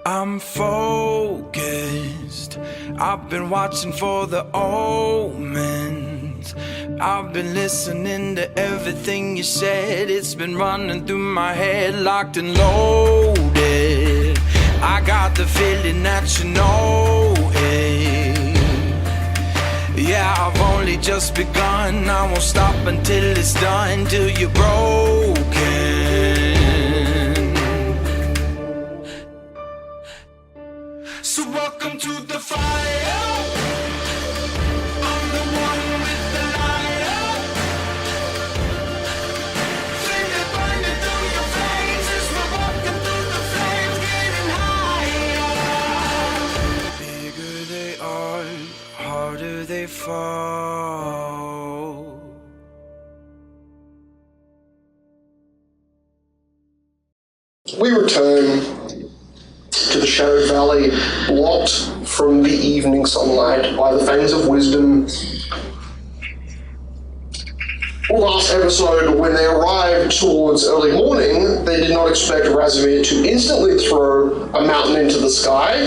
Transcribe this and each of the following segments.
I'm focused. I've been watching for the omens. I've been listening to everything you said. It's been running through my head, locked and loaded. I got the feeling that you know it. Yeah, I've only just begun. I won't stop until it's done, till you're broken. So welcome to the fire. I'm the one with the lighter. Feel it burning through your veins as we're walking through the flames, getting higher. Bigger they are, harder they fall. We return to the Shadowed Valley, blocked from the evening sunlight by the Fangs of Wisdom. Last episode, when they arrived towards early morning, they did not expect Razomir to instantly throw a mountain into the sky,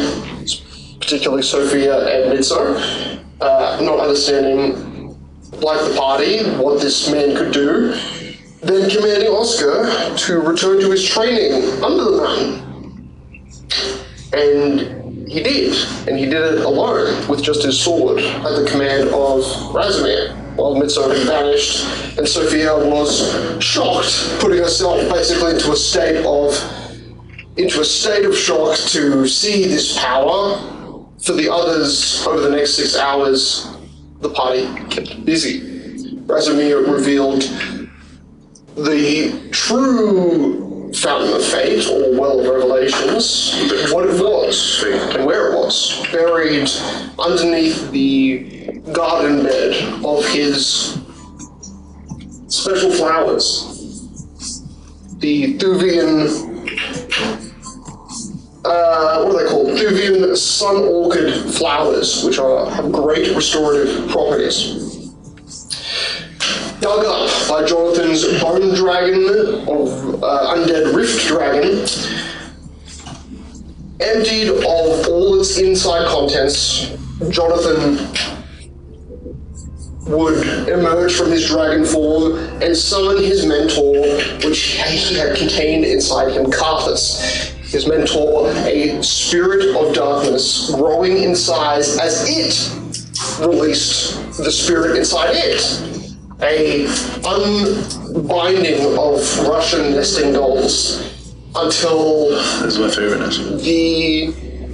particularly Sophia and Mitzo, not understanding, like the party, what this man could do, then commanding Oscar to return to his training under the mountain. And he did it alone, with just his sword, at the command of Razomir, while Mitzo had vanished, and Sophia was shocked, putting herself basically into a state of shock to see this power. For the others, over the next 6 hours, the party kept busy. Razomir revealed the true Fountain of Fate, or Well of Revelations, what it was, and where it was, buried underneath the garden bed of his special flowers. The Thuvian, what are they called? Thuvian sun orchid flowers, which have great restorative properties. Dug up by Jonathan's bone dragon of undead rift dragon, emptied of all its inside contents, Jonathan would emerge from his dragon form and summon his mentor, which he had contained inside him, Karthus. His mentor, a spirit of darkness, growing in size as it released the spirit inside it. A unbinding of Russian nesting dolls until that's my favorite nesting. The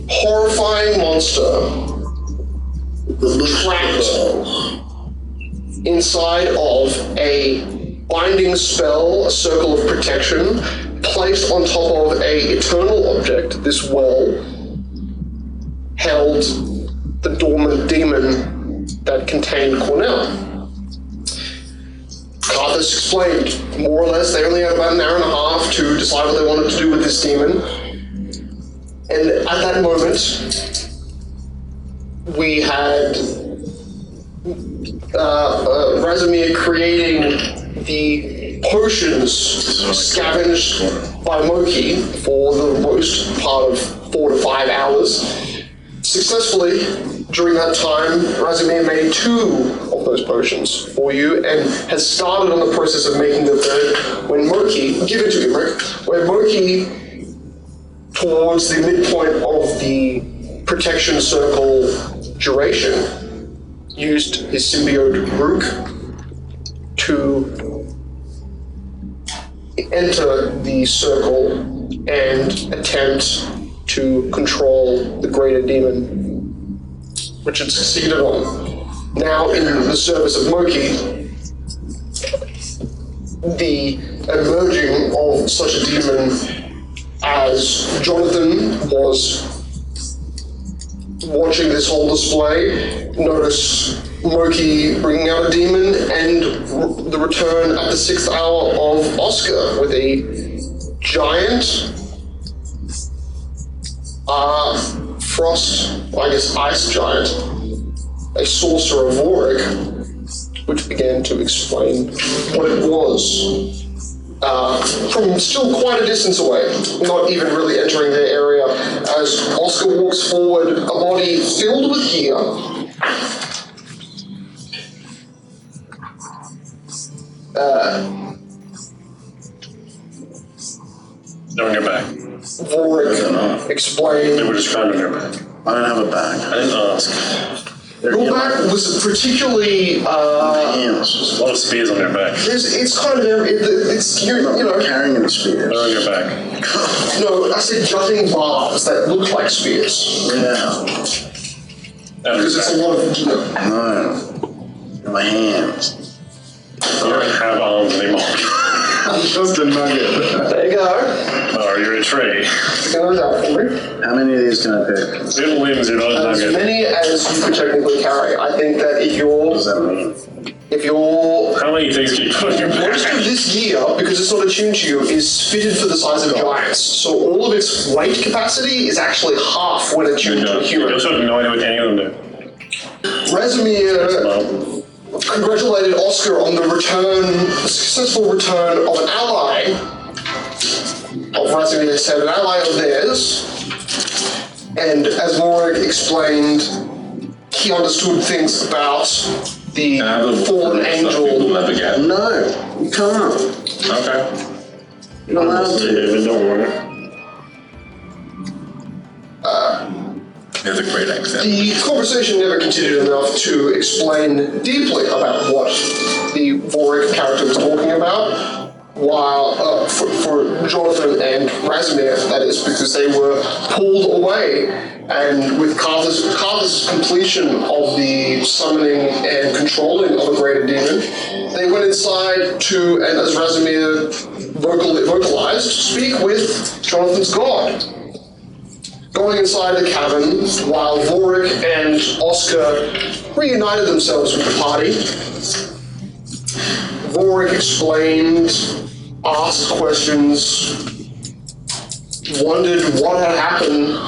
horrifying monster trapped inside of a binding spell, a circle of protection, placed on top of a eternal object. This well held the dormant demon that contained Cornell. Karthus explained, more or less, they only had about an hour and a half to decide what they wanted to do with this demon. And at that moment, we had Razomir creating the potions scavenged by Moki for the most part of 4 to 5 hours. Successfully, during that time, Razomir made 2 of those potions for you and has started on the process of making the third when Moki, give it to him, Rick, when Moki, towards the midpoint of the protection circle duration, used his symbiote Rook to enter the circle and attempt to control the greater demon, which it succeeded on. Now, in the service of Moki, the emerging of such a demon as Jonathan was watching this whole display, notice Moki bringing out a demon, and the return at the 6th hour of Oscar with a giant ice giant, a sorcerer Vorik, which began to explain what it was. from still quite a distance away, not even really entering their area, as Oscar walks forward, a body filled with gear. On your back. Vorik explained. They were describing your back. I don't have a bag. I didn't ask. Your back was particularly. Hands. A lot of spears on your back. It's kind of it's you know. Carrying any spears. They're on your back. No, I said jutting barbs that look like spears. Yeah. Because it's a lot of gear. No. In my hands. You don't have arms anymore. Just a nugget. There you go. Oh, you're a tree. Pick those out for me. How many of these can I pick? Little limbs, you're not a As nugget. many as you could technically carry. I think that What does that mean? if you're How many things can you put on your most back? of this gear, because it's not attuned to you, is fitted for the size of giants. So all of its weight capacity is actually half when attuned to a You human. also have no idea what any of them do. Razumir congratulated Oscar on the successful return of an ally of Razumir said, an ally of theirs. And as Vorik explained, he understood things about the fallen angel. Never get. No, you can't. Okay. You're not allowed to. David, don't worry. There's a great accent. The conversation never continued enough to explain deeply about what the Vorik character was talking about, while for Jonathan and Razumir, that is, because they were pulled away, and with Carthus' completion of the summoning and controlling of a greater demon, they went inside to, and as Razumir vocalized, speak with Jonathan's god. Going inside the cavern, while Vorik and Oscar reunited themselves with the party, Vorik explained, asked questions, wondered what had happened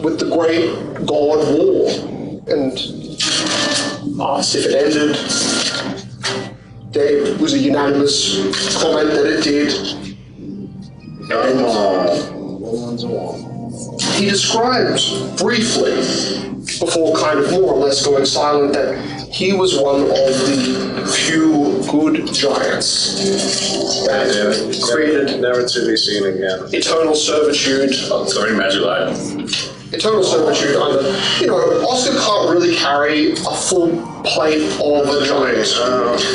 with the Great God War, and asked if it ended. There was a unanimous comment that it did. He described briefly, before kind of more or less going silent, that he was one of the few good giants that created Never to be seen again. eternal servitude. Sorry, Magic Light. Eternal servitude under, Oscar can't really carry a full plate of a giant.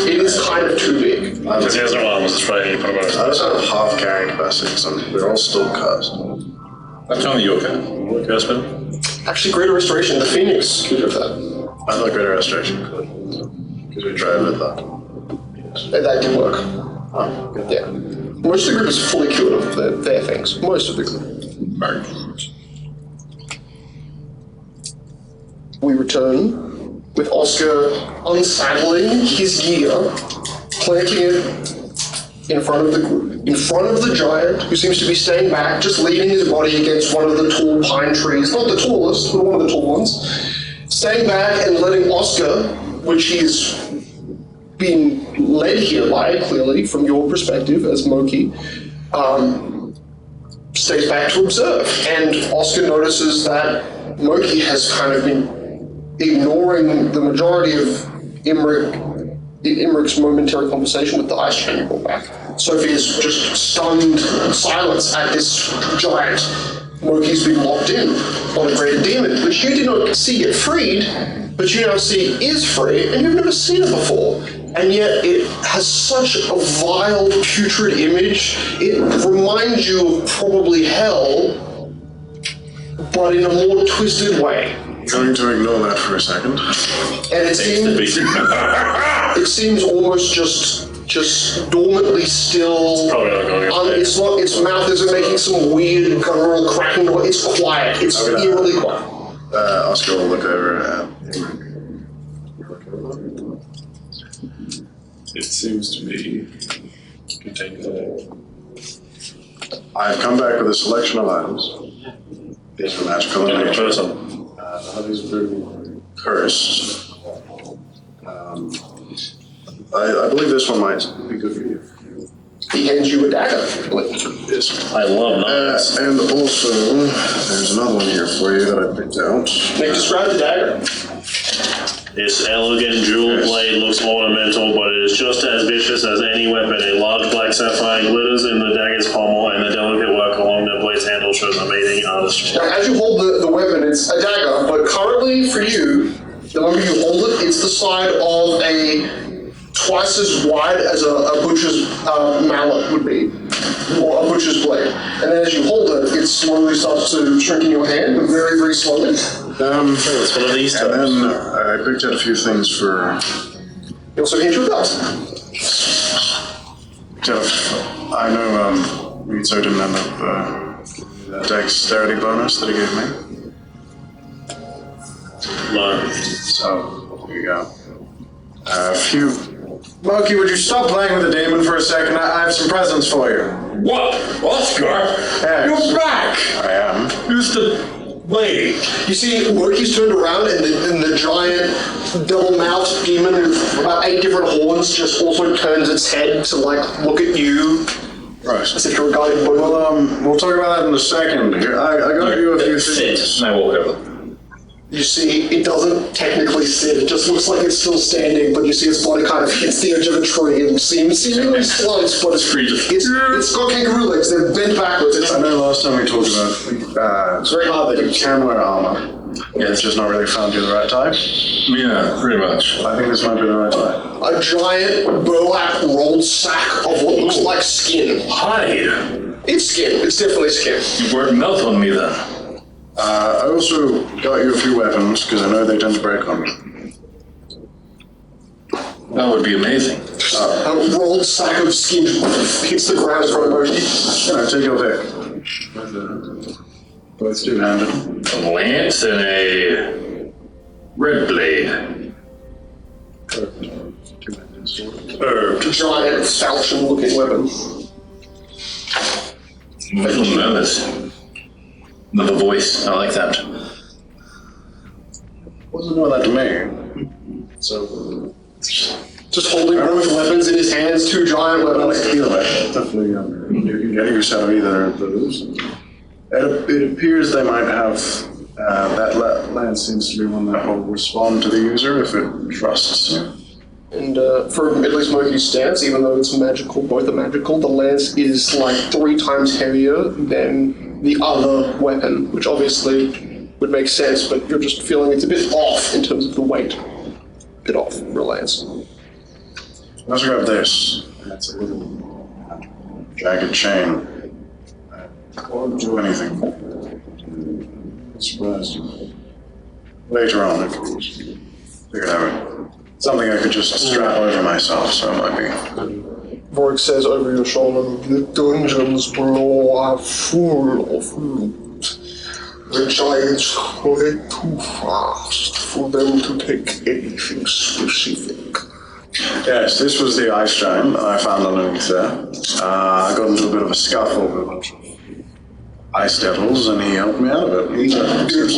It is kind of too big. Because he has no arms, that's right, you put him on his I also have half carrying capacity, so we're all still cursed. I'm telling you, okay. Cursman? Actually, Greater Restoration, the Phoenix could have that. I thought Greater Restoration could. Because we tried with that. And that did work. Oh, good. Yeah. Most of the group is fully cured of their things. Most of the group. Right. We return with Oscar unsaddling his gear, planting it in front of the group, in front of the giant, who seems to be staying back, just leaning his body against one of the tall pine trees, not the tallest, but one of the tall ones, staying back and letting Oscar, which he's been led here by, clearly, from your perspective as Moki, stays back to observe. And Oscar notices that Moki has kind of been ignoring the majority of Imric's momentary conversation with the ice chain brought back. Sophie is just stunned silence at this giant. Moki's been locked in on a greater demon, which you did not see get freed, but you now see is free, and you've never seen it before. And yet it has such a vile, putrid image. It reminds you of probably hell, but in a more twisted way. Going to ignore that for a second. And it seems almost just dormantly still. Probably not going to It's not. Its mouth isn't making some weird guttural cracking noise. It's quiet. It's eerily quiet. Oscar will look over at It seems to be contained today. I've come back with a selection of items. These are magical in nature. Person. These are cursed. I believe this one might be good for you. He he hands you a dagger. Yes. I love knives. And also, there's another one here for you that I picked out. Nick, describe the dagger. This elegant jewel blade looks ornamental, but it is just as vicious as any weapon. A large black sapphire glitters in the dagger's pommel, and the delicate work along the blade's handle shows amazing artistry. Now, as you hold the weapon, it's a dagger, but currently for you, the moment you hold it, it's the side of a twice as wide as a butcher's mallet would be, or a butcher's blade. And then as you hold it, it slowly starts to shrink in your hand, but very, very slowly. It's one of these And types. then I picked out a few things for... He also hands you a belt. I know Rizzo didn't end up that dexterity bonus that he gave me. No. So, there you go. A few... Moki, would you stop playing with the demon for a second? I have some presents for you. What? Oscar? Yes. You're back! I am. Who's the lady? You see, Moki's turned around, and the giant double-mouthed demon with about 8 different horns just also turns its head to, like, look at you. Right. As if you're a guiding boy. Well, we'll talk about that in a second. Here, I got you a few Sit. things. I walk over. You see, it doesn't technically sit. It just looks like it's still standing, but you see its body kind of hits the edge of a tree and seemingly slumps, but it's got kangaroo legs. They're bent backwards. I know last time we talked about It's very hard. the camera armor. Yeah, it's just not really found you the right type. Yeah, pretty much. I think this might be the right type. A giant burlap rolled sack of what looks like skin. Hide. It's skin. It's definitely skin. You weren't melt on me then. I also got you a few weapons, because I know they tend to break on me. That would be amazing. A rolled sack of skin hits the ground in front of you. Take your pick. Both two-handed. A lance and a red blade. Two-handed. Giant falchion-looking weapon. I'm a little nervous. Another voice. I like that. Wasn't know that to me. So, Just holding both weapons in his hands, 2 giant I weapons. feel that. Definitely, you can get use out of either of those. It appears they might have, that lance seems to be one that will respond to the user if it trusts you. And for at least Moki's stance, even though it's magical, both are magical, the lance is like 3 times heavier than the other weapon, which obviously would make sense, but you're just feeling it's a bit off in terms of the weight. A bit off for a lance. Let's grab this. That's a little jagged chain. Won't do anything. Surprised. Later on, I figured out something I could just strap over myself, so it might be. Vorik says over your shoulder, the dungeons below are full of loot. The giants were too fast for them to take anything specific. Yes, this was the ice giant I found underneath there. I got into a bit of a scuffle with a bunch of ice devils, and he helped me out of it. He did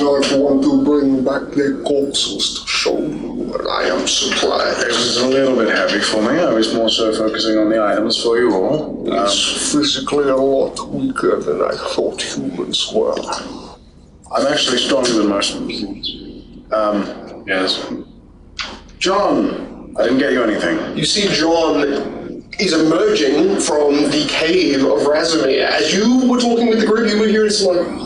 not want to bring back their corpses to show you, and I am It surprised. was a little bit heavy for me. I was more so focusing on the items for you all. It's physically a lot weaker than I thought humans were. I'm actually stronger than most humans. Yes. John, I didn't get you anything. You see John is emerging from the cave of Razumir. As you were talking with the group, you were hearing someone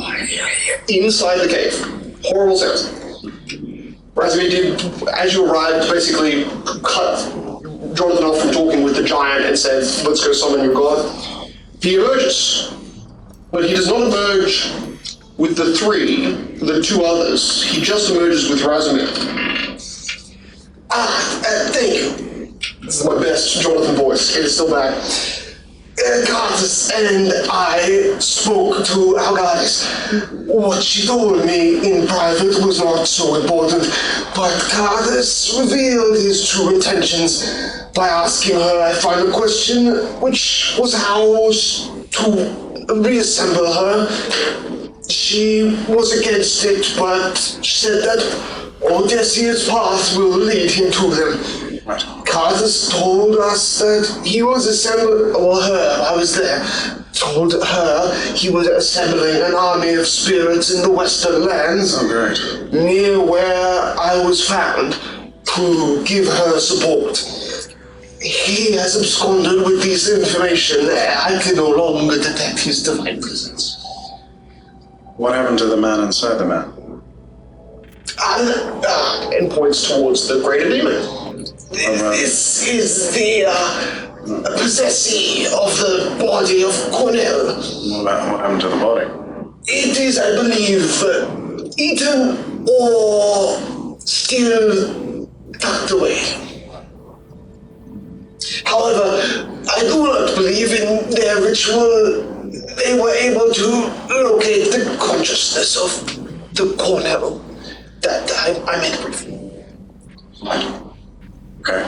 inside the cave. Horrible sounds. Razumir did, as you arrived, basically cut Jonathan off from talking with the giant and said, let's go summon your god. He emerges, but he does not emerge with the 2 others. He just emerges with Razumir. Thank you. This is my best Jonathan voice. It is still bad. Goddess and I spoke to our goddess. What she told me in private was not so important, but Goddess revealed his true intentions by asking her a final question, which was how to reassemble her. She was against it, but she said that Odysseus' path will lead him to them. Carter's told us that he was assembling, or her, I was there, told her he was assembling an army of spirits in the western lands. Oh, great. Near where I was found to give her support. He has absconded with this information. I can no longer detect his divine presence. What happened to the man inside the man? And points towards the greater demon. This is the possessee of the body of Cornell. What happened to the body? It is, I believe, eaten or still tucked away. However, I do not believe in their ritual. They were able to locate the consciousness of the Cornell that I met briefly. Okay.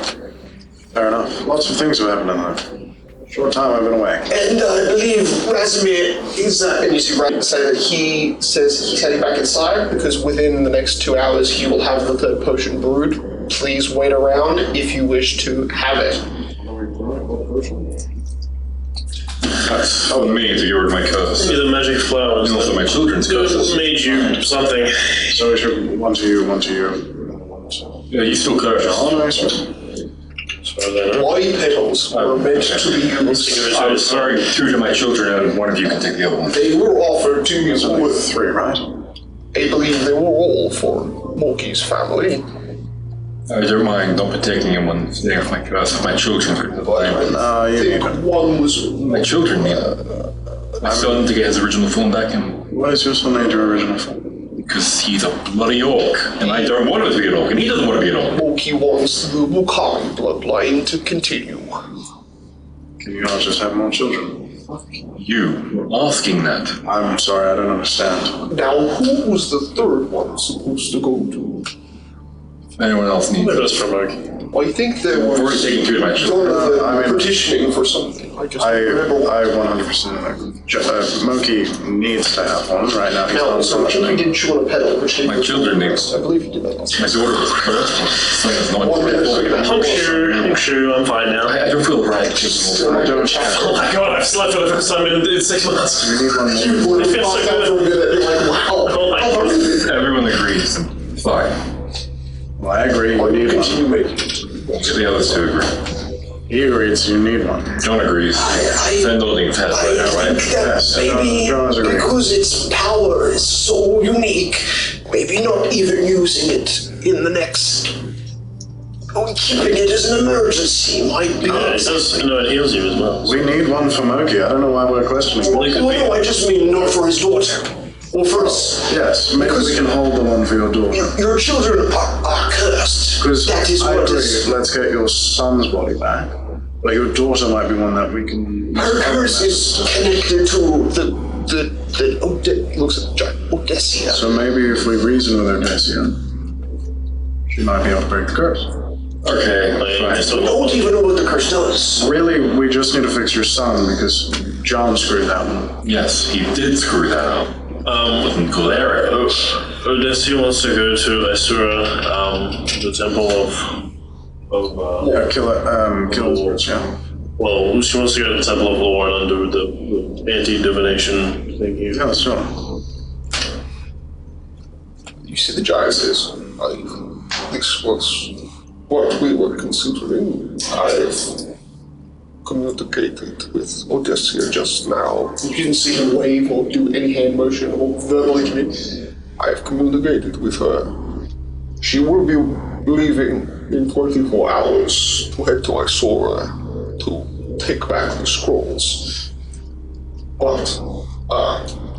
Fair enough. Lots of things have happened in life. Short time I've been away. And I believe Razimir is, and you see right say that he says he's heading back inside because within the next 2 hours he will have the third potion brewed. Please wait around if you wish to have it. That's me to get rid of my curse. See the magic flowers. And also my children's curses. Made you something. So we should one to you, one to you. Yeah, you still curse. White petals were meant to be used. I'm sorry, 2 to my children, and one of you can take the other one. They were offered to you with 3, right? I believe they were all for Moki's family. I don't mind not protecting him when they have my curse. My children could have I You need think one was my children need it. My son to get his original form back, and Why does your son need your original form? because he's a bloody orc, and I don't want him to be an orc, and he doesn't want to be an orc. Moki wants the Wukong bloodline to continue. Can you not just have more children? You asking that? I'm sorry, I don't understand. Now, who was the third one supposed to go to? If anyone else needs it. Just for Moki. I think there We're was taking 2 to my children. petitioning for something. I just I remember what. 100% agree. Moki needs to have one right now. He's Now, on so something. he didn't chew on a pedal, which My children need it. I believe he did that last My daughter was cursed. So it's not One minute ago. I'm sure, I'm fine now. I don't feel right. Oh my god, I've slept for the first time in 6 months. We need one more. You would I feel have so thought that for a minute, you're like, wow. Oh my god. Everyone agrees. Fine. Well, I agree, Or you you need continue one. making it. The others 2 agree. He agrees, you need one. John agrees. Send all the test right now, I right? think that Yes, maybe John's agreeing. because its power is so unique, maybe not even using it in the next. Keeping it as an emergency might be. It heals you as well. We need one for Moki. I don't know why we're questioning. Well, it could be. No, I just mean not for his daughter. Or for his. Yes, maybe Because- we can hold the one for your daughter. Your children are cursed. Because That is I what agree, is. let's get your son's body back. But your daughter might be one that we can... Her curse is connected to looks at the giant Odessia. So maybe if we reason with Odessia, she might be able to break the curse. Okay, I fine. don't even know what the curse does. Really, we just need to fix your son because John screwed that one. Yes, he did screw that up. Wasn't cool Eric. Odessi wants to go to Asura, the temple of Yeah, kill yeah. well, she wants to go to the temple of Lord under the anti-divination thing here. Yeah, sure. You see the giant says, this was what we were considering. I've communicated with Odessia just now. You didn't see him wave or do any hand motion or verbally commit. I have communicated with her. She will be leaving in 24 hours to head to Isora to take back the scrolls. But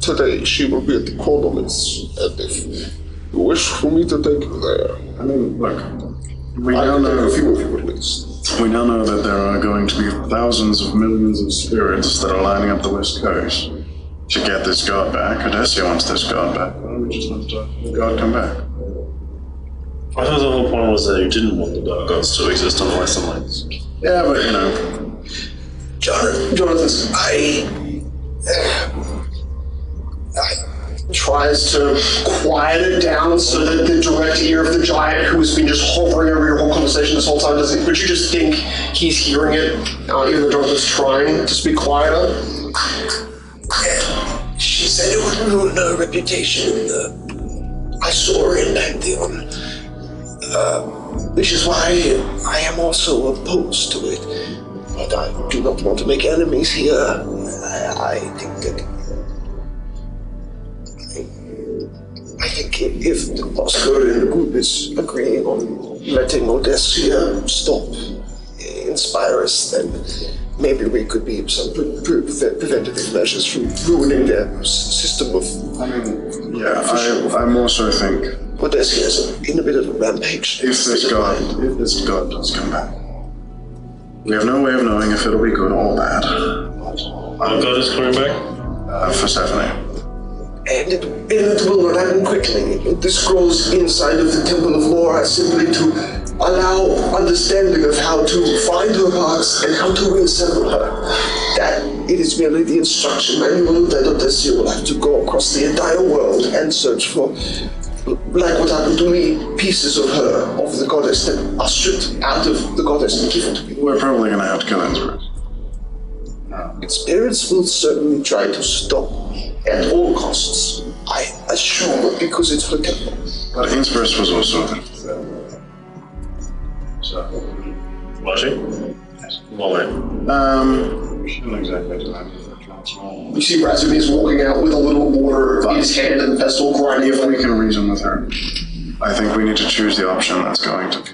today she will be at the Chronomist, and if you wish for me to take you there, I mean, look, we I now can take know... a few of you at least. We now know that there are going to be thousands of millions of spirits that are lining up the West Coast to get this god back. Odessia wants this god back. Why don't we just let the god come back? I thought the whole point was that you didn't want the dark gods to exist on the Western Lands. Yeah, but you know, Jonathan, I tries to quiet it down so that the direct ear of the giant, who has been just hovering over your whole conversation this whole time, doesn't. But you just think he's hearing it, even though Jonathan's trying to speak quieter. She said it would ruin her reputation. I saw her in Pantheon, which is why I am also opposed to it. But I do not want to make enemies here. I think if Oscar and the group is agreeing on letting Odessia stop, inspire us, then maybe we could be some preventative measures from ruining their system of. I more so think Odessia is in a bit of a rampage. if this god does come back, we have no way of knowing if it'll be good or bad. Our god is coming back? For Stephanie. And it will not happen quickly. The scrolls inside of the Temple of Lore are simply to allow understanding of how to find her parts and how to reassemble her. That it is merely the instruction manual that Odessia will have to go across the entire world and search for, like what happened to me, pieces of her, of the goddess that are stripped out of the goddess and given to me. We're probably going to have to kill Innsbruck. Spirits will certainly try to stop at all costs. I assure, because it's her temple. But Innsbruck was also a so. Was she? Yes. Well then. She didn't exactly do that. You see Razumi's walking out with a little water in his hand and pestle grinding. If we can reason with her, I think we need to choose the option that's going to be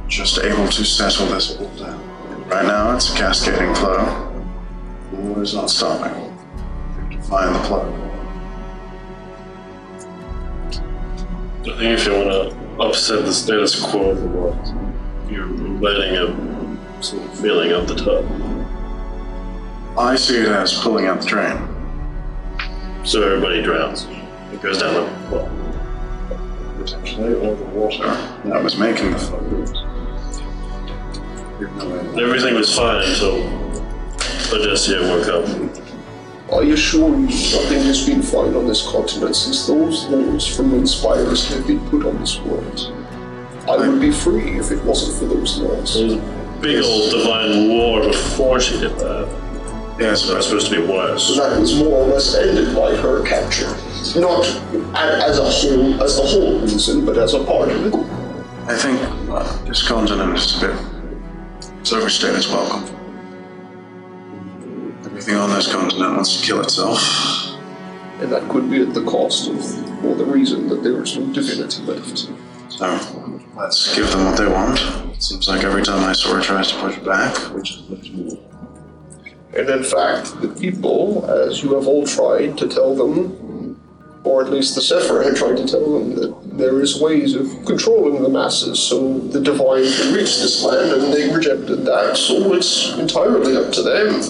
just able to settle this all down. Right now, it's a cascading flow. The water is not stopping. We have to find the plug. I think if you want to upset the status quo of the world, you're letting a sort of feeling up the top. I see it as pulling out the drain. So everybody drowns. It goes down the well. Potentially, or the water that was making the flow. Everything was fine until Odessia woke up. Are you sure nothing has been found on this continent since those laws from the Inspirers have been put on this world? I would be free if it wasn't for those laws. There was a big old divine war before she did that. Yes, So it's supposed to be worse. That was more or less ended by her capture. Not as the whole reason, but as a part of it. I think this continent is a bit. It's overstayed its welcome. Everything on this continent wants to kill itself. And that could be at the cost of, or the reason that there is no divinity left. So, let's give them what they want. It seems like every time Isora tries to push back, we just push more. And in fact, the people, as you have all tried to tell them, or at least the Sephir had tried to tell them, that there is ways of controlling the masses so the divine can reach this land, and they rejected that, so it's entirely up to them.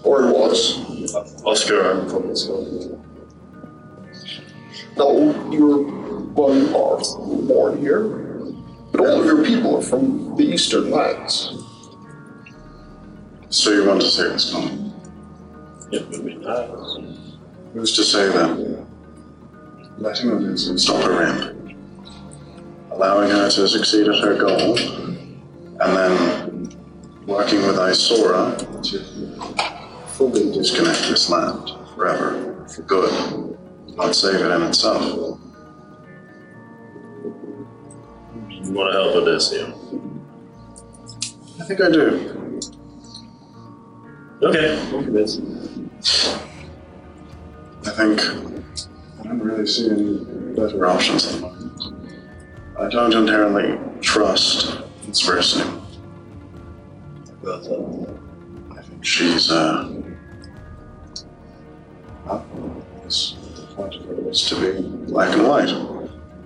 Or it was. Oscar, I'm from this one. No, you are born here, but all of your people are from the eastern lands. So you want to say this continent? It would be nice. Who's to say that letting Odessia stop her rampage, allowing her to succeed at her goal, and then working with Isora to fully disconnect this land forever, for good, not save it in itself. You want to help Odessia? I think I do. Okay, I'm convinced. I think I don't really see any better options at the moment. I don't entirely trust this person. But I think she's this point of it is to be black and white.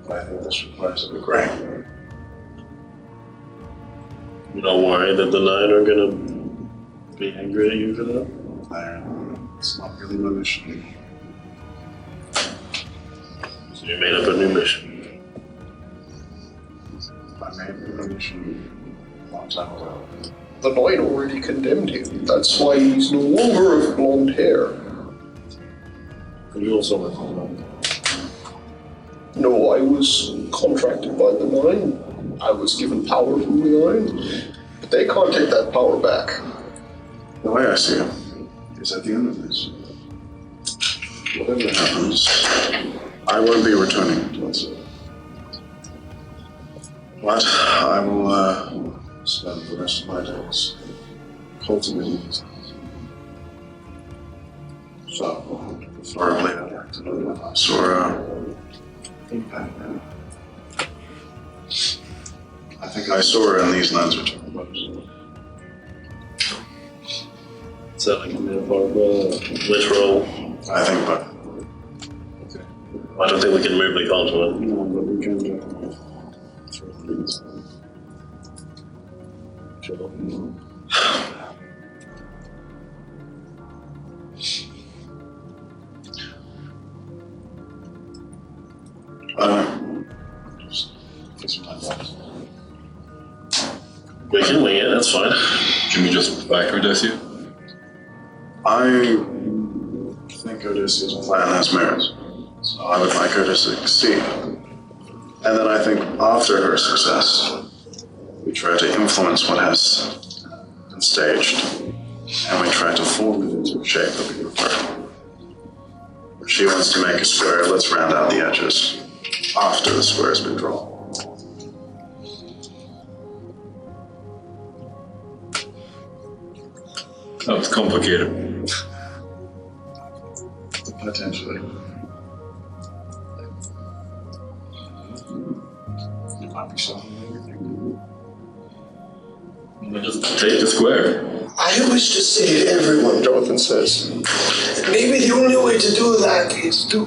But I think this requires to be gray. You're not worried that the Nine are gonna be angry at you for that? It's not really my mission. So you made up a new mission. I made my mission a long time ago. The Nine already condemned him. That's why he's no longer of blonde hair. You also went on. No, I was contracted by the Nine. I was given power from the Nine. But they can't take that power back. The way I see it is at the end of this, whatever happens, I won't be returning to it. But I will spend the rest of my days cultivating these things. So, preferably I'd like to know the house or impact. I think I saw her in these lands which I proposed. Is that like a metaphor? Literal. I think, but I don't think we can move the continent. No, but we can We can wing it, that's fine. Can we just back Odysseus? I think Odysseus' plan has merit, so I would like her to succeed. And then I think after her success, we try to influence what has been staged, and we try to form it into a shape that we prefer. If she wants to make a square, let's round out the edges after the square has been drawn. Oh, it's complicated. Potentially. It might be something everything. We just take the square. I wish to save everyone, Jonathan says. Maybe the only way to do that is to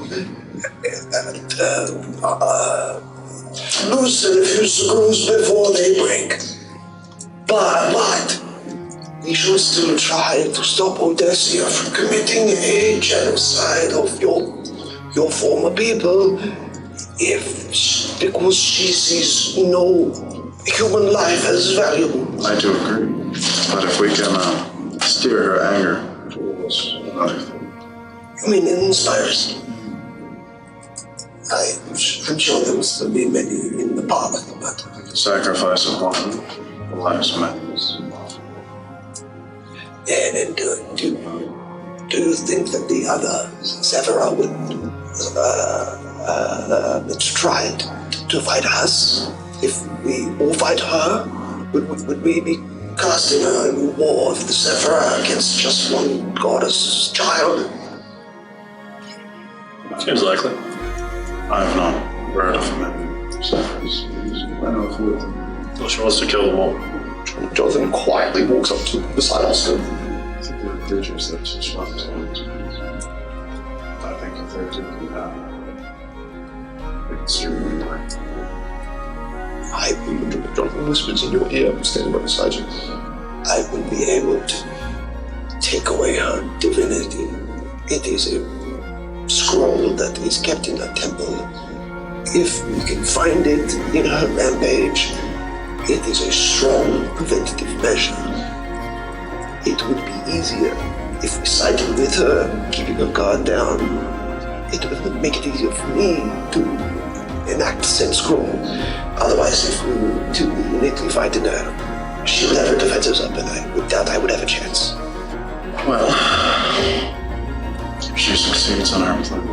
loosen a few screws before they break. But we should still try to stop Odysseus from committing a genocide of your former people, because she sees no human life as valuable. I do agree. But if we can steer her anger towards another thing. I mean, it inspires. I'm sure there must have been many in the path, but The sacrifice of one, the lives of many. and do you think that the other Sephira would try to fight us? If we all fight her, would we be casting a war of the Sephira against just one goddess child? Seems likely. I have not heard of many Sephiras. I know of with them. So she wants to kill them all. Jonathan quietly walks up to beside Oscar. I think they're creatures that just want to I think if they're doing that, they can steer me away. Jonathan whispers in your ear, standing right beside you. I will be able to take away her divinity. It is a scroll that is kept in a temple. If we can find it in her rampage, it is a strong preventative measure. It would be easier if we sided with her, keeping her guard down. It would make it easier for me to enact said scroll. Otherwise, if we were to innately fight in her, she would have her defenses up, and I would doubt I would have a chance. Well, if she succeeds on her plan.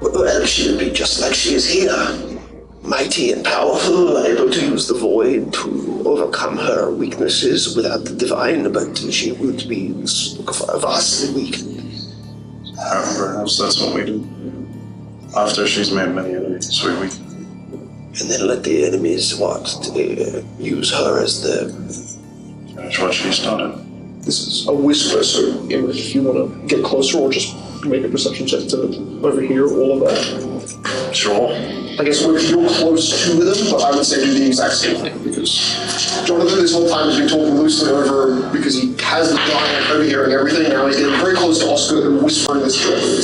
Well, she would be just like she is here. Mighty and powerful, able to use the void to overcome her weaknesses without the divine, but she would be vastly weak. Perhaps that's what we do. After she's made many enemies, we weaken. And then let the enemies, use her as the... Finish what she started. This is a whisper, so if you want to get closer or just make a perception check to overhear all of that. Sure. I guess you're close to them, but I would say do the exact same thing, because Jonathan this whole time has been talking loosely over, because he has the giant overhearing everything, now he's getting very close to Oscar and whispering this directly.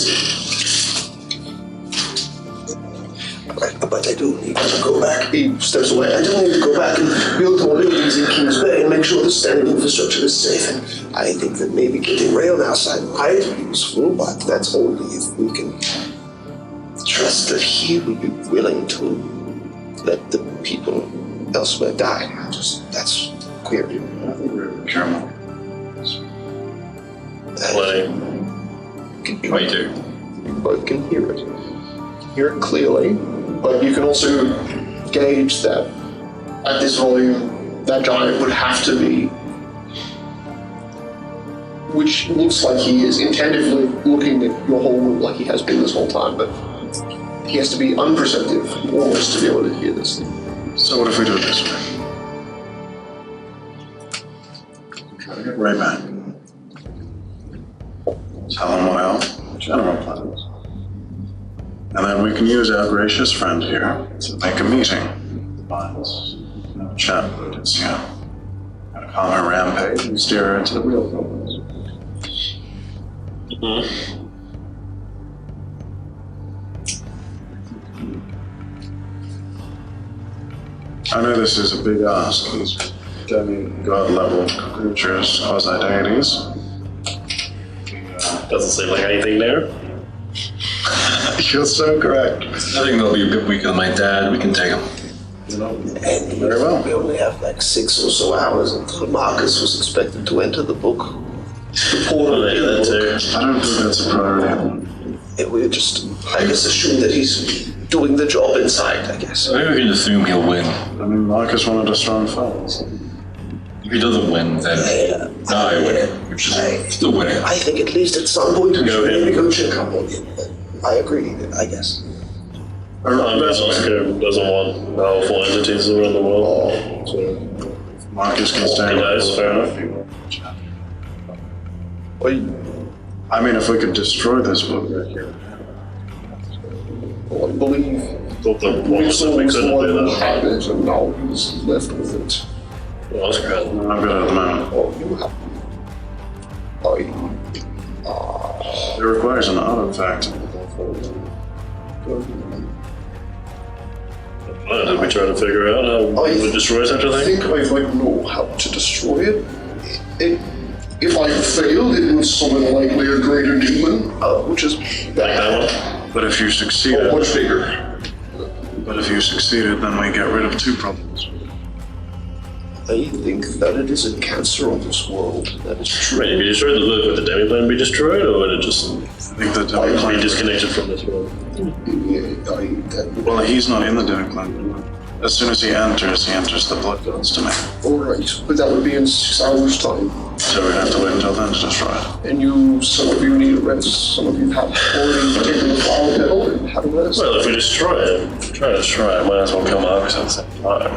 But I do need to go back. He steps away. I do need to go back and build more buildings in Kings Bay and make sure the standing infrastructure is safe. And I think that maybe getting rail outside might be useful, but that's only if we can trust that he would be willing to let the people elsewhere die. That's queer. I think we're careful. What you do? You both can hear it. Hear it clearly, but you can also gauge that at this volume, that giant would have to be, which looks like he is intensively looking at your whole room like he has been this whole time, but he has to be unperceptive almost to be able to hear this thing. So what if we do it this way? Try to get Ray back. Tell him what our general plan is. And then we can use our gracious friend here to make a meeting. Have a chat with us, yeah. Kind of calm her rampage and steer her into the real problems. I know this is a big ask. These demigod level creatures, quasi-deities. Doesn't seem like anything there. You're so correct. I think they'll be a bit weaker than my dad. We can take them. And Very well. we only have like 6 or so hours until Marcus was expected to enter the book. The portal in the book. I don't think that's a priority. And we just, I guess, assume that he's doing the job inside, I guess. I think we can assume he'll win. I mean, Marcus wanted a strong fight. If he doesn't win, then I win, which is still winning. I think at least at some point we should ahead. maybe go check up on him. I agree, I guess. Oscar doesn't want powerful entities around the world. So, Marcus can stay. he dies, fair enough. I mean, if we could destroy this book right here. Well, I believe Thought the one we was that we was the couldn't one do who that. had it, and now he's left with it. Oscar had I'm not good at the moment. Oh, you have. It requires an artifact. Did we try to figure out how we would destroy such a I thing? think I might know how to destroy it. If I failed, it would summon likely a greater demon, which is Like that one? But if you succeeded, much bigger. then we get rid of 2 problems. I think that it is a cancer on this world. That is true. Right, if you destroyed the book, would the demi-plane be destroyed, or would it just I think that be disconnected from this world? Well, he's not in the Demigod. As soon as he enters the blood gods to me. Alright, but that would be in 6 hours' time. So we'd have to wait until then to destroy it. And some of you need a rest, some of you have already taken the flower petal and had a rest. Well, if we destroy it, try to destroy it, might as well kill Marcus at the same time.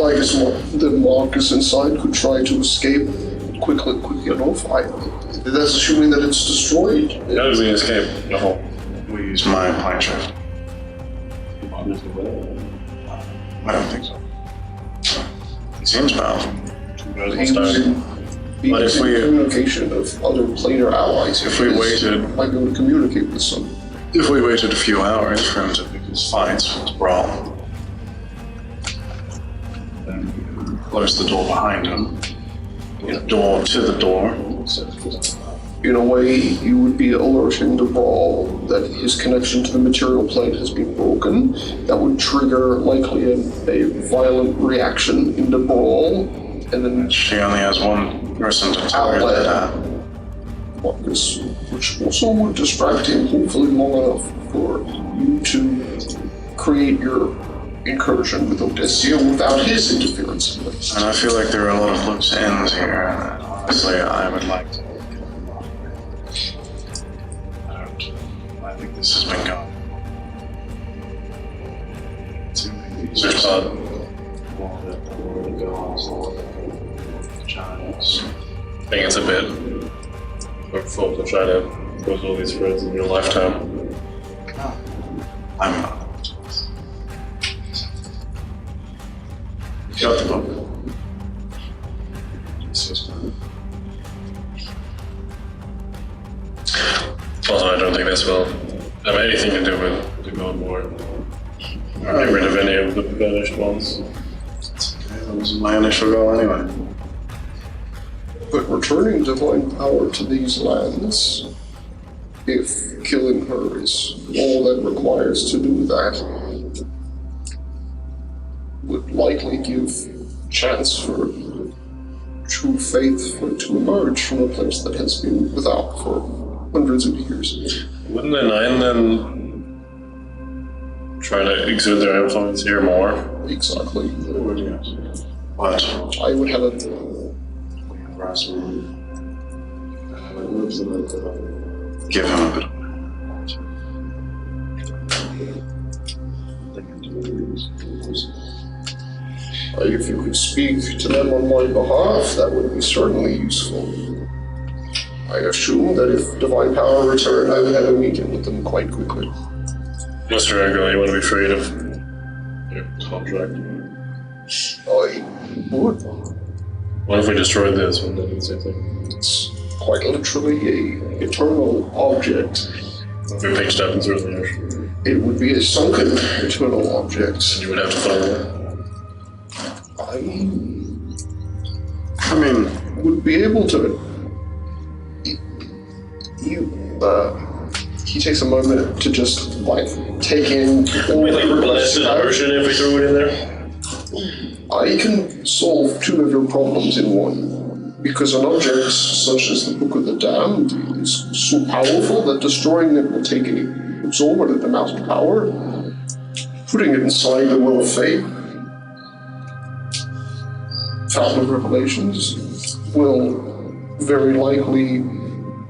I guess the Marcus inside could try to escape quickly enough. That's assuming that it's destroyed. How does he escape? No. We use my plane shift. I don't think so. He seems powerful. He was in But if we- communication of other planar allies. If we waited- might be able to communicate with some. If we waited a few hours for him to pick his fights, his brawl, then close the door behind him, the door to the door. In a way, you would be alerting the brawl that his connection to the material plane has been broken. That would trigger likely a violent reaction in the brawl, and then She only has one person to tell her that. Marcus, which also would distract him hopefully long enough for you to create your incursion with Odysseus without his interference at least. And I feel like there are a lot of loose ends here, and honestly, I would like to. I think this has been going. Which part? I think it's a bit hurtful to try to lose all these friends in your lifetime. I'm not. Got the book. Also, I don't think this will have anything to do with the God War. Get rid of any of the banished ones. That was my initial goal anyway. But returning divine power to these lands, if killing her is all that requires to do that, would likely give chance for true faith to emerge from a place that has been without for hundreds of years. Wouldn't the 9 then try to exert their influence here more? Exactly. But I would have a give him a bit of if you could speak to them on my behalf, that would be certainly useful. I assume that if divine power returned, I would have a meeting with them quite quickly. Mr. Angle, you want to be freed of your contract? I would. What if we destroyed this? Wouldn't that be the same thing? It's quite literally an eternal object. If we pitched up and threw it in the ocean, It would be a sunken eternal object. you would have to follow it. I mean, Would be able to. He takes a moment to just take in all We like blast in the ocean if we threw it in there? I can solve two of your problems in one. Because an object such as the Book of the Damned is so powerful that destroying it will take an exorbitant amount of power. Putting it inside the Well of Fate, Fountain of Revelations, will very likely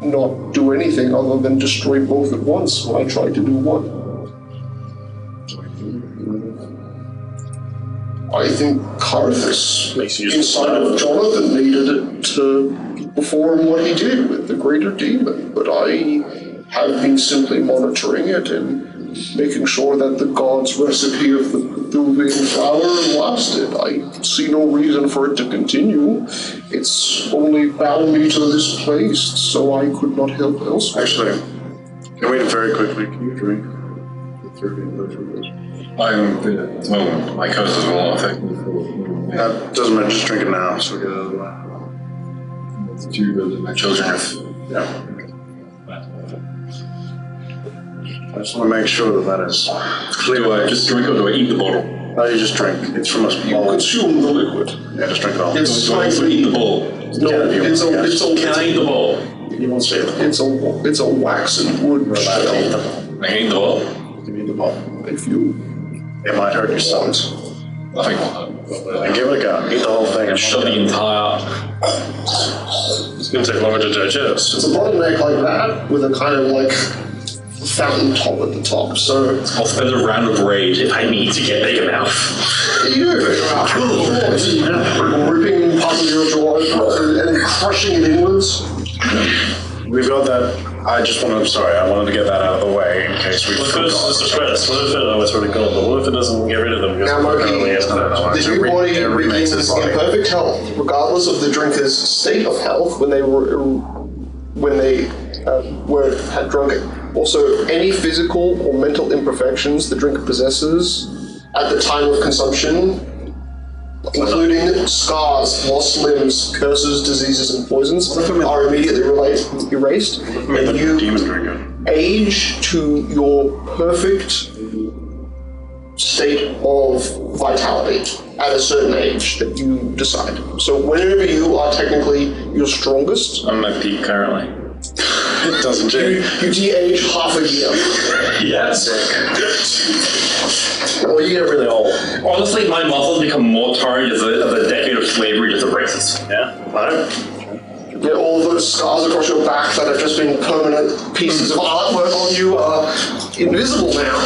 not do anything other than destroy both at once when I try to do one. I think Carthus, inside of Jonathan, needed it to perform what he did with the greater demon, but I have been simply monitoring it and making sure that the god's recipe of the Pethuvian flower lasted. I see no reason for it to continue. It's only bound me to this place, so I could not help elsewhere. actually, can we very quickly, can you drink? I'm at the moment, my cousins will not affect me for That doesn't matter, just drink it now, so we get it out of the way. my children if Yeah. I just want to make sure that is clear. do I just drink or do I eat the bottle? No, you just drink. It's from a You bowl. consume the liquid. Yeah, just drink it all. It's Do I also eat the bowl? No, it's Can I eat the bowl? You won't say it. it's a waxen wood shell. I can eat the bowl. You can eat the ball. If you It might hurt your stomach. I think And give it a go. Eat the whole thing. and shove the entire. It's going to take longer to digest. It's a bottleneck like that with a kind of like fountain top at the top. So I'll spend a round of rage if I need to get big enough. you ripping part of your jaw and crushing it inwards. We've got that. I wanted to get that out of the way in case we What if forgot. it's suppressed? What if it's already gone? But what if it doesn't get rid of them? Now, Moki, the new body It remains remains its in body. perfect health, regardless of the drinker's state of health when they had drunk it. Also, any physical or mental imperfections the drinker possesses at the time of consumption, including scars, lost limbs, curses, diseases, and poisons, are immediately erased, and you Demon drinker. age to your perfect state of vitality at a certain age that you decide. So whenever you are technically your strongest, I'm at my peak currently. It doesn't change. you de-age half a year. Yes. Or you get really old. Honestly, my muscles become more tired as a decade of slavery just erases. Yeah, fine. You know, all those scars across your back that have just been permanent pieces of artwork on you are invisible now.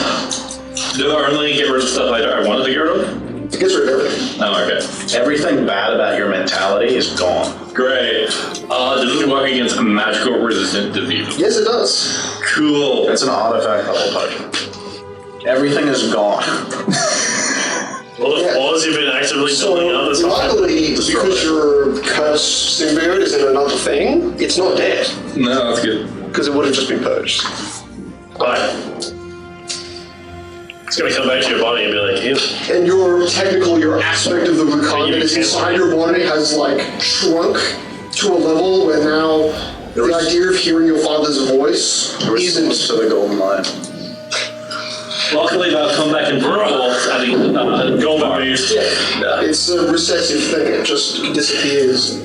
Do I only get rid of stuff I wanted to get rid of? It gets rid of everything. Oh, okay. Everything bad about your mentality is gone. Great. Does it work against magical resistant disease? Yes, it does. Cool. It's an artifact level potion. Everything is gone. Well, if was you've been actively building So, others. luckily, because your curse symbiote is in another thing, it's not dead. No, that's good. Because it would have just been purged. Bye. It's gonna come back to your body and be like, ew. And your aspect of the Rakan that is inside your body has like shrunk to a level where now the idea of hearing your father's voice isn't to the golden line. Luckily, they'll come back in purple and golden beast. It's a recessive thing, it just disappears,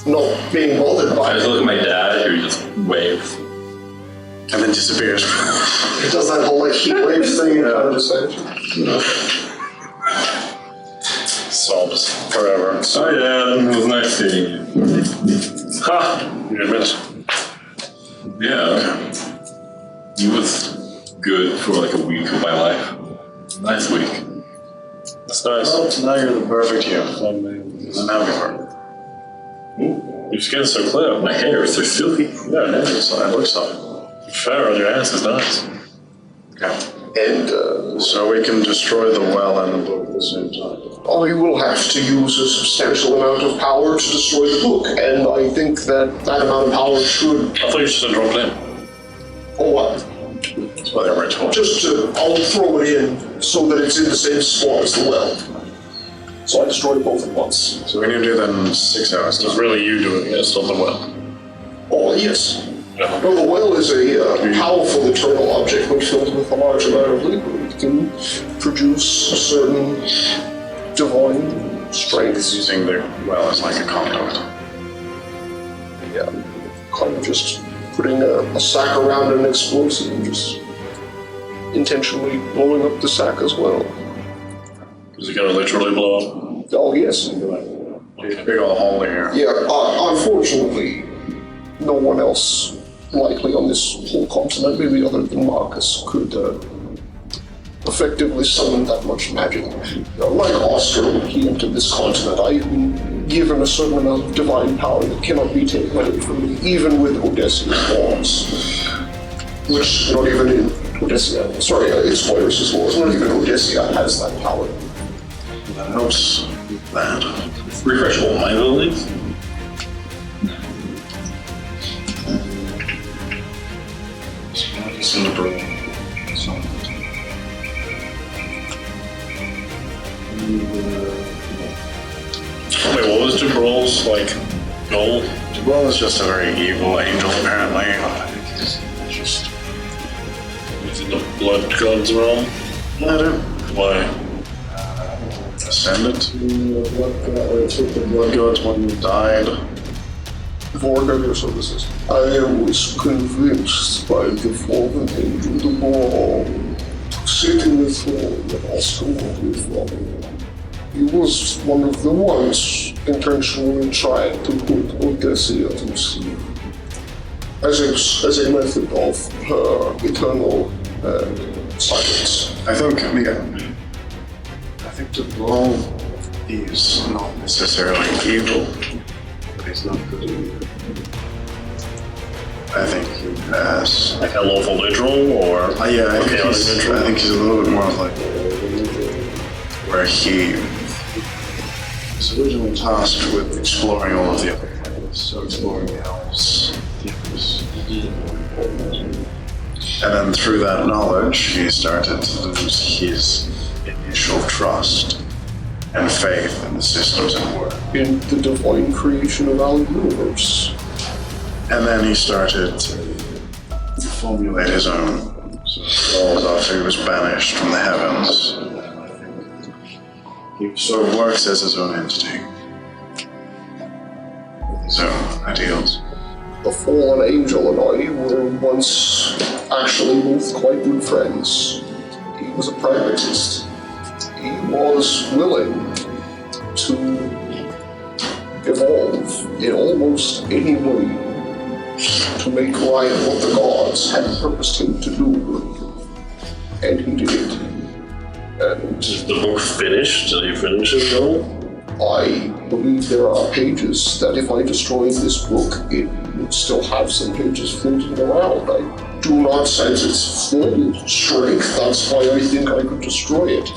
not being bothered I by just it. look at my dad who just waves. And then disappears. It does that whole like heat wave thing kind of just like, Sobs forever. Oh yeah, it was nice seeing you. Ha! You admit it. Yeah. He was good for like a week of my life. Nice week. That's nice. Well, now you're the perfect you. I'm happy for it. Ooh, your skin's so clear. My hair is so silky. Yeah, it is. It looks like it. Fair on your ass is nice. Okay. and So we can destroy the well and the book at the same time. I will have to use a substantial amount of power to destroy the book, and I think that amount of power should, I thought you just said drop it in. or what? That's why they're ritual. I'll throw it in so that it's in the same spot as the well. So I destroyed both at once. So we need to do that in 6 hours. It's really you doing it, it's not the well. Oh, yes. Yeah. No, the well is a powerful eternal object when filled with a large amount of liquid. It can produce a certain divine strength. He's using the well as like a conduit. Yeah, kind of just putting a sack around an explosive and just intentionally blowing up the sack as well. Is it gonna literally blow up? Oh, yes. Big old hole here. Yeah, unfortunately, no one else likely on this whole continent, maybe other than Marcus, could effectively summon that much magic. Like Oscar, when he entered this continent, I've been given a certain amount of divine power that cannot be taken away from me, even with Odysseus' laws. Which, not even in Odysseus, sorry, it's Moiris' laws, not even Odysseus has that power. That helps with that. Refresh all my abilities? It's in the brain. Wait, what was Dubrul's, like, goal? Well, is just a very evil angel, apparently. Just Is it the blood god's realm? let it Why? send it to the blood gods when you died. For your services. I was convinced by the fallen angel, the ball, sitting the throne that Oscar with Robin. He was one of the ones intentionally trying to put Odysseus to sleep. As a method of her eternal silence. I think the ball is not necessarily evil, but he's not good either. I think he has. Like a lawful literal, or? Yeah, I Okay, think he's a little bit more of like where he was originally tasked with exploring all of the other planets, so exploring the elves, and then through that knowledge, he started to lose his initial trust and faith in the systems at work. In the divine creation of our universe. And then he started to formulate his own. So after he was banished from the heavens, he sort of works as his own entity, with his own ideals. The fallen angel and I were once actually both quite good friends. He was a pragmatist. He was willing to evolve in almost any way to make right what the gods had purposed him to do. And he did. And Is the book finished? Did he finish his goal? I believe there are pages that if I destroyed this book, it would still have some pages floating around. I do not sense its full strength, that's why I think I could destroy it.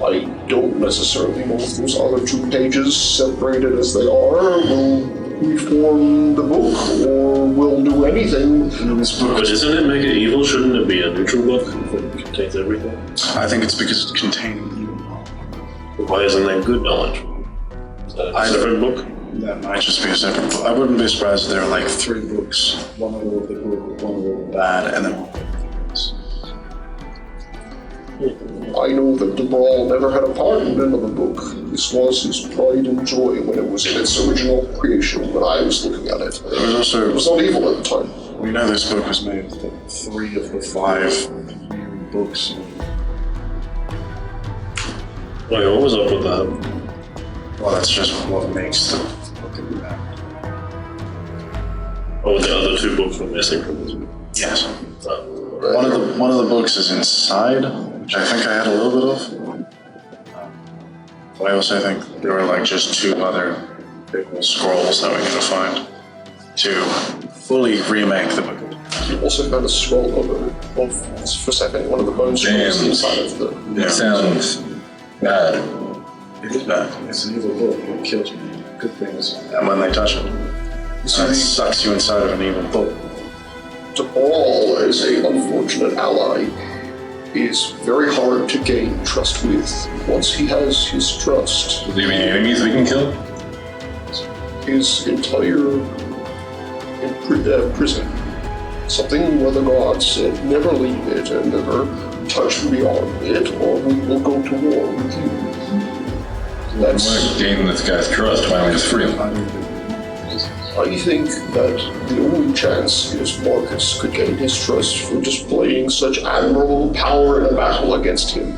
I don't necessarily know if those other 2 pages, separated as they are, will reform the book or will do anything. This book, But isn't it make it evil? Shouldn't it be a neutral book if it contains everything? I think it's because it's containing evil. Why isn't that good knowledge? Is that a separate book? That might just be a separate book. I wouldn't be surprised if there were like 3 books. One a little bit good, one a little bad, and then one. I know that the Brawl never had a part in another book. This was his pride and joy when it was in its original creation, when I was looking at it. It was It was also, not evil at the time. we know this book was made with 3 of the 5 new books. Wait, what was up with that? Well, that's just what makes the book in that. Oh, the other 2 books were missing from this book. Yes. Oh. One of the books is inside, which I think I had a little bit of. But I also think there were like just 2 other big old scrolls that we could find to fully remake the book. You also found a scroll of for a second, one of the bone scrolls Damn. inside of the... It sounds bad. It is bad. It's an evil book. It kills good things. And when they touch it, it sucks you inside of an evil book. To Brawl, as an unfortunate ally, is very hard to gain trust with. Once he has his trust, Do you have any enemies we can kill? his entire prison, something where the gods said, never leave it and never touch beyond it, or we will go to war with you. I want That's... to gain this guy's trust. Why don't we just free him? I think that the only chance is Marcus could gain his trust for displaying such admirable power in a battle against him.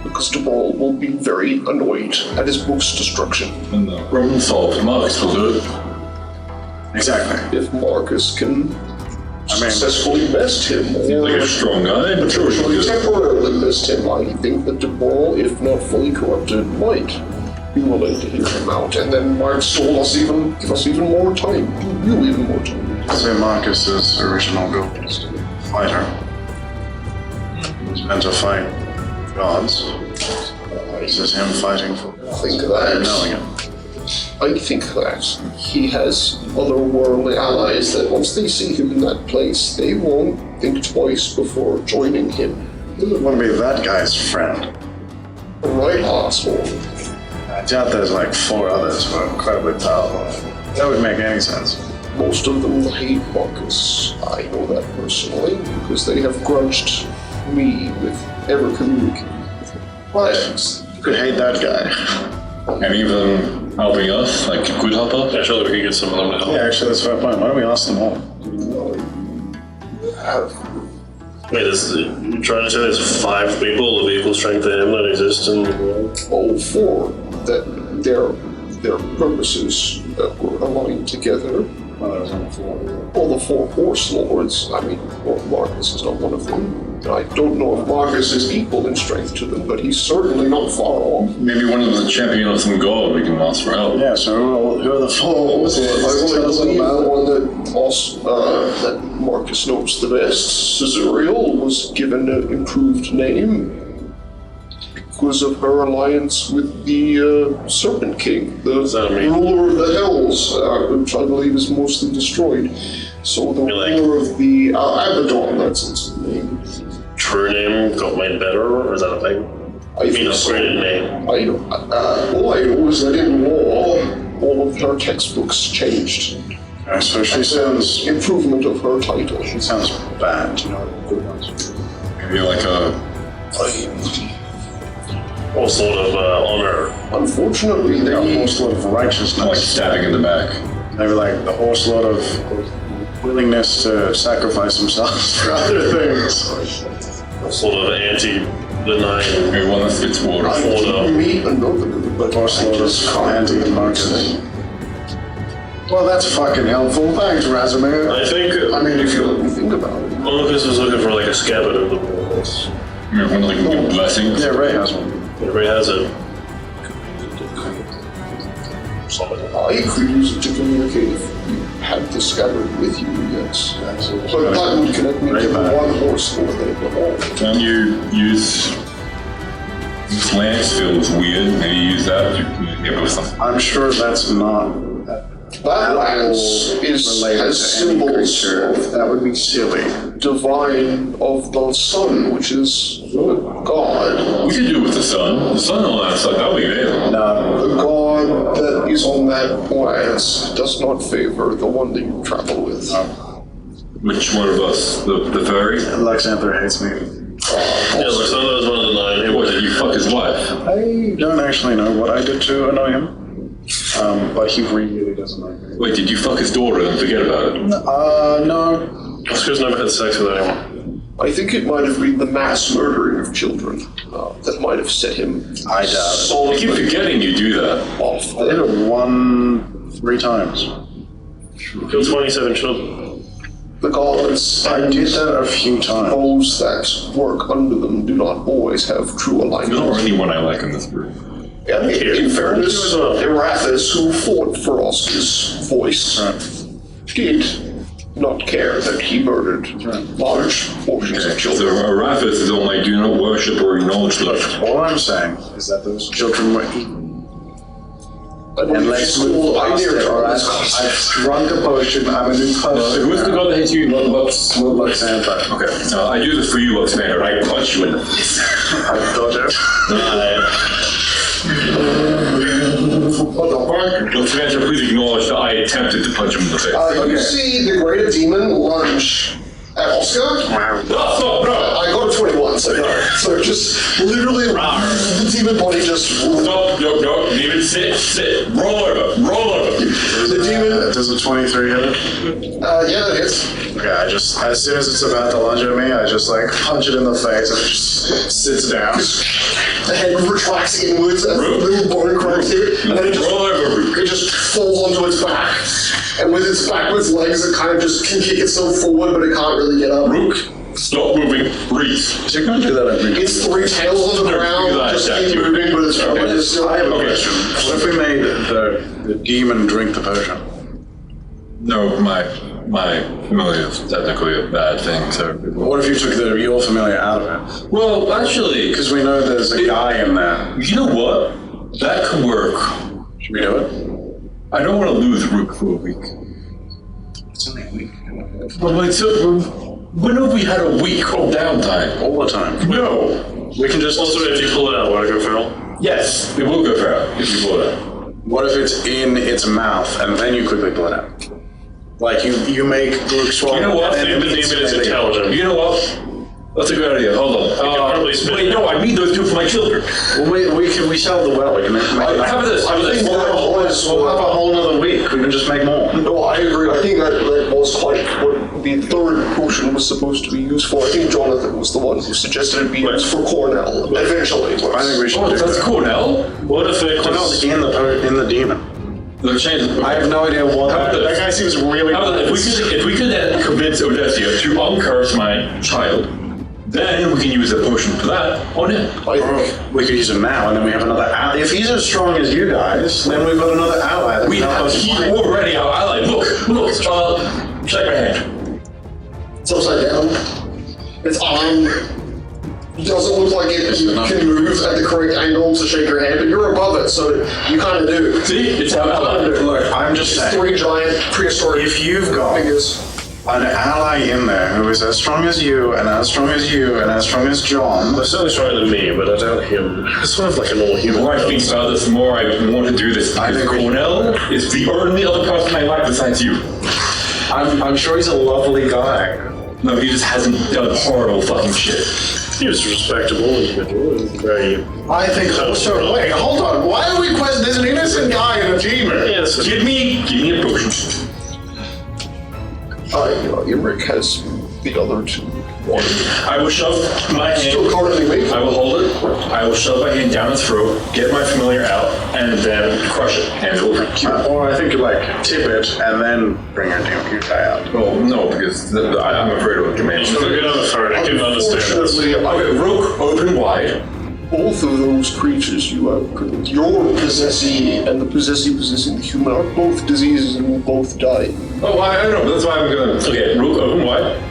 Because Debral will be very annoyed at his book's destruction. And the problem solved. Marcus will do it. Exactly. If Marcus can successfully best him, Seems like or a strong guy. I'm sure we can do potentially it. temporarily best him, I think that Debral, if not fully corrupted, might be willing to hear him out, and then might give us even more time. You even more time. Say Marcus's original goal was to be a fighter. He was meant to fight gods. This is him fighting for I think knowing it. I think that he has otherworldly allies that once they see him in that place, they won't think twice before joining him. He doesn't want to be that guy's friend. Right, asshole. I doubt there's like 4 others who are incredibly powerful. That would make any sense. Most of them hate Marcus. I know that personally, because they have grudged me with ever communicating with him. But You could hate that guy. Any of them helping us? Like, could help us? Yeah, surely we can get some of them to help. Yeah, actually, that's a fair point. Why don't we ask them all? Wait, you're trying to say there's 5 people of equal strength to him that exist in the world? all 4 that their purposes were aligned together. Well, there was only 4. All the 4 horse lords, I mean, well, Marcus is not one of them. I don't know if Marcus is equal in strength to them, but he's certainly not far off. Maybe one of them is a champion of some god we can ask for help. Yeah, so who are the 4 horse I lords? only Tell us all believe the about it. one that Marcus knows the best, Cesariel, was given an improved name because of her alliance with the Serpent King, the does that mean? ruler of the Hells, which I believe is mostly destroyed. So the Like- ruler of the Abaddon, that's its name. True name got made better, or is that a thing? I mean, think so. upgraded name. I don't, all I know is that in law, all of her textbooks changed. So she That's an sounds improvement of her title. She sounds bad, you know, good ones. Maybe like a What sort of honor? Unfortunately, The they horse lord of righteousness. like stabbing in the back. They were like the horse lord of willingness to sacrifice themselves for other things. What sort of anti-denying? Maybe one that spits water. I didn't meet another, but Horse I lord just of can't anti-Marcus. Well, that's fucking helpful. Thanks, Razumir. I think I mean, if you let me think about it. Marcus is looking for like a scabbard of the walls. Maybe one that can give blessings. Yeah, Ray has one. Everybody has it. Somebody. I could use it to communicate if you had the scabbard with you, yes. But that would connect me to the one horse lord that it belonged. Can you use this lance feels weird? Maybe use that to communicate with something. I'm sure that's not That lance has symbols of That would be silly. divine of the sun, which is a god. We could do it with the sun. The sun on that side, that would be amazing. No. The god that is on that lance does not favor the one that you travel with. Which one of us? The fairy? Luxanther hates me. Yeah, Alexander was one of the 9. What, did you fuck his wife? I don't actually know what I did to annoy him. But he really doesn't like me. Wait, did you fuck his daughter and forget about it? No. Oscar's never had sex with anyone. I think it might have been the mass murdering of children that might have set him I doubt it. I keep forgetting you do that. off. I did it 3 times. Killed 27 children. The gods I and did that a few times. those that work under them do not always have true alignment. You're the only one I like in this group. Yeah, in fairness, Erathis, who fought for Oscar's voice, did not care that he murdered large portions of So children. Arathis is on my do not worship or acknowledge list. All I'm saying is that those children were eaten. And let's move past it, alright? I've drunk a potion, I'm a new person. Who's the god that hates you? Luxanther. Okay, I do this for you, Luxmander. I punch you in the face. I thought What the fuck? Luxmander, please acknowledge that I attempted to punch him in the face. You see the greater demon lunge at Oscar. No, I got a 21, so no. So just literally, the demon body just. no, demon, sit, roll over. The demon. Does a 23 hit it? Yeah, it is. Okay, I just, as soon as it's about to lunge at me, I just like punch it in the face and it just sits down. The head retracts inwards as the little bone cracks it, and then it just, Roll over. it just falls onto its back. And with its backwards legs, it kind of just can kick itself forward, but it can't really get up. Rook, stop moving, breathe. Is it going to do that every Its 3 tails on the ground, just keep moving, but it's still. I have a question. What if we made the demon drink the potion? No, my familiar is technically a bad thing, so... What if you took your familiar out of it? Well, actually... Because we know there's a guy in there. You know what? That could work. Should we do it? I don't want to lose Rook for a week. It's only a week. But like, so, when have we had a week of downtime? All the time. No! We can just... Also, if you pull it out, want to go feral? Yes, it will go feral if you pull it out. What if it's in its mouth and then you quickly pull it out? Like you make Luke swallow. You know what? and The then demon is intelligent. You know what? That's a good idea. Hold on. probably spit wait, it. no, I need those two for my children. Well, we sell the well. We can make How about this? I think we'll have a whole nother week. We can just make more. No, I agree. I think that was quite what the third potion was supposed to be used for. I think Jonathan was the one who suggested it be used for Cornell eventually. I think we should Oh, do that's that. Cornell? What if it Cornell's just... in the demon. The change. I have no idea what that guy seems really. How about this? If we could then convince Odessia to uncurse my child, then we can use a potion for that on him. We could use him now, and then we have another ally. If he's as strong as you guys, then we've got another ally. We have he's already our ally. Look, check my hand. It's upside down. Its arm doesn't look like it can move at the correct angle to shake your hand, but you're above it, so you kind of do. See, it's our ally. Look, I'm just saying. 3 giant prehistoric If you've got fingers. an ally in there who is as strong as you, and as strong as you, and as strong as John. They're certainly stronger than me, but I doubt him. It's sort of like a normal The human. more I think about this, the more I want to do this. I Because think we should. Cornell is the only other person I like besides you. I'm sure he's a lovely guy. No, he just hasn't done horrible fucking shit. He was a respectable individual. Very... I think so. Wait, hold on. Why are we questioning? There's an innocent guy in a demon. Yes. Give me a potion. Imric has the other 2. I will shove my Still hand. currently weak. I will hold it. I will shove my hand down its throat, get my familiar out, and then crush it. And it will drink. Or I think you like tip it and then bring your demon guy out. Well, no, because I'm afraid of Reclamation. Look at other third. I can understand this. Unfortunately, Okay, Rook, open wide. both of those creatures you have, your possessee and the possessee possessing the human, are both diseases and will both die. Oh, I know, but that's why I'm gonna. Okay, Rook, open wide.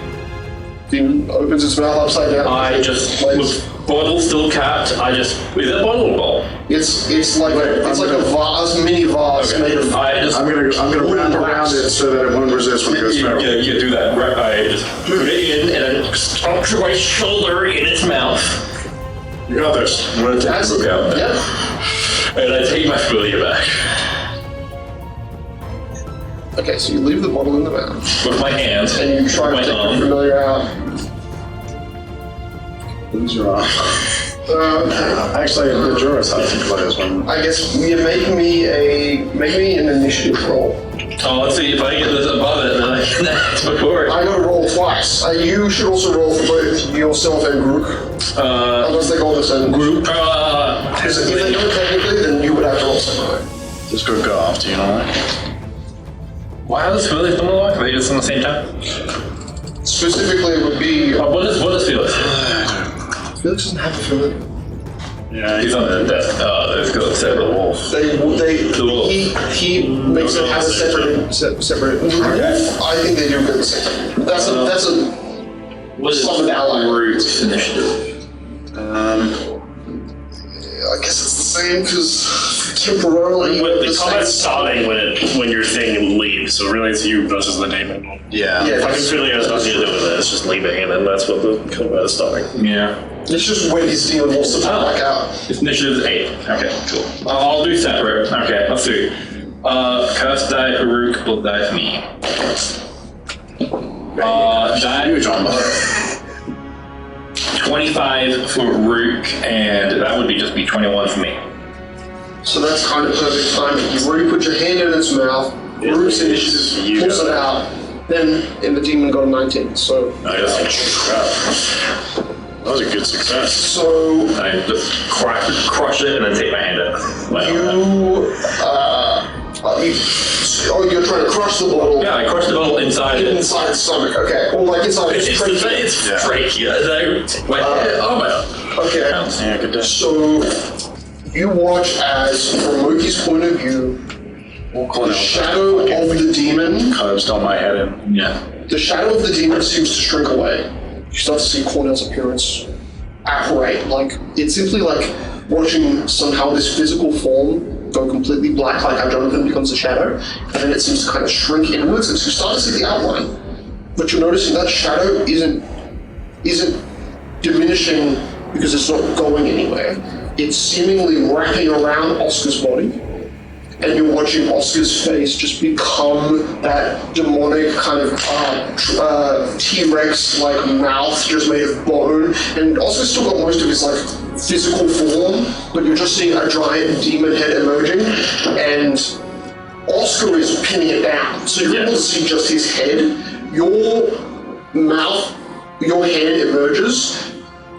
Demon opens its mouth upside down. I just, with bottle still capped, is that bottle or ball? It's like a vase, mini vase made of. I'm gonna wrap around it so that it won't resist when it goes feral. Yeah, you do that. Right, I just put it in and then stomp your right shoulder in its mouth. You got this. I'm gonna take the book out. Yep. And I take my familiar back. Okay, so you leave the bottle in the mouth. With my hands. And you try to my take arm. your familiar out. Lose your arm. Actually, the jurors have to play this one. I guess you make me an initiative roll. Oh, let's see if I get this above it, then I can record. I gotta roll twice. You should also roll for both yourself and group. Unless they go the same. Group. Because if they don't technically, then you would have to roll separately. Just go after you know that. Why are those Felix don't look? Are they just on the same time? Specifically, it would be. What is Felix? Felix doesn't have a feeling. Yeah, He's on the desk. Let's go separate wolf. He makes it have a separate. I think they do good the same time. That's a What is summoned ally. Root's initiative? I guess it's the same because temporarily. The combat's starting when your thing leaves, so really it's you versus the demon. Yeah. Fucking Philly has nothing to do with it, it's just leaving, and then that's what the combat is starting. Yeah. It's just when his demon wants to come back out. Initiative is 8. Okay, cool. I'll do separate. Okay, let's see. Curse die for Rook, blood die for me. Die. Huge on 25 for Rook, and that would just be 21 for me. So that's kind of perfect timing. You've already put your hand in its mouth, Root's initiative pulls it out, then and the demon got a 19. So That was a good success. So I just crush it and then take my hand out. you're trying to crush the bottle. Yeah, I crushed the bottle inside it. Inside the stomach, okay. Or like inside It's trachea. Okay. Yeah, good day. So you watch as, from Moki's point of view, the shadow of the demon. Curbs on my head in. Yeah. The shadow of the demon seems to shrink away. You start to see Cornell's appearance apparate. Like, it's simply like watching somehow this physical form go completely black, like how Jonathan becomes a shadow, and then it seems to kind of shrink inwards, and so you start to see the outline. But you're noticing that shadow isn't diminishing because it's not going anywhere. It's seemingly wrapping around Oscar's body, and you're watching Oscar's face just become that demonic kind of T-Rex-like mouth just made of bone, and Oscar's still got most of his like physical form, but you're just seeing a giant demon head emerging, and Oscar is pinning it down. So you're able to see just his head. Your mouth, your hand emerges.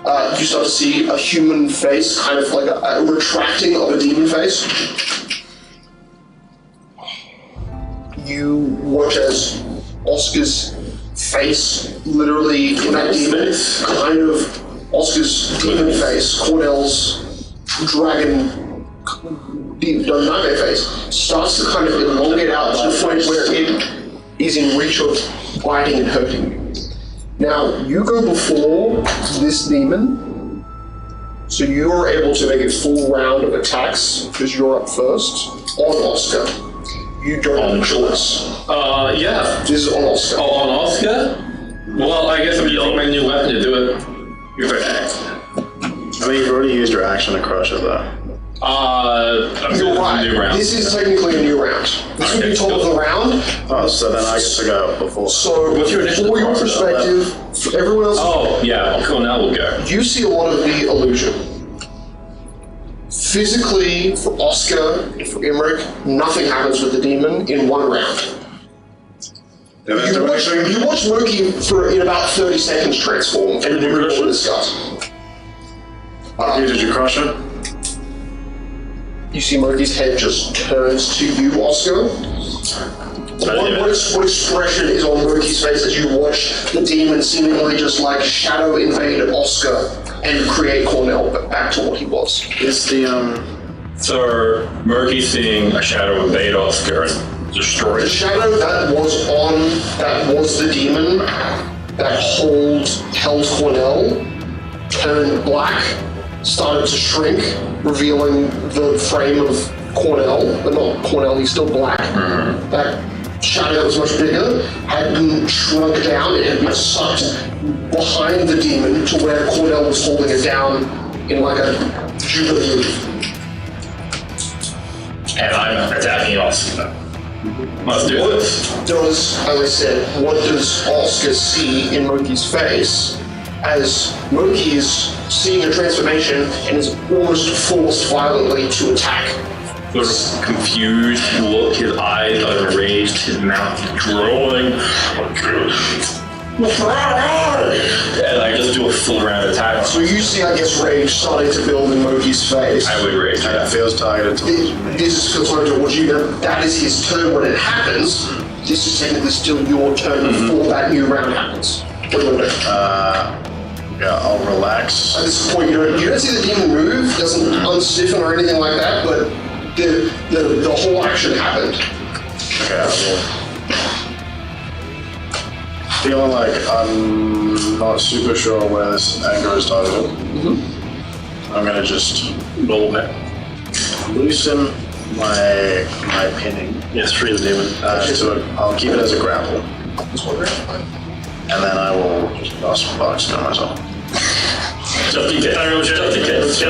You start to see a human face, kind of like a retracting of a demon face. You watch as Oscar's face, literally in that demon, kind of Oscar's demon face, Cornell's dragon nightmare face, starts to kind of elongate out to the point where it is in reach of biting and hurting you. Now, you go before this demon, so you're able to make a full round of attacks, because you're up first, on Oscar. You don't have a choice. Yeah. This is on Oscar. Oh, on Oscar? Well, I guess I'm using my new weapon to do it. You're right. I mean, you've already used your action to crush it, though. You're right. New round. This is technically a new round. This would be top of the round. Oh, so then I get to go before. So, What's your initiative for your cost? perspective, for everyone else, Oh, yeah, Cornell will go. you see a lot of the illusion. Physically, for Oscar and for Emmerich, nothing happens with the demon in one round. You watch Moki in about 30 seconds transform, and then we're going to discuss. Did you crush it? You see Moki's head just turns to you, Oscar. What expression is on Moki's face as you watch the demon seemingly just like shadow invade Oscar and create Cornell back to what he was? Is the, So, Murky's seeing a shadow invade Oscar and destroy The it. shadow that was the demon that held Cornell turned black started to shrink, revealing the frame of Cornell, but not Cornell, he's still black. That shadow that was much bigger had been shrunk down, it had been sucked behind the demon to where Cornell was holding it down in like a jubilee move. And I'm attacking Oscar. Let's do this. Does, as I said, what does Oscar see in Moki's face as Moki is seeing a transformation and is almost forced violently to attack? Sort of confused look, his eyes are enraged, his mouth drooling. And I just do a full round attack. So you see, I guess, rage starting to build in Moki's face. I would rage. And it feels targeted to This feels targeted towards you. Now, that is his turn when it happens. This is technically still your turn before that new round happens. What do you want to do? Yeah, I'll relax. At this point, you don't see the demon move, doesn't unstiffen or anything like that, but the whole action happened. Okay, I will. Feeling like I'm not super sure where this anger is targeted. I'm gonna just loosen my pinning. Yes, free the demon. I'll keep it as a grapple. And then I will just cast sparks on myself. Just in case. You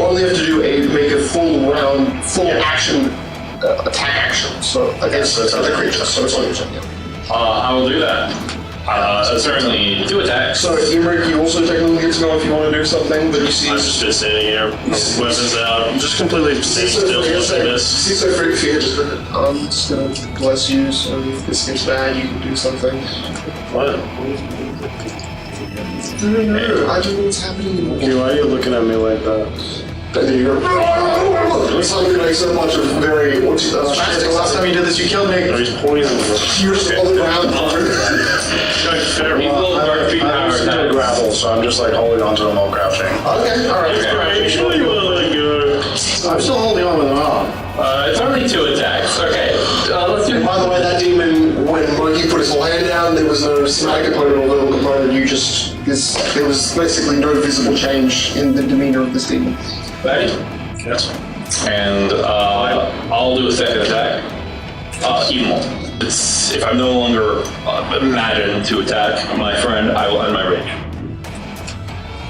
only have to make a full round, full action, attack action. So against the creature. So it's on your turn. I will do that. Certainly 2 attacks. So Emmerich, you also technically get to know if you want to do something, but you see. I'm just been standing here, weapons out. I'm just completely standing still looking at this. See, so for fear, just I'm just gonna bless you. So if this gets bad, you can do something. What? No, I don't know what's happening. Okay, why are you looking at me like that? And then you go. Suddenly makes a bunch of very. The last time you did this, you killed me. He's poison. You're just on the ground. I'm just doing grapple, so I'm just like holding onto him while crouching. Okay, alright. Sure you want to let go. I'm still holding on with an arm. It's only 2 attacks. Okay. Let's do. By the way, that demon, when Moki put his whole hand down, there was no somatic component or verbal component. There was basically no visible change in the demeanor of this demon. Ready? Yes. And I'll do a second attack. Even more. It's, if I'm no longer imagined to attack my friend, I will end my rage.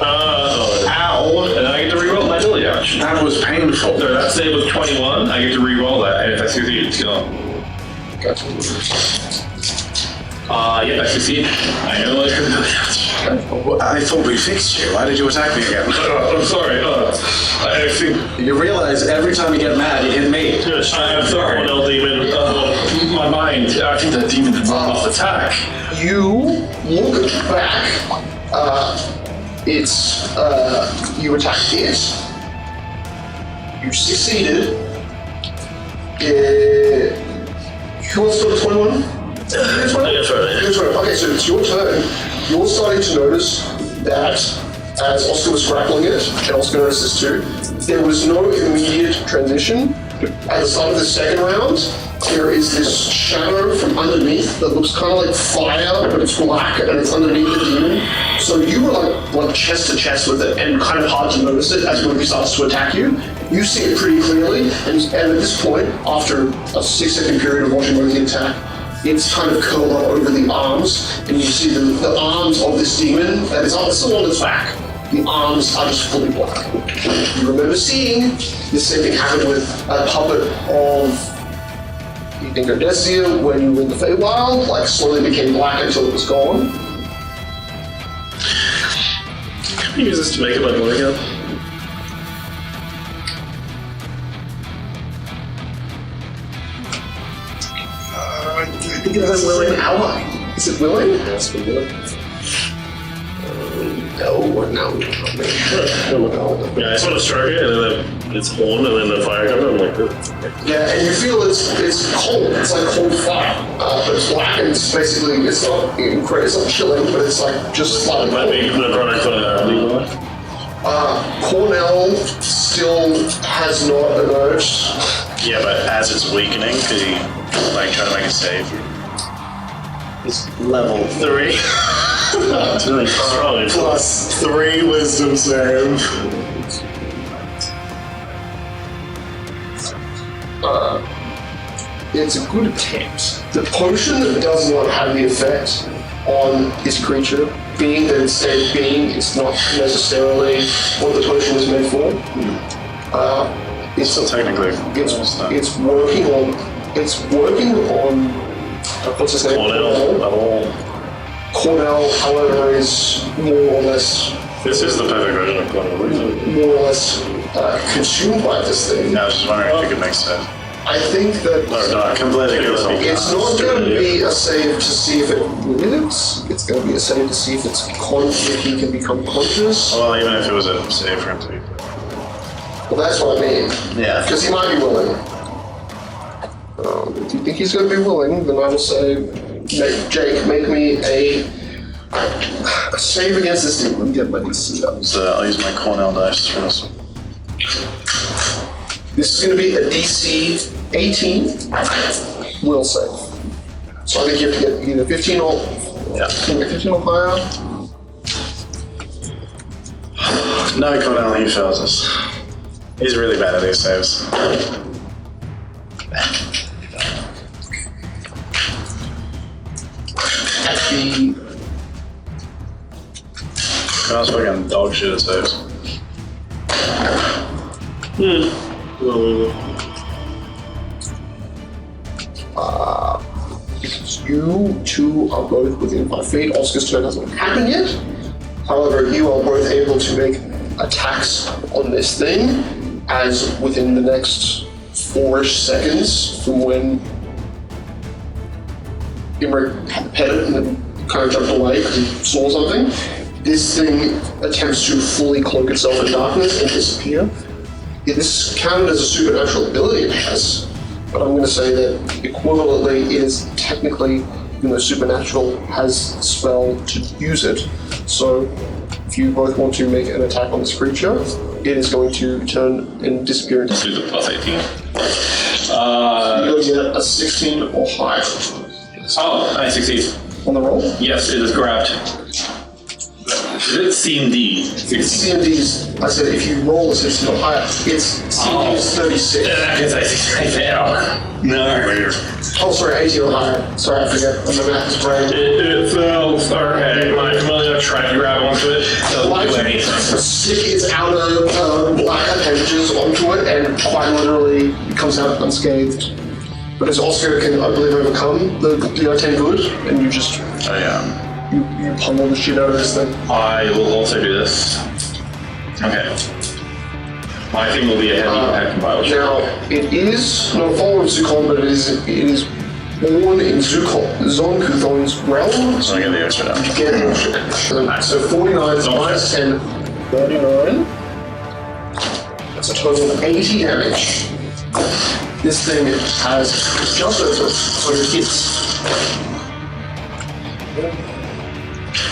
Ow! And then I get to reroll my ability damage. That was painful. So that save was 21, I get to reroll that, and if I succeed, it's gone. Gotcha. Yeah, I succeed. I know I can do that. I thought we fixed you. Why did you attack me again? I'm sorry, I think... You realize every time you get mad, you hit me. I'm sorry. One demon. My mind, I think that demon did not off attack. You look back. You attacked it. You succeeded. Who wants to go to 21? Okay, so it's your turn. You're starting to notice that as Oscar was grappling it, and Oscar noticed this too, there was no immediate transition. At the start of the second round, there is this shadow from underneath that looks kind of like fire, but it's black and it's underneath the demon. So you were like chest to chest with it, and kind of hard to notice it as Moki starts to attack you. You see it pretty clearly, and at this point, after a 6-second period of watching Moki attack, it's kind of curled up over the arms, and you see the arms of this demon that is still on its back. The arms are just fully black. You remember seeing the same thing happen with a puppet of Grenorda when you were in the Feywild, like slowly became black until it was gone. Can we use this to make it my bodyguard? I think it's a willing ally. Is it willing? Yes, we're willing. No. Yeah, I just want to strike it, and then it's horn, and then the fire comes out. I'm like, Yeah, and you feel it's cold. It's like cold fire, but it's black, and it's basically it's not chilling, but it's like just slightly might cold. be the product for Levi. Cornell still has not emerged. Yeah, but as it's weakening, could he like try to make a save? It's level 3. It's really strong. Plus 3 wisdom save. It's a good attempt. The potion does not have the effect on this creature. Being that it's a being, it's not necessarily what the potion is meant for. It's So technically, it's working on what's his name? Cornell, however, is more or less This is the perfect version of Cornell. more or less consumed by this thing. I was just wondering if you could make sense. I think that Completely it's not going to be a save to see if it lives. It's going to be a save to see if if he can become conscious. Well, even if it was a save for him to be. Well, that's what I mean. Yeah. Because he might be willing. If you think he's going to be willing, then I will say, Jake, make me a save against this thing. Let me get my DC up. So I'll use my Cornell dice for this one. This is going to be a DC 18 will save. So I think you have to get either 15 or 15 or higher. No, Cornell, he fails us. He's really bad at these saves. Actually, Cornell's fucking dog shit at saves. you two are both within 5 feet. Oscar's turn hasn't happened yet. However, you are both able to make attacks on this thing as within the next 4-ish seconds from when Imric pet it and then kind of jumped away because he saw something. This thing attempts to fully cloak itself in darkness and disappear. This is counted as a supernatural ability it has, but I'm going to say that equivalently it is technically, even though supernatural has the spell to use it. So if you both want to make an attack on this creature, it is going to turn and disappear into. Do the plus 18. You'll get a 16 or higher Oh, I succeed. on the roll. Yes, it is grabbed. Is it CMD? It's CMD's, I said if you roll a 16 or higher, it's CMD's 36. I fail. No. Oh, sorry, 18 or higher. Sorry, I forget. I'm the math's brain. It fell. Okay, my familiar tried to grab onto it. Like, stick its outer black appendages onto it and quite literally it comes out unscathed. Because Oscar can, I believe, overcome the D10 good, and you just you pummel the shit out of this thing. I will also do this. Okay. My thing will be a heavy impact and bio. Now, it is not a follower of Zukon, but it is born in Zonkuthon's realm. So I get the extra damage. You get an extra. So 49 minus 10, 39. That's a total of 80 damage. This thing has just over 100 hits.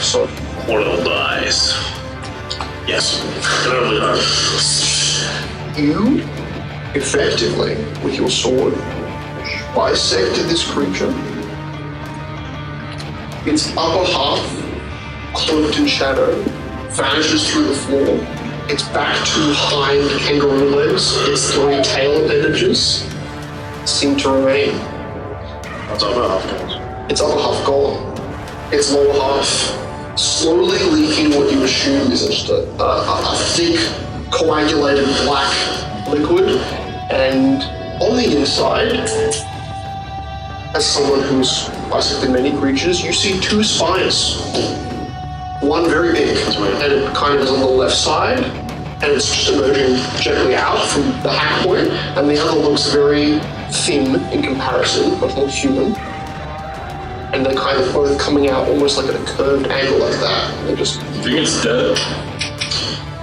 So, Portal dies. Yes. you effectively, with your sword, bisected this creature. Its upper half, cloaked in shadow, vanishes through the floor. Its back 2 hind kangaroo legs, its 3 tail appendages seem to remain. What's upper half goes? Its upper half gone. Its lower half slowly leaking what you assume is just a thick, coagulated black liquid. And on the inside, as someone who's bisected many creatures, you see 2 spines. One very big, and it kind of is on the left side, and it's just emerging gently out from the hack point, and the other looks very thin in comparison, but more human. And they're kind of both coming out almost like at a curved angle like that. They're just I think it's dead. I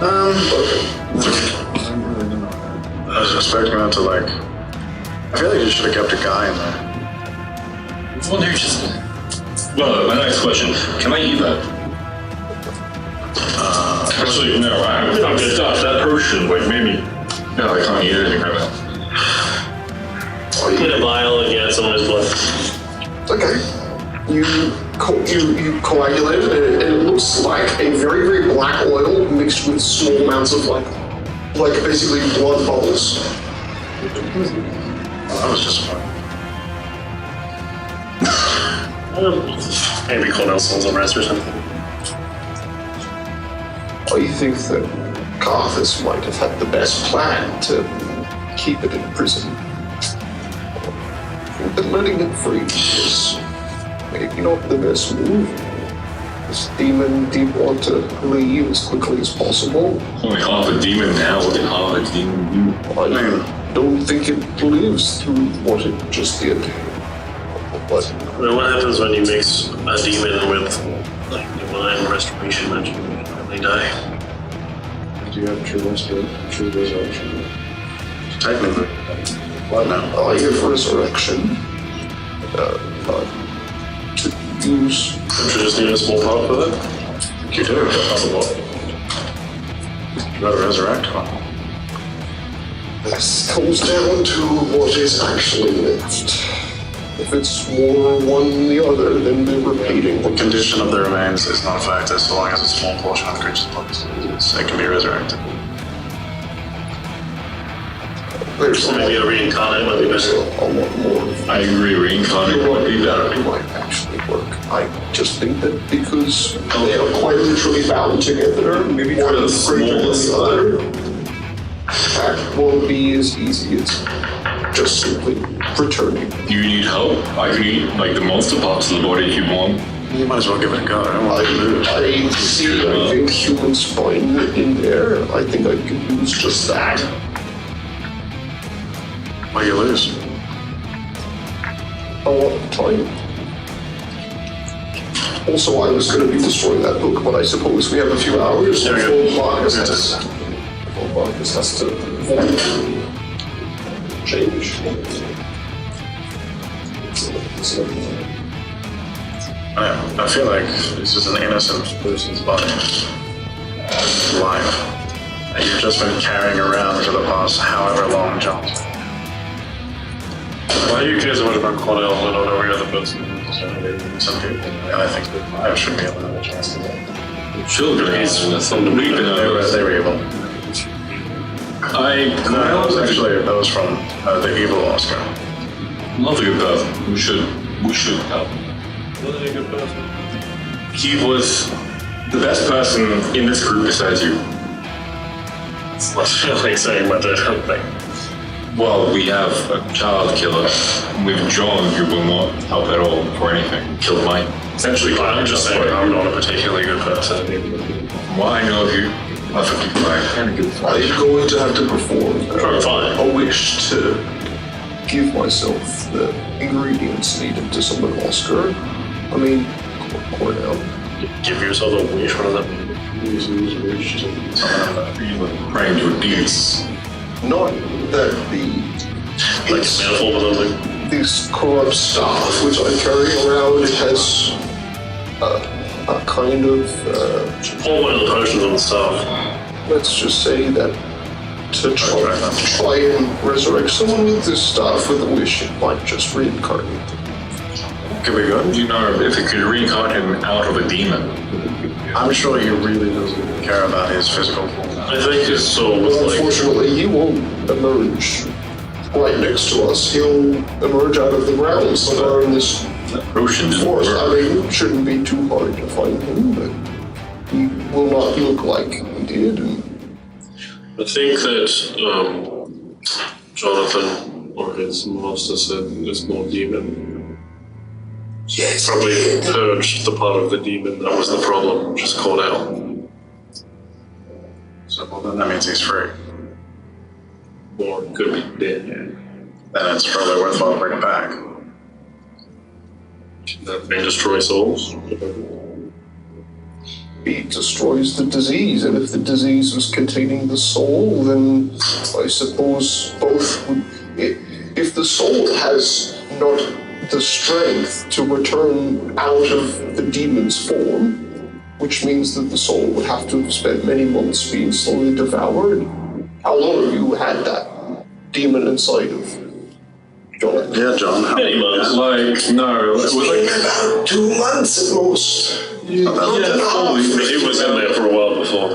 was expecting that to like. I feel like you should have kept a guy in there. It's one who just. Well, my next question: can I eat that? Actually, no. I'm good stuff. That potion, like maybe. No, I can't eat anything right now. Put a vial against someone's blood. okay. You you coagulate it, and it looks like a very, very black oil mixed with small amounts of like basically blood bubbles. Well, that was just fun. Maybe Cornell Souls on rest or something. I think that Carthus might have had the best plan to keep it in prison. I think that letting it free is maybe not the best move. This demon did want to leave as quickly as possible. Only half a demon now. What did half a demon do? I don't think it lives through what it just did. But Well, what happens when you mix a demon with like divine restoration magic? They die. Do you have true resurrection? Technically. What now? I have resurrection. To use. Don't you just need a small part for that? You do. You gotta resurrect one. This comes down to what is actually left. If it's more one than the other, then they're repeating. The condition of the remains is not a factor so long as a small portion of the creature's blood it can be resurrected. There's So maybe a reincarnate might be better. a lot more. I agree, reincarnate You're would right, be better. it might actually work. I just think that because they are quite literally bound together, Maybe one try the is greater than the smallest other, that won't be as easy as just simply returning. Do you need help? I can eat like the monster parts of the body if you want. You might as well give it a go. I don't want to move. I see a big human spine in there. I think I could use just that. What do you lose? A lot of time. Also, I was going to be destroying that book, but I suppose we have a few hours before Marcus has to change. I feel like this is an innocent person's body. Life. That you've just been carrying around for the past however long, John. Why do you care so much about Cornell and not every other person? Some people, and I think that I should be allowed a chance to go. Children is from the weak and They were evil. No, that was from the evil Oscar. not a good person. We should help. Was he a good person? He was the best person in this group besides you. It's not really saying much, I don't think. Well, we have a child killer with John who will not help at all for anything. Killed mine. Essentially, I'm just saying I'm not a particularly good person. Well, I know of you. Perfectly fine. And a good fight. I'm going to have to perform Fine. a wish to give myself the ingredients needed to summon Oscar. I mean, Cornell. Give yourself a wish, what does that mean? Praying to a demon. Not that the Like it's manifold or something? this corrupt staff which I carry around, it has a kind of All one of the potions and stuff. let's just say that to try and resurrect someone with this staff with a wish, it might just reincarnate them. Could be good. You know, if it could reincarnate him out of a demon. I'm sure he really doesn't care about his physical form. I think his soul was like... Unfortunately, he won't emerge right next to us. He'll emerge out of the ground somewhere in this That potion didn't forest. I work. mean, it shouldn't be too hard to find him, but he will not look like he did. I think that Jonathan or his master said this more demon Yes, probably purged the part of the demon that was the problem, just called out. So, well, then that means he's free. Or it could be dead. Then it's probably worthwhile bringing back. Can that may destroy souls? he destroys the disease, and if the disease was containing the soul, then I suppose both would... If the soul has not the strength to return out of the demon's form, which means that the soul would have to have spent many months being slowly devoured. How long have you had that demon inside of John. Yeah, John. Many months. Like, no, it was like, About 2 months at most. Yeah, 4 weeks. He was in there for a while before.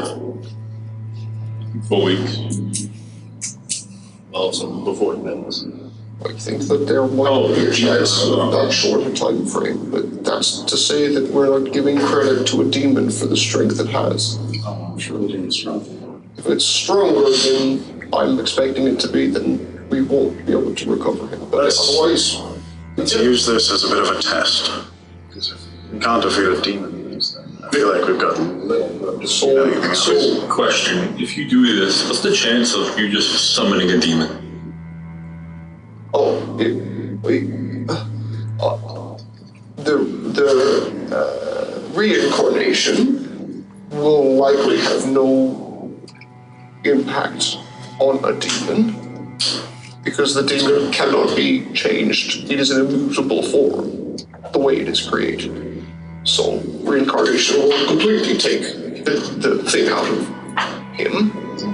4 weeks. Also, before he met us. I think that there might be a chance of that short a time frame, but that's to say that we're not giving credit to a demon for the strength it has. Oh, I'm sure the demon's strong. If it's stronger than I'm expecting it to be, then we won't be able to recover him. But otherwise, Let's use this as a bit of a test. Because if we can't defeat a demon, then I feel like we've got so question, if you do this, what's the chance of you just summoning a demon? The reincarnation will likely have no impact on a demon because the demon cannot be changed. It is an immutable form, the way it is created. So reincarnation will completely take the thing out of him.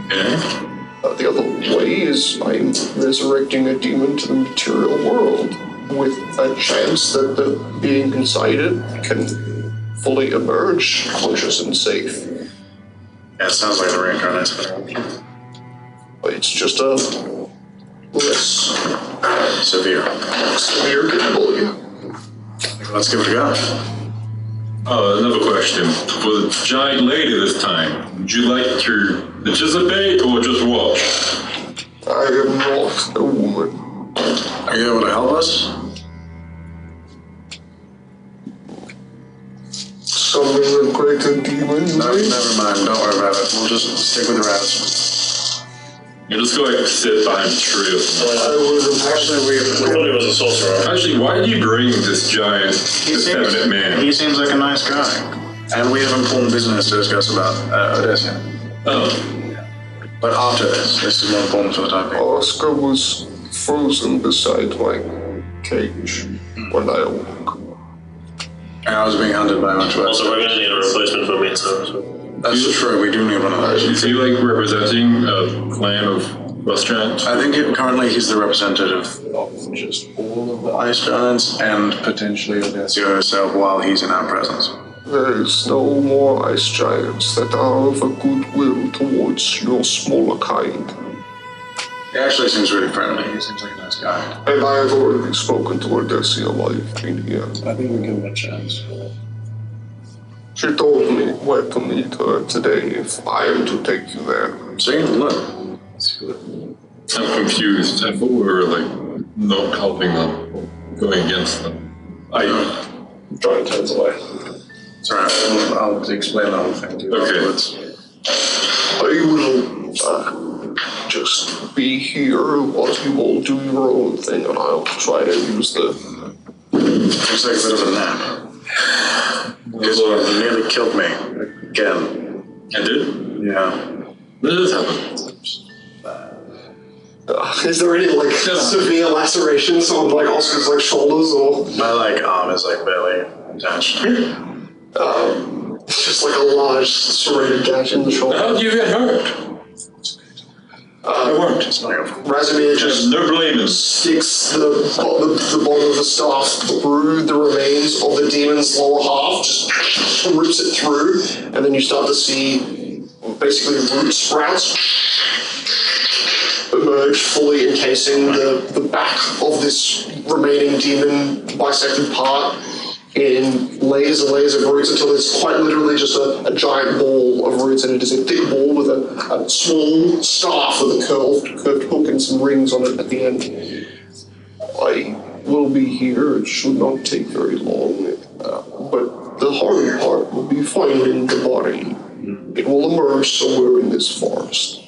Okay. The other way is I'm resurrecting a demon to the material world with a chance that the being inside it can fully emerge conscious and safe. Yeah, it sounds like the reincarnation. But it's just a less Severe. severe capability. Let's give it a go. Another question. For the giant lady this time, would you like to participate or just watch? I am not a woman. Are you able to help us? Summon a greater demon, you No, mean? never mind. Don't worry about it. We'll just stick with the rats. You just go like sit behind a tree or something. I would have Actually, I thought he was a sorcerer. Actually, why did you bring this giant, effeminate man? He seems like a nice guy. And we have important business to discuss about Odessa. Oh, But after this is more important for the time being. Oscar was frozen beside my cage when I awoke. And I was being hunted by a bunch of Also, we're gonna need a replacement for me, so. That's true, we do need one of those. is he like representing a clan of Rust Giants? I think currently he's the representative of just all of the ice giants and potentially Odessa herself while he's in our presence. There is no more ice giants that are of a goodwill towards your smaller kind. He actually seems really friendly. He seems like a nice guy. And I have already spoken to Odessa while you've been here. I think we give him a chance. She told me where to meet her today if I am to take you there. See, look. It's good. I'm confused. I thought we were like not helping them, going against them. John turns away. It's alright, I'll explain the whole thing to you Okay. afterwards. I will just be here while you all do your own thing, and I'll try to use the... Looks like a bit of a nap. Because you nearly killed me. Again. I did? Yeah. This happened. Is there any, like, severe lacerations on, like, Oscar's, like, shoulders, or... My, arm is, barely attached. It's just, like, a large serrated gash in the shoulder. How did you get hurt? I weren't. It's not your fault. Razumir just No blame. sticks the bottom of the staff through the remains of the demon's lower half, just rips it through, and then you start to see basically root sprouts emerge, fully encasing the back of this remaining demon bisected part in layers and layers of roots until it's quite literally just a giant ball of roots, and it is a thick ball with a small staff with a curved hook and some rings on it at the end. I will be here. It should not take very long, but the hard part will be finding the body. It will emerge somewhere in this forest.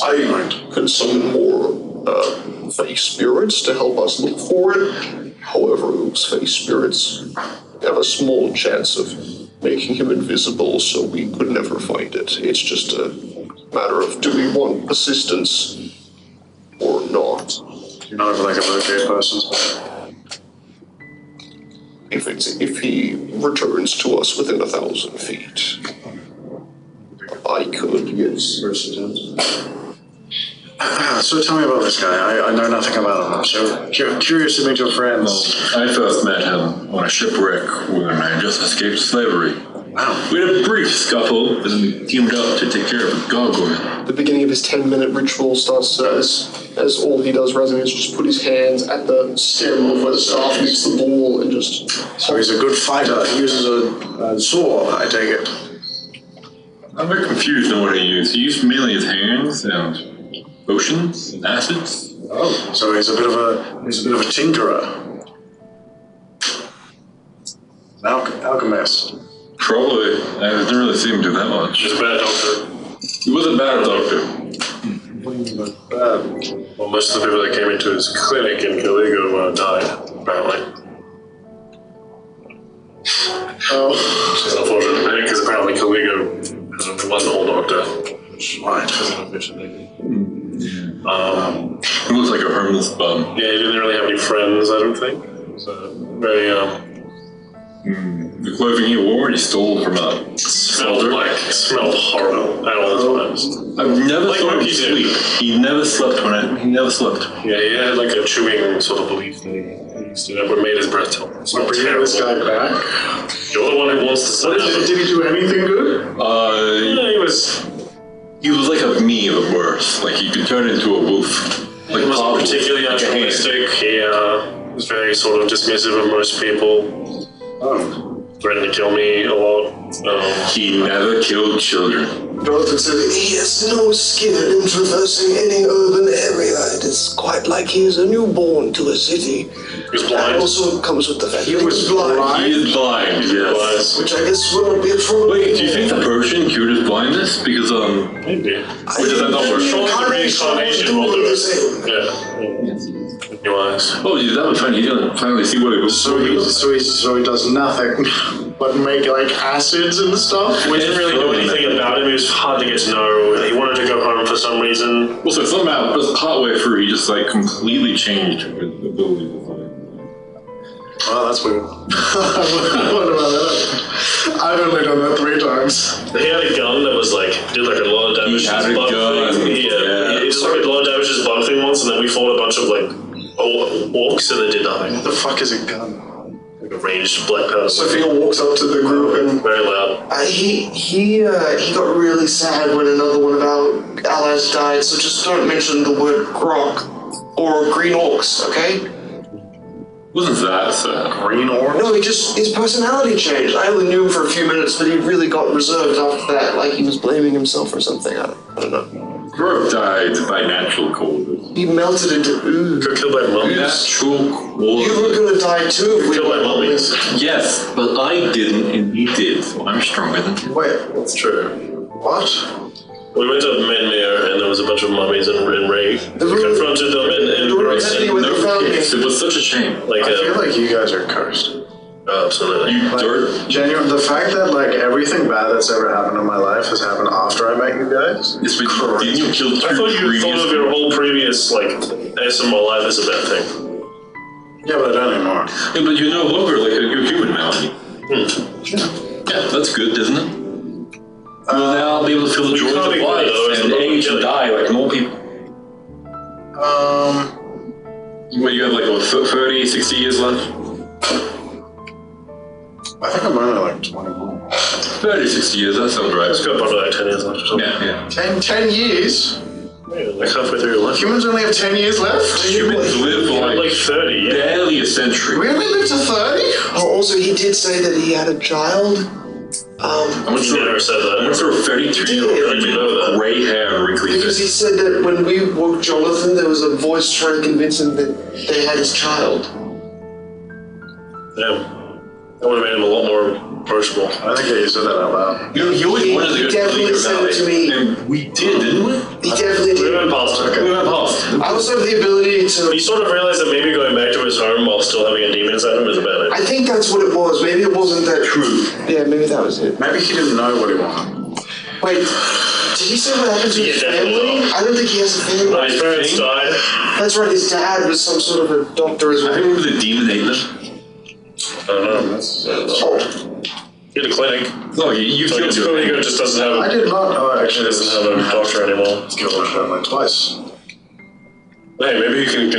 I could summon more face spirits to help us look for it. However, those face spirits have a small chance of making him invisible, so we could never find it. It's just a matter of do we want assistance or not. You're not like a military person. If he returns to us within 1,000 feet, I could, yes. So tell me about this guy. I know nothing about him. I'm so curious to meet your friends. I first met him on a shipwreck when I just escaped slavery. Wow. We had a brief scuffle, and we teamed up to take care of a gargoyle. The beginning of his 10-minute ritual starts as all he does randomly is just put his hands at the stem of where the staff meets the ball and just... So he's a good fighter. He uses a sword, I take it. I'm very confused on what he used. He used mainly his hands and potions and acids. Oh, so he's a bit of a tinkerer. Alchemist. Probably. I didn't really see him do that much. He's a bad doctor. He was a bad doctor. Well, most of the people that came into his clinic in Caligo died, apparently. Oh. Which is unfortunate, because apparently Caligo has only one old doctor. Right. He looks like a harmless bum. Yeah, he didn't really have any friends, I don't think. So, very, The clothing he wore, he stole from a smelled horrible at all times. I've never Like saw him Moki did. sleep. He never slept he never slept. Yeah, he had like a chewing sort of belief thing. He used to have what made his breath smell Bringing terrible. this guy back. You're the one who wants to say that. Did he do anything good? He was like a me, but worse. Like he could turn into a wolf. Like he wasn't Pablo, particularly like a hand. altruistic. He was very sort of dismissive of most people. Oh. Threatened to kill me a lot. He never killed children. Jonathan said, he has no skill in traversing any urban area. It is quite like he is a newborn to a city. He was blind. That also comes with the fact that he was blind. He is blind, yes. Which I guess will not be a trouble. Wait, do you think the potion cured his blindness? Because, Maybe. Wait, does that not work? Reincarnation will do it. Yeah. Anyways. Oh, that was funny. He didn't finally see what it was. So he does nothing but make like acids and stuff. We didn't really know anything about him. He was hard to get to know. He wanted to go home for some reason. Also, somehow, just partway through, he just like completely changed his ability. Well, that's weird. What about that? I've only done that 3 times. He had a gun that was like, did like a lot of damage. He had a gun. He did like a lot of damage to his bug thing once, and then we fought a bunch of like orcs and they did nothing. What the fuck is a gun? Like a ranged black powder. Sophia walks up to the group and Very loud. he got really sad when another one of our allies died, so just don't mention the word grok or green orcs, okay? Wasn't that sad? Green orc? No, his personality changed. I only knew him for a few minutes, but he really got reserved after that, like he was blaming himself or something. I don't know. Grok died by natural causes. He melted into ooze. Got killed by mummies. Natural causes. You were gonna die too if we Killed by mummies. Yes, but I didn't and he did, so I'm stronger than him. Wait, That's true. what? We went to Menmere and there was a bunch of mummies and Ray. We confronted them and It was such a shame. like I feel like you guys are cursed. absolutely. You dirt. Genuine, the fact that like everything bad that's ever happened in my life has happened after I met you guys. Yes, but didn't you kill 2 I thought you previous thought of your whole previous like ASMR life as a bad thing. Yeah, but I don't anymore. Yeah, but you're no longer like you're human now. Yeah, that's good, isn't it? You'll now be able to feel the We joys can't of be life good, and though, age and die like normal people. What, you have like what, 30, 60 years left? I think I'm only like 21. 30, 60 years, that sounds right. It's got probably like 10 years left or something. Yeah, yeah. 10 years? Yeah, like halfway through your life. Humans only have 10 years left? Humans live for Like 30, yeah. barely a century. We only live to 30? Oh, also he did say that he had a child. I'm You never said that. I'm sure a 32-year-old You know that. with gray hair and wrinkly Because he face. said that when we woke Jonathan, there was a voice trying to convince him that they had his child. Yeah. That would have made him a lot more approachable. I think you said that out loud. You know, he always wanted to He go to definitely Clear said it to Valley, me. and we did, didn't we? He definitely We did. went past it. We went past. I also have the ability to... He sort of realized that maybe going back to his home while still having a demon inside him is a bad idea. I think that's what it was. Maybe it wasn't that... True. Yeah, maybe that was it. Maybe he didn't know what he wanted. Wait, did he say what happened to his Yeah, family? definitely. I don't think he has a family. His parents died. That's right, his dad was some sort of a doctor as I well. think the demon ate them. I don't know. He had a clinic. No, you So I guess killed Cody him. just doesn't have I did not. Oh, actually actually, doesn't have a doctor anymore. Killed him like twice. Hey, maybe you can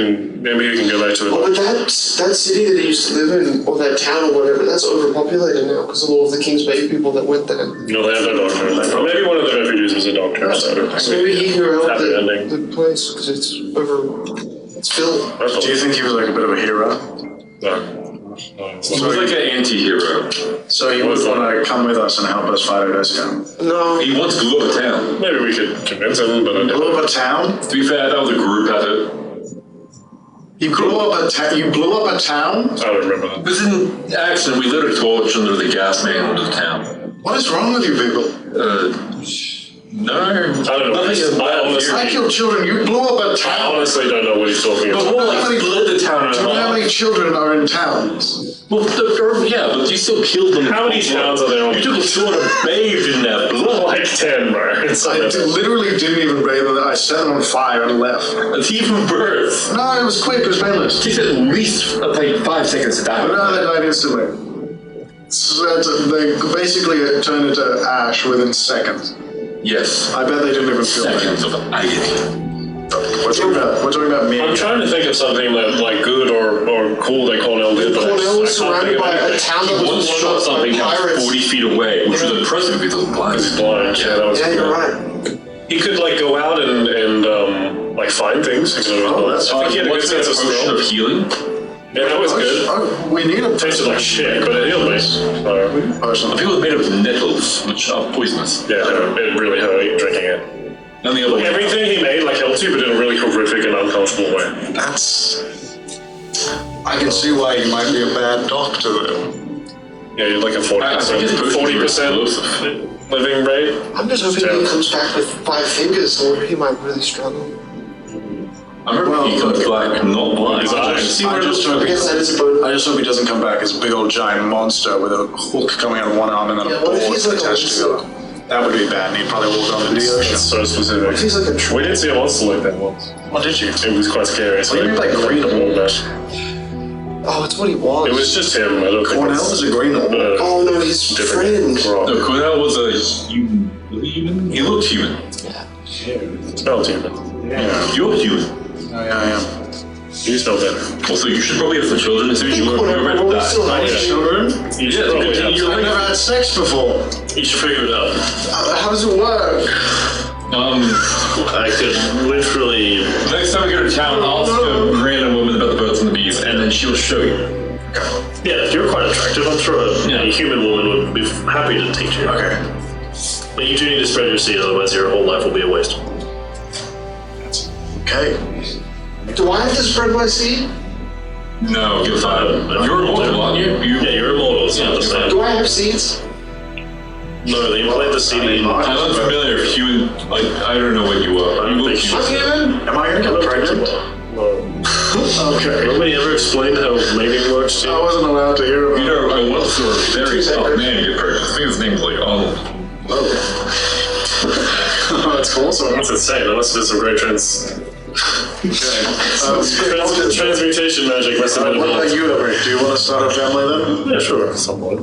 go back to Oh, it. but that city that he used to live in, or that town or whatever, that's overpopulated now because of all of the King's Bay people that went there. No, they have no doctor. Or maybe one of the refugees was a doctor. So Maybe he can help happy ending. the place because it's filled. Do you think he was like a bit of a hero? No. He was like an anti-hero. So he would want to come with us and help us fight Odysseum? No. He once blew up a town. Maybe we could convince him, but I Blew don't. up a town? To be fair, that was a group effort. You blew up a town? You blew up a town? I don't remember that. It was an accident. We lit a torch under the gas main under the town. What is wrong with you people? No. I don't know. Nothing I I killed children. You blew up a town. honestly don't know what he's talking But about. more like lit the town Do you know how many children are in towns? Well, yeah, but you still killed them. How many towns are there on? You took a sword and bathed in that blood. Like 10, bro. It's I literally didn't even bathe them. I set them on fire and left. It's even birth. No, it was quick. It was painless. It takes at least like 5 seconds to die. But no, they died instantly. So they basically turned into ash within seconds. Yes. I bet they didn't even feel Seconds of agony. We're talking about me. I'm trying to think of something that like good or cool that Cornell did. But Cornell was I can't surrounded think of by a anything. town that Once was shot won something by that was pirates. 40 feet away, which was impressive because it was blind. He's blind. Yeah, that was Yeah, cool. you're right. He could like go out and like find things. I think he had a good What's that sense of potion smell. of healing? Yeah, that was good. Oh, we need a Tasted like shit, but it healed me. So, person. I think it was made of nettles, which are poisonous. yeah, it really hurt drinking it. And the other one. Everything he made like helped you, but in a really horrific and uncomfortable way. That's. I can see why you might be a bad doctor then. Yeah, you're like a 40%, I think his potions were explosive. living rate. I'm just hoping he comes back with 5 fingers, or he might really struggle. I remember he comes back not blind. His eyes. See I where just it hope is? he doesn't come back as a big old giant monster with a hook coming out of one arm and then Yeah, a what if board he's like a attached to the other. That would be bad, and he'd probably walk on into the ocean. That's so specific. He's like a We did see a monster like that once. What did you? It was quite scary. So What do you mean by green orb? Oh, it's what he was. It was just him. I don't think Cornell it's is a green orb. Oh no, his friend. No, Cornell was a human. Was he human? He looked human. Smelled human. Yeah. You're human. I am. You smell better. Also, you should probably have some children as soon as you weren't ready to die. Children? You should Yeah, probably have you're I've never had sex before. You should figure it out. How does it work? I could literally. Next time we go to town, I'll ask a random woman about the birds and the bees, and then she'll show you. Yeah, if you're quite attractive, I'm sure a human woman would be happy to teach you. Okay. But you do need to spread your seed, otherwise your whole life will be a waste. Okay. Do I have to spread my seed? No, you're fine. You're immortal, aren't you? Yeah, you're immortal, it's not the same. Do I have seeds? No, they plant the seed in. I'm unfamiliar with human, like, I don't know what you are. You look I'm human. Am I gonna get pregnant? Okay. Nobody ever explained how mating works to I you? wasn't allowed to hear You about know, I once saw a very tough man get pregnant. I think his name's like Arnold. Oh, that's cool. So That's insane. That must have been some great transmutation magic. Must have been what about involved. you, Everett? Do you want to start a family then? Yeah, sure. At some point.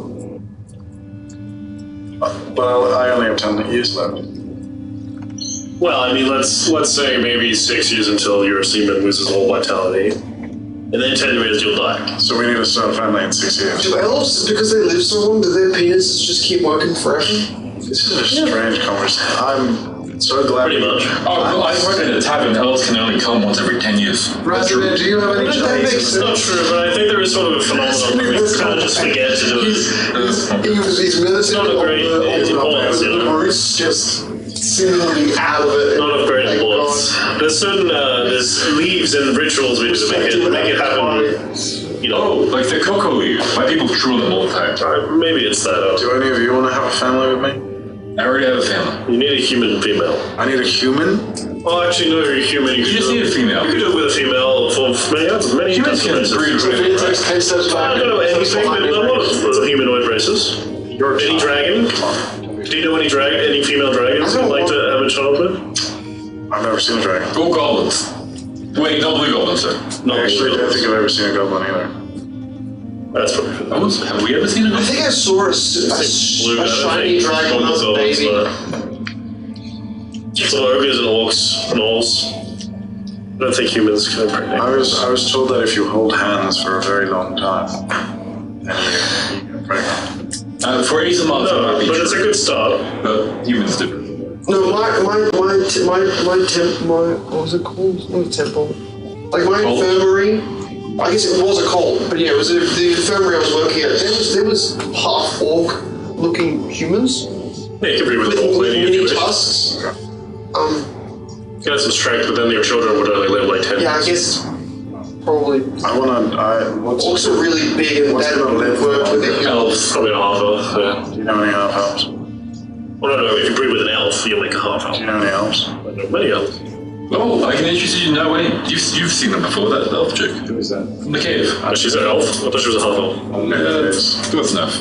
But I only have 10 years left. Well, I mean, let's say maybe 6 years until your semen loses all vitality, and then 10 years you'll die. So we need to start a family in 6 years. Do elves, because they live so long, do their penises just keep working forever? This is a strange conversation. I'm so glad. Pretty much. Oh, well, I work at a tavern. Elves can only come once every 10 years. Resident, do you have any That makes It's not true, but I think there is sort of a phenomenon where we kind of just forget to do it. He's military not a great on the influence, you know. Bruce just seemingly out of it. Not of great Like, influence. There's certain there's leaves and rituals we do to make it happen. You know, Oh, like the cocoa leaves. My people chew them all the time. maybe it's that. Do any of you want to have a family with me? I already have a family. You need a human female. I need a human. Well, actually, no, you're human. You just need a female. You could do it with a female for many Humans can breed It takes 10 steps I back. don't know anything, but a lot of humanoid races. Any dragon? Do you know any female dragons you'd like to have a child with? I've never seen a dragon. Go goblins. Wait, no blue goblins, sir. No, I actually don't think I've ever seen a goblin either. that's probably for that. Have we ever seen a I goblin? think I saw a shiny dragon when I was a baby. So ogres and orcs, gnolls. I don't think humans can impregnate. I was told that if you hold hands for a very long time, then you get pregnant. For Aesomon, No, but it's a good start. But humans do. No, my what was it called? Not a temple. Like my Cult? infirmary. I guess it was a cult, but yeah, it was the infirmary I was working at. There was half orc looking humans Yeah, you can breed with with the whole lady if you mini wish. tusks. You got some strength, but then your children would only live like 10 Yeah, I years. guess probably. Orcs are really big and What's that gonna live work with longer? it. Elves, probably a half elf, yeah. Do you know any half elves? Well, no, if you breed with an elf, you'll make a half elf. Do you know any elves? I know many elves. Oh, I can introduce you to know any. You've seen them before, that elf chick. Who is that? From the cave. Oh, she's an elf? I thought she was a half elf. Close enough.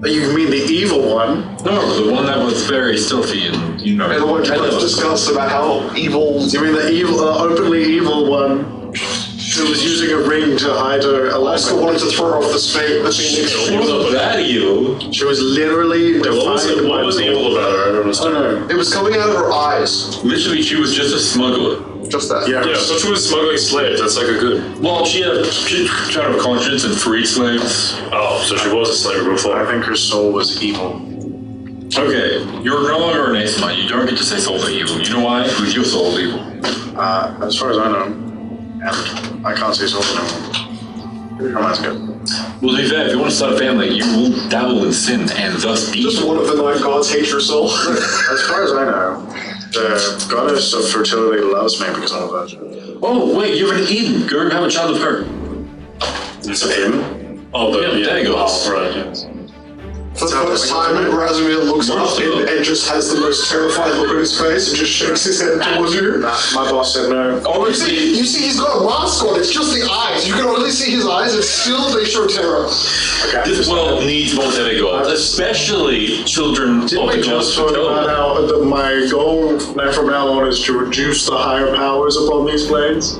You mean the evil one? No, the one that was very stealthy and, you know. And the one you both discussed about how evil. You mean the evil, openly evil one who was using a ring to hide her Oscar alignment? wanted to throw off the phoenix. It wasn't that evil. She was literally What was defiant what was by- evil about her? I don't Oh understand. no. It was coming out of her eyes. Literally, she was just a smuggler. Just that. Yeah. Yeah, so she was smuggling slaves, that's like a good... Well, she had a conscience and freed slaves. Oh, so she was a slave I before. think her soul was evil. Okay, you're no longer an Aesomon. You don't get to say souls are evil. You know why? Because your soul is evil. As far as I know, and I can't say soul anymore. That's good. Well, to be fair, if you want to start a family, you will dabble in sin and thus be Just evil. one of the 9 gods hates your soul. As far as I know, the goddess of fertility loves me because I'm a virgin. Oh, wait, you're an Eden. Go have a child of her. It's a him? Oh, the... Yeah, there you go. Oh, right, yes. For the first time, Razumir looks up and just has the most terrified look on his face and just shakes his head towards you. My boss said no. Obviously, You see, he's got a mask on. It's just the eyes. You can only see his eyes, and still they show terror. Okay. this world needs more demigods, especially children Didn't of we the just gods. talk about how my goal from now on is to reduce the higher powers upon these planes?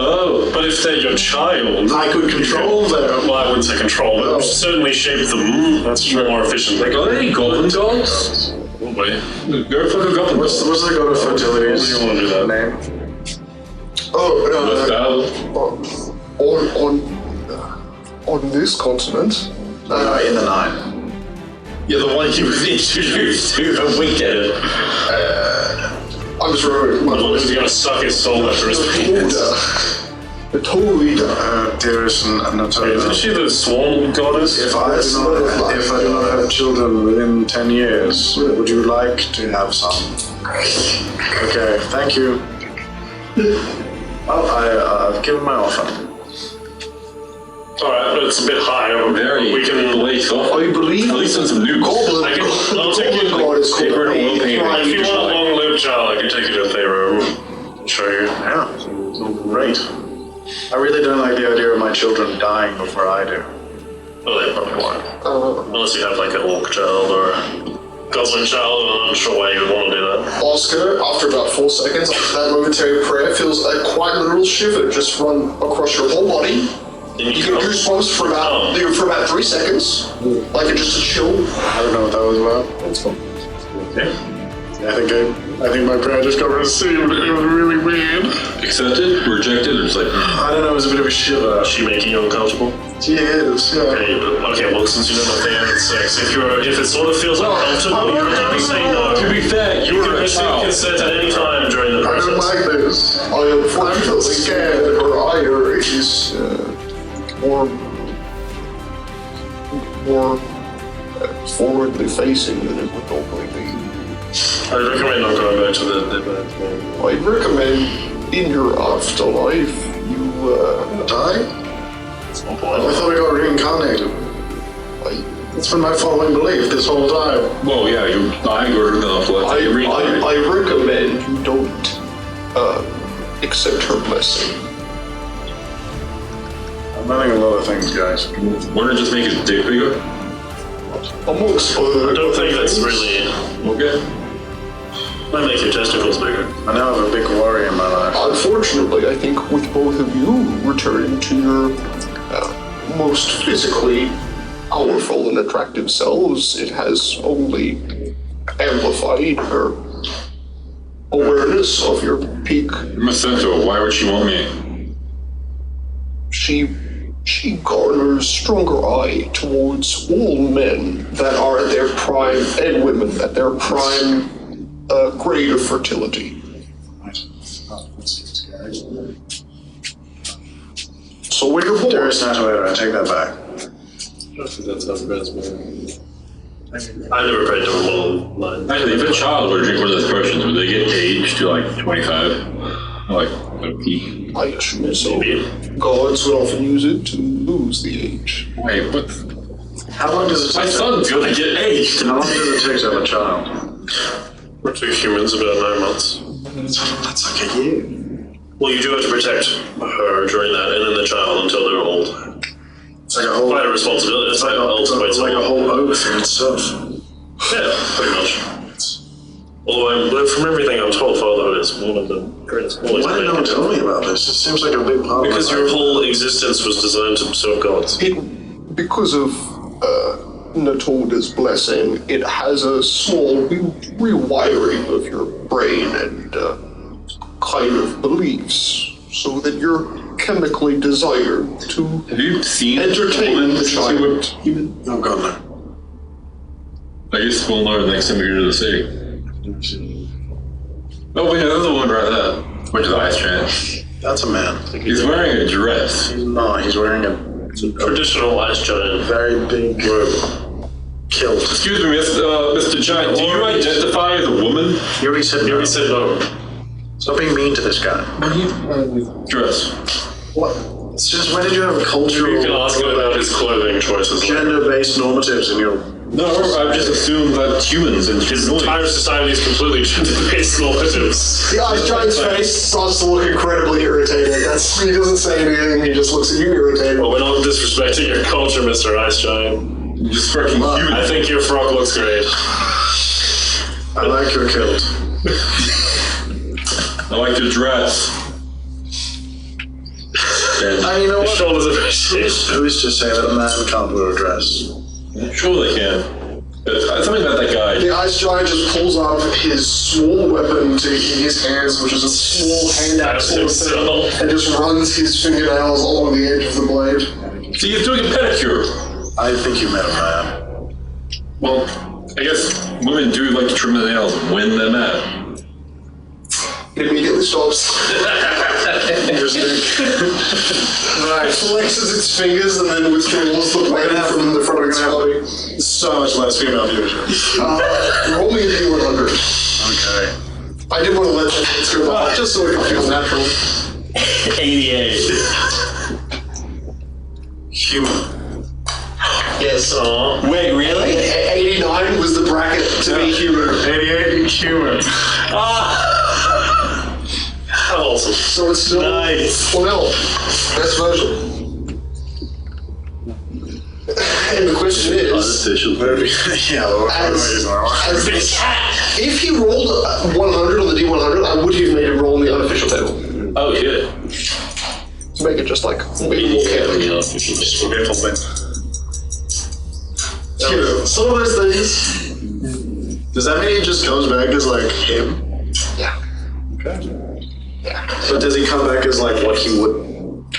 Oh, but if they're your child... I could control them. Well, I wouldn't say control, but certainly shape them more efficiently. Are there any goblin gods? Oh, boy. Go fuck a goblin god. What's the god of fertility? What do you want to do that? Name? On this continent, In the 9. You're the one you was introduced to a week at it. I'm just remembering my As long as he's gonna suck his soul after his penis. The total leader. Dearest and Natalia. Isn't she the swan goddess? If I do not have children within 10 years, would you like to have some? Okay, thank you. Well, I've given my offer. Alright, but it's a bit high. Very We can... late off. Oh, you believe? At least on some news. Goblin. I'll take you... Goblin god is called Paper and oil a painting. If you want a long-lived child, I can take you to Theros. I'll show you. Yeah, great. I really don't like the idea of my children dying before I do. Well, they probably won't. Unless you have like an orc child or a goblin child, I'm not sure why you would want to do that. Oscar, after about 4 seconds, that momentary prayer feels a quite literal shiver just run across your whole body. Then You get goosebumps for about 3 seconds, like just a chill. I don't know what that was about. That's fun. Okay. I think my prayer just got received. It was really weird. Accepted? Rejected? Or just like, I don't know, it was a bit of a shiver. Is she making you uncomfortable? She is, yeah. Okay, well, since you don't know if they had sex, if it sort of feels uncomfortable, you can say no. to be fair, you You were can a receive child. consent at any time during the I don't process. like this. I unfortunately scared that her ire is more forwardly facing than it would normally be. I recommend not going back to the bed. I recommend in your afterlife you Die? I thought I got reincarnated. That's been my following belief this whole time. Well, yeah, you die, go to the afterlife. I recommend you don't accept her blessing. I'm learning a lot of things, guys. Wouldn't it just make his dick bigger? Amongst other I don't think that's things. really... Okay. Might make your testicles bigger. I now have a big worry in my life. Unfortunately, I think with both of you returning to your most physically powerful and attractive selves, it has only amplified her awareness of your peak. Macento, why would she want me? She garners stronger eye towards all men that are at their prime, and women at their prime grade of fertility. So when you're born, Darius Natawator, I take that back. I think that's how friends been. I never prayed to a little line. Actually, if a child were to drink one of those potions, would they get aged to like 25? Like a peak? I assume so. Gods would often use it to lose the age. Wait, what? How long does it My take? son's gonna get aged! How long does it take to have a child? For 2 humans, about 9 months. That's like a year. Well, you do have to protect her during that, and then the child until they're old. It's like a whole. Quite a responsibility. It's like It's like a whole oath in itself. Yeah, pretty much. Although, from everything I'm told, fatherhood is one of the greatest qualities. Why did no one tell me about this? It seems like a big part of Because my your life. whole existence was designed to serve gods. Because of Natorda's blessing, it has a small rewiring of your brain and kind of beliefs, so that you're chemically desired to Have you seen entertain the child. Oh god, no. I guess we'll know next time we go to the city. Oh wait, another one right there. Went to the ice giant. That's a man. He's wearing a dress. He's not. He's wearing a Traditional ice giant. very big kilt. Excuse me, Mr. Giant, do you identify as a woman? You already said You no. already said no. Stop being mean to this guy. Dress. What? It's just, when did you have cultural, You can ask him about his clothing choices. gender-based normatives in your... No, I've just assumed that humans and His humanoids. entire society is completely gender-based normatives. The ice giant's face starts to look incredibly irritated. He doesn't say anything, he just looks at you irritated. Well, we're not disrespecting your culture, Mr. Ice Giant. Just fucking human. I think your frock looks great. I like your kilt. I like your dress. And you know Your what? shoulders appreciation. Who's to say that a man can't wear a dress? Sure they can. But something about that guy. The ice giant just pulls up his small weapon to in his hands, which is a small handout sort of thing, and just runs his fingernails along the edge of the blade. See, he's doing a pedicure. I think you met a man. Well, I guess women do like to trim their nails when they're mad. It immediately stops. Right. Flexes its fingers and then withdraws the blade from the front of its body. So much less female viewership. Roll me a D100. Okay. I didn't want to let that go by, just so it can feel natural. 88. Human. Yes. Wait, really? 89 was the bracket to be human. 88 human. How awesome. So it's still Nice. Cornell. Best version. And the question is, Yeah, as if he rolled 100 on the D100, I would have made him roll on the unofficial table. Oh, yeah. To make it just like maybe more chaotic. You know, some of those things. Does that mean he just comes back as like him? Yeah. Okay. Yeah. But does he come back as like what he would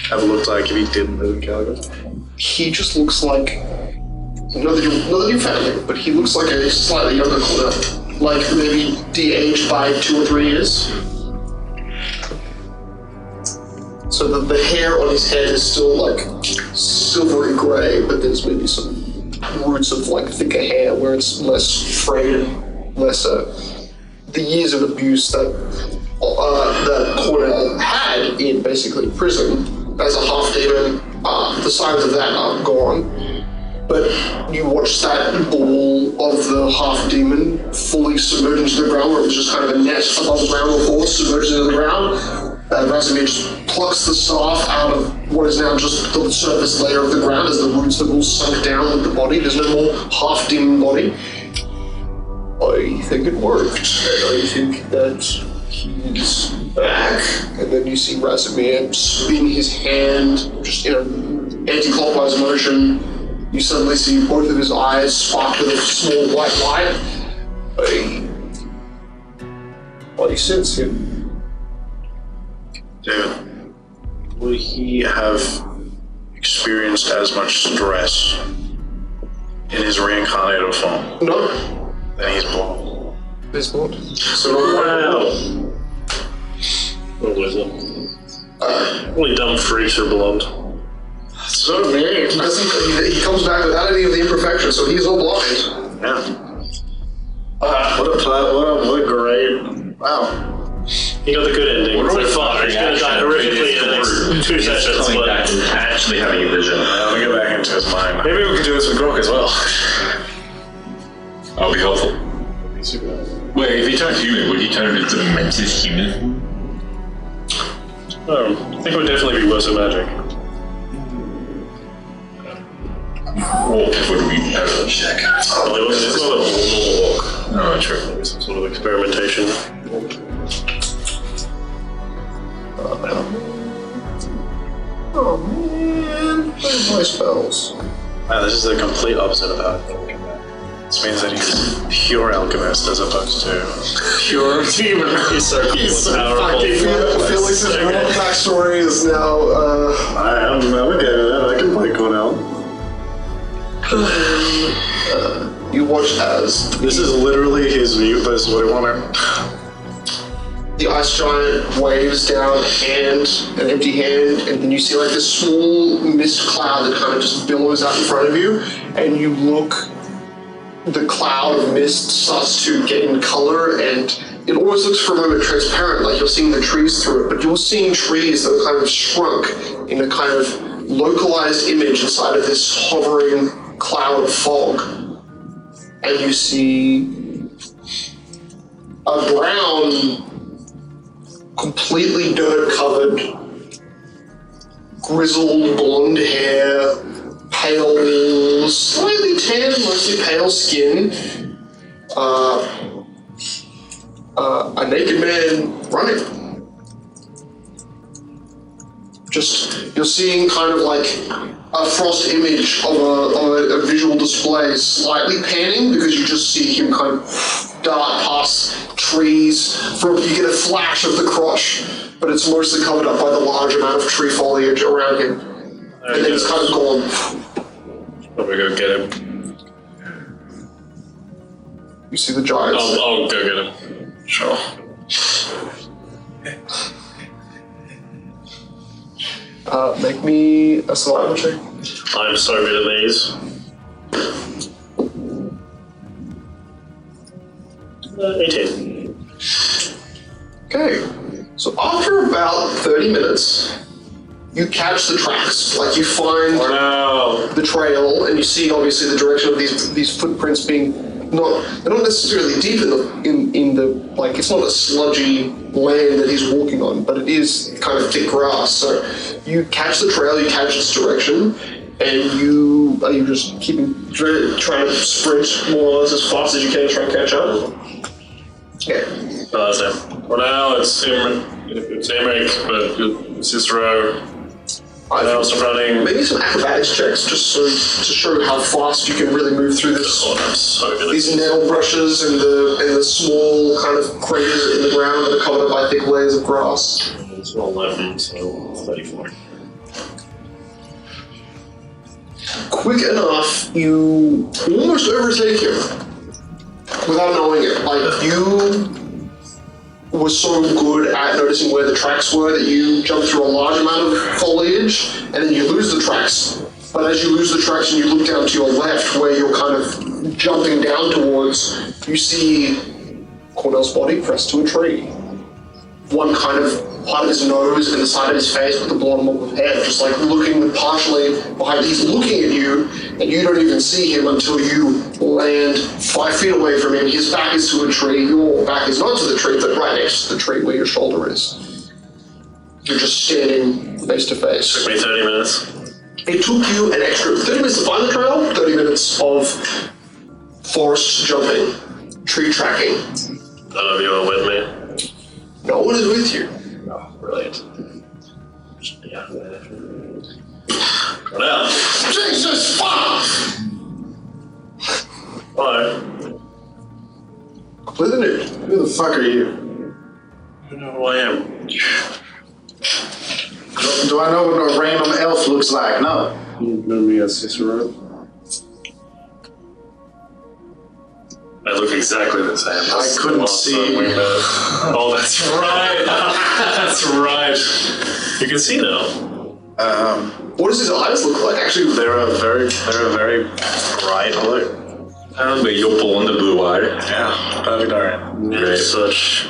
have looked like if he didn't live in Calgary? He just looks like not that you found him, but he looks like a slightly younger Cornell. Like maybe de-aged by 2 or 3 years. So that the hair on his head is still like silvery grey, but there's maybe some roots of like thicker hair where it's less frayed and less the years of abuse that Cornell had in basically prison as a half demon. The signs of that are gone, but you watch that ball of the half demon fully submerge into the ground, where it was just kind of a net above the ground before, submerged into the ground. Razimir just plucks the staff out of what is now just the surface layer of the ground as the roots have all sunk down with the body. There's no more half demon body. I think it worked, and I think that he's back. And then you see Razimir spin his hand just in an anti-clockwise motion. You suddenly see both of his eyes spark with a small white light. while he sits here. David, would he have experienced as much stress in his reincarnated form? No. Then he's blonde. He's blonde. So no. What was it? Only dumb freaks are blonde. So mean. Because he comes back without any of the imperfections, so he's all blind. Yeah. What a great. Wow. He got the good ending. What are we It's like, he's gonna die horrifically in the next 2 sessions, Coming but back and actually having a vision. Let me get back into his mind. maybe we can do this with Grok as well. That'll be helpful. Wait, if he turned human, would he turn into the Mentis human? I think it would definitely be worse at magic. Or would we ever check? Well, it's not a normal walk. No, true. Maybe some sort of experimentation. Oh man, where's my spells? Wow, this is the complete opposite of how I think. This means that he's pure alchemist as opposed to pure demon. He's so powerful. Felix's backstory is now, I'm navigating that. I can play Cornell. you watch as This is literally his view, but it's what he wanted. the ice giant waves down an empty hand, and then you see like this small mist cloud that kind of just billows out in front of you, and you look, the cloud of mist starts to gain color, and it almost looks for a moment transparent, like you're seeing the trees through it, but you're seeing trees that are kind of shrunk in a kind of localized image inside of this hovering cloud of fog. And you see a brown, completely dirt-covered, grizzled blonde hair, pale, slightly tan, mostly pale skin, a naked man running. Just, you're seeing kind of like a frost image of a visual display, slightly panning because you just see him kind of dart past trees. You get a flash of the crush, but it's mostly covered up by the large amount of tree foliage around him. And then he's kind of gone. Probably go get him. You see the giants. I'll go get him. Sure. Make me a survival check. I'm so good at these. 18. Okay. So after about 30 minutes, you catch the tracks. Like you find the trail, and you see obviously the direction of these footprints being they're not necessarily deep in the like, it's not a sludgy land that he's walking on, but it is kind of thick grass. So you catch the trail, you catch its direction, and you just trying to sprint more or less as fast as you can to try and catch up. Yeah. Oh, that's him. Well, now it's Emmerich, but Cicero. I know, also running. Maybe some acrobatics checks, just to show how fast you can really move through this. Oh, I'm so good at These nettle brushes and the small kind of craters in the ground that are covered up by thick layers of grass. It's 11, so 34. Quick enough, you almost overtake him without knowing it. Like, you were so good at noticing where the tracks were that you jumped through a large amount of foliage, and then you lose the tracks. But as you lose the tracks and you look down to your left, where you're kind of jumping down towards, you see Cornell's body pressed to a tree. One kind of part of his nose and the side of his face with a blonde mop of hair, just like looking partially behind. He's looking at you, and you don't even see him until you land 5 feet away from him. His back is to a tree. Your back is not to the tree, but right next to the tree where your shoulder is. You're just standing face to face. Took me 30 minutes. It took you an extra 30 minutes to find the trail, 30 minutes of forest jumping, tree tracking. None of you are with me. No one is with you. Oh, brilliant. Yeah. Now. Jesus, fuck! Hello. Completely nude. Who the fuck are you? know who I am. Do I know what a random elf looks like? No. You know me as Cicero? I look exactly the same. I couldn't see. Oh, that's right. That's right. You can see now. What does his eyes look like? Actually, They're a very bright blue. But you're born the blue eye. Yeah, perfect. All right. They're such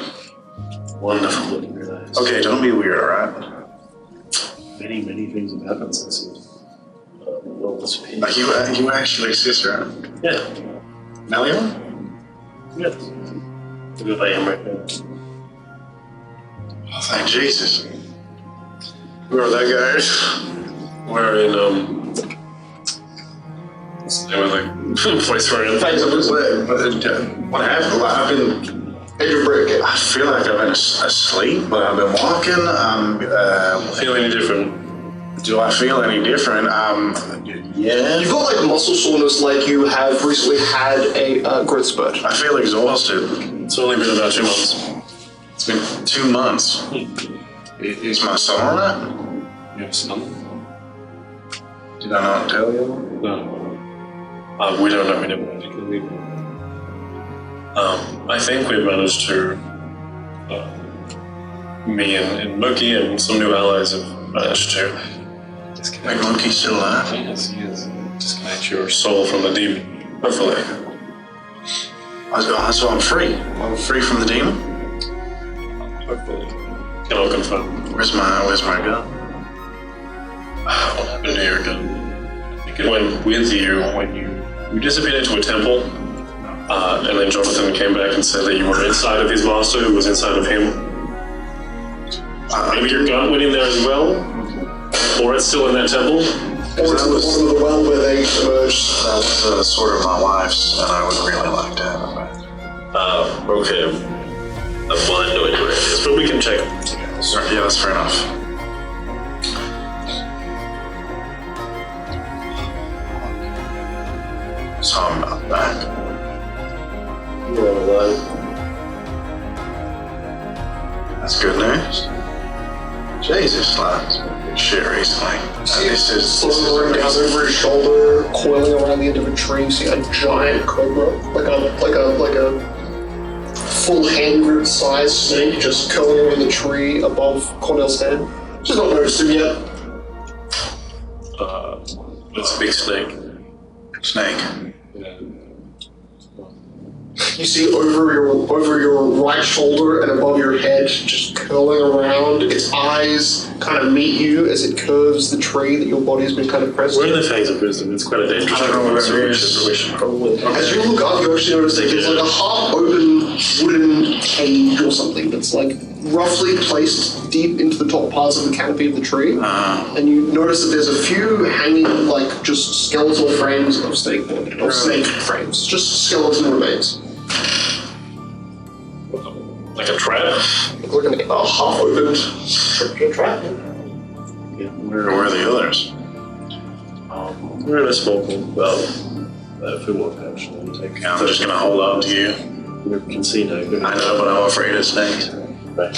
wonderful looking eyes. Okay, don't be weird, all right? Many things have happened since you disappeared. Are you actually Cicero? Yeah. Melion? Yes. Look I am right now. Oh, thank Jesus. Where are they, guys? We're in what's the name of the place we're in? What happened? Well, I've been. I feel like I've been asleep, but I've been walking. Feel any different? Do I feel any different? Yeah. you've got like muscle soreness, like you have recently had a growth spurt. I feel exhausted. It's only been about 2 months. It's been 2 months. Is my son alright? You have some? Did I not tell you? No. We don't know. We never particularly. I think we've managed to. Me and Moki and some new allies have managed to. Wait, Moki's still alive? Yes, he is. Disconnect your soul from the demon. Hopefully. So I'm free. I'm free from the demon? Hopefully. Cannot confirm. Where's my gun? What happened to your gun? I think it went with you when you disappeared into a temple, and then Jonathan came back and said that you were inside of his master, who was inside of him. Maybe your gun went in there as well, or it's still in that temple. Or it's at the bottom of the well where they emerged. That's sort of my wife's, and I would really like to have it back. Okay. I'm blind to it, but we can check. Yeah, that's fair enough. So I'm not back. You're alive. That's good news. Jesus, that's good shit recently. This is Floating down over his shoulder, coiling around the end of a tree. You see a giant cobra, like a full hand-grip sized snake, just curling around the tree above Cornell's head. Just not noticed him yet. It's a big snake. snake. Yeah. You see over your right shoulder and above your head, just curling around, its eyes kind of meet you as it curves the tree that your body's been kind of pressed We're in to. the phase of wisdom. It's quite a dangerous I don't know what it is. situation. As you look up, you actually notice that there's like a half-open wooden cage or something that's like roughly placed deep into the top parts of the canopy of the tree. And you notice that there's a few hanging, like, just skeletal frames of snake frames, just skeleton remains. Like a trap? Look at a half-opened trap. Yeah. Where were the others? We're in a small group. Well, if we want to actually take. Yeah, I'm just gonna hold on to you. We can see now. I know, but I'm afraid of snakes. Right.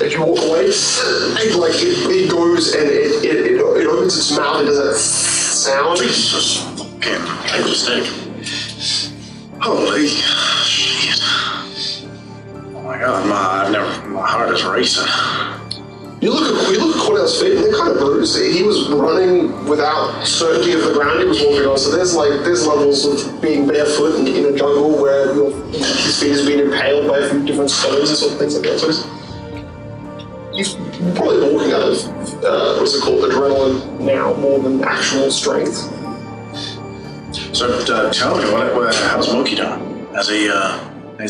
If you walk away, it goes and it opens its mouth and does that sound. Jesus fucking Like a snake. holy shit! Oh my god, my heart is racing. You look at Cornell's feet, and they're kind of bruised. He was running without certainty of the ground he was walking on, so there's levels of being barefoot in a jungle where his feet has been impaled by a few different stones and sort of things like that. So he's probably walking out of, what's it called, adrenaline now, more than actual strength. So tell me, how's Moki doing? Has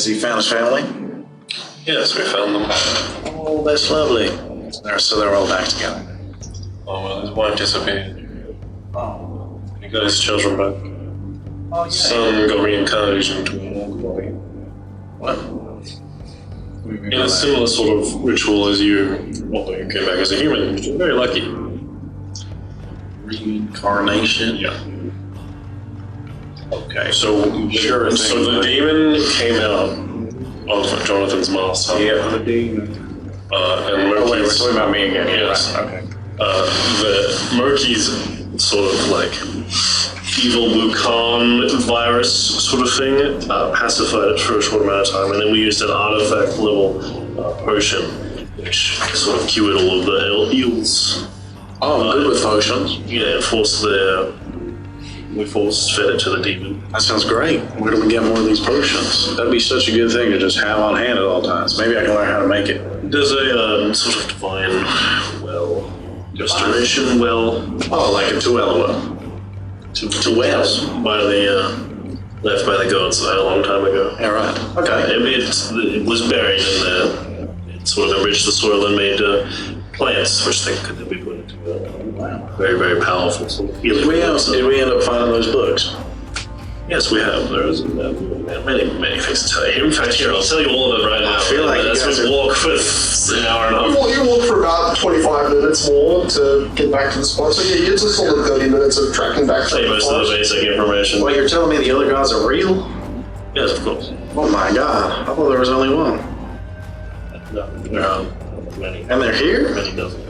he found his family? Yes, we found them. Oh, that's lovely. So they're all back together. Oh, well, his wife disappeared. Oh. He got his children back. Oh, yeah. Some got reincarnated into an orc body. What? In a similar sort of ritual as you, although you came back as a human, which is very lucky. Reincarnation? Yeah. Okay. So the demon came out of Jonathan's master. Yeah, the demon. And Oh, wait, we're Moki's, talking about me again. Yes. Right, okay. the Moki's sort of like evil Wukan virus sort of thing pacified it for a short amount of time, and then we used an artifact level potion, which sort of cured all of the ills. Oh, I'm good with potions. Yeah, we force fed it to the demon. That sounds great. Where do we get more of these potions? That'd be such a good thing to just have on hand at all times. Maybe I can learn how to make it. There's a sort of divine well, restoration well. Oh, like a two-well well. Two wells by the left by the gods a long time ago. Yeah, right. Okay. It was buried in there. It sort of enriched the soil and made plants, which they could be put into very, very powerful sort of healing. Did we end up finding those books? Yes, we have. There's many things to tell you. In fact, here, I'll tell you all of it right now. I feel like you as guys we are- walk for an hour and a half. You walk for about 25 minutes more to get back to the spot. So yeah, it's a solid 30 minutes of tracking back Tell you to the most of the forest. basic information. Well, you're telling me the other gods are real? Yes, of course. Oh my god. I thought there was only one. No, there are many. And they're here? Many dozens.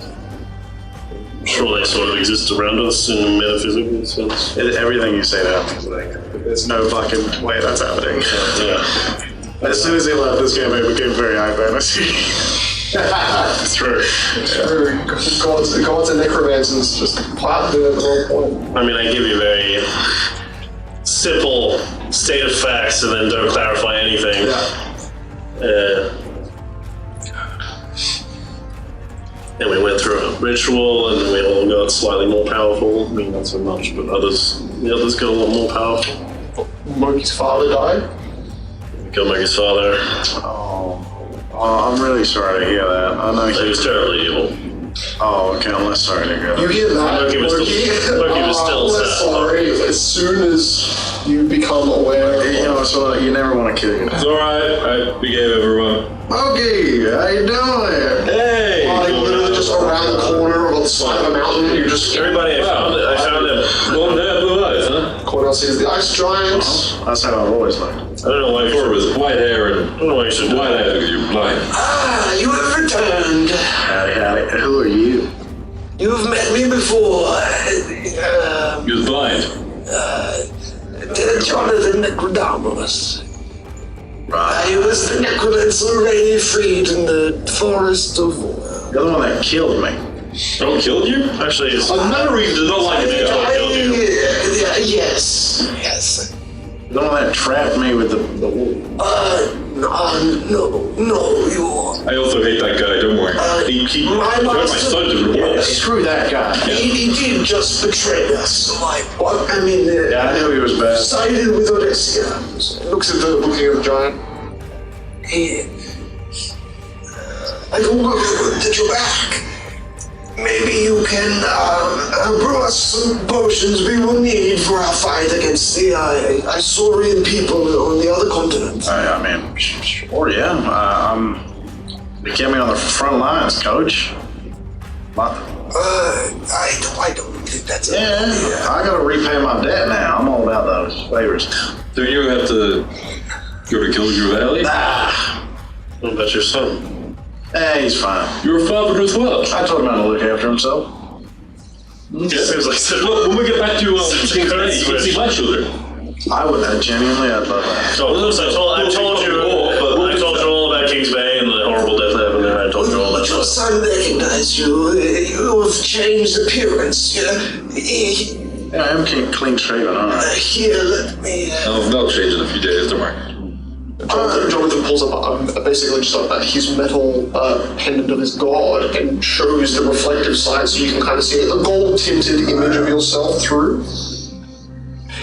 I'm sure they sort of exist around us in a metaphysical sense. Everything you say to me is like, there's no fucking way that's happening. Yeah. As soon as he left this game, it became very high fantasy. It's true. Gods and necromancers just plowed in at the wrong point. I mean, I give you a very simple state of facts and then don't clarify anything. And we went through a ritual, and then we all got slightly more powerful. I mean, not so much, but the others got a lot more powerful. Moki's father died. We killed Moki's father. Oh, I'm really sorry to hear that. I know He was terribly evil. Oh, okay, I'm less sorry to hear that. You hear that, Moki was still I'm sad. sorry. As soon as you become aware, You know, so you never want to kill your It's alright, I forgave everyone. Okay, how you doing? Hey! like literally just around the corner on the side of a mountain, you just Everybody, I found him. Blonde hair, blue eyes, huh? Cornell sees the ice giant. That's how I've always looked. I don't know why Before it was white hair and I don't know why you should do white that. hair because you're blind. Ah, you have returned. Howdy. Who are you? You've met me before. He was blind. Jonathan Necrodamus. Right. I was the necromancer Ray freed in the forest of... You're the one that killed me. Oh, killed you? Actually, it's Another reason to not like me. Yes. You're the one that trapped me with the wolf. No, you are. I also hate that guy, don't worry. He my turned my master- son to the wolf. Screw that guy. He did just betray us. Like, what? I mean, Yeah, I knew he was bad. sided with Odysseus. Looking at the giant. I don't know that you're back. Maybe you can brew us some potions we will need for our fight against the Isaurian people on the other continent. I mean, sure, yeah. They kept me on the front lines, coach. I don't think that's Yeah, I gotta repay my debt now. I'm all about those favors. Do you have to go to Gilgir Valley? what about your son? Hey, he's fine. You're a father as well. I told him how to look after himself. Well, when we get back to King's Bay, you can see my children. I would, genuinely, I'd love that. So, I told you all about King's Bay and the horrible death that happened there. I told you all that But your stuff. son recognized you. You have changed appearance. Yeah, I am clean shaven, alright. Here, let me... They'll change in a few days, don't worry. Jonathan pulls up basically just his metal pendant of his god and shows the reflective side so you can kind of see the gold-tinted image of yourself through.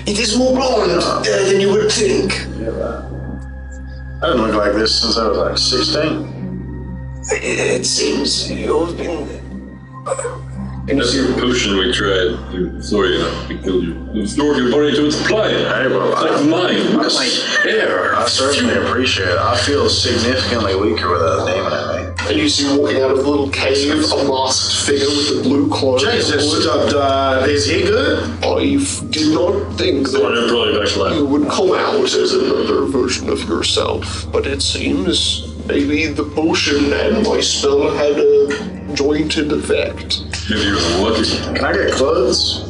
It is more blonde than you would think. I didn't look like this since I was like 16. It seems you've been... That's the potion we tried to destroy you. We killed you. We restored your body to its plight. Hey, well, It's like mine. I certainly appreciate it. I feel significantly weaker without a demon in me. And you see walking out of the little cave a masked figure with the blue cloak. Jesus, is he good? I did not think I that didn't brought you back to life. you would come out as another version of yourself, but it seems maybe the potion and my spell had a jointed effect. Maybe you're lucky. Can I get clothes?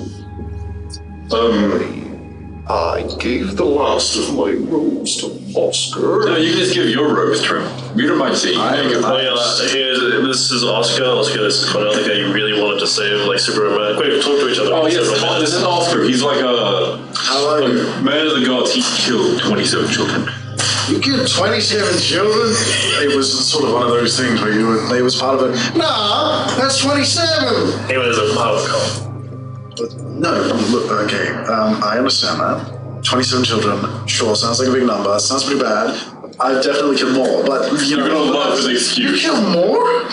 I gave the last of my robes to Oscar. No, you can just give your robes to him. We don't mind seeing you. This is Oscar. Oscar, this is Cornell, the guy you really wanted to save, like Superman. Quick, talk to each other. Oh, yes, this is Oscar. He's like a man of the gods. He killed 27 children. You killed 27 children? It was sort of one of those things where it was part of it. Nah, that's 27! He was a part of the cult. No, look, okay, I understand that. 27 children, sure, sounds like a big number, sounds pretty bad. I've definitely killed more, but You're gonna love the You excuse. killed more?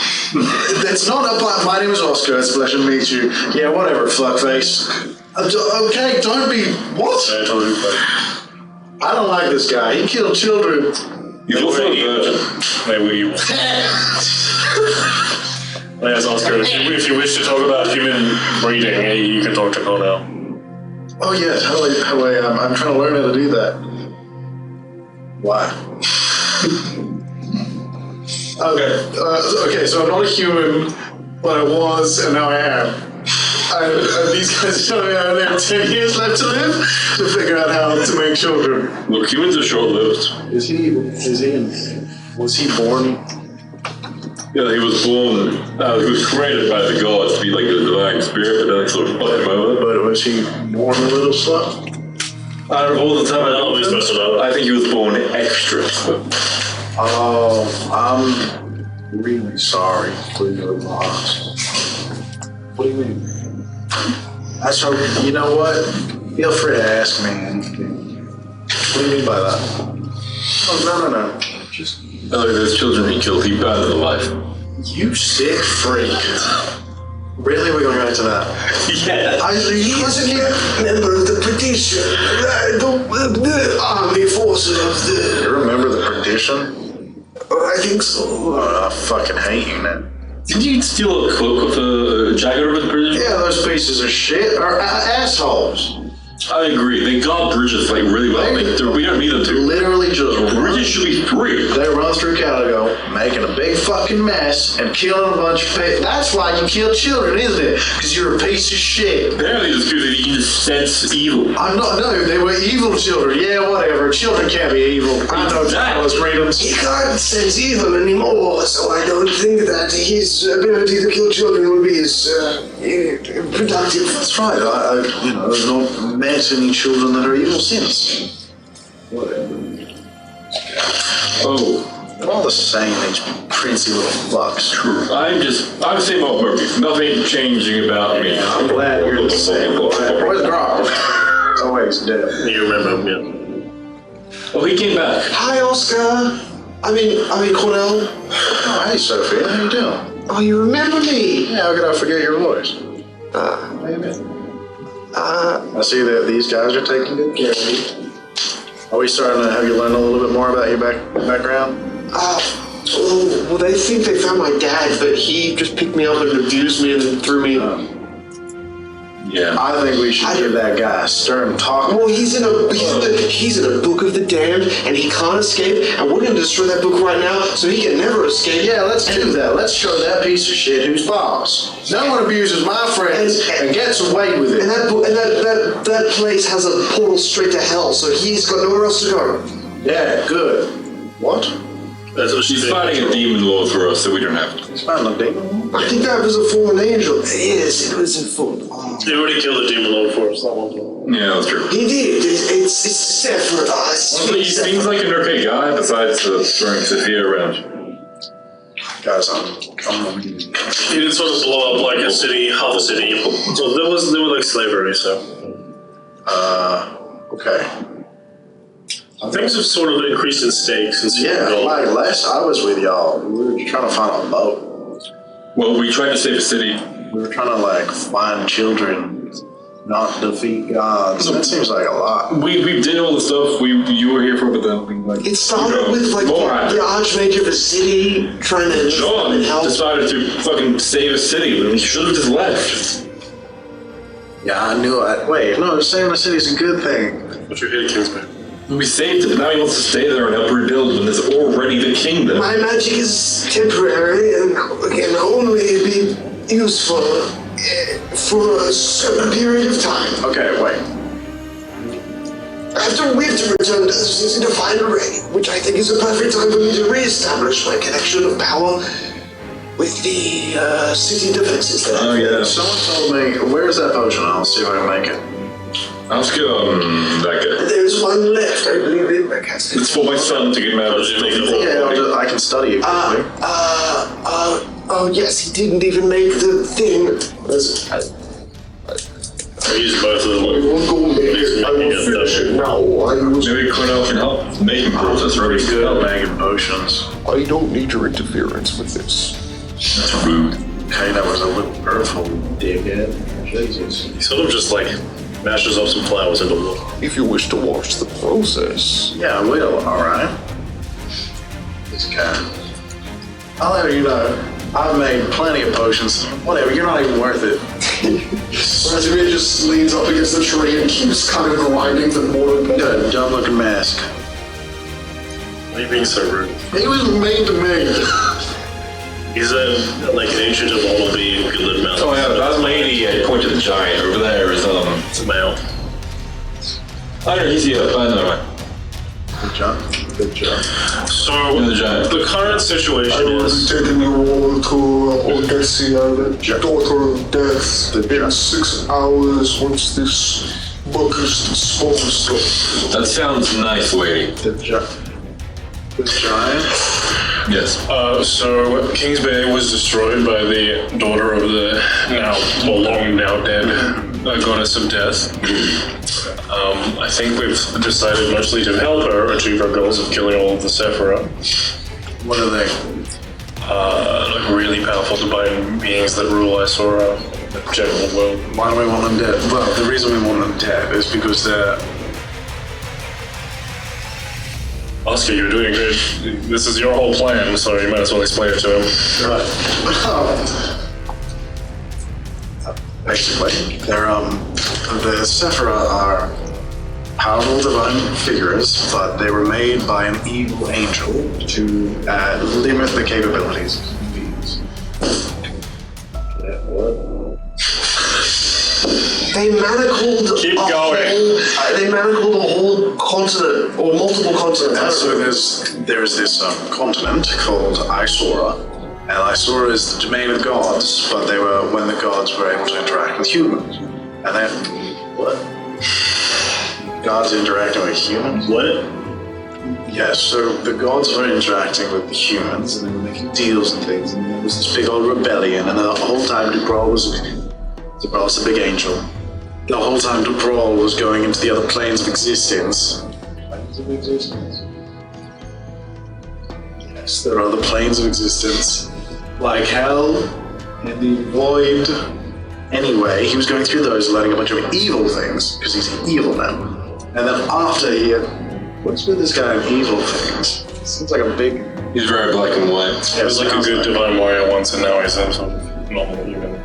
That's not my name is Oscar, it's a pleasure to meet you. Yeah, whatever, fuckface. Okay, don't be, what? I told you, but I don't like this guy, he killed children. He's also a virgin. maybe we will. Yes, Oscar, if you wish to talk about human breeding, you can talk to Cornell. Oh yes, how do I I'm trying to learn how to do that. Why? Okay, so I'm not a human, but I was, and now I am. These guys are telling me I only have 10 years left to live to figure out how to make children. Look, humans are short-lived. Was he born? Yeah, he was born, he was created by the gods to be like a divine spirit, but then they sort of fucked him over. But was he born a little slut? Out of all the time I I think he was born extra. Oh, I'm really sorry for your loss. What do you mean? That's so, you know what? Feel free to ask me anything. What do you mean by that? Oh, no. Just... Oh, those children he killed, he battered alive. You sick freak. Really? We're going back to that? Yeah. He was a member of the Petition, the army forces of You remember the Perdition? I think so. Oh, I fucking hate you now. Did you steal a cloak with a jacket over the bridge? Yeah, those pieces of shit are assholes. I agree. They guard bridges like really well. We don't need them to. Literally just Bridges should be free. They run through Calico, making a big fucking mess and killing a bunch of people. That's why you kill children, isn't it? Because you're a piece of shit. Apparently it's because you can just sense evil. I'm not, no, they were evil children. Yeah, whatever. Children can't be evil. I know those freedoms. He can't sense evil anymore, so I don't think that his ability to kill children will be as productive. That's right. I've not met any children that are evil since. Whatever. Oh. They're all the same, these princey little fucks. True. I'm the same old Murphy. Nothing changing about me. I'm glad you're the same. Where's Grog? Oh wait, he's dead. You remember him, yeah. Oh, he came back. Hi, Oscar. I mean Cornell. Oh, hey Sophia, how you doing? Oh, you remember me? Yeah, how could I forget your voice? How you been? I see that these guys are taking good care of you. Are we starting to have you learn a little bit more about your background? Well, they think they found my dad, but he just picked me up and abused me and then threw me. Yeah. I think we should give that guy a stern talk. Well, he's in a book of the damned, and he can't escape. And we're gonna destroy that book right now, so he can never escape. Yeah, let's do that. Let's show that piece of shit who's boss. No one abuses my friends and gets away with it. And that place has a portal straight to hell, so he's got nowhere else to go. Yeah, good. What? That's what She's fighting a demon lord for us, so we don't have to. He's fighting a demon? I think that was a fallen angel. Yes, it was a fallen. He already killed the demon lord for us, that one. Yeah, that's true. He did. It's set for us. Well, he seems like an okay guy besides throwing Sophia around. Guys, I'm He did sort of blow up like a city, half a city. So there was like slavery, so. okay. Things have sort of increased in stakes since Yeah, like last I was with y'all, we were trying to find a boat. Well, we tried to save a city. We were trying to find children, not defeat gods. That seems like a lot. We did all the stuff you were here for, but then It started with the archmage of a city trying to John help. decided to fucking save a city, but we should have just left. Yeah, I knew it. Wait, no, saving the city's a good thing. But you hit Kingsman. We saved it, now he wants to stay there and help rebuild when there's already the kingdom. My magic is temporary and can only be useful for a certain period of time. Okay, wait. We have to return to the city to find a ring, which I think is a perfect time for me to re-establish my connection of power with the city defenses there. Oh, yeah. Someone told me, where's that potion? I'll see if I can make it. Ask that guy. There's one left, I believe, in my castle. It's for my son to get mad at the Yeah, I can study it quickly. Oh yes, he didn't even make the thing. I use both of them. I will go make it. I will finish it now. Maybe Cornell can help make him process Pretty good at making potions. I don't need your interference with this. That's rude. Okay, that was a little hurtful, dickhead. Jesus. He sort of just like mashes up some flowers into water. If you wish to watch the process. Yeah, I will, alright. This guy. I'll let you know, I've made plenty of potions. Whatever, you're not even worth it. Razumir just leans up against the tree and keeps kind of grinding the mortar. Good, dumb looking mask. Why are you being so rude? He was made to me. He's like an ancient immortal being who can live mountains. Oh yeah, that lady I pointed to the giant over there is It's a mount. I don't know, he's here, I know. Good job. Good job. So, The giant. the current situation is... Taking you all to Odessia, the daughter of death. In 6 hours, once this book is disposed of. That sounds nice, lady. The giant? Yes. So, Kings Bay was destroyed by the daughter of the long now dead goddess of death. I think we've decided mostly to help her achieve her goals of killing all of the Sephira. What are they? Like really powerful divine beings that rule Isora, the general world. Why do we want them dead? Well, the reason we want them dead is because they're... Oscar, you're doing good. This is your whole plan, so you might as well explain it to him. Right. Basically, they're, the Sephira are powerful divine figures, but they were made by an evil angel to limit the capabilities of beings. They manacled Keep going. They manacled a whole continent, or multiple continents. So there's this continent called Isora, and Isora is the domain of gods, but they were when the gods were able to interact with humans. And then, what? Gods interacting with humans? What? Yes, so the gods were interacting with the humans, and they were making deals and things, and there was this big old rebellion, and the whole time Dubral's the big angel. The whole time Dubrawl was going into the other planes of existence. Planes of existence? Yes, there are other planes of existence, like hell and the void. Anyway, he was going through those, learning a bunch of evil things, because he's evil now. And then after he had... What's with this guy and evil things? Seems like a big... He's very black and white. He was like a good divine warrior once, and now he's some sort of normal human.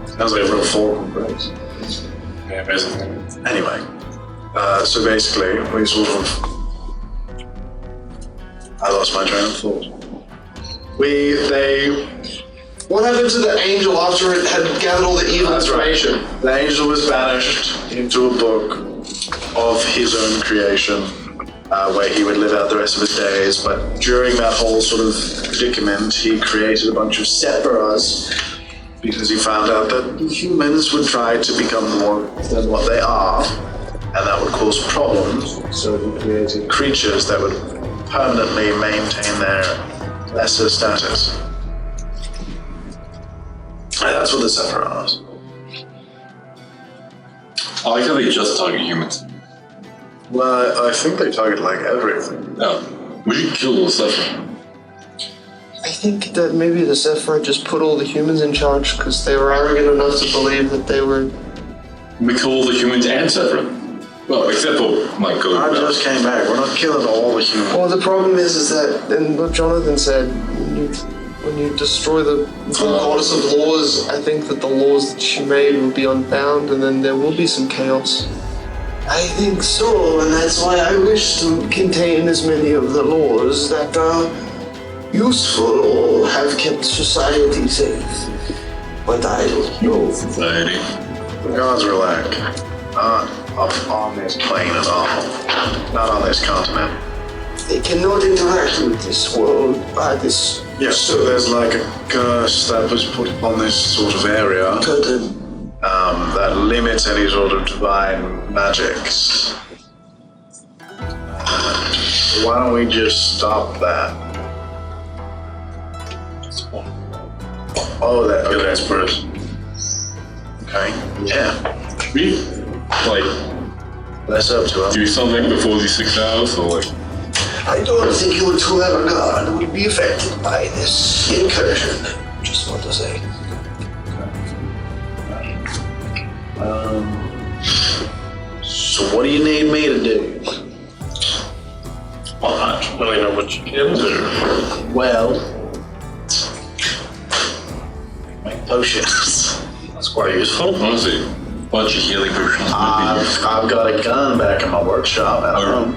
Sounds like a real form, right? Yeah, basically. Anyway, so basically, we sort of... I lost my train of thought. What happened to the angel after it had gathered all the evil That's right. information? The angel was banished into a book of his own creation, where he would live out the rest of his days, but during that whole sort of predicament, he created a bunch of Sephiras, because he found out that humans would try to become more than what they are, and that would cause problems. So he created creatures that would permanently maintain their lesser status. And that's what the Sephira are. I like how they just target humans. Well, I think they target like everything. No. We should kill the Sephira. I think that maybe the Sephira just put all the humans in charge because they were arrogant enough to believe that they were... We kill all the humans and Sephira. Well, except for my code. I just came back. We're not killing all the humans. Well, the problem is that, and what Jonathan said, when you destroy the goddess of laws, I think that the laws that she made will be unbound, and then there will be some chaos. I think so, and that's why I wish to contain as many of the laws that are useful or have kept society safe. But I don't know. Society. The gods are like, not up on this plane at all. Not on this continent. They cannot interact with this world by this Yes, so there's like a curse that was put upon this sort of area curtain. that limits any sort of divine magics. Why don't we just stop that? Oh, that. Good Okay. ass first. Okay. Yeah. We, like, That's up to us. do something before these 6 hours, or like, I don't think your clever god would be affected by this incursion. Just want to say. So what do you need me to do? Well, I don't really know what you can do. Well, make potions. That's quite useful. honestly, a bunch of healing potions. I've got a gun back in my workshop at home.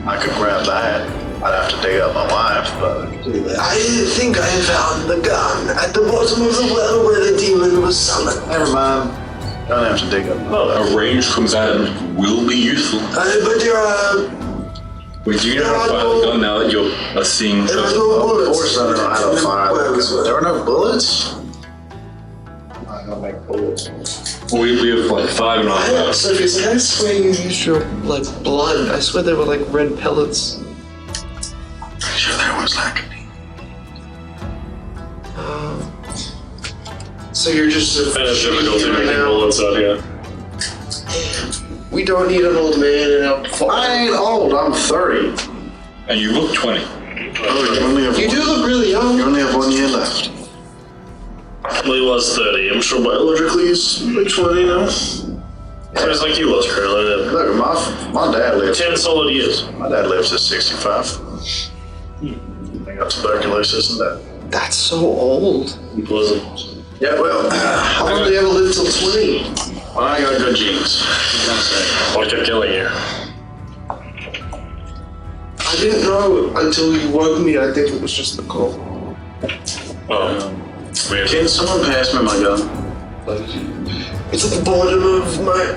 I could grab that. I'd have to dig up my wife, but I could do that. I think I found the gun at the bottom of the well where the demon was summoned. Never mind. Don't have to dig up. A ranged combatant will be useful. But there are Wait, do you know how to fire the gun now that you're a seeing there are person? no Of bullets. course I don't know how to fire that gun. There are no bullets? I don't make bullets. We have like 5.5 hours. So it's like, I swear you used your like blood. I swear they were like red pellets. Pretty sure there was like. So you're just a Kind of difficulty right making now. bullets out here. We don't need an old man in our I ain't old. I'm 30. And you look 20. Oh, you only have You do look really young. You only have 1 year left. Well, he was 30. I'm sure biologically he's like 20 now. So it's like you was, Curly. Look, my dad lived. 10 solid years. My dad lives to 65. I got tuberculosis and that. That's so old. He wasn't. Yeah, well, How long do they ever live till 20? well, I got good genes. What can I say? What kept killing you? I didn't know until you woke me. I think it was just the cold. Oh, weird. Can someone pass me my gun? It's at the bottom of my.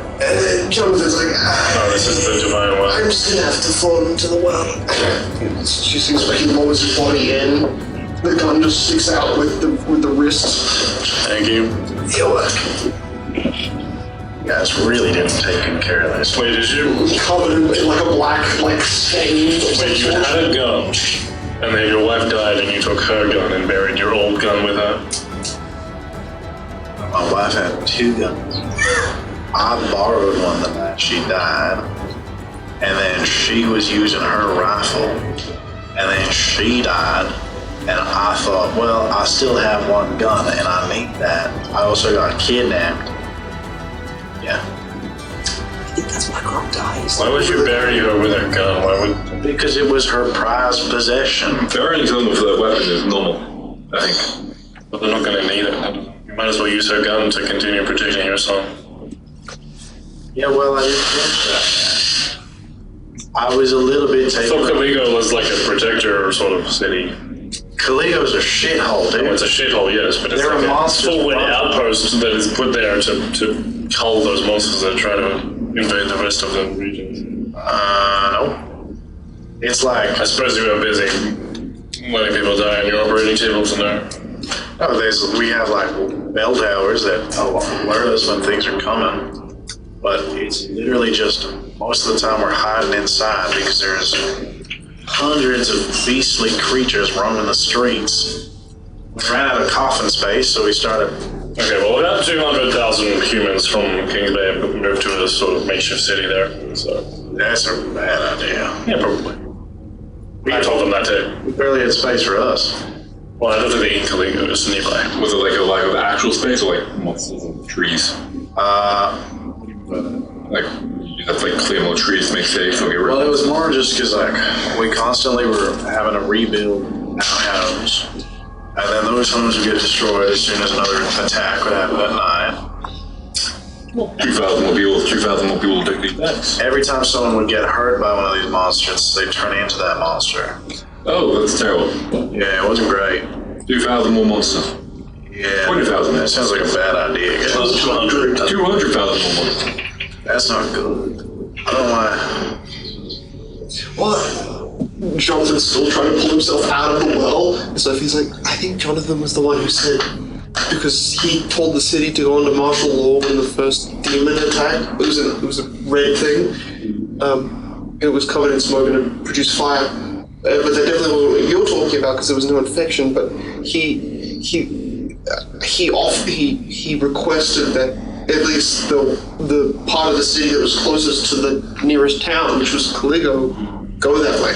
Jonathan's like, Oh, this is the divine I'm one. just gonna have to fall into the well. She seems like he lowers his body in. The gun just sticks out with the wrist. Thank you. You're welcome. You guys really didn't take good care of this. Wait, did you? Covered in like a black like stain. Wait, you had a gun, and then your wife died, and you took her gun and buried your old gun with her. My wife had 2 guns. I borrowed one the night she died, and then she was using her rifle, and then she died, and I thought, well, I still have 1 gun, and I need that. I also got kidnapped. Yeah. I think that's why Grom dies. Why would you bury her with a gun? Why would? Because it was her prized possession. Burying someone for that weapon is normal, I think. But they're not going to need it. You might as well use her gun to continue protecting your son. Yeah, well, I didn't think that. I was a little bit I thought taken. Caligo was like a protector sort of city. Caligo's a shithole, dude. Well, it's a shithole, yes, but it's There like are a monsters. full outpost that is put there to cull those monsters that try to invade the rest of the region. No. It's like, I suppose you were busy letting people die on your operating table to know. we have like bell towers that alert us when things are coming. But it's literally just, most of the time we're hiding inside because there's hundreds of beastly creatures roaming the streets. We ran out of coffin space, so we started. Okay, well, about 200,000 humans from Kings Bay have moved to a sort of makeshift city there, so. That's a bad idea. Yeah, probably. I told them that too. We barely had space for us. Well, I don't think the Caligo is nearby. Was it like a lack of actual space or like monsters and trees? Like, you have to like clear more trees to make safe or get rid Well, of it was more just because like we constantly were having to rebuild our homes, and then those homes would get destroyed as soon as another attack would happen at night. 2,000 more people to take these bags. Every time someone would get hurt by one of these monsters, they'd turn into that monster. Oh, that's terrible. Yeah, it wasn't great. 2,000 more monsters. Yeah, 20,000. That sounds like a bad idea, guys. 200,000 more monsters. That's not good. I don't know why. Well, Jonathan's still trying to pull himself out of the well. And so he's like, I think Jonathan was the one who said, because he told the city to go under martial law when the first demon attacked. It was a red thing. It was covered in smoke and it produced fire. But that definitely wasn't what you're talking about because there was no infection. But he requested that at least the part of the city that was closest to the nearest town, which was Caligo, go that way.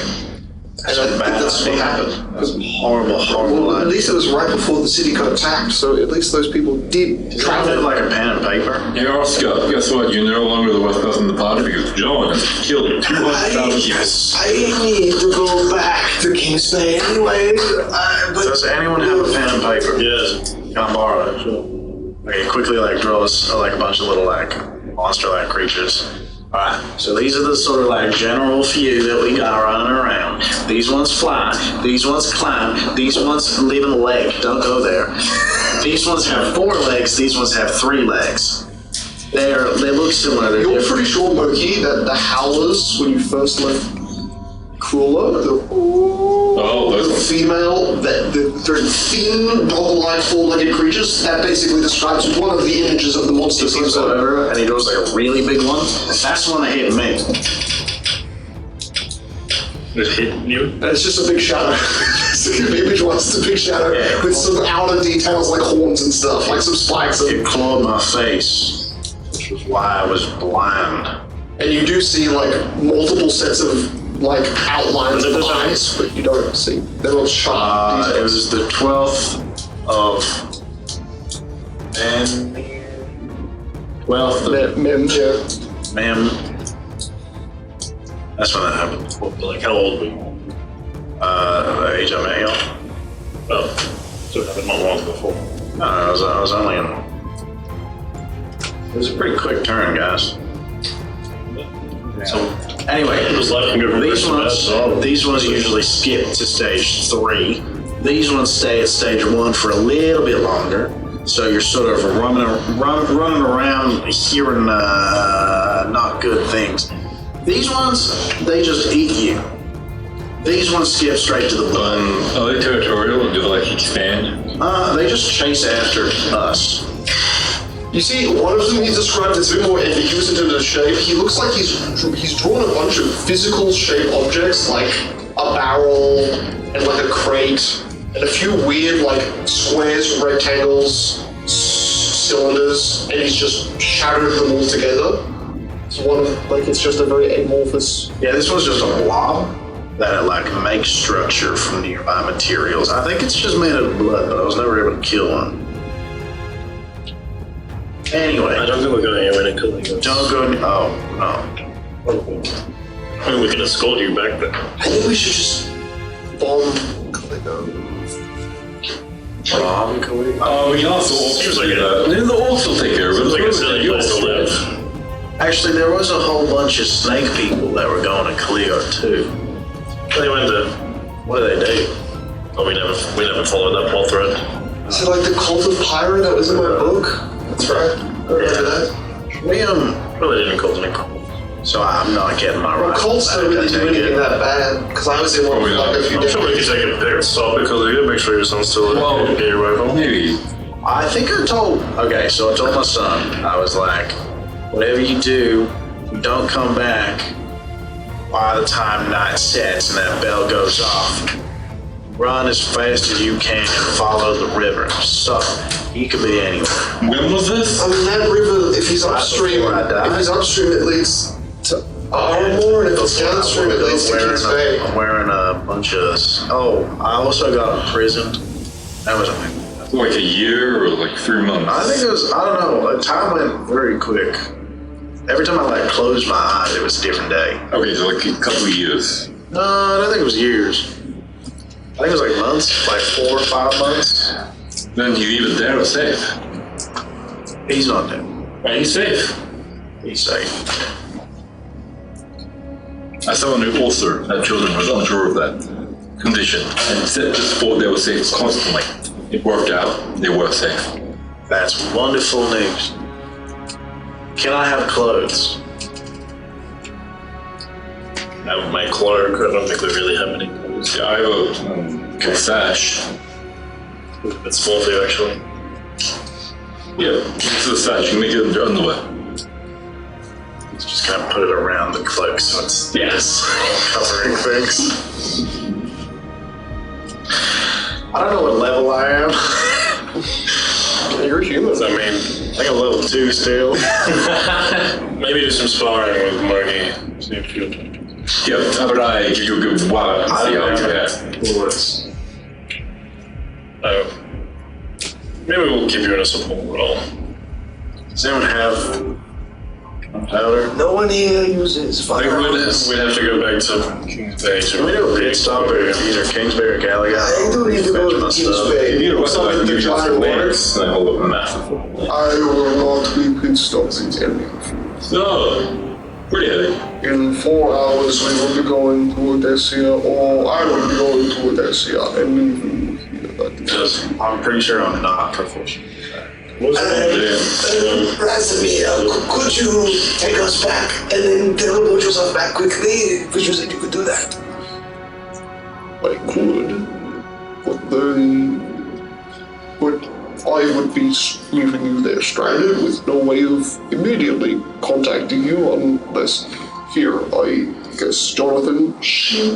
And I think that's what happened. That's horrible. Well, at least it was right before the city got attacked, so at least those people did travel. Like a pen and paper. Hey, Oscar, guess what? You're no longer the worst person in the party because John has killed 200,000 people. I need to go back to King's Bay anyway. Does anyone have a pen and paper? Yes. Can I borrow it? Sure. Okay, quickly draw us a bunch of little monster-like creatures. Alright, so these are the sort of general few that we got running around. These ones fly, these ones climb, these ones live in a lake, don't go there. These ones have 4 legs, these ones have 3 legs. They look similar. You're pretty sure, Moki, that the howlers, when you first left Cruella, the female, they're thin, dog-like, four-legged creatures, that basically describes one of the images of the monster. He seems over, and he draws a really big one. That's the one that hit me. It hit you? And it's just a big shadow. The image was a big shadow with some outer details like horns and stuff, like some spikes. It clawed my face, which was why I was blind. And you do see multiple sets of outlines of eyes, but you don't see. They're not sharp. It was the 12th of Mem. That's when that happened. How old were you? The age I met y'all. Oh, so it happened not long before. No, I was only in. It was a pretty quick turn, guys. So anyway, these ones usually skip to stage 3. These ones stay at stage 1 for a little bit longer. So you're sort of running around hearing not good things. These ones, they just eat you. These ones skip straight to the blood. Are they territorial or do they expand? They just chase after us. You see, one of them he described as a bit more ambiguous in terms of shape. He looks like he's drawn a bunch of physical shape objects, like a barrel and a crate, and a few weird squares, rectangles, cylinders, and he's just shattered them all together. It's it's just a very amorphous. Yeah, this one's just a blob that makes structure from nearby materials. I think it's just made of blood, but I was never able to kill one. Anyway. I don't think we're going anywhere to kill you. Don't go. Oh, no. I mean, we can escort you back there. I think we should just bomb Caligo. Bomb Caligo? Oh, you also Seems like the orcs will take care of it. Seems like a silly place to live. Actually, there was a whole bunch of snake people that were going to Caligo too. They went to. What do they do? Oh, we never followed that plot thread. Is it the Cult of Pyra that was in my book? That's right. I remember that. We Really didn't cause any problems. So I'm not getting my right. Cults don't really do anything that bad, because I was in one for a few I'm sure we could take a bigger stop because of you. Make sure your son's still get your rifle. Maybe. I think I told my son, I was like, whatever you do, don't come back by the time night sets and that bell goes off. Run as fast as you can and follow the river. So, he could be anywhere. When was this? I mean, that river, if he's upstream, it leads to Armor, and if it's downstream, it leads to King's Bay. I'm wearing a bunch of... Oh, I also got imprisoned. That was Like a year or 3 months? I think it was, I don't know, time went very quick. Every time I closed my eyes, it was a different day. Okay, so a couple of years. No, I don't think it was years. I think it was months, 4 or 5 months. Then he's either dead or safe. He's not dead. He's safe. He's safe. As someone who also had children was unsure of that condition and said just thought they were safe constantly. It worked out. They were safe. That's wonderful news. Can I have clothes? My clerk, I don't think we really have any clothes. Yeah, I have a sash. It's small for you, actually. Yeah, this is a sash. You can make it into underwear. Just kind of put it around the cloak so it's covering things. I don't know what level I am. You're human. I mean, I think I'm level 2 still. maybe do some sparring with Moki. See if you Yeah, how about I give you a good whack and see how you react? Maybe we'll keep you in a support role. Does anyone have powder? No one here uses I think fire. we'd have to go back to King's Bay to Can we do a pit stop at either Kingsbury or Gallagher? I don't need to go to King's Bay. Something to try and work. And I hold up a map. I will not be pit stops in any of you. No, pretty heavy. In 4 hours, we will be going to Odessia, or I will be going to Odessia and leaving you here. I'm pretty sure I'm not proficient. Razimir, could you take us back and then teleport yourself back quickly? Because you said you could do that. I could, but I would be leaving you there stranded with no way of immediately contacting you unless here, I guess Jonathan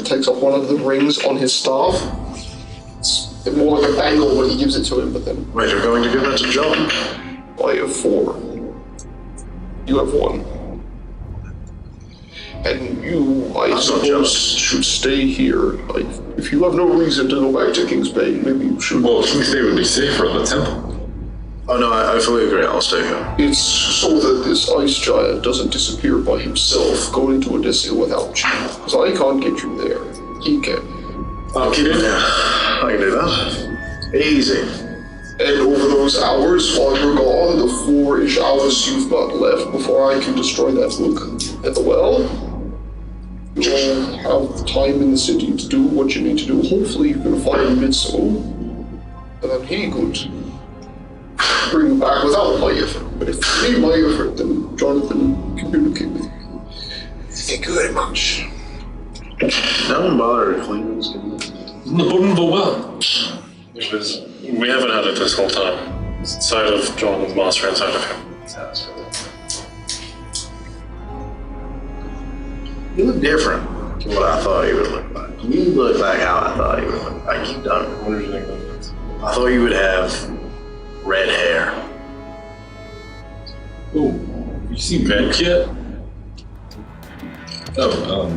takes off one of the rings on his staff. It's more like a bangle when he gives it to him, but then Wait, you're going to give that to John? I have 4. You have 1. And you, I suppose, should stay here. Like, if you have no reason to go back to King's Bay, maybe you should. Well, King's Bay would be safer at the temple. Oh no, I fully agree. I'll stay here. It's so that this ice giant doesn't disappear by himself, going to Odessia without you. Because I can't get you there. He can. I'll keep it there. I can do that. Easy. And over those hours while you're gone, the 4-ish hours you've got left before I can destroy that book at the well, you'll have time in the city to do what you need to do. Hopefully you can find Mitsu, and then he could bring you back without my effort. But if you need my effort, then Jonathan will communicate with you. Thank you very much. No one bothered to clean this. In the bottom of a well. We haven't had it this whole time. It's inside of Jonathan's master inside of him. You look different to what I thought you would look like. You look like how I thought you would look like. You don't. What did you think about that? I thought you would have red hair. Oh, have you seen Moki yet? Oh,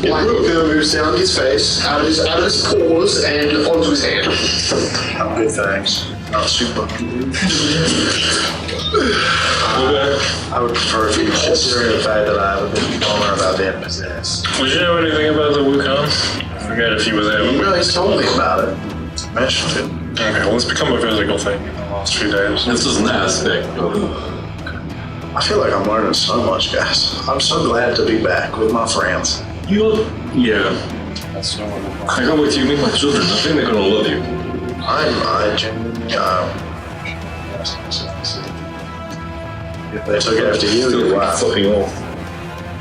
Black pepper moves down his face, out of his paws, and onto his hand. I'm good, thanks. Not super. I would prefer if you consider the fact that I have a bit more about being possessed. Would you know anything about the Wukong? I forget if he was there. You really told me about it. Mentioned it. Okay, well, it's become a physical thing in the last few days. this is an aspect of I feel like I'm learning so much, guys. I'm so glad to be back with my friends. yeah. I can't wait till you meet my children. I think they're gonna love you. I genuinely, if they took after you, Still you're wild. fucking off.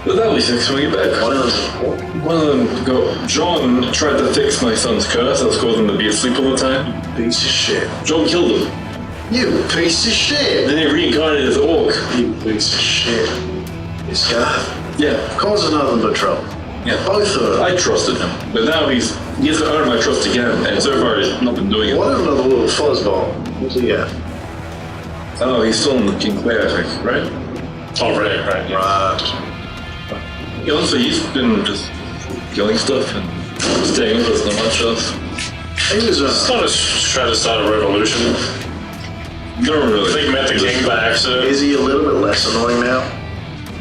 But that'll be fixed when we get back. One of them, John tried to fix my son's curse. That was causing him to be asleep all the time. piece of shit. John killed him. You piece of shit. Then he reincarnated as an orc. You piece of shit. This guy Yeah. causes nothing but trouble. Yeah. Both of them. I trusted him. But now he has to earn my trust again. And so far he's not been doing it. What another little fuzzball? What's he got? Oh, he's still in the King's Bay, I think, right? Oh, right. Right. Yeah, honestly, he's been just killing stuff and staying with us and all that stuff. He was It's not try to start a revolution. No, I really. think he met the king by accident. Is he a little bit less annoying now?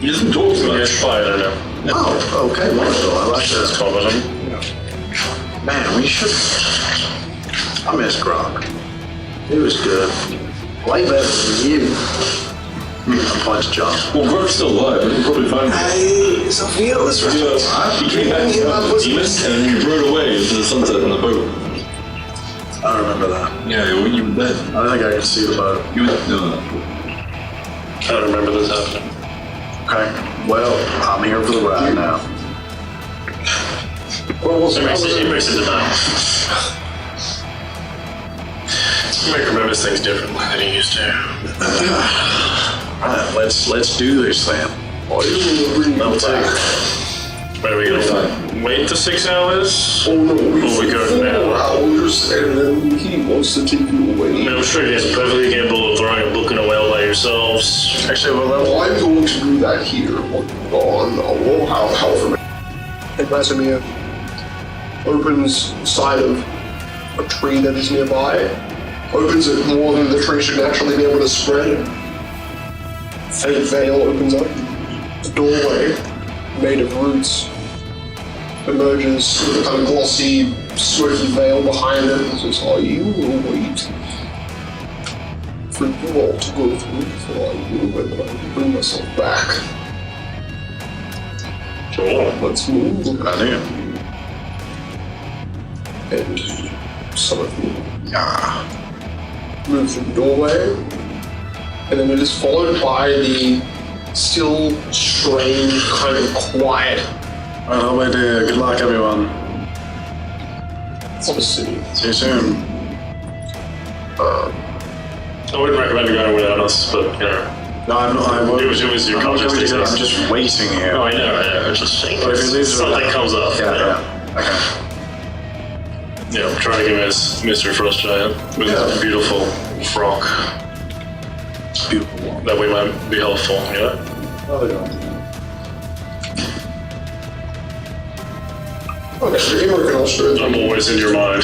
He doesn't talk too He much. gets quieter now. Oh, okay, wonderful. I like That's that. competent. Man, we should. I miss Gronk. He was good. Way better than you. I punch John. Well, Grog's still alive, but he'll probably find him. Hey, Sophia was right. He came back and he rode away into the sunset on the boat. I don't remember that. Yeah, you were there. I don't think I can see the boat. You were no. I don't remember this happening. Okay. Well, I'm here for the ride now. Well, It makes it denial. Mick remembers things differently than he used to. Alright, let's do this then. no time. Where are we gonna wait the 6 hours? Oh no, we go 4 now. hours and then he wants to take you away. I'm sure you guys are perfectly capable of throwing a book in a well by yourselves. Actually, Well, I'm going to do that here on however. And Rasimir opens the side of a tree that is nearby, opens it more than the tree should naturally be able to spread. Faint veil opens up. A doorway made of roots emerges with a kind of glossy, smoky veil behind it. It says, I will wait for you all to go through before I will, and I will bring myself back. Cool. Let's move. good idea. And some of you move through the doorway, and then it is followed by the still strange, kind of quiet Well, my dear, good luck, everyone. of a city. See you soon. I wouldn't recommend going without us, but you know. No, I'm not. It was your I'm conscious disease. I'm just waiting here. No, I know. I'm just saying. But if it leaves Something comes up. Yeah. Okay. Yeah, I'm trying to give us Mr. Frost Giant with a beautiful frock Beautiful one. that we might be helpful, you know? Oh, they don't. Okay, so you're working on straight. I'm always in your mind.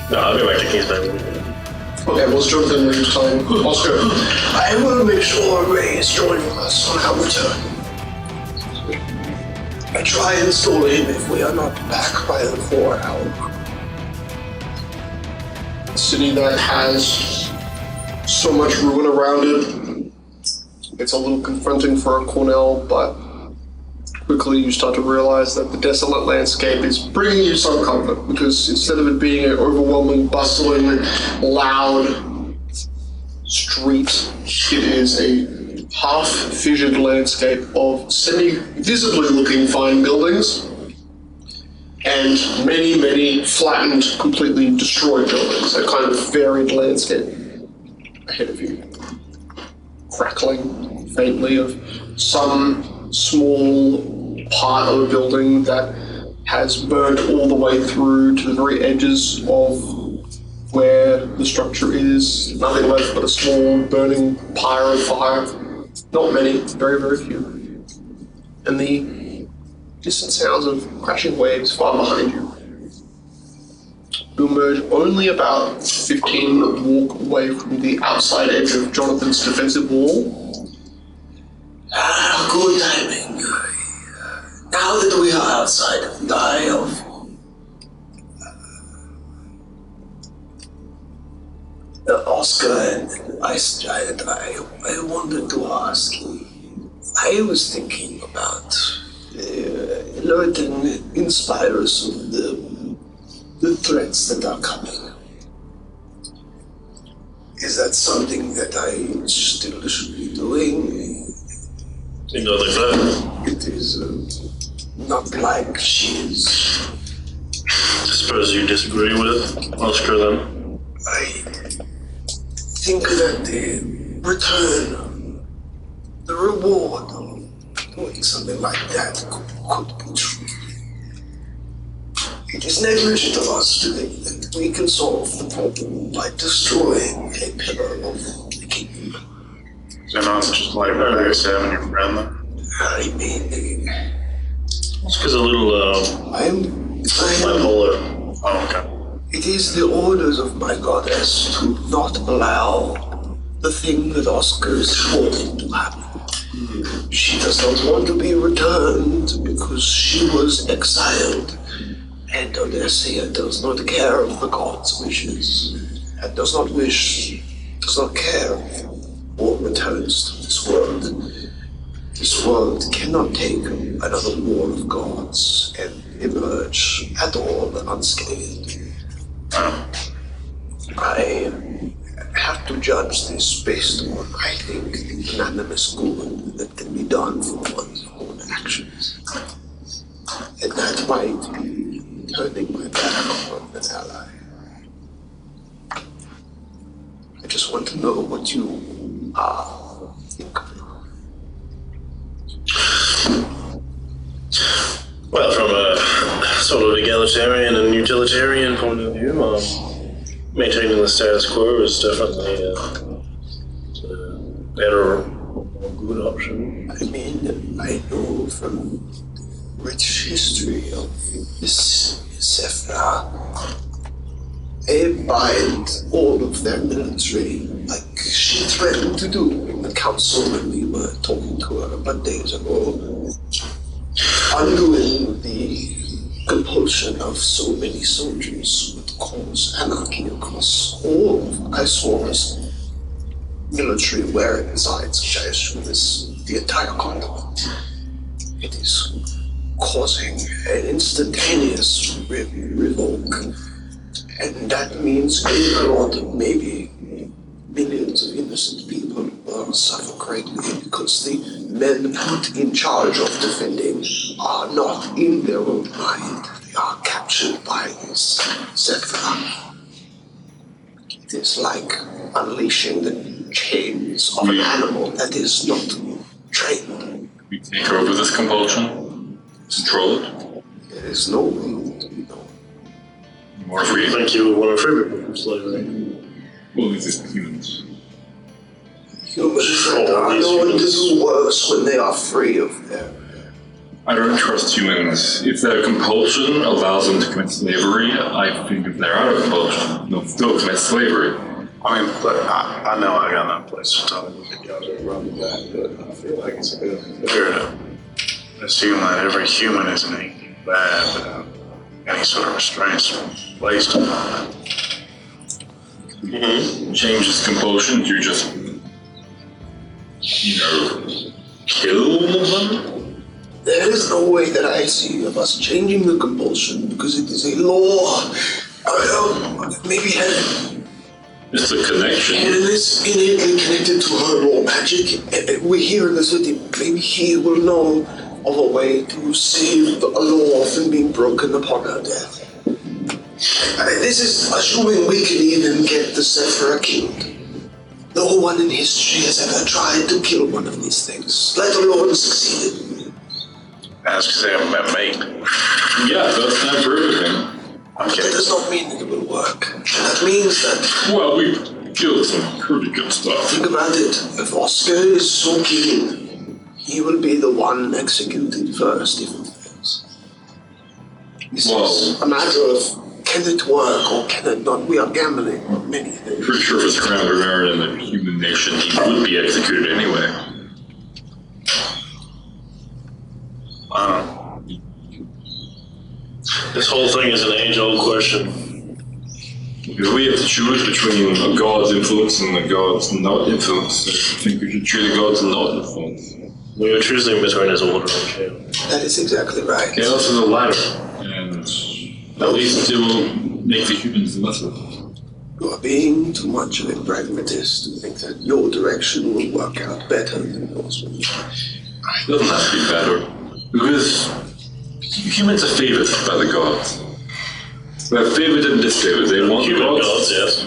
No, I'll be back to Kingsman. Okay, well, let's jump in next time. Oscar, I will make sure Ray is joining us on our return. I try and stall him if we are not back by the 4 hour mark. A city that has so much ruin around it, it's a little confronting for a Cornell, but quickly you start to realize that the desolate landscape is bringing you some comfort, because instead of it being an overwhelming, bustling, loud street, it is a half-fissured landscape of semi-visibly looking fine buildings and many, many flattened, completely destroyed buildings. A kind of varied landscape ahead of you. Crackling faintly of some small part of a building that has burnt all the way through to the very edges of where the structure is. Nothing left but a small burning pyre of fire. Not many, very, very few. And the distant sounds of crashing waves far behind you. You emerge only about 15-minute walk away from the outside edge of Jonathan's defensive wall. Good timing. Now that we are outside of the eye of Oscar and Ice Giant, I wanted to ask. I was thinking about alerting inspirers of the threats that are coming. Is that something that I still should be doing? You know, like that. It is not like she is. I suppose you disagree with Oscar then? I think that the return, the reward of doing something like that could be true. It is negligent of us to think that we can solve the problem by destroying a pillar of the kingdom. Is it not just like having your friend then? I mean, It's because a little, I'm bipolar. Oh, okay. It is the orders of my goddess to not allow the thing that Oscar is wanting to happen. She does not want to be returned because she was exiled And Odysseus does not care of the gods' wishes, and does not care what returns to this world. This world cannot take another war of gods and emerge at all unscathed. I have to judge this based on, I think, the unanimous good that can be done for one's own actions. And that might be turning my back on an ally. I just want to know what you think of it. Well, from a sort of egalitarian and utilitarian point of view, maintaining the status quo is definitely a better, more good option. I mean, I know from rich history of this Sephra, they bind all of their military, like she threatened to do in the council when we were talking to her about days ago. Undoing the compulsion of so many soldiers would cause anarchy across all of Isor's military where it resides, which I assume is the entire continent. It is causing an instantaneous revolt, and that means a lot, maybe millions of innocent people will suffer greatly because the men put in charge of defending are not in their own mind. They are captured by this Sephra. It is like unleashing the chains of an animal that is not trained. We take over this compulsion, control it. There is no way to know. More free. I think you would want to free people from slavery. Well, these are humans. Humans that are known to do worse when they are free of their... I don't trust humans. If their compulsion allows them to commit slavery, I think if they're out of compulsion, they'll still commit slavery. I mean, look, I know I got no place to talk with the guys around that, but I feel like it's good to assume that every human is innately bad without any sort of restraints placed on it. Changes compulsion, you just, kill them? There is no way that I see of us changing the compulsion because it is a law. Maybe It's a connection. Helen is innately connected to her law magic. We're here in the city. Maybe he will know of a way to save a law from being broken upon her death. This is assuming we can even get the Sephra killed. No one in history has ever tried to kill one of these things, let alone succeeded. That's because they haven't been made. Yeah, that's not for everything. That does not mean that it will work. That means that... Well, we've killed some pretty good stuff. Think about it. If Oscar is so keen, he will be the one executed first if it fails. This is a matter of can it work or can it not? We are gambling on many things. Pretty sure if it's crowned Renard in the human nation, he would be executed anyway. This whole thing is an age-old question. Because we have to choose between a god's influence and a god's not influence. I think we should choose a god's not influence. We are choosing between his order and chaos. That is exactly right. Chaos is the latter, and at least it will make the humans lesser. You are being too much of a pragmatist to think that your direction will work out better than yours will. It doesn't have to be better, because humans are favored by the gods. They're favored and disfavored. They want Human gods. yes.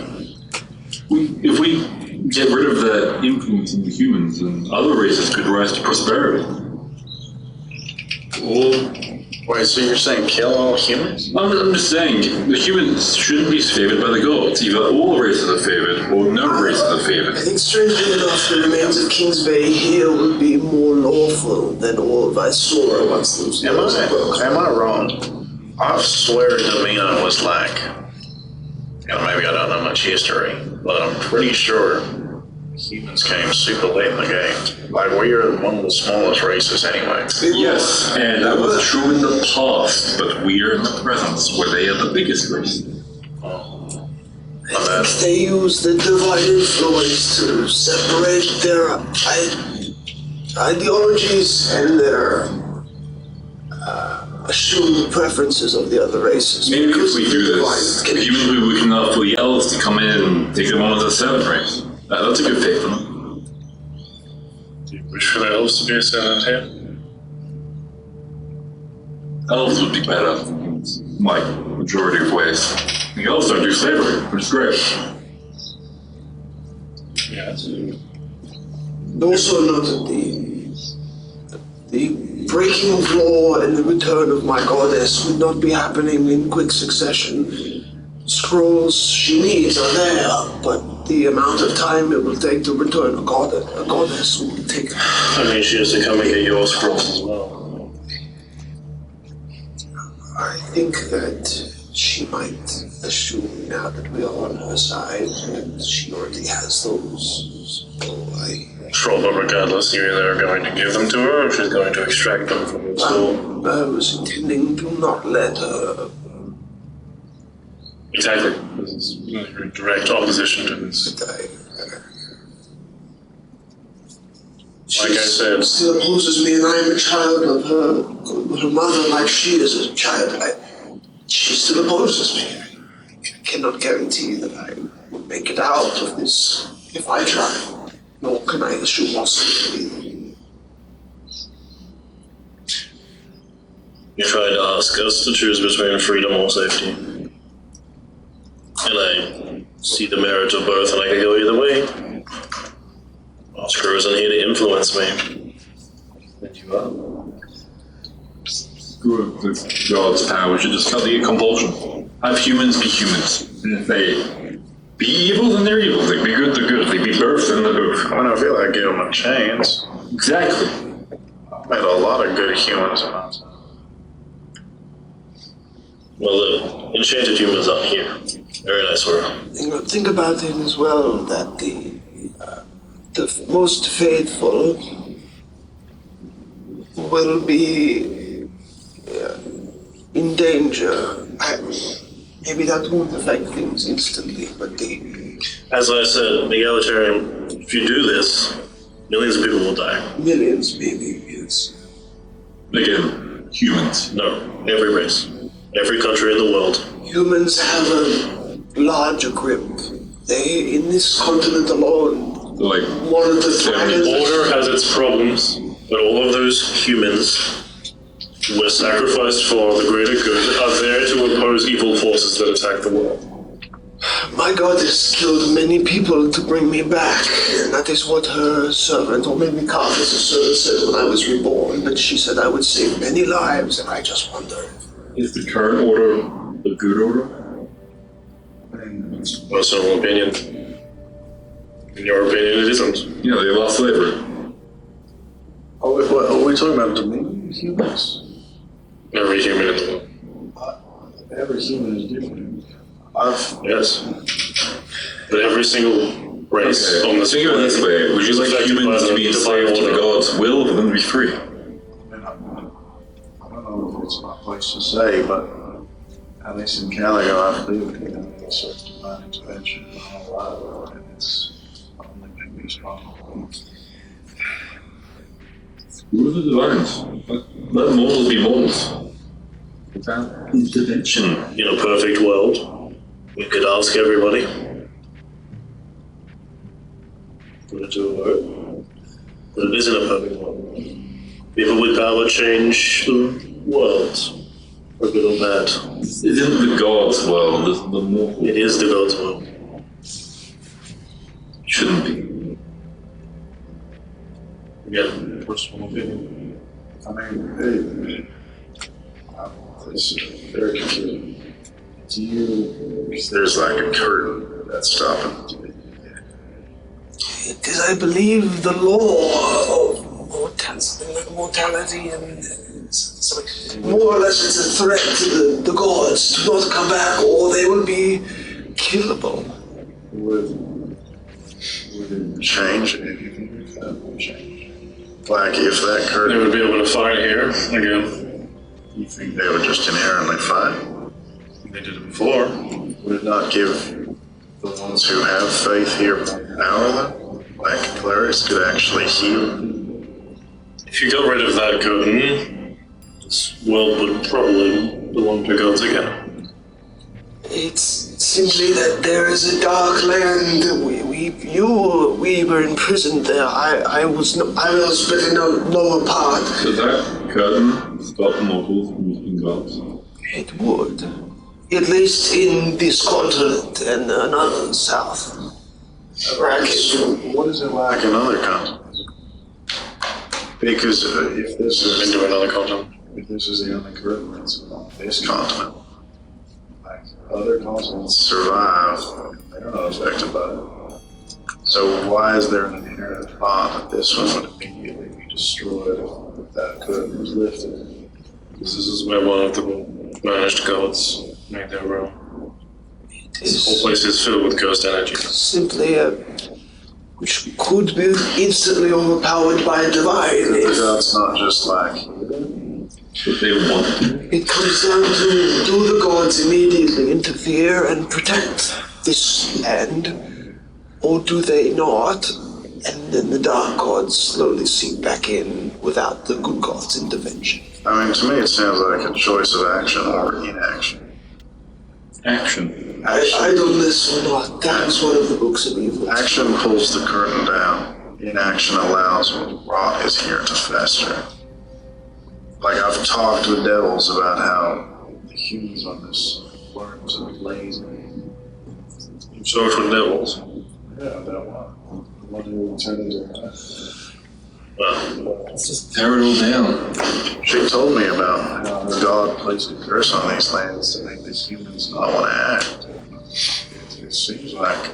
If we get rid of the influence in the humans, then other races could rise to prosperity. Wait, so you're saying kill all humans? I'm just saying, the humans shouldn't be favored by the gods. Either all races are favored, or no races are favored. I think strangely enough, the remains of Kings Bay here will be more lawful than all of Isora once those laws are broken. Am I wrong? I swear Domina was like, maybe I don't know much history, but I'm pretty sure Humans came super late in the game. Like, we are one of the smallest races anyway. Yes, and that was true in the past, but we are in the present, where they are the biggest race. They use the divine influence to separate their ideologies and their assumed preferences of the other races. Maybe if we do this, maybe we can ask for the elves to come in and take them on as a 7 race. That's a good fit for them. Do you wish for the elves to be ascendant here? Elves would be better than humans, like majority of ways. The elves don't do slavery, which is great. Yes. Also noted the breaking of law and the return of my goddess would not be happening in quick succession. Scrolls she needs are there, but the amount of time it will take to return a goddess will take. I mean, she has to come and get your scrolls as well. I think that she might assume now that we are on her side that she already has those. So Sure, but regardless, you're either going to give them to her or she's going to extract them from your soul. I was intending to not let her. Exactly. This is in direct opposition to this. Like I said, Still opposes me, and I am a child of her mother, like she is a child. She still opposes me. I cannot guarantee that I will make it out of this if I try. Nor can I assume possibility. You tried to ask us to choose between freedom or safety. And I see the merit of both, and I can go either way. Oscar isn't here to influence me. And you are. Screw the God's power, we should just cut the compulsion. Have humans be humans. And if they be evil, then they're evil. If they be good, they're good. If they be birth, then they're birth. I mean, I feel like give them a chance. Exactly. I've met a lot of good humans in my time. Well, the enchanted humans up here. Very nice world. Think about it as well that the most faithful will be in danger. Maybe that won't affect things instantly, but As I said, the egalitarian, if you do this, millions of people will die. millions maybe, yes. Again, humans. No, every race. Every country in the world. Humans have a larger grip. They, in this continent alone, Like, one of the threats. Order has its problems, but all of those humans who were sacrificed for the greater good are there to oppose evil forces that attack the world. My goddess killed many people to bring me back, and that is what her servant, or maybe Carthus' servant, said when I was reborn, that she said I would save many lives, and I just wonder. is the current order the good order? personal opinion. In your opinion, it isn't. Yeah, they lost slavery. Are we talking about dominion humans? Every human in the world. Every human is different. Yes. But every single race on this think of it this way, would you like humans to be enslaved to the gods' will for them to be free? I don't know if it's my place to say, but at least in Caligo, I've lived in a sort of divine intervention my whole life, and it's only made me strong. Who are the divines? Let mortals be mortals. Intervention. In a perfect world, we could ask everybody. Put it to a vote. But it isn't a perfect world. People with power change the world, for good or bad. It isn't the gods' world, it's the mortal. It is the God's world. Shouldn't be. Again, personal opinion. I mean, this is very confusing. Do you? There's like a curtain that's stopping. Because I believe the law of mortality and something. More or less it's a threat to the gods to not come back or they will be killable. Would it change anything if that would change? Like if that They curtain, would be able to fight here again. you think they would just inherently fight? They did it before. Would it not give the ones who have faith here more power then? Like clerics could actually heal? If you got rid of that curtain, this world would probably belong to gods again. It's simply that there is a dark land. We were imprisoned there. I was but in a lower part. So that curtain stop mortals from meeting gods. It would. At least in this continent and another south. What does it lack in other continents? Because if this Been is to another continent. if this is the only curtain that's on this continent, like other continents survive, they're not affected by it. So why is there an inherent thought that this one would immediately be destroyed if that curtain was lifted? This is where one of the vanished gods made their realm. This whole place is filled with ghost energy. Simply which could be instantly overpowered by a divine. The gods not just like But they want. It comes down to, do the gods immediately interfere and protect this land, or do they not? And then the dark gods slowly seep back in without the good gods' intervention. I mean, to me it sounds like a choice of action or inaction. Action. Idleness or not, that is one of the books of evil. Action pulls the curtain down. Inaction allows what rot is here to fester. Like I've talked with devils about how the humans on this learn to be lazy. You talked with devils. Yeah, that one. The one who turned into a Well, Let's just tear it all down. She told me about how her god placed a curse on these lands to make the humans not want to act. It seems like, I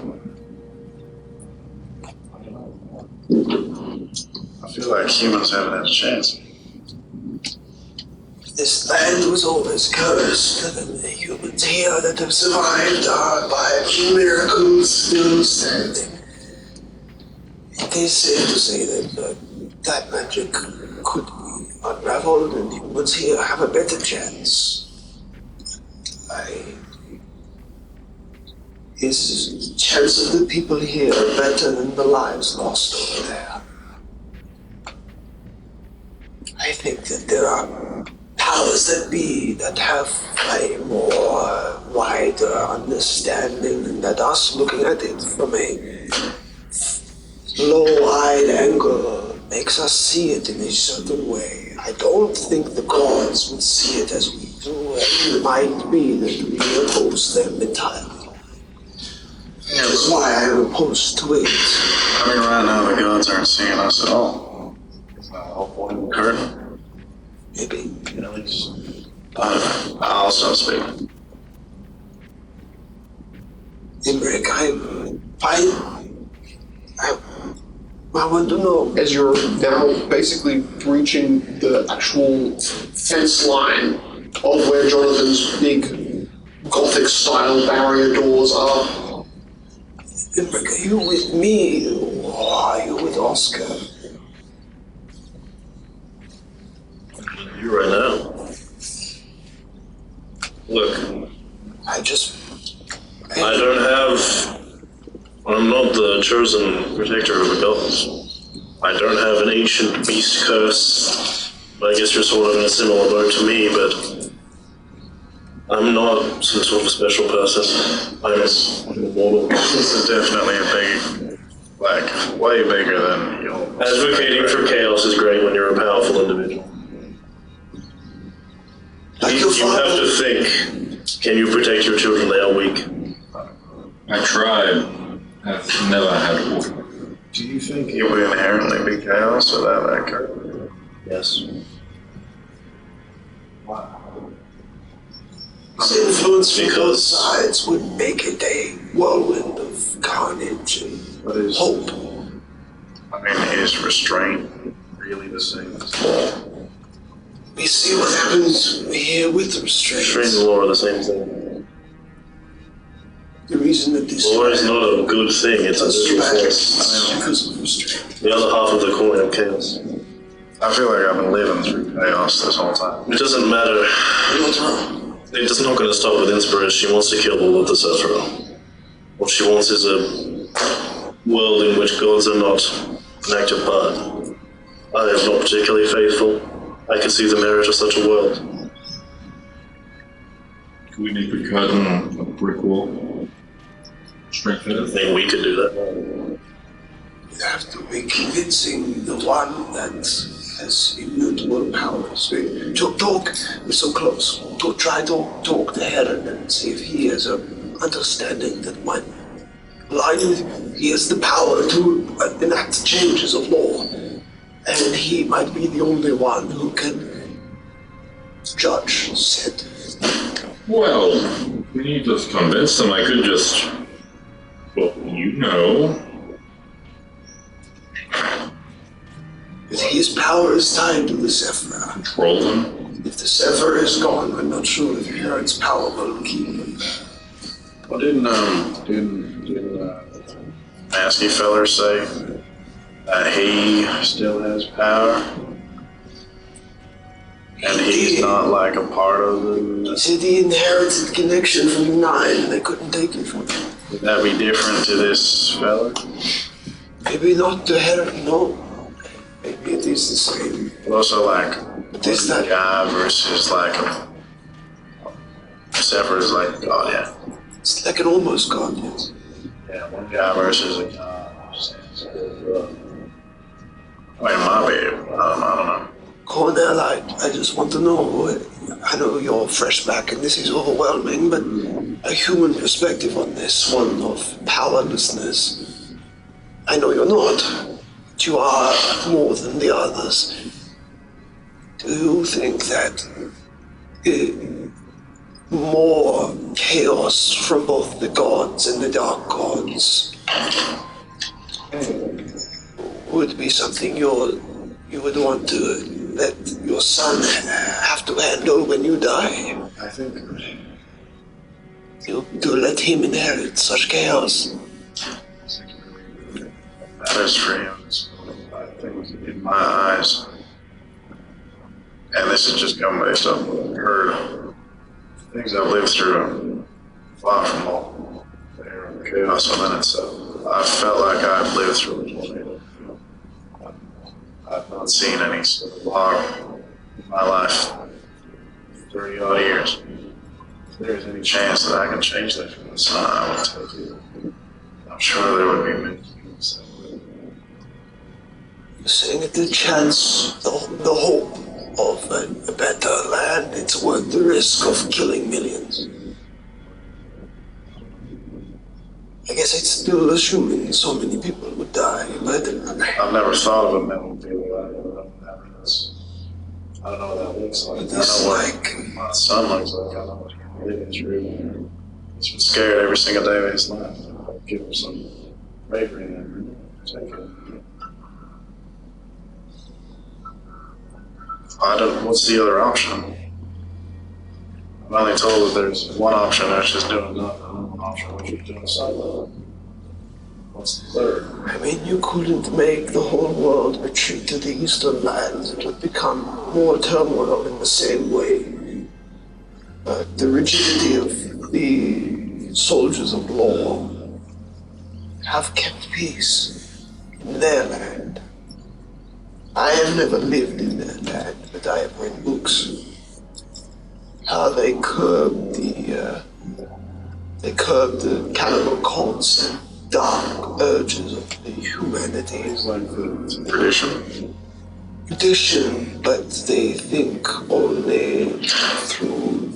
don't know. I feel like humans haven't had a chance. This land was always cursed, and the humans here that have survived are by miracles still standing. It is safe to say that that magic could be unraveled and humans here have a better chance. Is the chance of the people here better than the lives lost over there? I think that there are powers that be that have a more wider understanding, and that us looking at it from a low-eyed angle makes us see it in a certain way. I don't think the gods would see it as we do, and it might be that we oppose them entirely. That's why I'm opposed to it. I mean, right now the gods aren't seeing us at all. It's not all point in the curtain. Maybe. At least. I'll stop speaking. Imric, I want to know. As you're now basically breaching the actual fence line of where Jonathan's big Gothic-style barrier doors are. Imric, are you with me, or are you with Oscar? you right now. Look, I don't have. I'm not the chosen protector of the gods. I don't have an ancient beast curse. I guess you're sort of in a similar boat to me, but I'm not some sort of special person. I'm an immortal. This is definitely a big, like, way bigger than your... Advocating for chaos is great when you're a powerful individual. You have to think, can you protect your children? They are weak. I tried. I've never had order. Do you think it would inherently be chaos without that curtain? Yes. Wow. This influence from both Because- sides would make it a whirlwind of carnage and hope. I mean, is restraint really the same as law? We see what happens here with Restraint restraints. and law are the same thing. The reason that this War is not a good thing, it's a neutral force. because of restraint. The other half of the coin of chaos. I feel like I've been living through chaos this whole time. It doesn't matter. What's wrong? It's not going to stop with Inspiris. She wants to kill all of the Sephiroth. What she wants is a world in which gods are not an active part. I am not particularly faithful. I can see the merit of such a world. Can we make the curtain a brick wall? Strengthen I it? think we could do that. You have to be convincing the one that has immutable powers. Talk, we're so close. Try to talk to Heron and see if he has an understanding that might align with you. He has the power to enact changes of law. And he might be the only one who can judge said. Well, we need to convince them. I could just... Well, you know... But his power is tied to the Sephra. Control them. If the Sephra is gone, I'm not sure if Herod's power will keep him. Well, didn't Nasty feller say that he still has power? And he's not like a part of He it? said he inherited connection from the Nine and they couldn't take it from him. Would that be different to this fella? Maybe not to Herod, no. Maybe it is the same. But also like, There's that- guy versus like a separate is like, oh yeah. It's like an almost god, yes. Yeah, one guy versus a guy. I mean, my baby, I don't know. Cornell, I just want to know. I know you're fresh back and this is overwhelming, but a human perspective on this, one of powerlessness. I know you're not, but you are more than the others. Do you think that more chaos from both the gods and the dark gods would be something you would want to let your son have to handle when you die? I think To let him inherit such chaos? That is for him. I think in my eyes, and this is just coming based off what I've heard, things I've lived through, far from all their chaos within itself. I felt like I've lived through a tornado. I've not seen any sort of horror in my life, 30 odd years. If there's any chance that I can change that for my son, I will take it. I'm sure there would be many things that would. You're saying that the chance, the hope of a better land, it's worth the risk of killing millions. I guess it's still assuming so many people would die, but I've never thought of a mental deal like that. I don't know what that looks like. I it's know like what my son looks like. I know what he's living through. He's been scared every single day of his life. I'll give him some bravery and take it. What's the other option? I'm only told that there's one option that's just doing nothing, and one option which is doing something. What's the third? I mean, you couldn't make the whole world retreat to the eastern lands. It would become more turmoil in the same way. But the rigidity of the soldiers of law have kept peace in their land. I have never lived in their land, but I have read books. How they curbed the cannibal cults and dark urges of the humanity. It's like the tradition. Tradition, but they think only through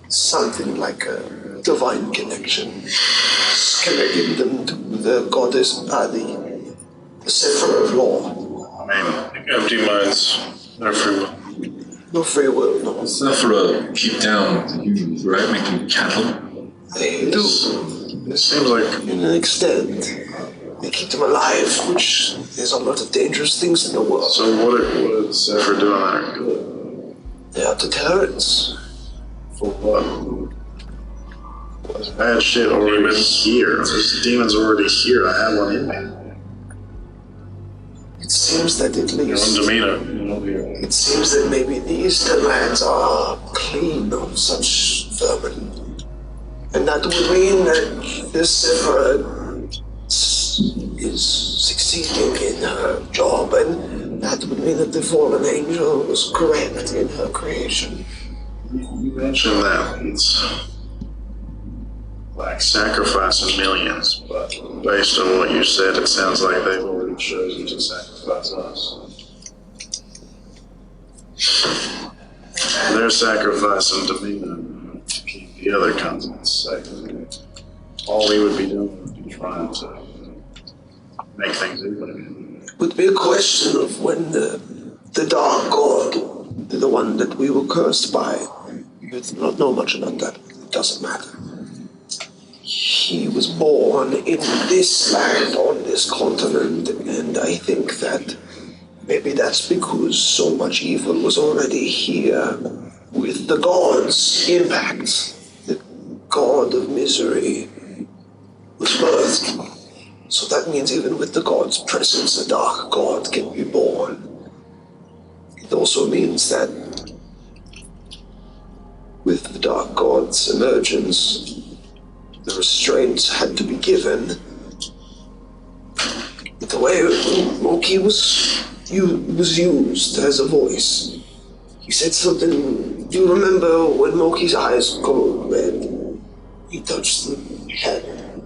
something like a divine connection, connecting them to the goddess Adi, the Sephir of Law. I mean, Empty minds, no free will. No free will, no. Sephira keep down the humans, right? Make them cattle. They do, it seems like in an extent. They keep them alive, which there's a lot of dangerous things in the world. so. What are the Sephir doing that are good? They are deterrents. For what? Bad shit already here. This demon's already here. I have one in me. It seems that at Your least... own demeanor. It seems that maybe the Eastern lands are clean of such vermin. And that would mean that this Sephiroth is succeeding in her job, and that would mean that the fallen angel was correct in her creation. You mentioned that it's like sacrificing millions, but based on what you said, it sounds like they've already chosen to sacrifice us. They're sacrificing demeanor to keep the other continents safe. All we would be doing would be trying to make things even again. It would be a question of when the Dark God, the one that we were cursed by, you do not know much about that, it doesn't matter. He was born in this land, on this continent, and I think that maybe that's because so much evil was already here with the god's impact. The god of misery was birthed. So that means even with the god's presence, a dark god can be born. It also means that with the dark god's emergence, the restraints had to be given. But the way Moki was used as a voice, he said something. Do you remember when Moki's eyes go red? He touched the head. It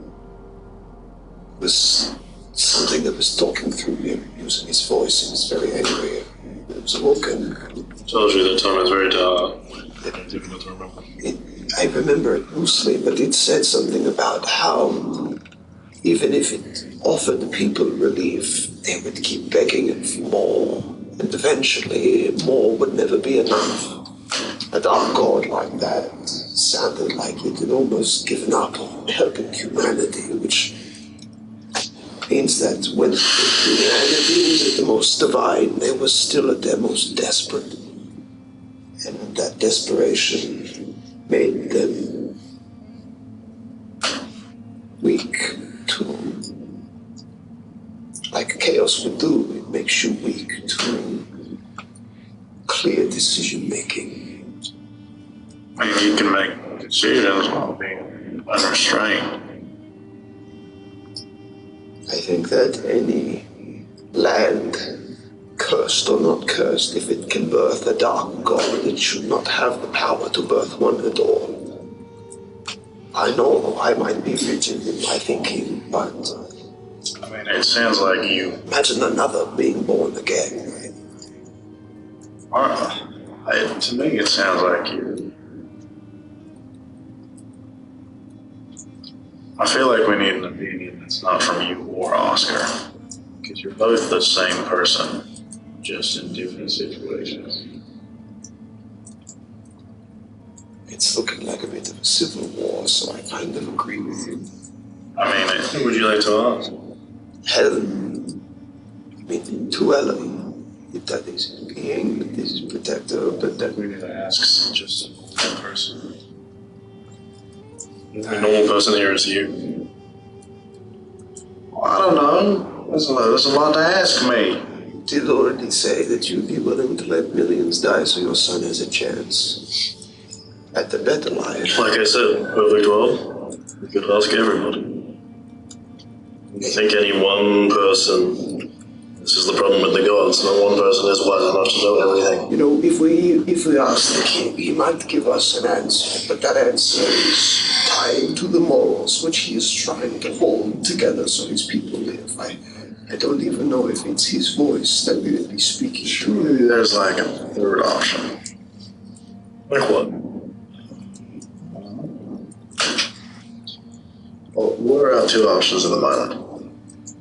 was something that was talking through him, using his voice. He was very angry. It was awoken. Tells you that time is very dark. I don't even know to remember. I remember it loosely, but it said something about how even if it offered the people relief, they would keep begging it for more, and eventually more would never be enough. A dark god like that sounded like it had almost given up on helping humanity, which means that when humanity was at the most divine, they were still at their most desperate. And that desperation made them weak to, like chaos would do, it makes you weak to clear decision making. I mean, you can make decisions while being unrestrained. I think that any land, cursed or not cursed, if it can birth a dark god, it should not have the power to birth one at all. I know I might be rigid in my thinking, but I mean, it sounds like you. imagine another being born again. To me, it sounds like you. I feel like we need an opinion that's not from you or Oscar, because you're both the same person, just in different situations. It's looking like a bit of a civil war, so I kind of agree with you. I mean, Who would you like to ask? Helen, I mean, to Ellen, if that is his being, that is his protector, but that we need to ask just one person. The normal person here is you. Well, I don't know. There's a lot to ask me. you did already say that you'd be willing to let millions die so your son has a chance at the better life. Like I said, perfect world, we could ask everybody. I think any one person, this is the problem with the gods, no one person is wise enough to know everything. You know, if we ask the king, he might give us an answer, but that answer is tied to the morals which he is trying to hold together so his people live. I don't even know if it's his voice that we would be speaking to. Surely there's like a third option. Like what? Well, what are our two options at the moment?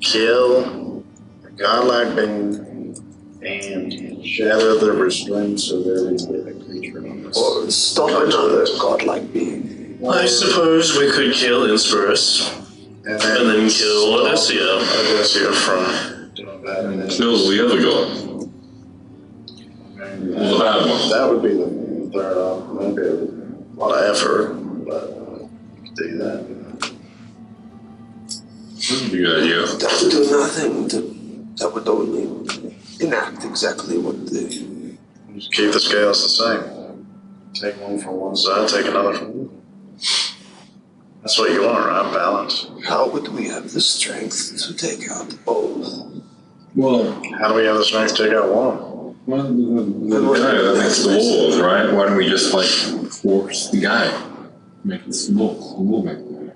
Kill a godlike being and shatter the restraints of every living creature on this. Or stop another godlike being. I suppose we could kill Inspirus, and then kill Odessia. Odessia from doing that. And then Kill the other god. The bad one. that would be the third option. That'd be a lot of effort, but do that. That's a good idea. That would do nothing. That would only enact exactly what the... Just keep the scales the same. Take one from one side, take another from the other. That's what you want, right? Balance. How would we have the strength to take out both? Well, How do we have the strength to take out one? the guy that makes the walls, right? Why don't we just like force the guy make the wall make?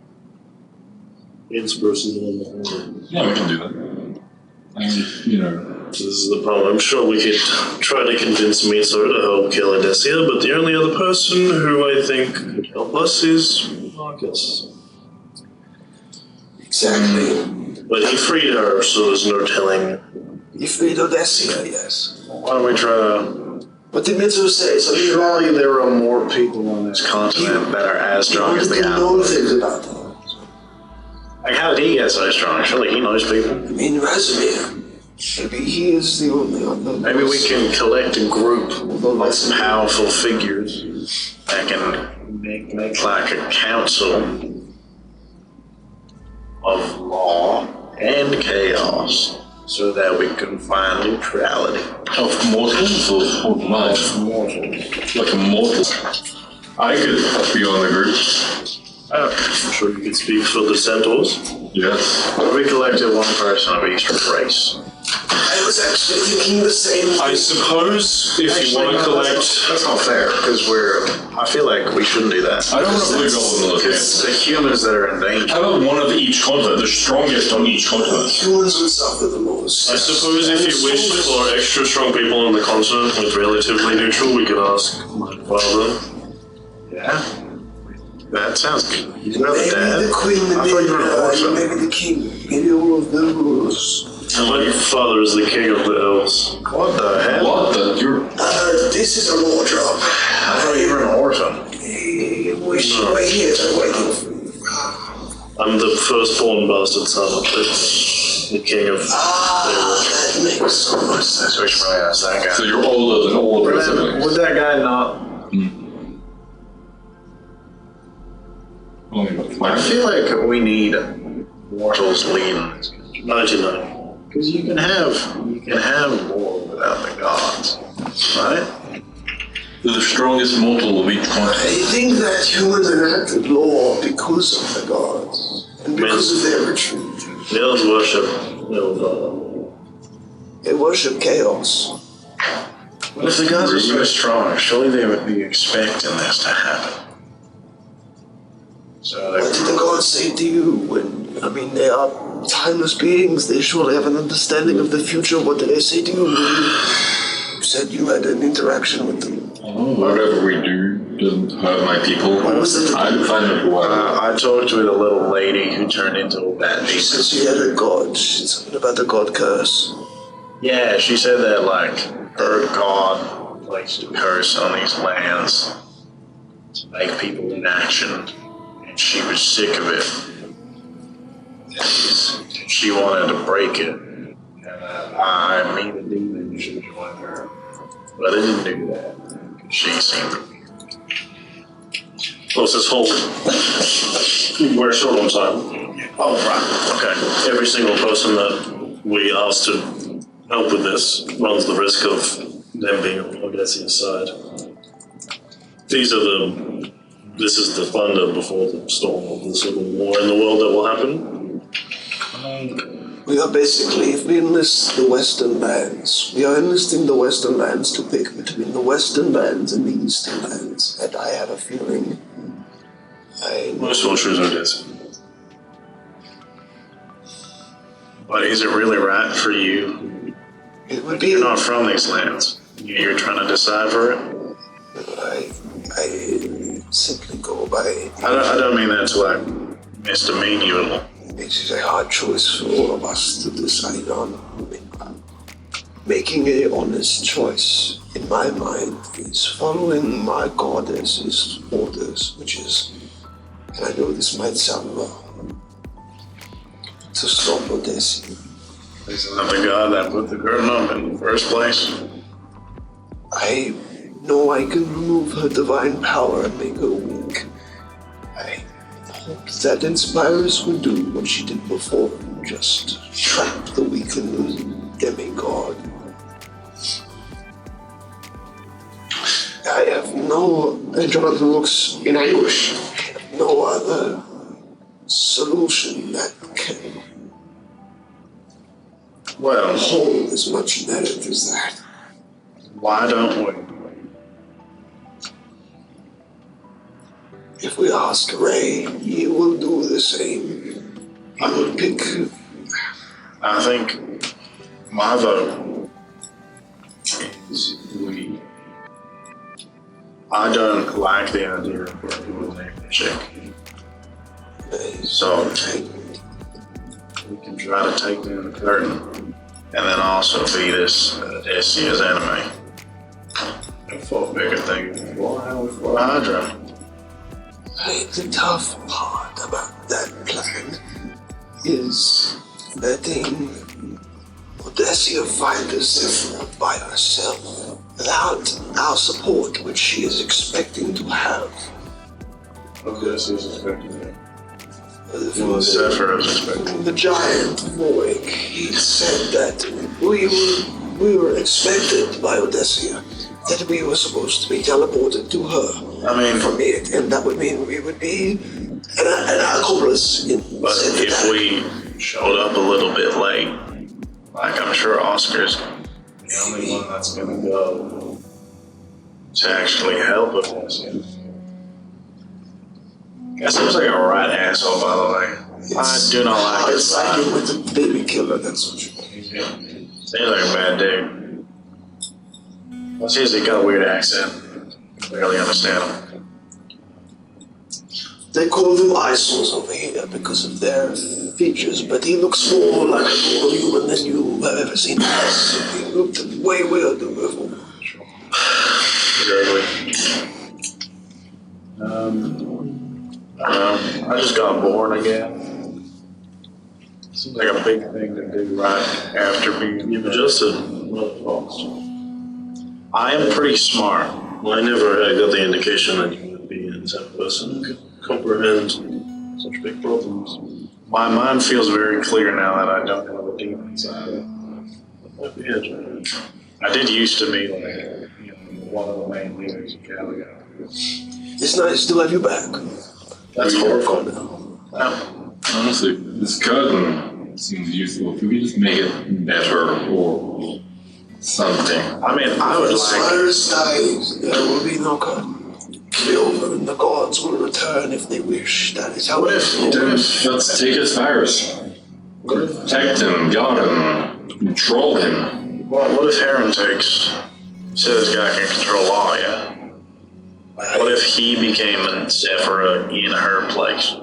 It's versus the one. Yeah, we can do that. This is the problem. I'm sure we could try to convince Mitsu to help kill Odessia, but the only other person who I think could help us is Marcus. Exactly. But he freed her, so there's no telling. You freed Odessia, yes. Why don't we try to... What did Mitsu say? So you Surely there are more people on this continent that are as strong as the to know Outlaws. things about them. Like, how did he get so strong? Surely he knows people. I mean, Rasimir. Maybe he is the only unknown. Maybe we can collect a group of powerful figures that can make like a council of law and chaos so that we can find neutrality. Of mortals or life? Like a mortal. I could be on the group. I'm sure you could speak for the centaurs. Yes. We collected one person of each race. I was actually thinking the same. I suppose if you want to collect... That's not fair, because I feel like we shouldn't do that. I don't want to blue goblin look It's the humans that are in danger. How about one of each continent? The strongest on each continent. Humans would suffer the most. I suppose if you wished for extra strong people on the continent with relatively neutral, we could ask my father. Yeah. That sounds good. He's not Maybe dad. the queen, I thought you were an orphan. maybe the king, maybe all of them rules. And my father is the king of the elves. What the hell? What the? You're... This is a wardrobe. I thought you were an orphan. Wish you were here, I'm waiting for you. I'm the firstborn bastard son of the king of That makes so much sense. So we should probably ask that guy. So you're older than all of us. Would that guy not... Only about I 5. feel like we need mortals leading this. 99. Because you can have war without the gods, right? The strongest mortal of each continent. I think that humans enacted law because of the gods, and because of their retreat. The elves worship Northward. They worship chaos. But if the gods are so strong, surely they would be expecting this to happen. So What did the gods say to you they are timeless beings, they surely have an understanding of the future. What did they say to you when you said you had an interaction with them? Whatever we do doesn't hurt my people. What was it? I'm fine with what. I talked with a little lady who turned into a bad She said beast. she had a god. She said something about the god curse. Yeah, she said that like her god placed a curse on these lands to make people in action, and she was sick of it. She wanted to break it, and I, me the demon, should join her, but I didn't do that. She seemed What's this whole... We're short on time. oh right, okay. Every single person that we ask to help with this runs the risk of them being on Odessia's side. This is the thunder before the storm of the civil war in the world that will happen. We are basically, if we enlist the Western lands, we are enlisting the Western lands to pick between the Western lands and the Eastern lands. And I have a feeling Most will choose Odessia. But is it really right for you? it would be... You're not from these lands. You're trying to decipher it? I simply go by... I don't mean that to like misdemean you at all. It is a hard choice for all of us to decide on. Making an honest choice, in my mind, is following my goddess's orders, which is, and I know this might sound wrong, to stop Odessia. Isn't that the god that put the curtain up in the first place? I know I can remove her divine power and make her weak. I hope that Inspirus would do what she did before, just trap the weakened demigod. I have no, and Jonathan looks in anguish, no other solution that can hold as much merit as that. Why don't we? If we ask Ray, he will do the same. He will pick. I think my vote is we. I don't like the idea of working with a chick. So we can try to take down the curtain and then also be this Odysseus enemy. And for bigger things, for Hydra. The tough part about that plan is letting Odysseus find us by herself without our support, which she is expecting to have. Odysseus is expecting it. Zephyr is expecting The giant Voig, he said that we were expected by Odysseus, that we were supposed to be teleported to her. I mean, from it, and that would mean we would be an accomplice in. but if we showed up a little bit late, like I'm sure Oscar's the only one that's gonna go to actually help us. That seems like a right asshole, by the way. I do not like his siding vibe. with the baby killer. That's what you mean. Seems like a bad dude. Plus, he's got a weird accent. Barely understand him. They call them eyesores over here because of their features, but he looks more like a normal human than you have ever seen. He looked way weirder before. I just got born again. Seems like a big thing to do right after being You've adjusted. I am pretty smart. Well, I never got the indication that you would be the type of person who could comprehend such big problems. My mind feels very clear now that I don't have a demon inside. That might be it. I did used to be like, one of the main leaders of Calico. It's nice to have you back. That's horrible. Oh. Honestly, this curtain seems useful. If we could just make it better or something. I mean, I would like. Cyrus dies, there will be no curtain. Silver and the gods will return if they wish. That is how What it if, is. Let's take his virus. Protect him, guard him, control him. Well, what if Heron takes? So this guy can control all, yeah. What if he became a Zephyr in her place?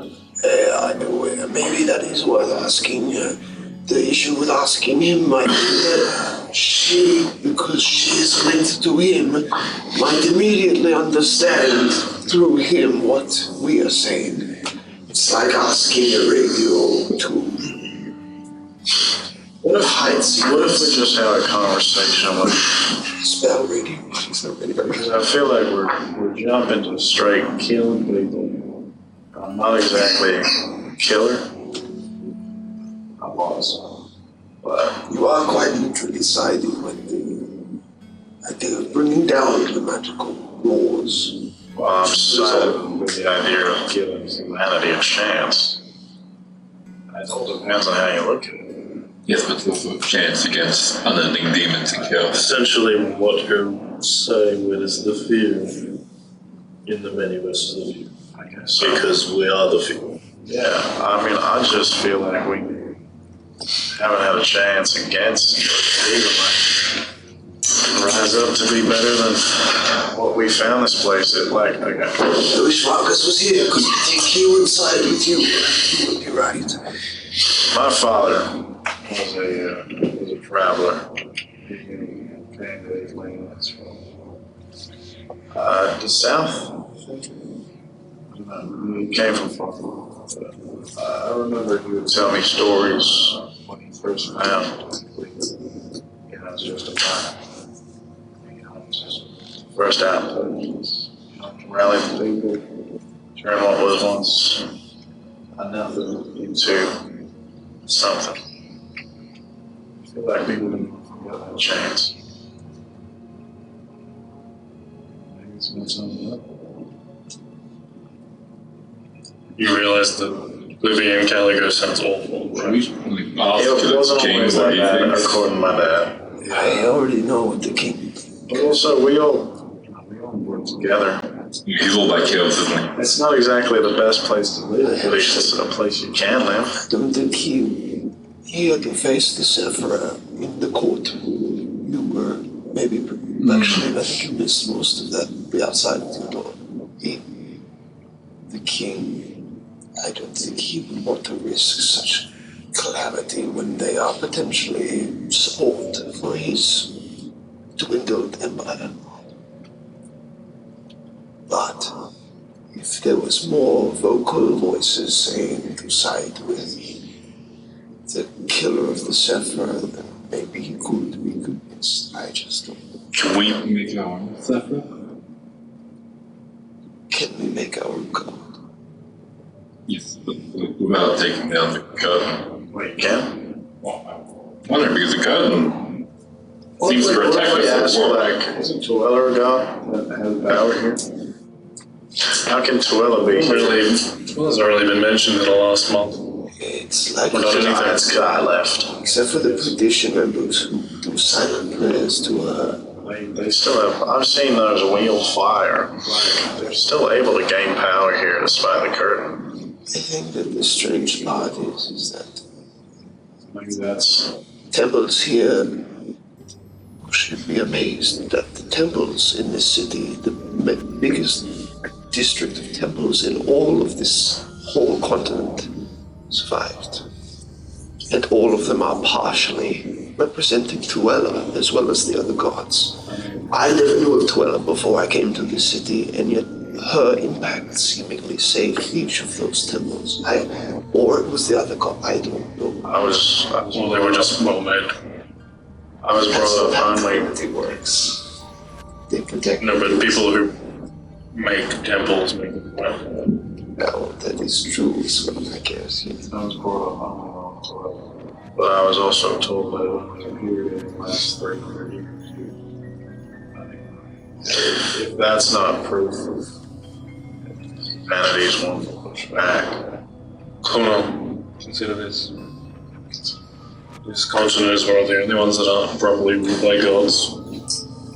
I know. Maybe that is worth asking. The issue with asking him might be that she, because she is linked to him, might immediately understand through him what we are saying. It's like asking a radio to What if we just had a conversation with? spell radio. Because I feel like we're jumping to straight killing people. I'm not exactly a killer. I was, but You are quite literally siding with the idea of bringing down the magical laws. I'm siding with the idea of giving humanity a chance. It all depends on how you look at it. Yes, but also a chance against unending demons and chaos. Essentially, what you're saying with is the fear in the many versus the few. I guess so. Because we are the few. Yeah, I mean, I just feel like we haven't had a chance against either. Rise up to be better than what we found this place at. Like, okay. I wish Marcus was here, because I think he would side with you. He would be right. My father was a traveler. He came to these lands from the south. He came from far. I remember he would tell me stories when he first found. It's just a plan. First out, rally the people, turn what was once another into something. I feel like people didn't get that chance. Maybe it's gonna sum it up. You realize that living in Caligo sounds awful, right? It wasn't always that bad, according to my dad. I already know what the king. But also, we all work together. He's all by chaos, isn't he? It's not exactly the best place to live. At least it's a place you can live. I don't think he had to face the Sephira in the court. You were maybe actually I think you missed most of that outside of the door. The king, I don't think he would want to risk such calamity when they are potentially support for his dwindled empire. But if there was more vocal voices saying to side with the killer of the Sephira, then maybe he could be convinced. I just don't know. Can we make our own Sephira? Can we make our own god? Yes, but without taking down the curtain. Wait, you can? Well, I wonder because the curtain seems to protect us from the war. Isn't Tuella a god that has power here? How can Tuella be? It's already been mentioned in the last month. It's like Not anything. Giants guy left. except for the petition members who do silent prayers to her. They still have. I've seen those wheels fire. Like, they're still able to gain power here despite the curtain. I think that the strange part is that Maybe that's. temples here should be amazed that the temples in this city, the biggest district of temples in all of this whole continent, survived. And all of them are partially representing Tuella as well as the other gods. I never knew of Tuella before I came to this city, and yet her impact seemingly saved each of those temples. Or it was the other god, I don't know. Well, they were just well made. I was brought up That's only. how it works. They protect. No, but people who make temples make them well. No, that is true as well, I guess. Yes. I was brought up only Tuella. But I was also told that it only appeared in the last 300 years. If that's not proof of humanity's one to push back. Kono, consider this. These continents are the only ones that aren't properly ruled by gods.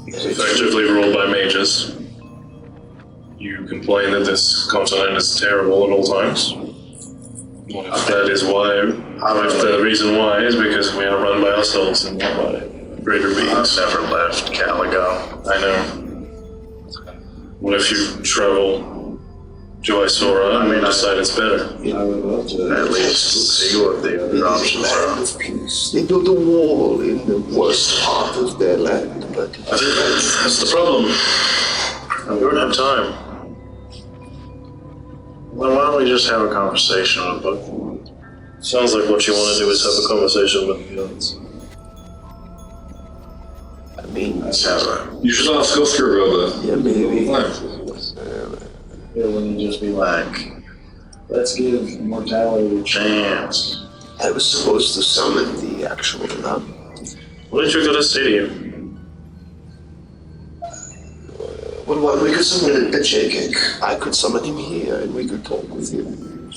It's effectively ruled by mages. You complain that this continent is terrible at all times. Well, if that is why, if the reason why is because we are run by ourselves and not by greater I've beings. never left Caligo. I know. What if you travel to Isora and decide it's better? I would love to. At least see what the other It is a options land are. of peace. They built a wall in the worst part of their land, but I think that's the problem. We don't have time. Well, why don't we just have a conversation with both of them? Sounds like what you want to do is have a conversation with the gods. I mean, That sounds like. You should ask Oscar about that. yeah, maybe. It wouldn't just be like, let's give mortality a chance. I was supposed to summon the actual Why don't you go to stadium? well, we could summon the JK. I could summon him here and we could talk with him.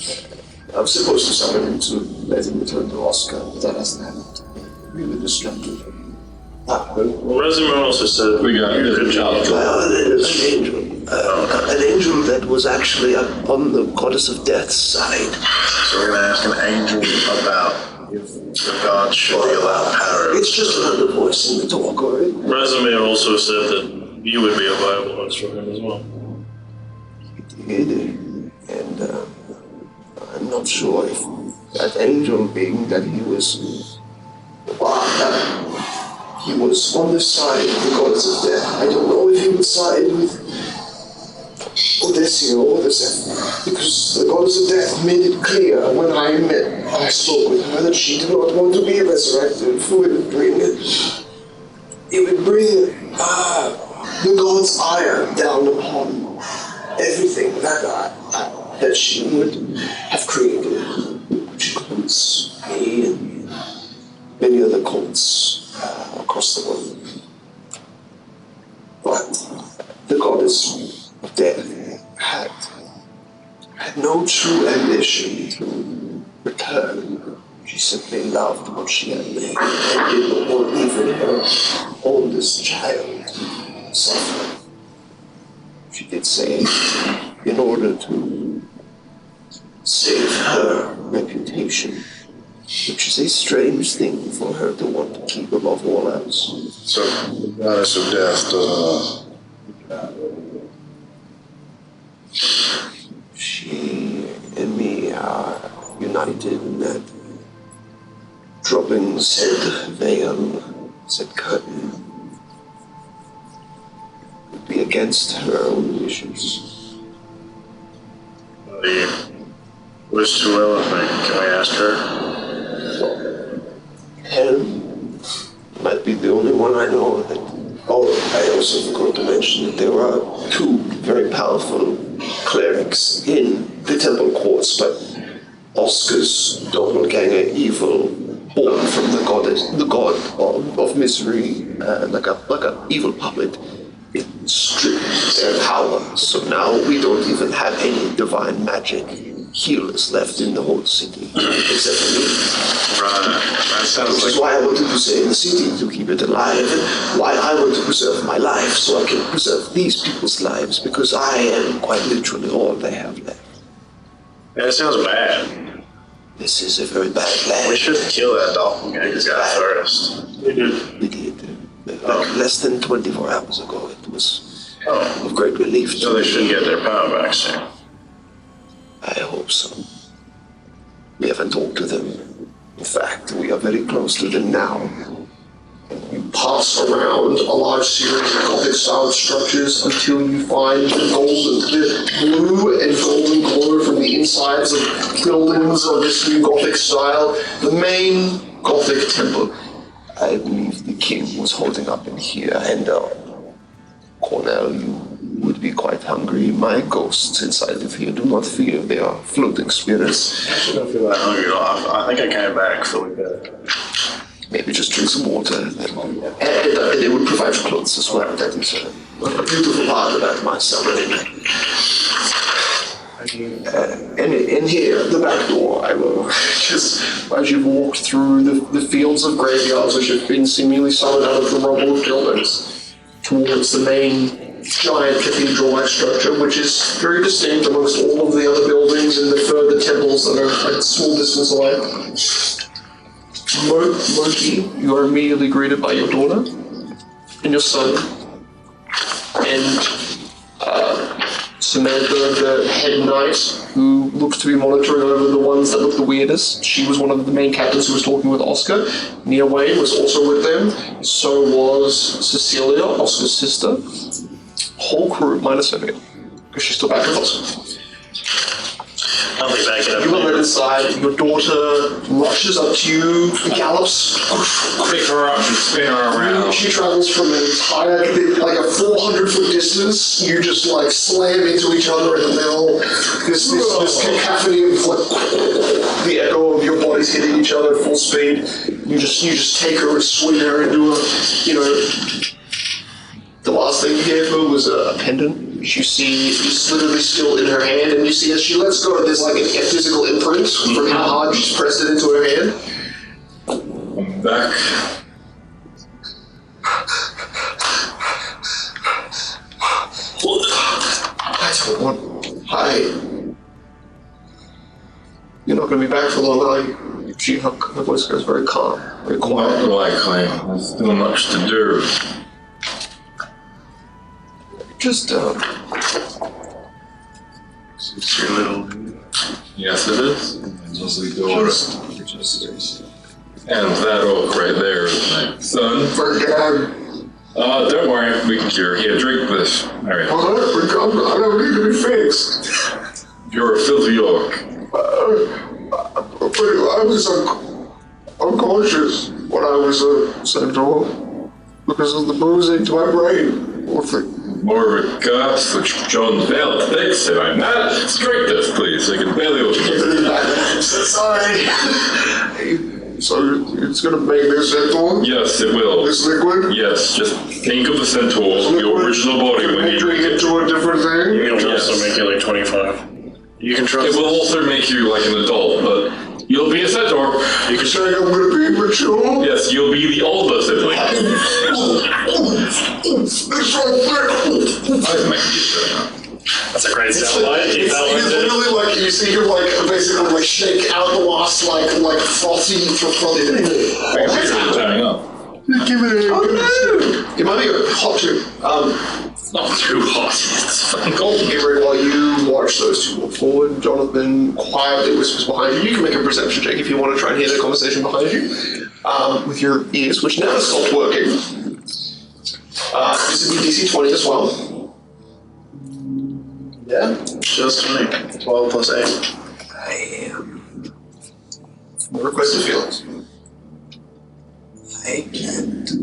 I was supposed to summon him to let him return to Oscar, but that hasn't happened. We were distracted. Well, Resume also said We got you could job. An angel that was actually on the goddess of death's side. So we're gonna ask an angel about if the gods should be allowed power. It's just another voice in the talk, alright? Resume also said that you would be a viable host for him as well. He did, and I'm not sure if that angel being that he was on the side of the goddess of death. I don't know if he would side with Odessio or the Sephira, because the goddess of death made it clear when I spoke with her that she did not want to be resurrected, for it would bring the god's ire down upon everything that she would have created. includes me and many other cults across the world. But the goddess of death had no true ambition to return. She simply loved what she had made and did not want even her oldest child to suffer. She did say, in order to save her reputation, which is a strange thing for her to want to keep above all else. So the goddess of death doesn't. She and me are united in that dropping said veil, said curtain, would be against her own wishes. What do you wish to will of me? Can we ask her? Helen might be the only one I know that. Oh, I also forgot to mention that there are two very powerful clerics in the temple courts, but Oscar's doppelganger, evil, born from the god of misery, like a evil puppet, it stripped their power. So now we don't even have any divine magic healers left in the whole city, except for me. Right. That sounds Which like is why I wanted to stay in the city, to keep it alive, and why I want to preserve my life, so I can preserve these people's lives, because I am quite literally all they have left. that sounds bad. This is a very bad plan. We should kill that doppelganger guy first. We did. Less than 24 hours ago. It was of great relief to So they me. should get their power back soon. I hope so. We haven't talked to them. In fact, we are very close to them now. You pass around a large series of Gothic-style structures until you find the blue and golden glow from the insides of buildings of this new Gothic style. The main Gothic temple. I believe the king was holding up in here, and Cornell, you would be quite hungry. My ghosts inside of here do not fear. They are floating spirits. I don't feel that hungry at all. I think I came back fully dead. Maybe just drink some water. And they would provide you clothes as well. That is a beautiful part about my summer. And in here, the back door, I will just, as you've walked through the fields of graveyards which have been seemingly summoned out of the rubble of buildings, towards the main giant cathedral-like structure, which is very distinct amongst all of the other buildings and the further temples that are a small distance away. Moki, you are immediately greeted by your daughter and your son, and Samantha, the head knight, who looks to be monitoring over the ones that look the weirdest. She was one of the main captains who was talking with Oscar. Nia Wayne was also with them. So was Cecilia, Oscar's sister. Whole crew, minus Vivian, because she's still back with Oscar. I'll be back in a You are led minute. inside. Your daughter rushes up to you, gallops. Pick her up and spin her around. She travels from an entire, like a 400-foot distance. You just like slam into each other, and then all this cacophony of like the echo of your bodies hitting each other at full speed. You just take her and swing her into a, the last thing you gave her was a pendant. You see it's literally still in her hand, and you see as she lets go, there's like a physical imprint from how hard she's pressed it into her hand. I'm back. I don't want. Hi. You're not going to be back for long, are you? Her voice goes very calm, very quiet. Not likely. There's still much to do. Just, Yes, it is. Lovely daughter. And that oak right there is my son. Don't worry, we can cure. Here, drink this. All right. I don't need to be fixed. You're a filthy orc. I was unconscious when I was sent off because of the bruising to my brain. more of a gasp, which John Bell thinks that I'm not. Strike this, please. I can barely open it. I'm so sorry. So it's gonna make this centaur? Yes, it will. This liquid? Yes, just think of the centaur, the original body when you drink it. Into a different thing? You can also make you like 25. You can trust. It will also make you like an adult, but you'll be a centaur. You can say I'm gonna be mature? Yes, you'll be the older sibling. It's so thick! I might be sure. That's a great sound. It's literally like you see him like basically like shake out the last like frothy Turning up. Give it a it might be a hot too. It's not too hot. It's fucking cold. Avery, while you watch those two walk forward, Jonathan quietly whispers behind you. You can make a perception check if you want to try and hear the conversation behind you with your ears, which now stopped working. This is your DC 20 as well. Yeah, just 20. 12 plus 8. I am. Requested feelings. I plan to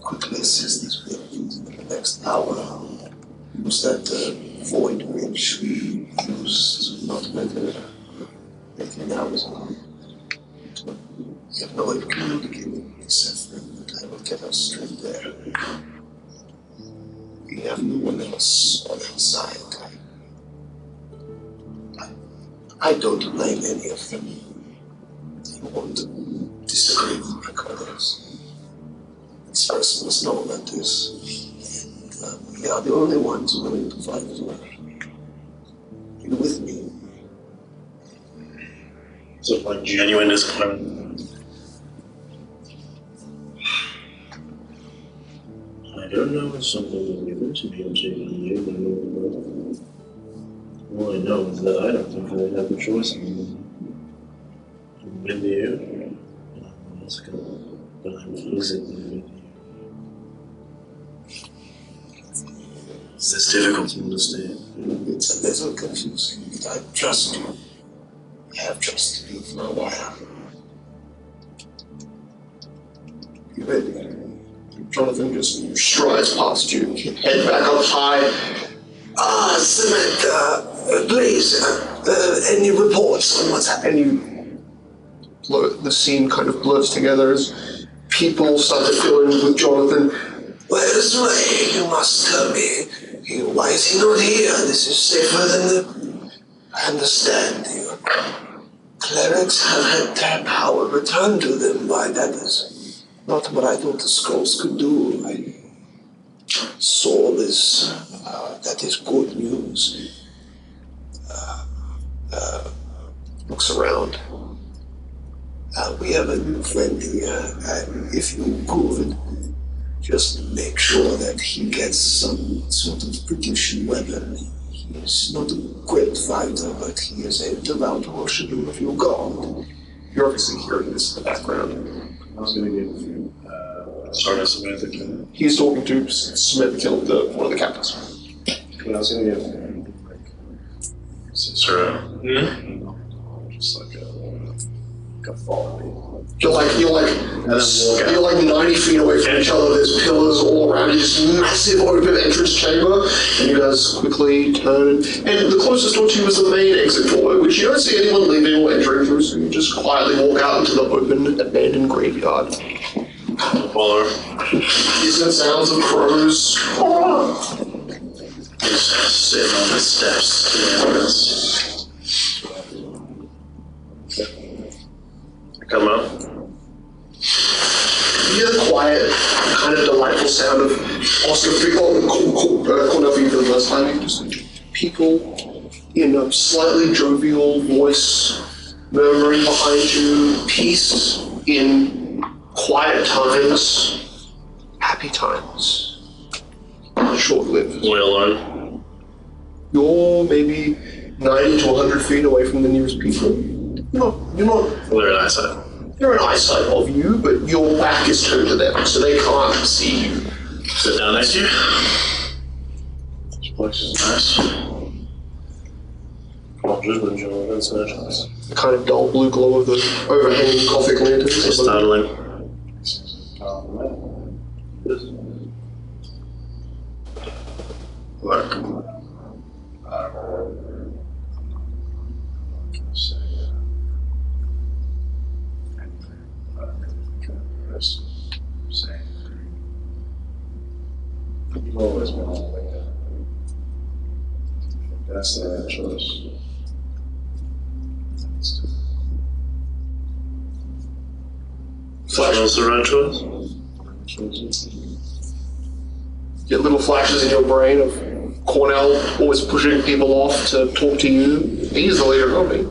quickly assess these buildings in the next hour. Use that void bridge we used not better 18 hours ago. We have no way of communicating with Sephrin, but I will get us straight there. We have no one else on our side. I don't blame any of them. They won't disagree with my colleagues. This person must know about this. And we are the only ones willing to fight for her. You're with me. So like genuine disappointment. I don't know if something was given to me or taken to you, but all I know is that I don't think I have a choice anymore. I'm with you, and I'm Alaska, but I'm physically with you. It's difficult to understand. It's a little confusing, but I trust you. I have trusted you for a while. You ready? Jonathan just strides past you, head back up high. Samantha, please, any reports on what's happening? The scene kind of blurs together as people start to fill in with Jonathan. Where's Ray? You must tell me. Why is he not here? This is safer than the... I understand you. Clerics have had their power returned to them by that is not what I thought the scrolls could do. I saw this. That is good news. Looks around. We have a new friend here, and if you could, just make sure that he gets some sort of British weapon. He is not a great fighter, but he is a devout worshipper of your god. You're obviously hearing this in the background. I was going to give Sorry, Samantha. He's talking to Smith, killed one of the captains. I was going to give Sister. just like a fall. You're like 90 feet away from each other. There's pillars all around you. This massive open entrance chamber, and you guys quickly turn. And the closest door to you is the main exit doorway, which you don't see anyone leaving or entering through. So you just quietly walk out into the open, abandoned graveyard. Follow her. Distant sounds of crows. He's sitting on the steps to the entrance. Come out. You hear the quiet, kind of delightful sound of Oscar Cornell for you for the first time. Just people in a slightly jovial voice murmuring behind you, peace in quiet times, happy times, short-lived. We alone. You're maybe 90 to 100 feet away from the nearest people. You're not. They're in eyesight. They're in eyesight of you, but your back is turned to them, so they can't see you. Sit down next to you. This place is nice. It's nice. The kind of dull blue glow of the overhanging Gothic lanterns. It's startling. Look, I don't say anything. I don't really just say anything. You've always been like that. That's the right choice. What's the right choice? Get little flashes in your brain of Cornell always pushing people off to talk to you. He's the leader of me.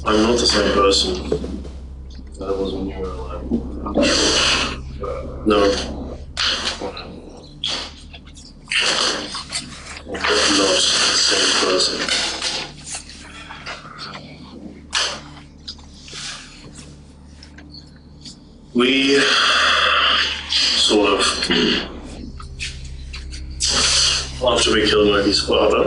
I'm not the same person that I was when you were alive. No. I'm not the same person. We sort of, after we killed Moki's father,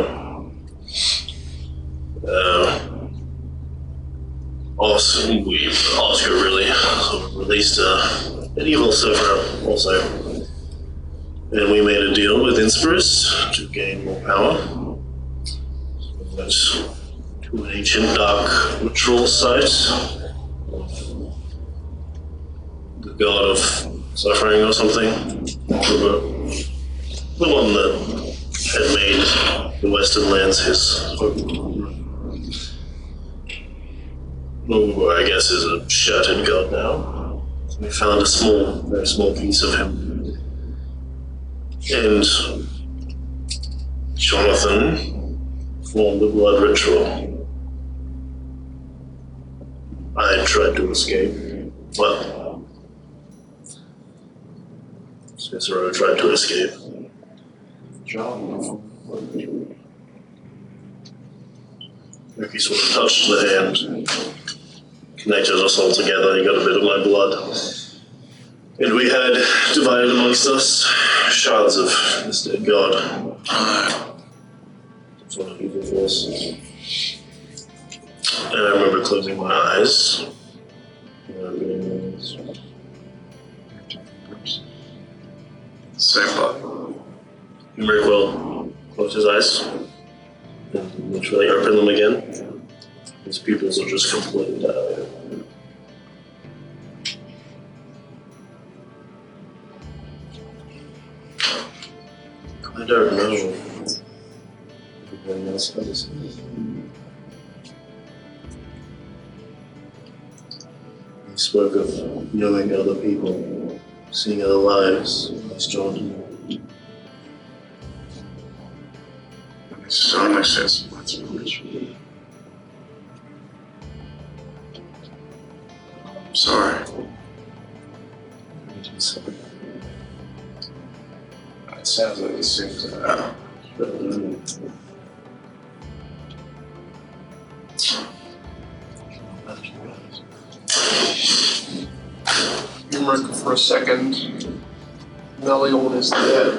Oscar really sort of released an evil server also. And we made a deal with Inspiris to gain more power. So we went to an ancient dark ritual site. The god of suffering or something. The one that had made the Western lands his home. Who I guess is a shattered god now. So we found a very small piece of him. And Jonathan formed a blood ritual. I tried to escape. Well, Cicero tried to escape. Moki sort of touched the hand, connected us all together, he got a bit of my blood. And we had divided amongst us shards of this dead god. Sort of evil force. And I remember closing my eyes. Same thought. Miracle closed his eyes and literally open them again. His pupils are just completely dilated. I don't know if everybody else does. He spoke of knowing other people, seeing other lives. He's drawn to me. It certainly says that's foolish. I'm sorry. It sounds like this seems You remember for a second, Melion is there.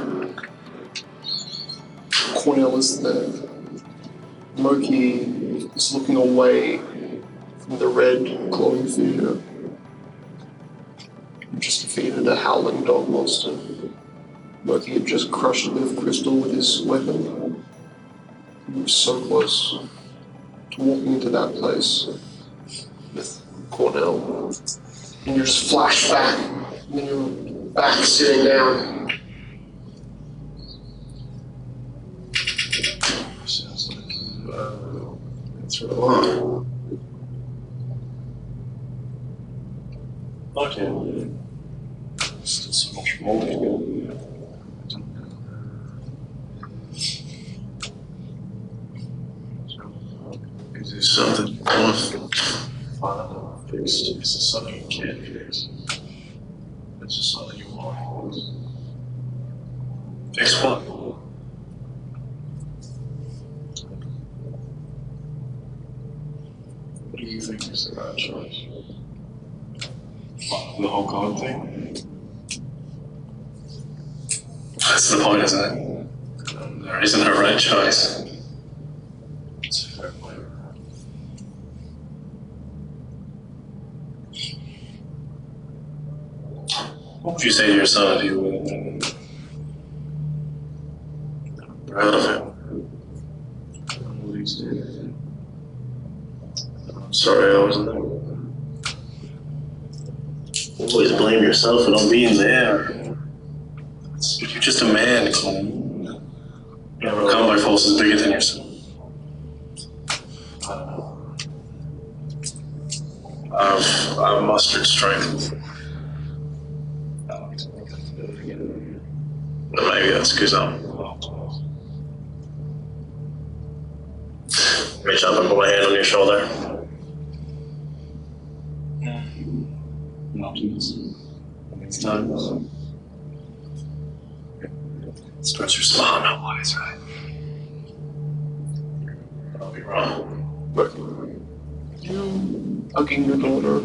Cornell is there. Moki is looking away from the red glowing fissure. You just defeated a howling dog monster. Moki had just crushed a bit of crystal with his weapon. He was so close to walking into that place with Cornell. And you just flash back, and then you're back sitting down. sounds like it's really long. Okay. Still so much more to go. Is there something you want to find fixed? Is there something you can't fix? Is there something you want to fix? Fix what? What do you think is the right choice? The whole God thing? That's the point, isn't it? There isn't a right choice. It's a fair point. What would you say to your son if you were proud of him? I'm sorry I wasn't there. Always blame yourself for not being there. You're just a man, Clem. Overcome by forces bigger than yourself. I've mustered strength. But maybe that's because I'm. Reach up and put my hand on your shoulder. It's time. Starts your smile, no wise, right? I'll be wrong. But hugging your daughter,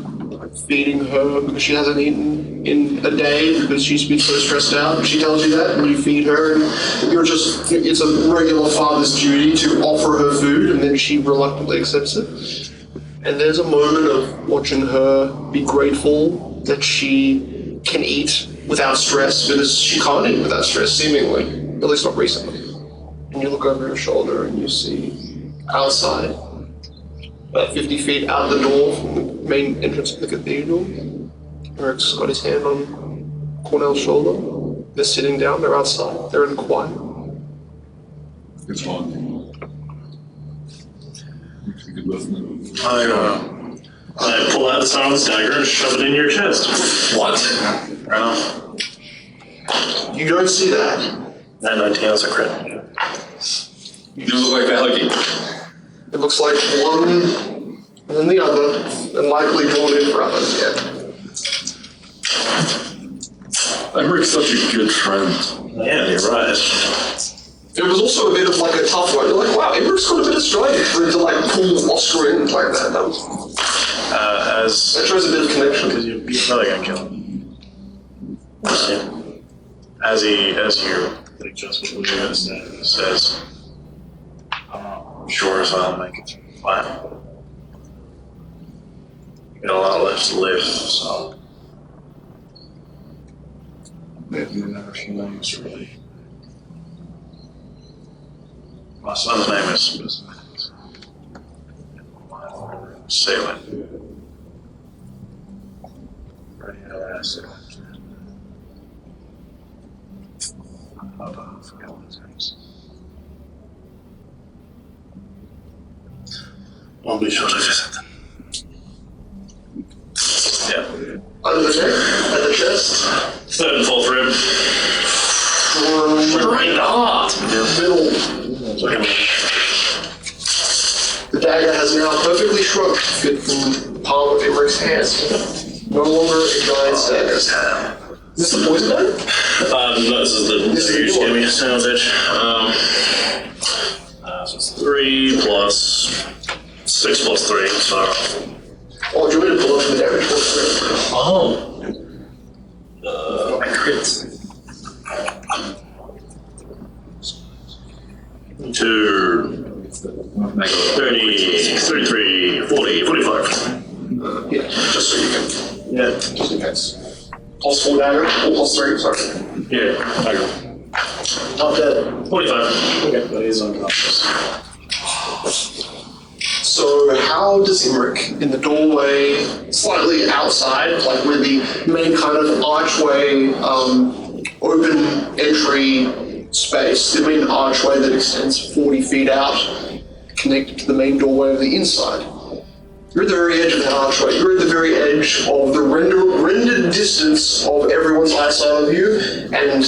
feeding her because she hasn't eaten in a day because she's been so stressed out. She tells you that when you feed her, and it's a regular father's duty to offer her food, and then she reluctantly accepts it. And there's a moment of watching her be grateful that she can eat without stress because she can't eat without stress, seemingly, at least not recently. And you look over your shoulder and you see outside, about 50 feet out the door from the main entrance of the cathedral, Eric's got his hand on Cornell's shoulder. They're sitting down, they're outside, they're in quiet. It's fun. Makes me good listening. I pull out the silence dagger and shove it in your chest. What? You don't see that. That 19 is a crit. You look like that lucky. It looks like one and then the other, and likely drawn in for others, yeah. Emmerich's such a good friend. Yeah, you're right. It was also a bit of like a tough one. You're like, wow, Emmerich got a bit of stride for him to like pull Oscar in like that. That shows a bit of connection. Because you're probably gonna kill him. As you think just what we're gonna say, he says, I'm not sure if I'll make it through the fight. Got a lot left to live, so maybe another few names really. My son's name is Sailing. I forgot what his name is. I'll be sure to visit them. Yeah. Under the neck, at the chest, Third and fourth rib. right in the heart, middle. The dagger has now perfectly shrunk, fit from the palm of Emmerich's hand. No longer a giant dagger. Is this the poison dagger? No, this is the. This is the You just new gave one. me a sandwich. So it's 3 plus 6 plus 3. So. Oh, do you want me to pull up the damage? Oh. My crits. 2, 30, 33, 40, 45. Yeah, just so you can. Yeah. Just in case. Plus 4 dagger, or plus 3, sorry. Yeah, I go. Not dead. 45. Okay, but he's unconscious. So how does Emmerich, in the doorway, slightly outside, like where the main kind of archway, open entry space, the main archway that extends 40 feet out, connected to the main doorway of the inside. You're at the very edge of that archway. You're at the very edge of the rendered distance of everyone's eyesight of you, and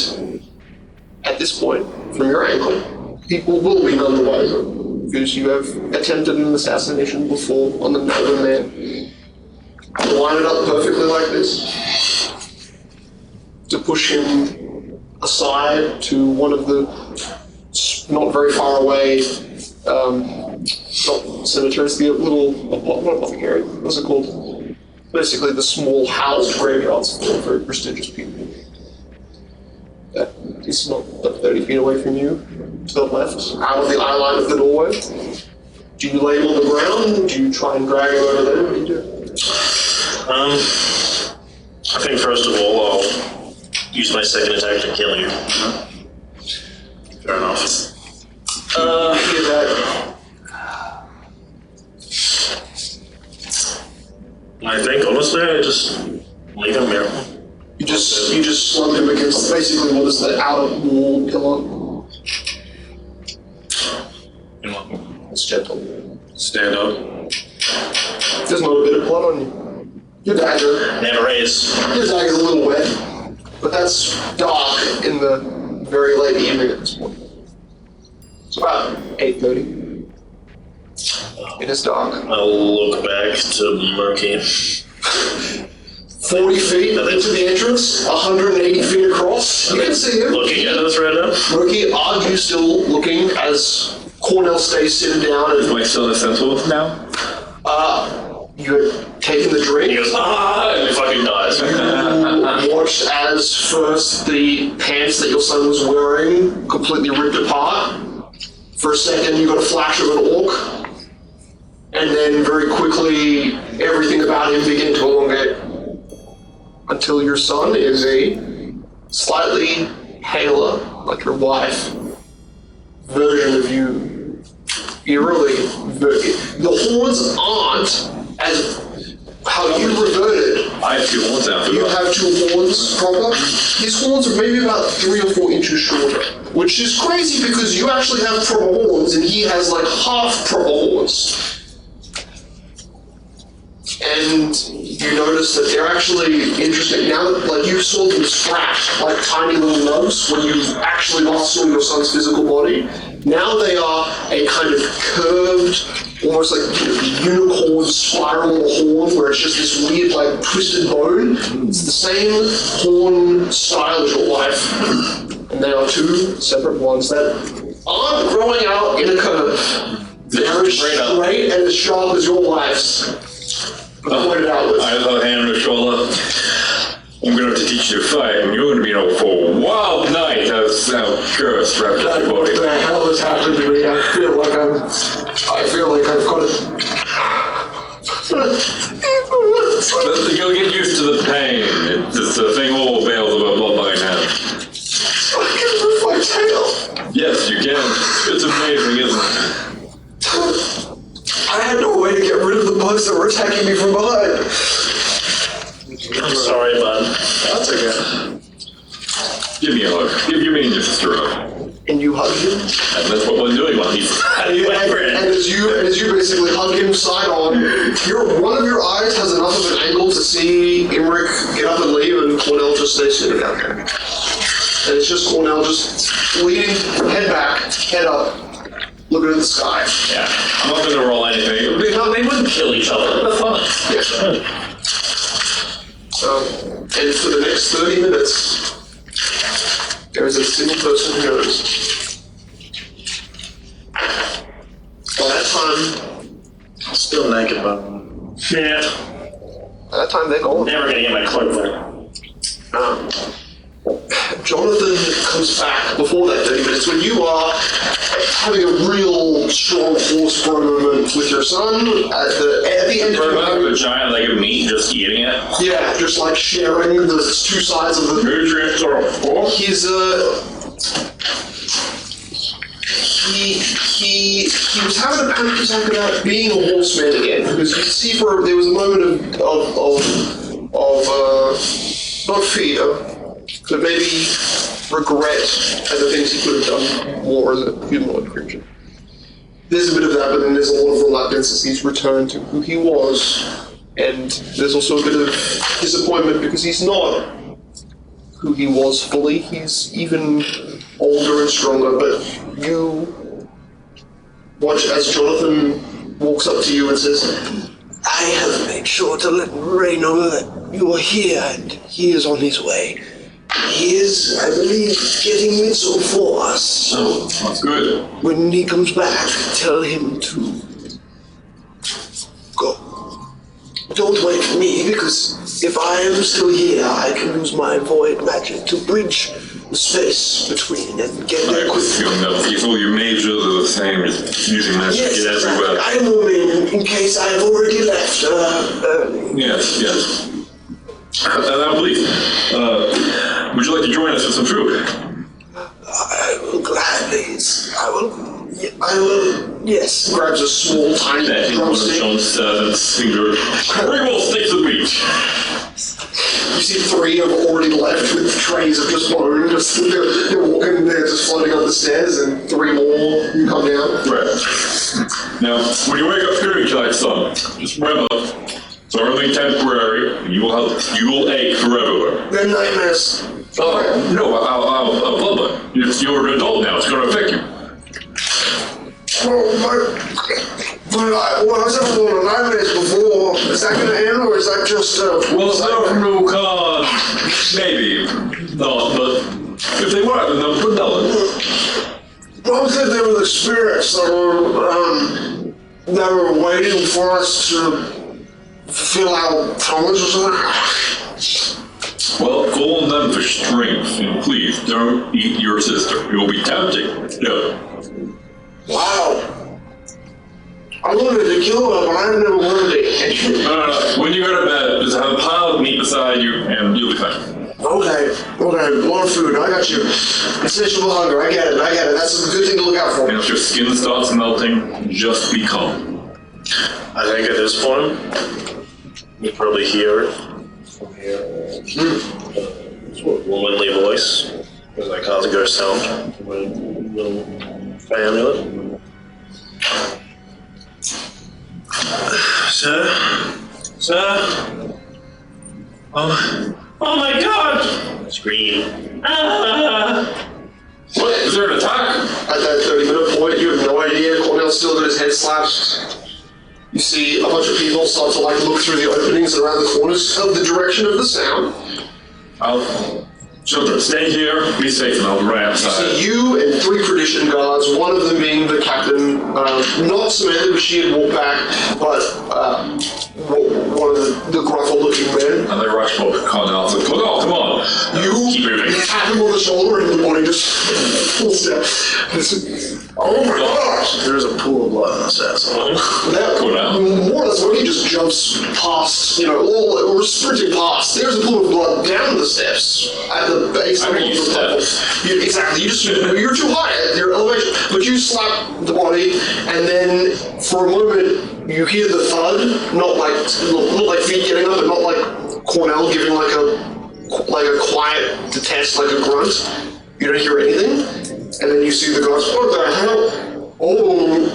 at this point, from your angle, people will be none the wiser, because you have attempted an assassination before on the Northern man. Line it up perfectly like this, to push him aside to one of the not very far away not cemeteries, the little, not apothecary, what's it called? Basically the small housed graveyards for very prestigious people. That is not 30 feet away from you, to the left, out of the eye line of the doorway. Do you lay him on the ground? Do you try and drag him over there? What do you do? I think first of all, I'll use my second attack to kill you. Fair enough. Hear that? I think, honestly, I just leave him here. You just slump him against basically what is the outer wall pillar. It's gentle. Stand up. There's not a bit of blood on you. Your dagger. Never is. Your dagger's a little wet, but that's dark in the very late evening at this point. It's about 8:30. It is dark. I'll look back to Moki. 40 feet into the entrance, 180 feet across. You can see him. Looking at us right now? Moki, are you still looking as Cornell stays sitting down and Am I still in a sensible now? you had taken the drink? He goes, and he fucking dies. You watched as first the pants that your son was wearing completely ripped apart. For a second, you got a flash of an orc. And then very quickly, everything about him began to elongate. Until your son is a slightly paler, like your wife, version of you. Eerily. The horns aren't as how you reverted. I have 2 horns after You that. have 2 horns proper. His horns are maybe about 3 or 4 inches shorter, which is crazy because you actually have proper horns and he has like half proper horns. And you notice that they're actually interesting. Now that like you saw them scratched like tiny little nubs when you actually last saw your son's physical body, now they are a kind of curved, almost like unicorn spiral horn where it's just this weird like twisted bone. It's the same horn style as your wife. And they are 2 separate ones that aren't growing out in a curve. They're as straight and as sharp as your wife's. Pointed out with. I have a hand on the shoulder. I'm going to have to teach you to fight, and you're going to be in for a wild night as now curse wrapped up your body. What the hell has happened to me? I feel like I've got it. But you'll get used to the pain. It's a thing all veils of a bloodline now. I can move my tail. Yes, you can. It's amazing, isn't it? I had no way to get rid of the bugs that were attacking me from behind. I'm sorry, bud. That's okay. Give me a hug. Give me your sister a hug. And you hug him. And that's what we're doing while he's... And as you basically hug him side on, one of your eyes has enough of an angle to see Imric get up and leave, and Cornell just stays sitting down there. And it's just Cornell just leaning, head back, head up, looking at the sky. Yeah, I'm not going to roll anything. They wouldn't kill each other. That's fun. And for the next 30 minutes, there is a single person who knows. By that time, Still naked, but Yeah. by that time they're gone. Never gonna get my cloak back. Jonathan comes back before that 30 minutes when you are having a real strong horse bro moment with your son at the end of A giant leg of meat, just eating it. yeah, just like sharing the 2 sides of the Nutrients are full. He was having a panic attack about being a horseman again because you see there was a moment of not fear, but maybe regret at the things he could have done more as a humanoid creature. There's a bit of that, but then there's a lot of reluctance as he's returned to who he was, and there's also a bit of disappointment because he's not who he was fully. He's even older and stronger, but you watch as Jonathan walks up to you and says, I have made sure to let Ray know that you are here and he is on his way. He is, I believe, getting Mitchell for us. So That's good. when he comes back, tell him to go. Don't wait for me, because if I am still here, I can use my void magic to bridge the space between and get there I was quickly. feeling that if all your mages are the same, just using magic Yes, everywhere. I am moving in case I have already left early. Yes. And I believe. Would you like to join us for some food? I will gladly. I will, yes. Grabs a small, tiny drumstick. John's servants. Bring more sticks of meat. You see 3 have already left with trays of just bone. Just they're walking, they're just floating up the stairs, and 3 more you come down. Right. Now, when you wake up feeling like son, just remember, it's only temporary. You will ache forever. They're nightmares. Oh, no, I'll blubber. You're an adult now. It's going to affect you. But I was having one of nightmares before. Is that going to end, or is that just Well, it's not no card. Maybe. No, but if they weren't, then they'll put dollars. I said they were the spirits that were waiting for us to fill our tongues or something. Well, call on them for strength, and please don't eat your sister. It will be tempting. No. Wow. I wanted to kill her, but I've never wanted it. No. When you go to bed, just have a pile of meat beside you, and you'll be fine. Okay. More food. I got you. Insatiable hunger. I get it. That's a good thing to look out for. And if your skin starts melting, just be calm. I think at this point, you probably hear it from here. Sort of womanly voice, as I call the ghost sound, from a little amulet. Sir? Oh my god! Scream. Ah! What? Is there an attack? At that 30-minute point, you have no idea. Cornell's still got his head slapped. You see a bunch of people start to look through the openings around the corners of the direction of the sound. Children, stay here, be safe, and I'll be right outside. You see you and 3 tradition guards, one of them being the captain, not Samantha, but she had walked back, but one of the gruffle-looking men. And they rush over Cornell to Cornell, come on. Keep moving. You tap him on the shoulder and the body just pulls down. Oh my gosh! There's a pool of blood on the set. That, more or less, when he just jumps past, or sprinting past, there's a pool of blood down the steps at the base of the platform. Exactly, you're too high at your elevation, but you slap the body, and then for a moment you hear the thud, not like feet getting up, and not like Cornell giving like a quiet detest, like a grunt. You don't hear anything. And then you see the guards, what the hell? Oh,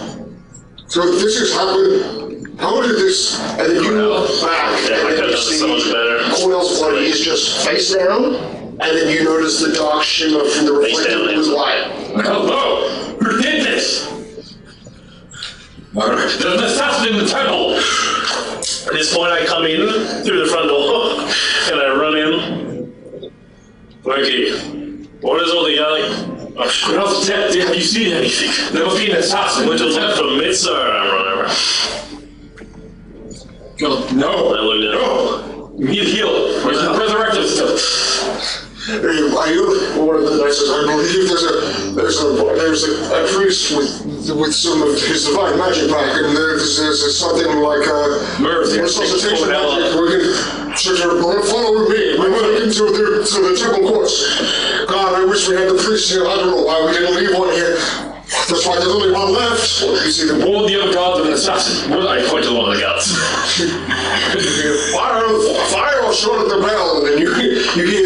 so this is happening. How did this? And then you look back, and then you see Cornell's body is just face down, and then you notice the dark shimmer from the reflected blue light. Hello! Who did this? There's an assassin in the temple! At this point, I come in through the front door, and I run in. Moki, what is all the yelling? Have you seen anything? There must be an assassin. Went to look for Mitzer, I run over. No. I look down. No. We need to heal. Where's the resurrected stuff? Are you one of the nicest? I believe there's a priest with some of his divine magic back, and there's something like resuscitation magic. Follow with me. We went into the temple courts. God, I wish we had the priest here. I don't know why we didn't leave one here. That's why there's only one left. You see the all the other guards of an assassin. Where did I point to one of the guards? Fire or shot at the bell, and then you hear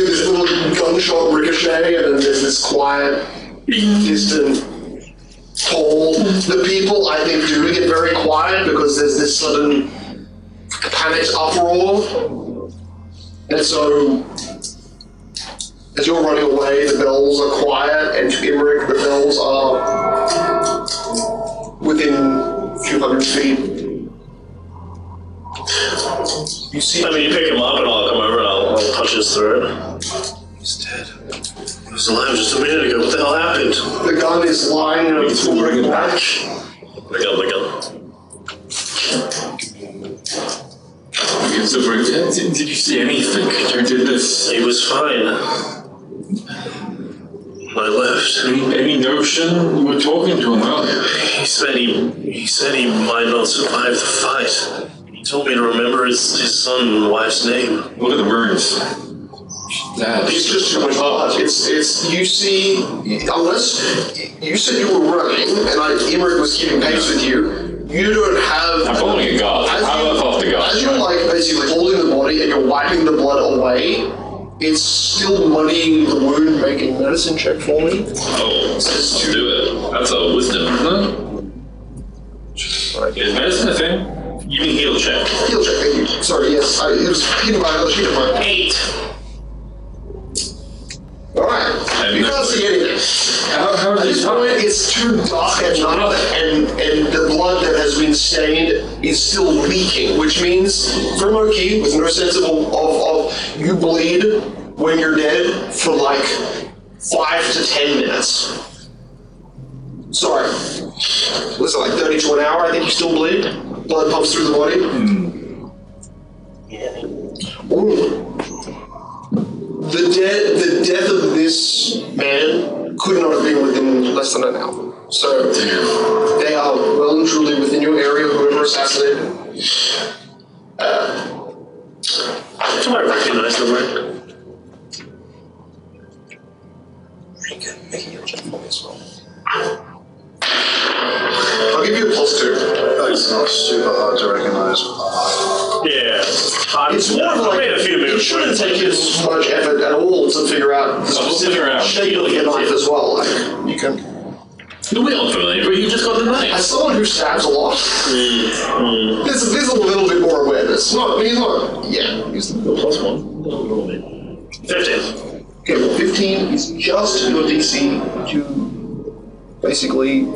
this little gunshot ricochet, and then there's this quiet, distant toll. The people, I think, do get very quiet because there's this sudden panicked uproar. And so, as you're running away, the bells are quiet, and to Imric, the bells are within a few hundred feet. You see? You pick him up, and I'll come over and I'll punch his throat. He's dead. He was alive just a minute ago. What the hell happened? The gun is lying in a bring it back. The gun. Did you see anything? Who did this? He was fine. I left. Any notion? You were talking to him earlier. He said he might not survive the fight. He told me to remember his son and wife's name. Look at the words. It's just too much blood. It's you see, unless you said you were running and Emmerich was keeping pace with you, you don't have. I'm following a guard. I'm off the guard. As you're like basically holding the body and you're wiping the blood away, it's still muddying the wound. Make a medicine check for me. Oh, let's do it. That's a wisdom, isn't it? Is medicine a thing? You can heal check. Heal check, thank you. Sorry, yes, it was hidden by another sheet of mine. 8. Alright, you can't see anything. How At this point, it's too dark at night, and the blood that has been stained is still leaking, which means, for Moki, with no sense of you bleed when you're dead for like 5 to 10 minutes. Sorry. Was it like 30 to an hour, I think you still bleed? Blood pumps through the body? Ooh. The death of this man could not have been within less than an hour. So they are well and truly within your area, whoever assassinated him. Do I recognize the word? Make a heal check for me as well. I'll give you a +2. It's not super hard to recognize. Yeah. It's more of like, made a few it moves. shouldn't take as much effort at all to figure out the specific shape of your knife as well. Like, you can... We aren't familiar, but you just got the knife. As someone who stabs a lot, there's a little bit more awareness. He's not, yeah, he's the +1. 15. Okay, well, 15 is just your DC to basically,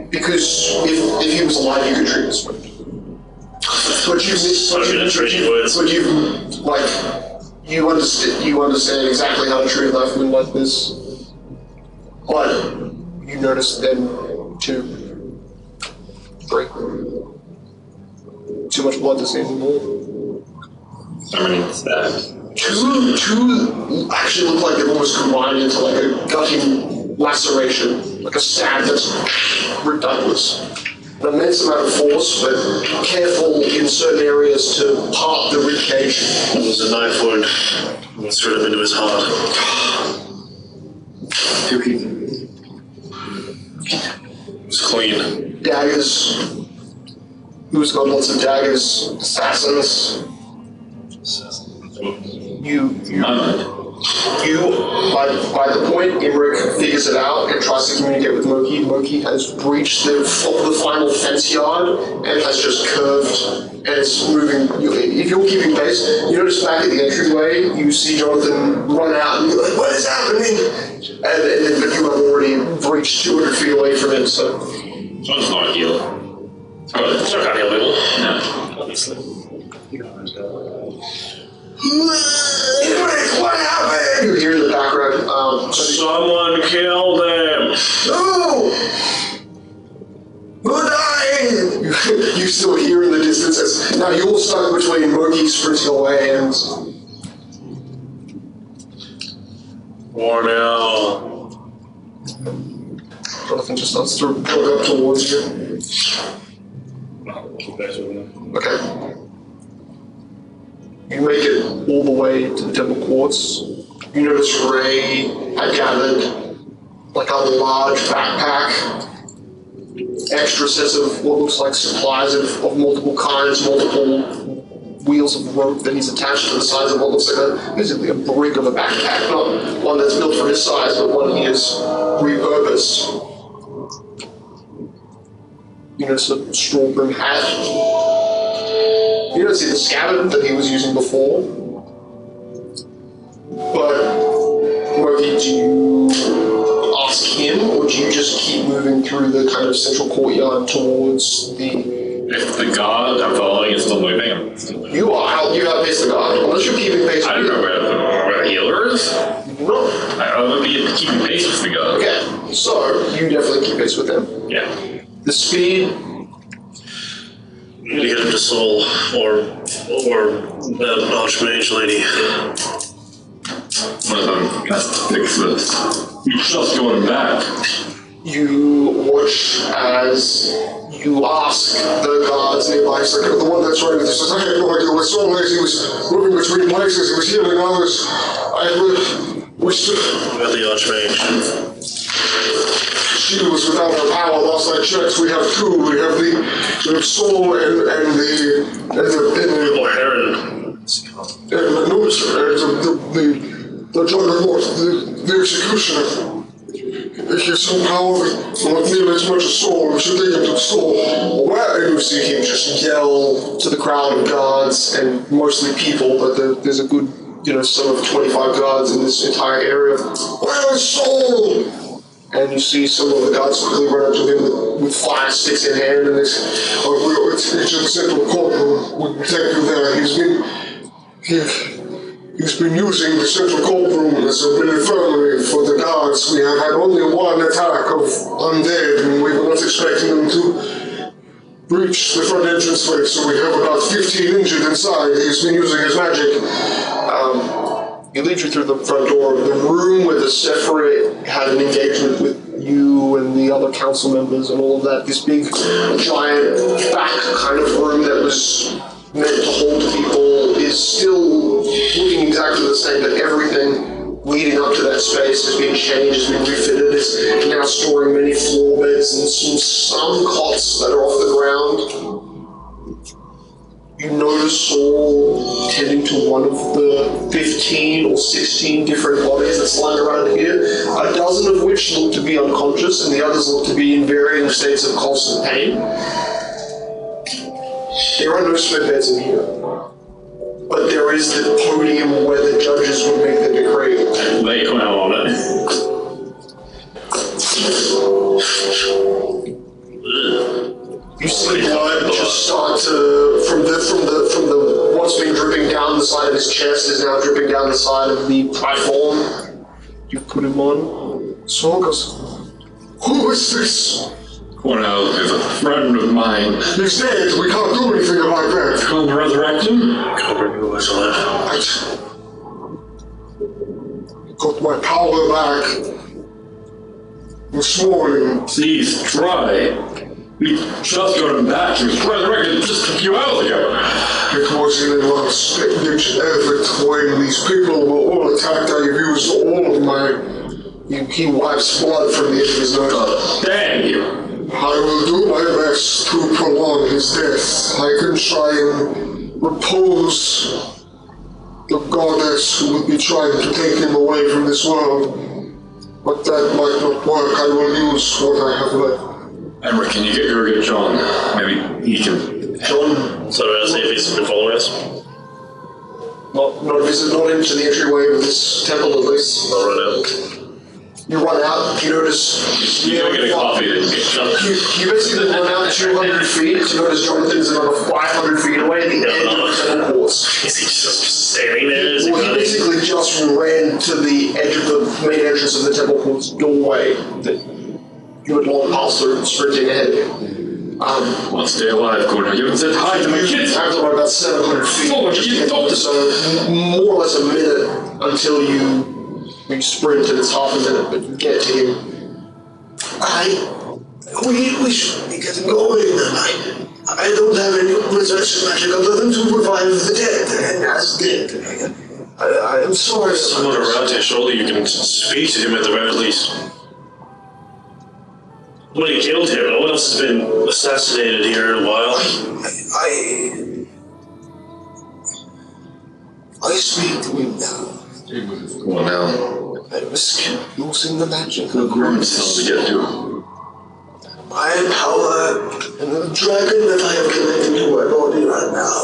because if he was alive, you could treat this wound. But you understand exactly how to treat a knife wound like this. But you notice then 2, 3. Too much blood to see anymore. How many stabs? Two actually look like they've almost combined into like a gutting laceration, like a stab that's ripped upwards. An immense amount of force, but careful in certain areas to part the ribcage. It was a knife wound. Went straight up into his heart. It's clean. Daggers. Who's got lots of daggers? Assassins. By the point Emmerich figures it out and tries to communicate with Moki, Moki has breached the final fence yard and has just curved and it's moving. If you're keeping pace, you notice back at the entryway, you see Jonathan run out and you're like, what is happening? But you have already breached 200 feet away from him, so. John's not a healer. Oh, it's not going to heal people. No. Obviously. Emmerich, what happened? You hear in the background. Someone killed him! No! Who died? You still hear in the distance. Now you're stuck between Moki sprinting away and... Warnell. Jonathan just starts to walk up towards you. Okay. You make it all the way to the Temple Courts. You notice Ray had gathered like a large backpack, extra sets of what looks like supplies of multiple kinds, multiple wheels of rope that he's attached to the sides of what looks like basically a brick of a backpack, not one that's built for his size, but one he has repurposed. You notice a straw brim hat. You don't see the scabbard that he was using before. But, Moki, do you ask him, or do you just keep moving through the kind of central courtyard towards the... If the guard I'm following is still moving, I'm still moving. You outpace the guard, unless you're keeping pace with I don't know where the healer is. No. I would be keeping pace with the guard. Okay, so you definitely keep pace with him. Yeah. The speed... You need to get him to Soul, or the Archmage lady. One of them has to fix this. We're just going back. You watch as You ask the guards nearby, it's like the one that's right with us, I had no idea what so late. He was moving between places, he was healing others. About the Archmage. She was without her power. Last I checked, we have two. We have the soul and the Or Heron. the juggernaut, the executioner. He's so powerful, not nearly as much as soul. We should take him to the soul. Where? And you see him just yell to the crowd of guards and mostly people, but there's a good, some of 25 guards in this entire area. Where is soul? And you see some of the guards quickly run up to him with fire sticks in hand, and it's in the central courtroom. We'll take you there. He's been using the central courtroom as an infirmary for the guards. We have had only one attack of undead, and we were not expecting them to breach the front entranceway, so we have about 15 injured inside. He's been using his magic. He leads you through the front door of the room where the Sephirate had an engagement with you and the other council members and all of that. This big, giant, back kind of room that was meant to hold people is still looking exactly the same, but everything leading up to that space has been changed, has been refitted. It's now storing many floor beds and some cots that are off the ground. You notice Saul tending to one of the 15 or 16 different bodies that's lying around here, a dozen of which look to be unconscious and the others look to be in varying states of constant pain. There are no spare beds in here, but there is the podium where the judges would make the decree. They come out on it. You see blood just start to, from the what's been dripping down the side of his chest is now dripping down the side of the platform you've put him on. Saul goes, who is this? Well, is a friend of mine. He's dead, we can't do anything about that. Can't resurrect him? Can't bring you what's alive. I got my power back this morning. Please, try. We just got him back. He was resurrected just a few hours ago. It wasn't a last-ditch effort when these people were all attacked. I've used all of my... He wipes blood from the edge of his nose. God damn you. I will do my best to prolong his death. I can try and repose the goddess who will be trying to take him away from this world. But that might not work. I will use what I have left. Emma, can you get John? Maybe he can. John? So I see if he's been following us. Not into the entryway of this temple, at least. I'll run out. You run out, you notice... You gotta get a coffee, then you get shot. You basically run out 200 feet, you notice Jonathan's another 500 feet away at the edge of the temple courts. Is he just standing there? Is he Well, he basically just ran to the edge of the main entrance of the temple courts doorway that you had long passed through, sprinting ahead of you. Well, stay alive, Gordon. You haven't said hi to my kids. You have to run about 700 feet. Oh, but you don't. So more or less a minute until you sprint, and it's half a minute, but you get to him. We should be getting going. I don't have any resurrection magic other than to revive the dead, and as dead. I am sorry. Someone around here, surely you can speak to him at the very least. Nobody killed him. No one else has been assassinated here in a while. I speak to him now. Well, now. I risk losing the magic. The grooms tell me to get to. My power and the dragon that I have connected to my body right now.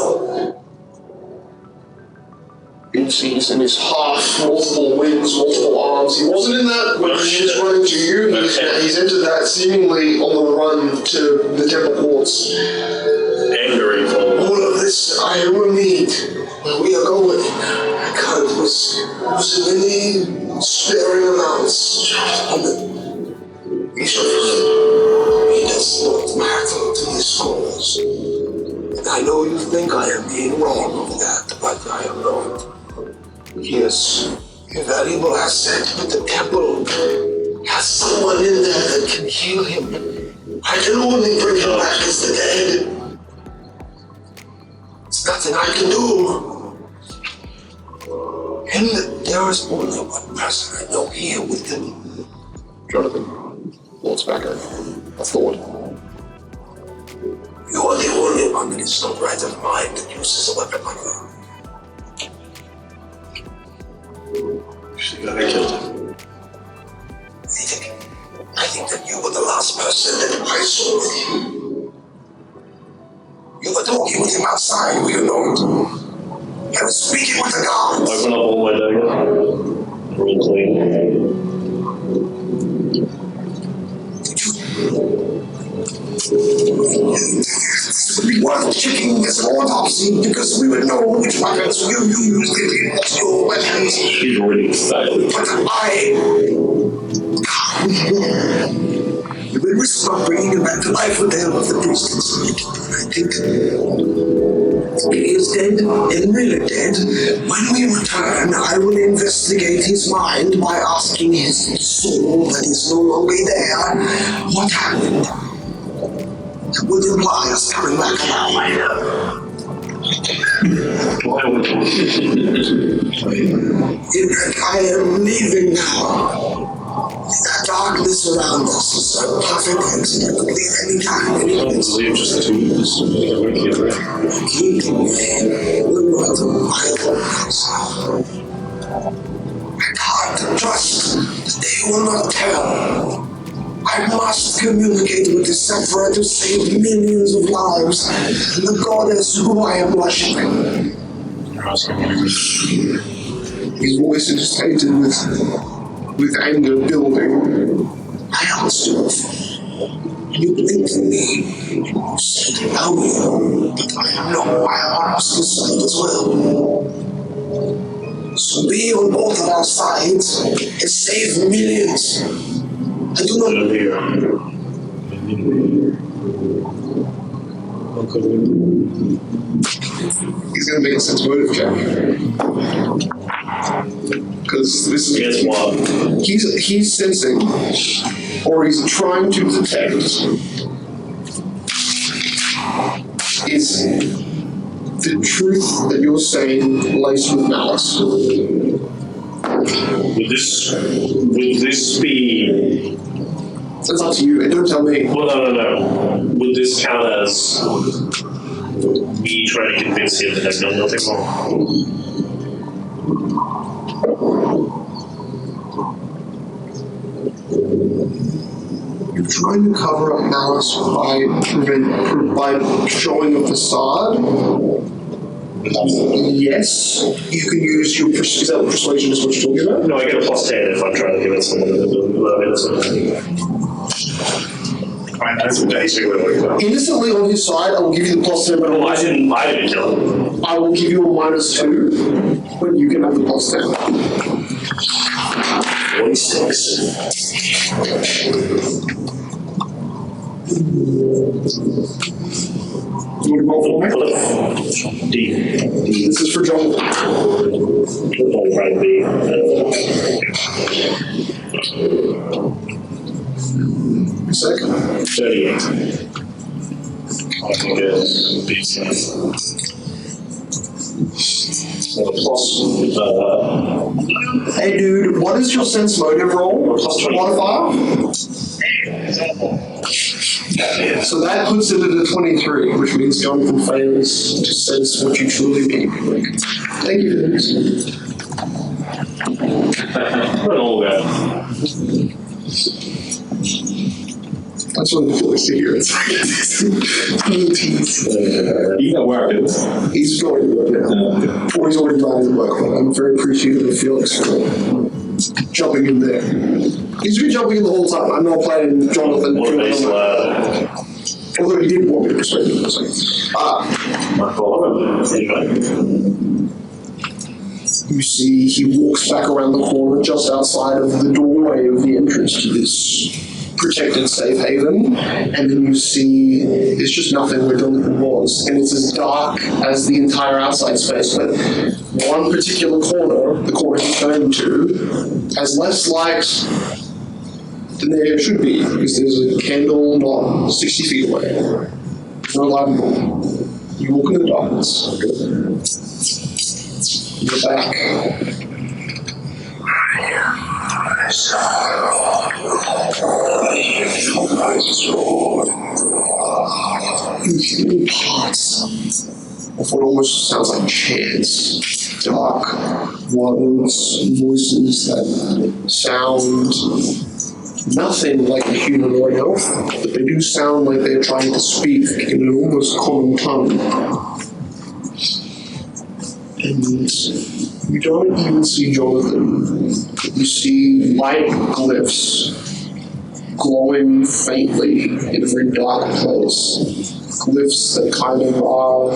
You see he's in his half, multiple wings, multiple arms. He wasn't in that when he was running to you. He's entered that seemingly on the run to the temple courts. Angry for All of this I will need where we are going. I can't risk losing any sparing amounts. It does not matter to this cause. And I know you think I am being wrong over that, but I am not. Yes, a valuable asset, but the temple has someone in there that can heal him. I can only bring him back as the dead. There's nothing I can do. And there is only one person I know here with him. Jonathan looks back at a thought. You are the only one that is not right of mind that uses a weapon like that. She got killed him. I think that you were the last person that I saw with him. You were talking with him outside, were you not? I was speaking with the guards. Open up all my daggers. Roll clean. This would be worth checking as an autopsy because we would know which weapons you used against your weapons. He's already excited. But the risk of bringing him back to life with the help of the priestess. I think he is dead and really dead. When we return, I will investigate his mind by asking his soul that is no longer there what happened. That would imply us coming back alive. I am leaving now. That darkness around us is a perfect exit. I could leave any time. Leave just 2 minutes. I can't trust that they will not tell. I must communicate with the Sephiroth to save millions of lives and the goddess who I am worshipping. His voice is tainted with anger building. I asked you, you blinked at me, you said, "How are you?" But I know I am on Oscar's side as well. So be on both of our sides and save millions. I do not know. He's going to make a sense motive check. Because this is... Guess what? He's sensing, or he's trying to detect, is the truth that you're saying laced with malice. Would this be... It's up to you, and don't tell me. Well, no. Would this count as me trying to convince him that I've done nothing wrong? You're trying to cover up malice by showing a facade. Yes, you can use your is that persuasion is what you're talking about? No, I get a +10 if I'm trying to convince someone that they're innocent. That's basically what it is. Innocently on his side, I will give you the +10, but Well, I didn't kill him. I will give you a -2, but you can have the +10. 46. You want to roll for me? D. This is for John. Right, B. Second. 38. I think it's B. Hey dude, what is your sense motive roll? +20. Modifier? So that puts it at a 23, which means Jonathan fails to sense what you truly mean. Thank you for this. What an old guy. That's what it feels to hear. It's like He's at work, he's going to work now. Or he's already driving to work. I'm very appreciative of Felix for jumping in there. He's been jumping in the whole time. I'm not playing Jonathan. What a base lad. Although he did want me to persuade him. My fault. You see, he walks back around the corner just outside of the doorway of the entrance to this protected safe haven, and then you see it's just nothing where Jonathan was, and it's as dark as the entire outside space, but one particular corner, the corner he turned to, has less light than there should be, because there's a candle not 60 feet away. There's no light at all. You walk in the darkness. You're back. You hear parts of what almost sounds like chants. Dark words, voices that sound nothing like a humanoid elf, but they do sound like they're trying to speak in an almost common tongue. And you don't even see Jonathan. You see light glyphs glowing faintly in a very dark place. Glyphs that kind of are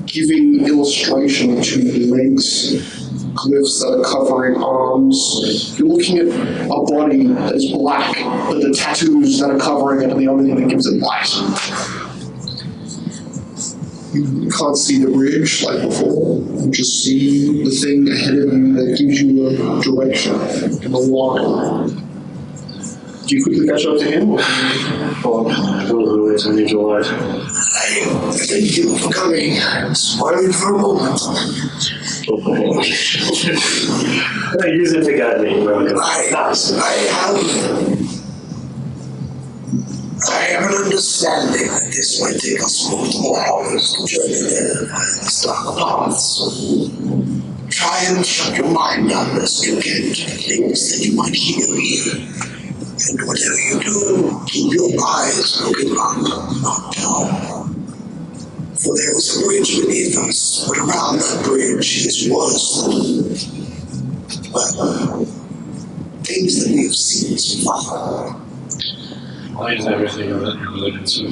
giving illustration to legs, glyphs that are covering arms. You're looking at a body that is black, but the tattoos that are covering it are the only thing that gives it light. You can't see the bridge like before. You just see the thing ahead of you that gives you a direction and a line. Do you quickly catch up to him? Or I need your light. Thank you for coming. I was worried for a moment. Use it to guide me. I have an understanding that this might take us multiple hours to journey there by these dark paths. Try and shut your mind down best you can to the things that you might hear here. And whatever you do, keep your eyes looking up, not down. For there is a bridge beneath us, but around that bridge is worse than, well, things that we have seen so far. Why is everything of that religion so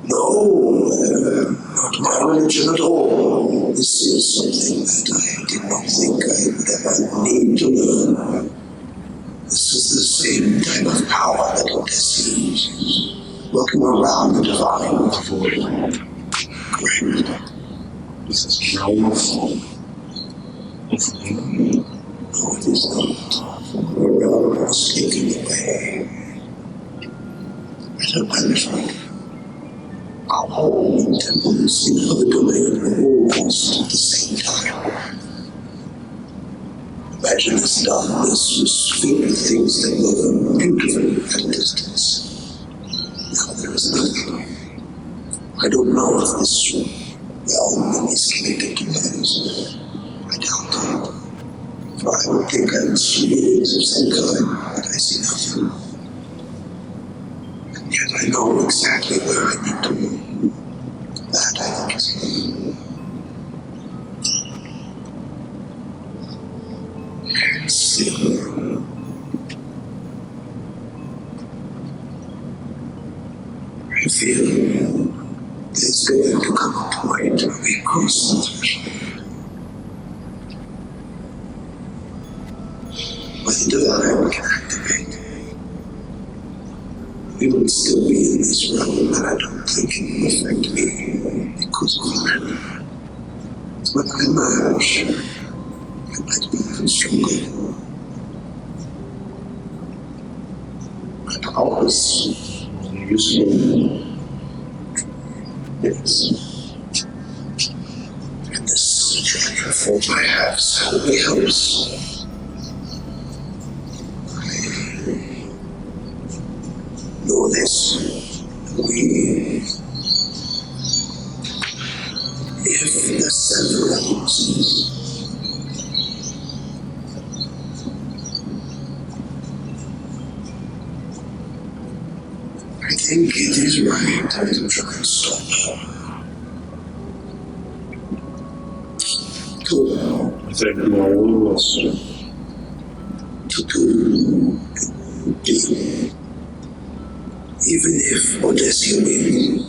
No, not my religion at all. This is something that I did not think I would ever need to learn. This is the same type of power that Odysseus uses, working around the divine. Correct. This is realm of No, it is not. The realm was taken away. Better punishment. Our whole temples in other domain were all lost at the same time. Imagine this darkness was filled with things that were beautiful at a distance. Now there is nothing. I don't know if this realm is connected to others. I doubt it. For I would think I would see beings of some kind, but I see nothing. And yet I know exactly where I need to go. That I think is good. Still, I feel there's going to come a point where we cross the threshold. Where the divine can activate. We will still be in this realm, and I don't think it will affect me because of that. When I emerge, I might be even stronger. My powers are useful. Yes. And this treasure form I have certainly helps. I know this. If the severance I think it is right to try and stop her. I think my rules. To do even if Odysseus wins.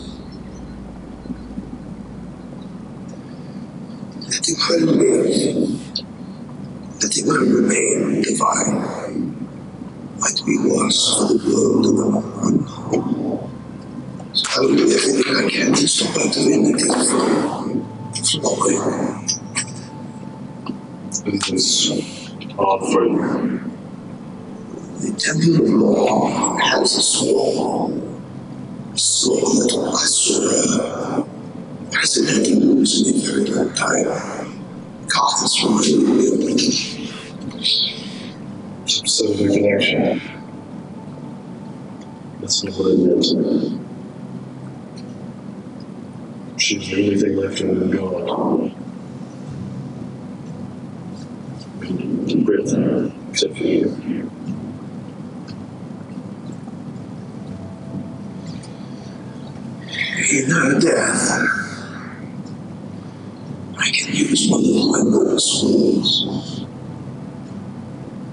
Letting her live, letting her remain divine, might be worse for the world in the long run. So I will do everything I can to stop her divinity from flowing. Is this hard for you? The Temple of Law has a sword. A sword that I swear hasn't had to lose in a very long time. Carth is from my So the connection. That's not what it meant. She's the only thing left in the God. Breath, except for you. In her death, I can use one of my lowest swords.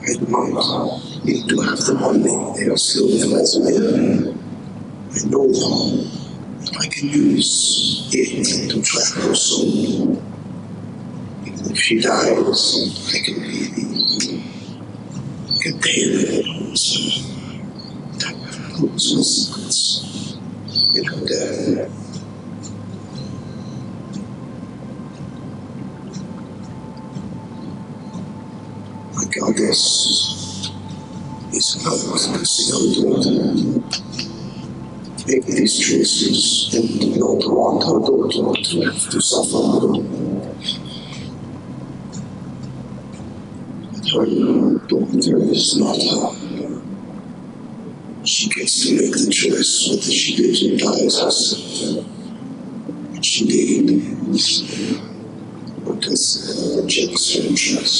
I might need to have the money. They are still with Casimir. I know them. I can use it to track her soul. Even if she dies, I can be the container that holds my secrets in her death. My goddess is not missing her daughter. Make these choices and not want her daughter to have to suffer. Her daughter is not her. She gets to make the choice whether she lives or dies herself. And she did. Because rejects her trust.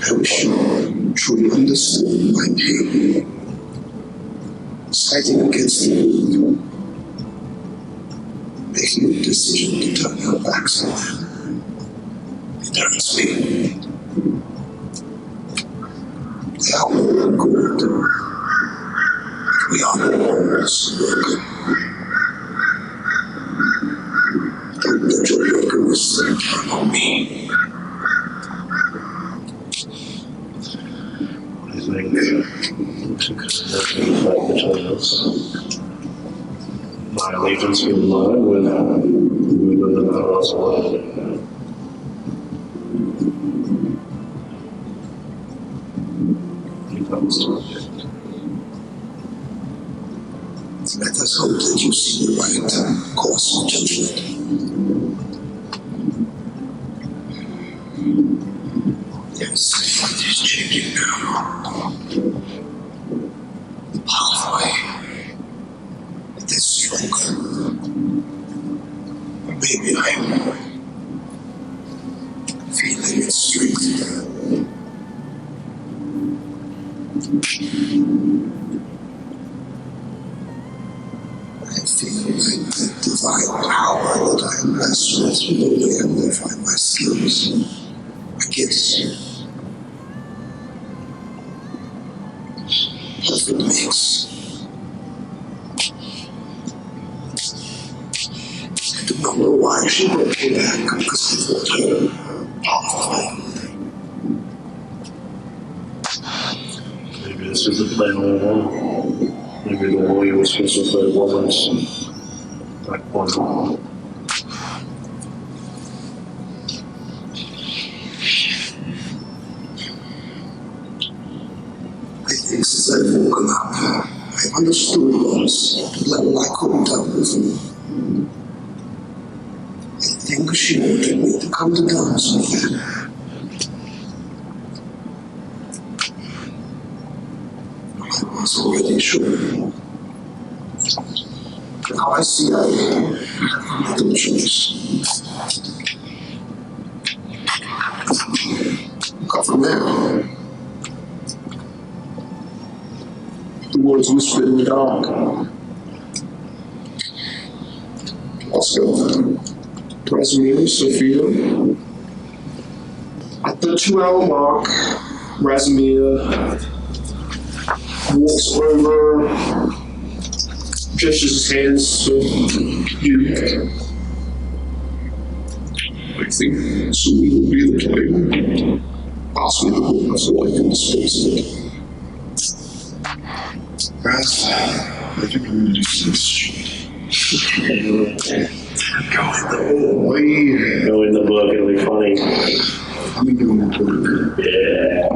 I wish you truly understood my pain. Fighting against the world. Making a decision to turn her back on them. It hurts me. They are all good. We are all broken. Don't let your brokenness turn on me. I think to fight between us. My allegiance will lie with who we live in the house world. Let us hope that you see the right course of judgment. Yes, it is changing now. The pathway, it is stronger. Or maybe I'm feeling its strength. I feel like the divine power that I am blessed with will only amplify my skills, my gifts. Perfect mix. I do not know why she brought me back, because I thought her Pathfinder. Maybe this is the plan all along. Maybe the warrior was supposed to play woman's like one. I think since I've woken up, I've understood once at a level I couldn't have before. I think she wanted me to come to terms with that. I was already sure. Now I see I have no choice. Come from there. The words whispered in the dark. Oscar, Casimir, Sophia. At the 2-hour mark, Casimir walks over, gestures his hands to you. I think soon will be the time. Ask me the book so I can dispose of it. I think I'm going to do this. Go in the book, it'll be funny. Let me do an order. Yeah.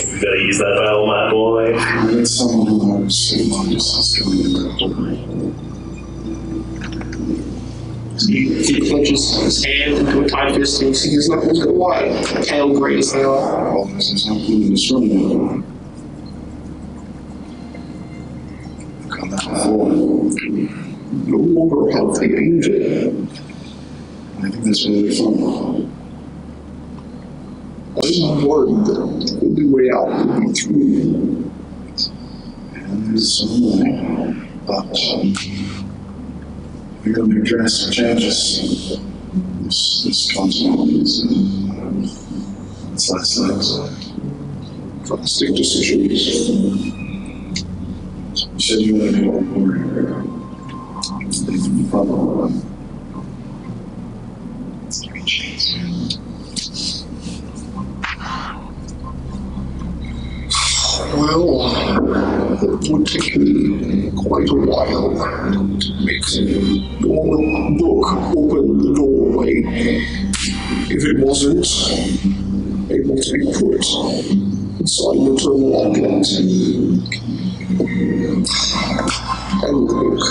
You gotta use that battle, my boy. I got someone who knows just going in that door. He clutches his hand into a tight fist and you see his knuckles go wide, pale gray as they are. Oh, there's something in this room. Come back forward. No longer a healthy angel. I think that's really fun. I'm worried that the only way out will be through. And there's some way, but we're going to make drastic changes. This continent is its last legs. Drastic decisions. You said you wanted to go forward. The problem. Well, it would take me quite a while to make your book open the doorway if it wasn't able to be put inside an eternal object. And the book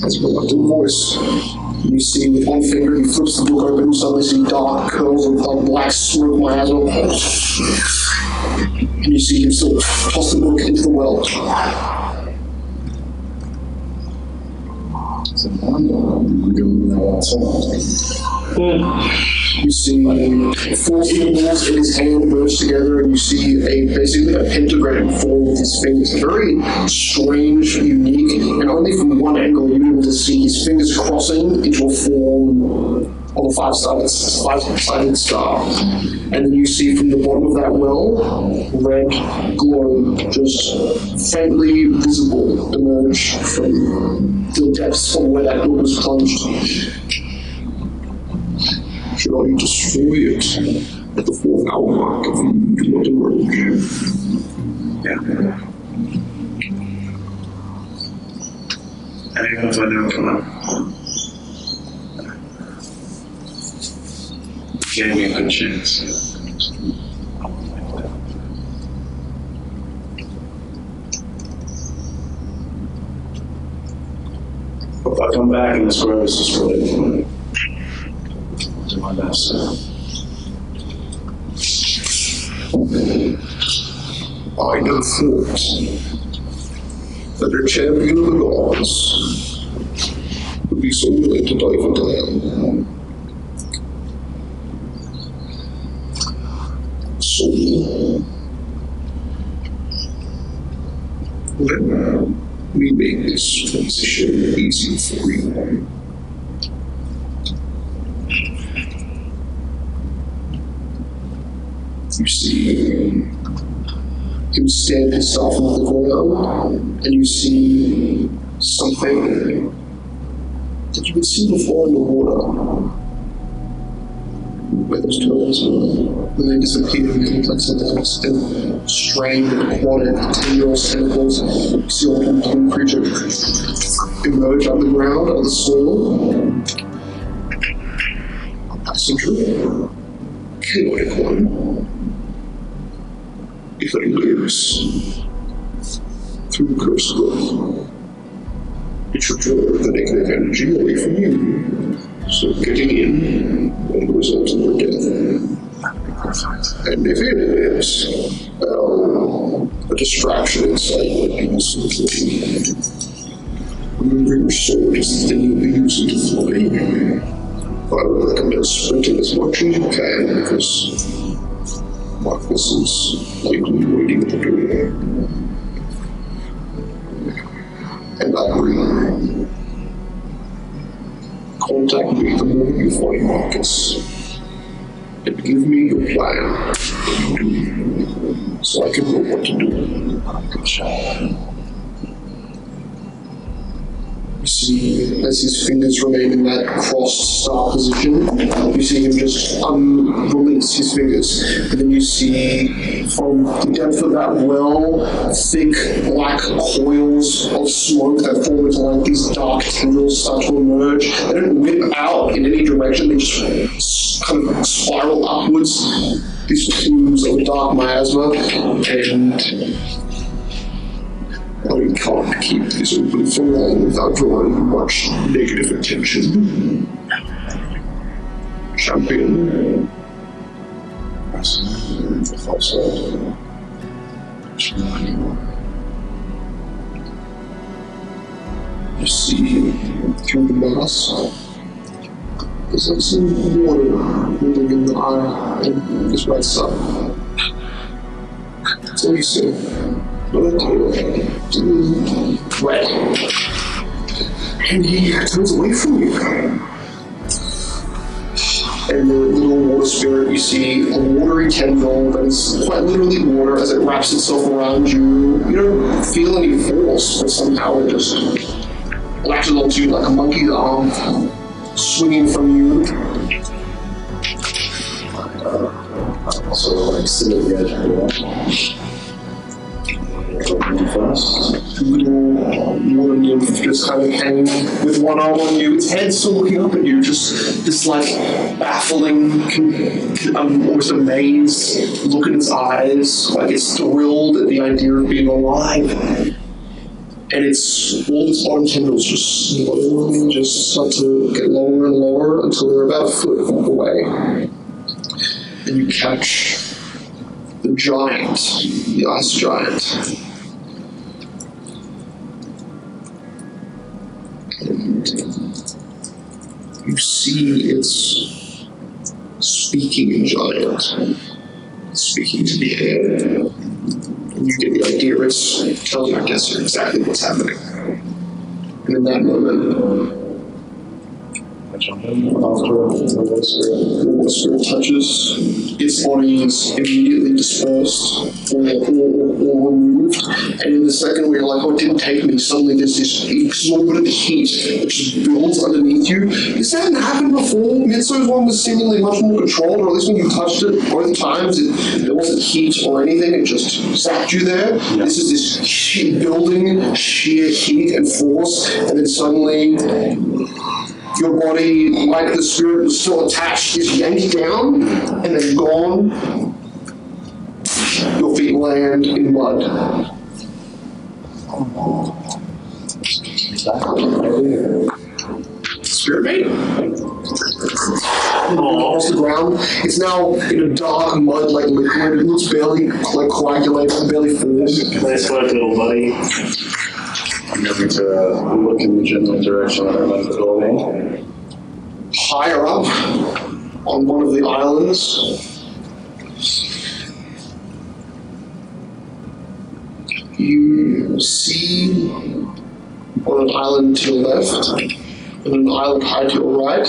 has a reluctant voice. You see with one finger, he flips the book open, suddenly see dark curls of black smoke miasma. And you see him still toss the book into the well. So I'm going outside. You see four symbols in his hand merged together, and you see basically a pentagram form with his fingers. Very strange, unique, and only from one angle you're able to see his fingers crossing into a form of a five-sided star. And then you see from the bottom of that well, red glow, just faintly visible, emerge from the depths from where that book was plunged. Should I destroy it at the 4th hour mark if you do not emerge? Yeah. I don't know if I know come up. Gave me a good chance. If I come back and this grove is destroyed, do my best. I never thought that a champion of the gods would be so willing to dive into hell. So, let me make this transition easy for you. You see him stand himself on the ground, and you see something that you had seen before in the water. Where those turtles were, when they disappeared in complexity, and strained and aquatic, tendrils, tentacles, you see a little blue creature emerge out of the ground, out of the soil. A passenger, chaotic one. If it lives through the curse of growth, it should draw the negative energy away from you. So getting in will result in your death. And if it is, well, a distraction inside would be useful to you. Remember, your sword is the thing you'll be using to fly. I would recommend sprinting as much as you can, because Marcus is likely waiting at the door. And I agree. Contact me the moment you find Marcus. And give me your plan, so I can know what to do. You see as his fingers remain in that crossed star position, you see him just release his fingers. And then you see from the depth of that well, thick black coils of smoke that form into like these dark tendrils start to emerge. They don't whip out in any direction, they just kind of spiral upwards, these plumes of a dark miasma, and we can't keep this open for long without drawing much negative attention. Champion. You see through the mass, there's like some water moving in the eye and his right side. That's all you see. Red. And he turns away from you. And the little water spirit, you see a watery tendril that is quite literally water as it wraps itself around you. You don't feel any force, but somehow it just latches onto you like a monkey's arm, swinging from you. Also, like, sit at the edge of the Little water nymph just kind of hanging with one arm on you, its head still looking up at you, just this like baffling, almost amazed look in its eyes, like it's thrilled at the idea of being alive. And it's all its bottom tendrils just slowly just start to get lower and lower until they're about a foot away. And you catch the giant, the ice giant. And you see it's speaking giant, speaking to the air. And you get the idea it's telling your guess exactly what's happening. And in that moment, after the water spirit touches, its body is immediately dispersed or removed. And in the second where you're like, oh, it didn't take me, suddenly there's this exorbitant heat that just builds underneath you. This hadn't happened before. Mitsu's one was seemingly much more controlled, or at least when you touched it, both times there wasn't heat or anything, it just zapped you there. Yeah. This is this building sheer heat and force, and then suddenly your body, like the spirit was still attached, is yanked down and then gone. Your feet land in mud. Spirit mate. Across the ground. It's now in a dark mud like liquid. It looks barely like coagulated, barely formed. Nice work, little buddy. I'm going to look in the general direction that I left the doorway. Higher up on one of the islands, you see on an island to your left and an island high to your right,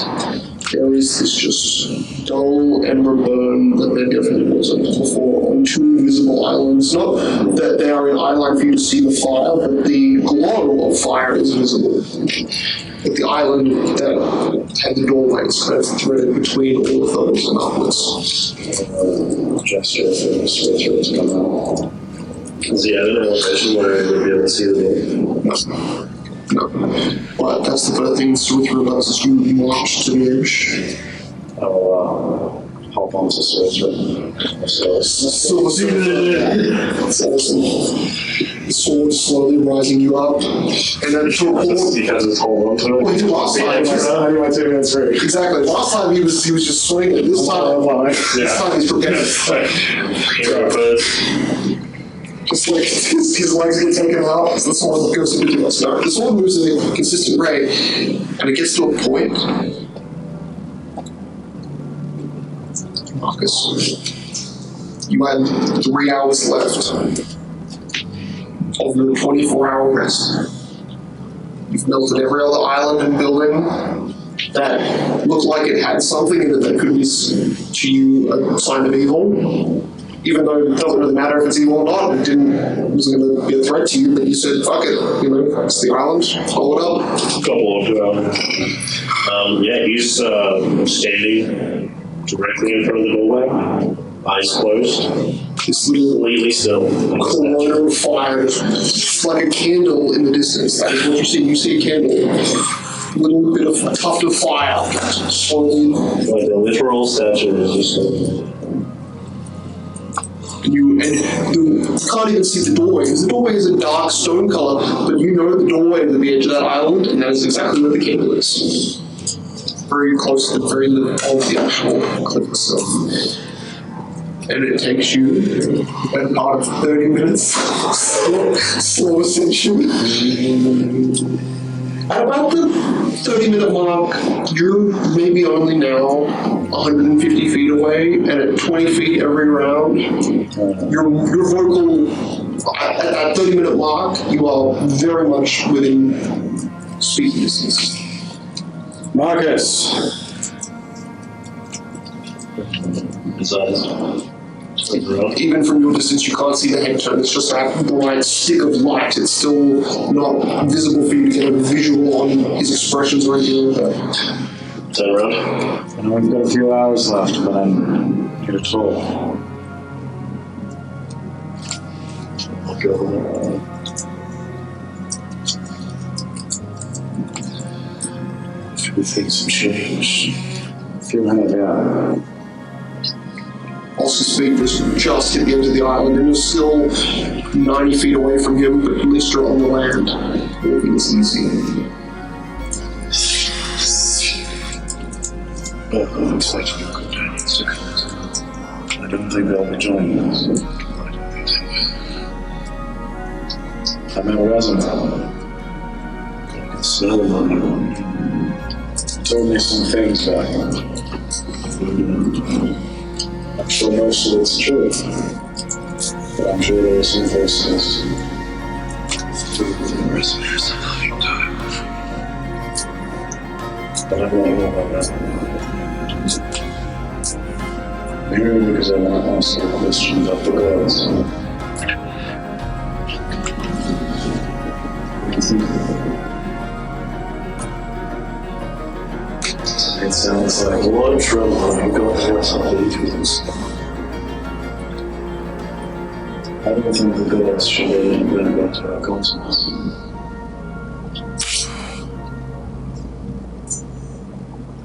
there is this just dull ember burn that there definitely wasn't before on two visible islands. Not that they are in eye line for you to see the fire, but the glow of fire is visible. But the island that had the doorways kind of threaded between all of those and upwards. Gesture for the sorcerer to come out. Is he at an elevation where I would be able to see the door? No. But that's the first thing the sorcerer does is you march to the edge. I'll hop onto the sorcerer. That's awesome. The sword slowly rising you up, and then to a point. He has his whole on to it. Well, he did last time. Exactly. Last time he was just swinging. This time he's prepared. Just like his legs get taken out, the sword goes into the start. The sword moves in a consistent rate, and it gets to a point. Marcus, you had 3 hours left of your 24-hour rest. You've melted every other island and building that looked like it had something in it that could be, to you, a sign of evil. even though it doesn't really matter if it's evil or not, it wasn't going to be a threat to you, but you said, fuck it, it's the island, hold it up. Couple of yeah, he's standing directly in front of the doorway, eyes closed. This little Completely still. corner of fire, it's like a candle in the distance. That is what you see. You see a candle, a little bit of a tuft of fire, slowly. Like a literal statue is just You can't even see the doorway, because the doorway is a dark stone color, but you know the doorway is at the edge of that island, and that is exactly where the candle is. Very close to the very lip of the actual cliff itself. And it takes you about 30 minutes, slow ascension. At about the 30-minute mark, you're maybe only now 150 feet away, and at 20 feet every round, your vocal, at that 30-minute mark, you are very much within speaking distance. Marcus! his eyes. Even from your distance, you can't see the head turn. It's just that bright stick of light. It's still not visible for you to get a visual on his expressions or anything like that. Turn around. I know we've got a few hours left, but I'm here to talk. I'll go over. A few things have changed. A few have, Also, Speed was just at the end of the island, and you're still 90 feet away from him, but at least you're on the land. Walking is easy. But it looks like you're companions. I don't think they'll be joining us. I met Resin. I can smell them on you. Told me some things back. I'm sure most of it's true, but I'm sure there are some voices. There's a loving time. But I don't know about that. Merely because I want to ask you a question about the gods. What do you think? It sounds like a lot of trouble when you got to have something to this. I don't think the gods should have even been about to our cosmos.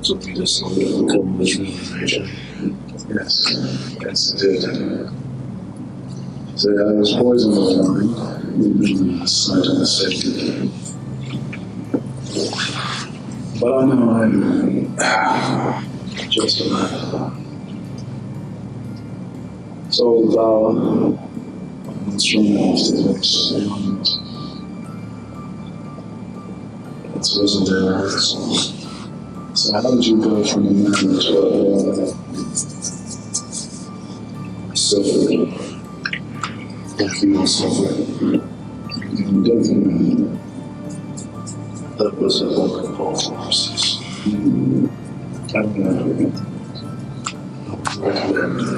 Something just to become visualization. Yes, it did. So I was poisoned with wine, even the sight of the city. But I know I'm just a man. So thou, I'm not strong enough to fix the element. It wasn't their words. So how did you go from a man to a suffering? If you were suffering, you definitely. That was a wonderful process. I don't recommend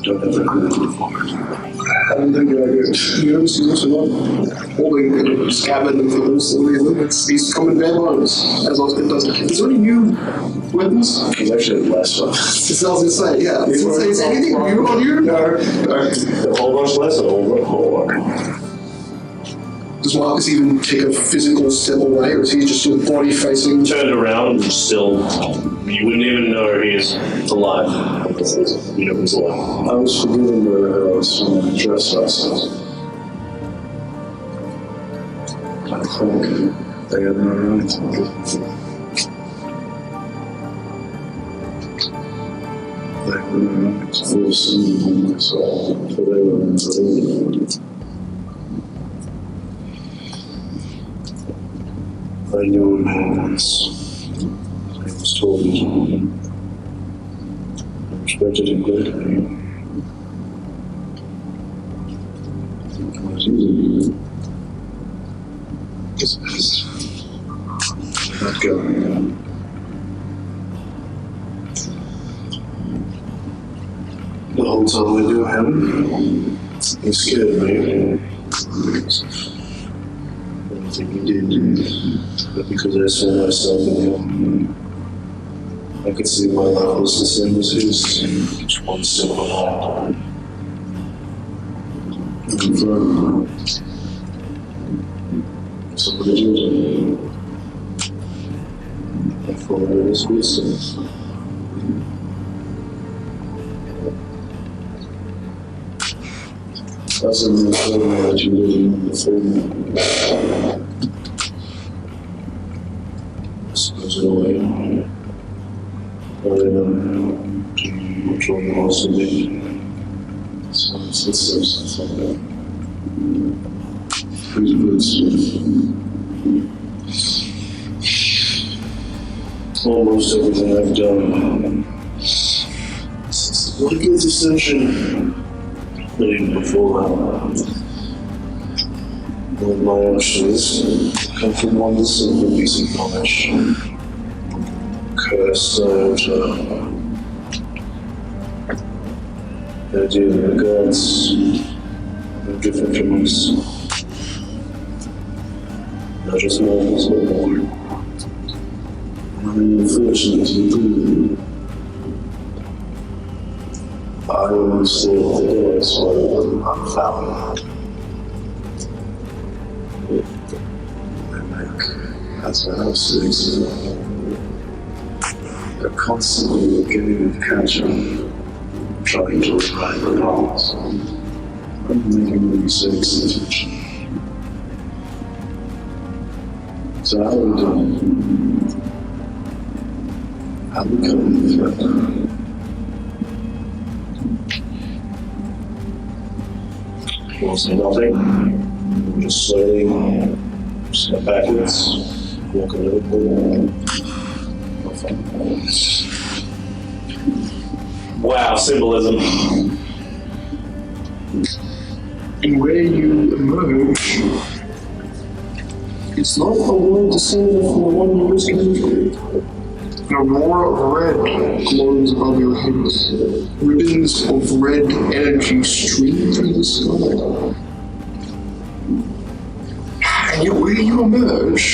don't ever go too far. I don't think I do. You ever see this or not? Holding a scabbard of the loose he's coming bare bones, as Oscar does. Is there any new weapons? There's actually less of. That's what I was going to say, yeah. Is anything new on you? No. A whole bunch less, a whole bunch more. Does Marcus even take a physical step away, or is he just sort of body facing? Turned around and still, you wouldn't even know he's alive. You know he's alive. I was forgiven by the house when I dressed us. I think they had no right to give me. They had no right to force me on myself, for they were unbelievable. I knew a man once. I was told his name. I respected him greatly. I was easy. Not going. The whole time we do him, he scared me. I don't think he did, but because I saw myself in him, I could see my life was the same as his, just one step behind. Somebody did it. I followed his footsteps. That's a new thing that you didn't before. I suppose in a way. Or in a control the most of me. So it's stuff like that. Pretty good stuff. Almost everything I've done since the Bloodguild Ascension. But even before that, all of my actions come from one simple piece of knowledge. Cursed iota. The idea that the gods are different from us. Not just mortals, but more. I'm unfortunate to be. I always thought the gods were unfound. That's what I was saying. They're constantly getting with catching, trying to right the wrongs. I'm making mistakes in the future. So how do we do it? How do we come to the threat? We'll say nothing. We'll just slowly step backwards, walk a little bit. Wow, symbolism. And where you emerge, it's not a world dissimilar from the one you just came through. An aurora of red glows above your heads. Ribbons of red energy stream through the sky. And yet where you emerge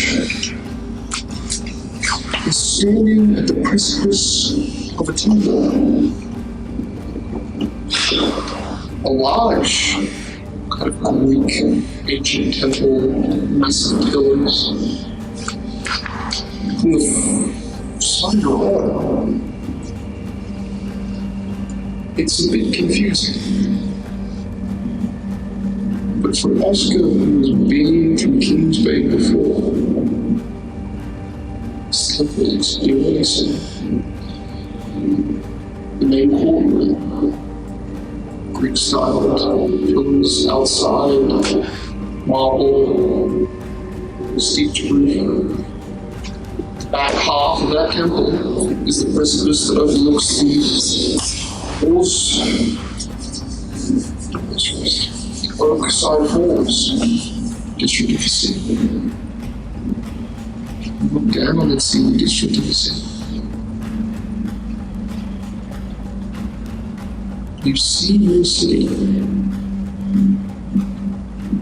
is standing at the precipice of a temple. A large, kind of Greek ancient temple, massive pillars. From the side of it's a bit confusing. But for Oscar, who has been from Kings Bay before, this temple is erasing. The main courtyard, Greek-style pillars outside, marble, steeped roof. The back half of that temple is the precipice that overlooks the oak-side halls, district of the city. Look down and see the district of the city. You see your city,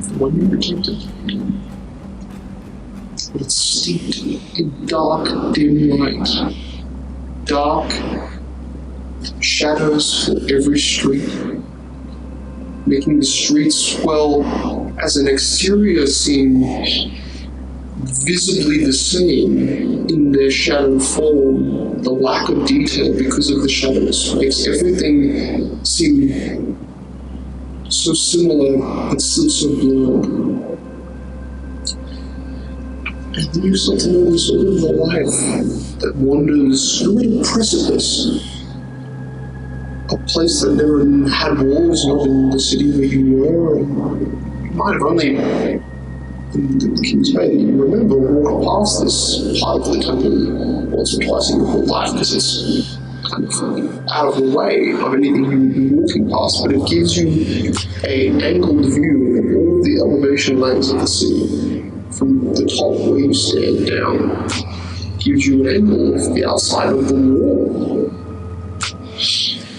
the one you protected, but it's steeped in dark, dim light. Dark shadows for every street, making the streets swell as an exterior seem visibly the same in their shadow form. The lack of detail because of the shadows makes everything seem so similar but still so blurred. And then you start to notice all of the life that wanders through a precipice. A place that never had walls, not in the city where you were. You might have only, in the King's Bay, you remember walked past this part of the temple once or twice in your whole life because it's kind of out of the way of anything you would be walking past, but it gives you an angled view of all of the elevation layers of the city from the top where you stand down. It gives you an angle of the outside of the wall.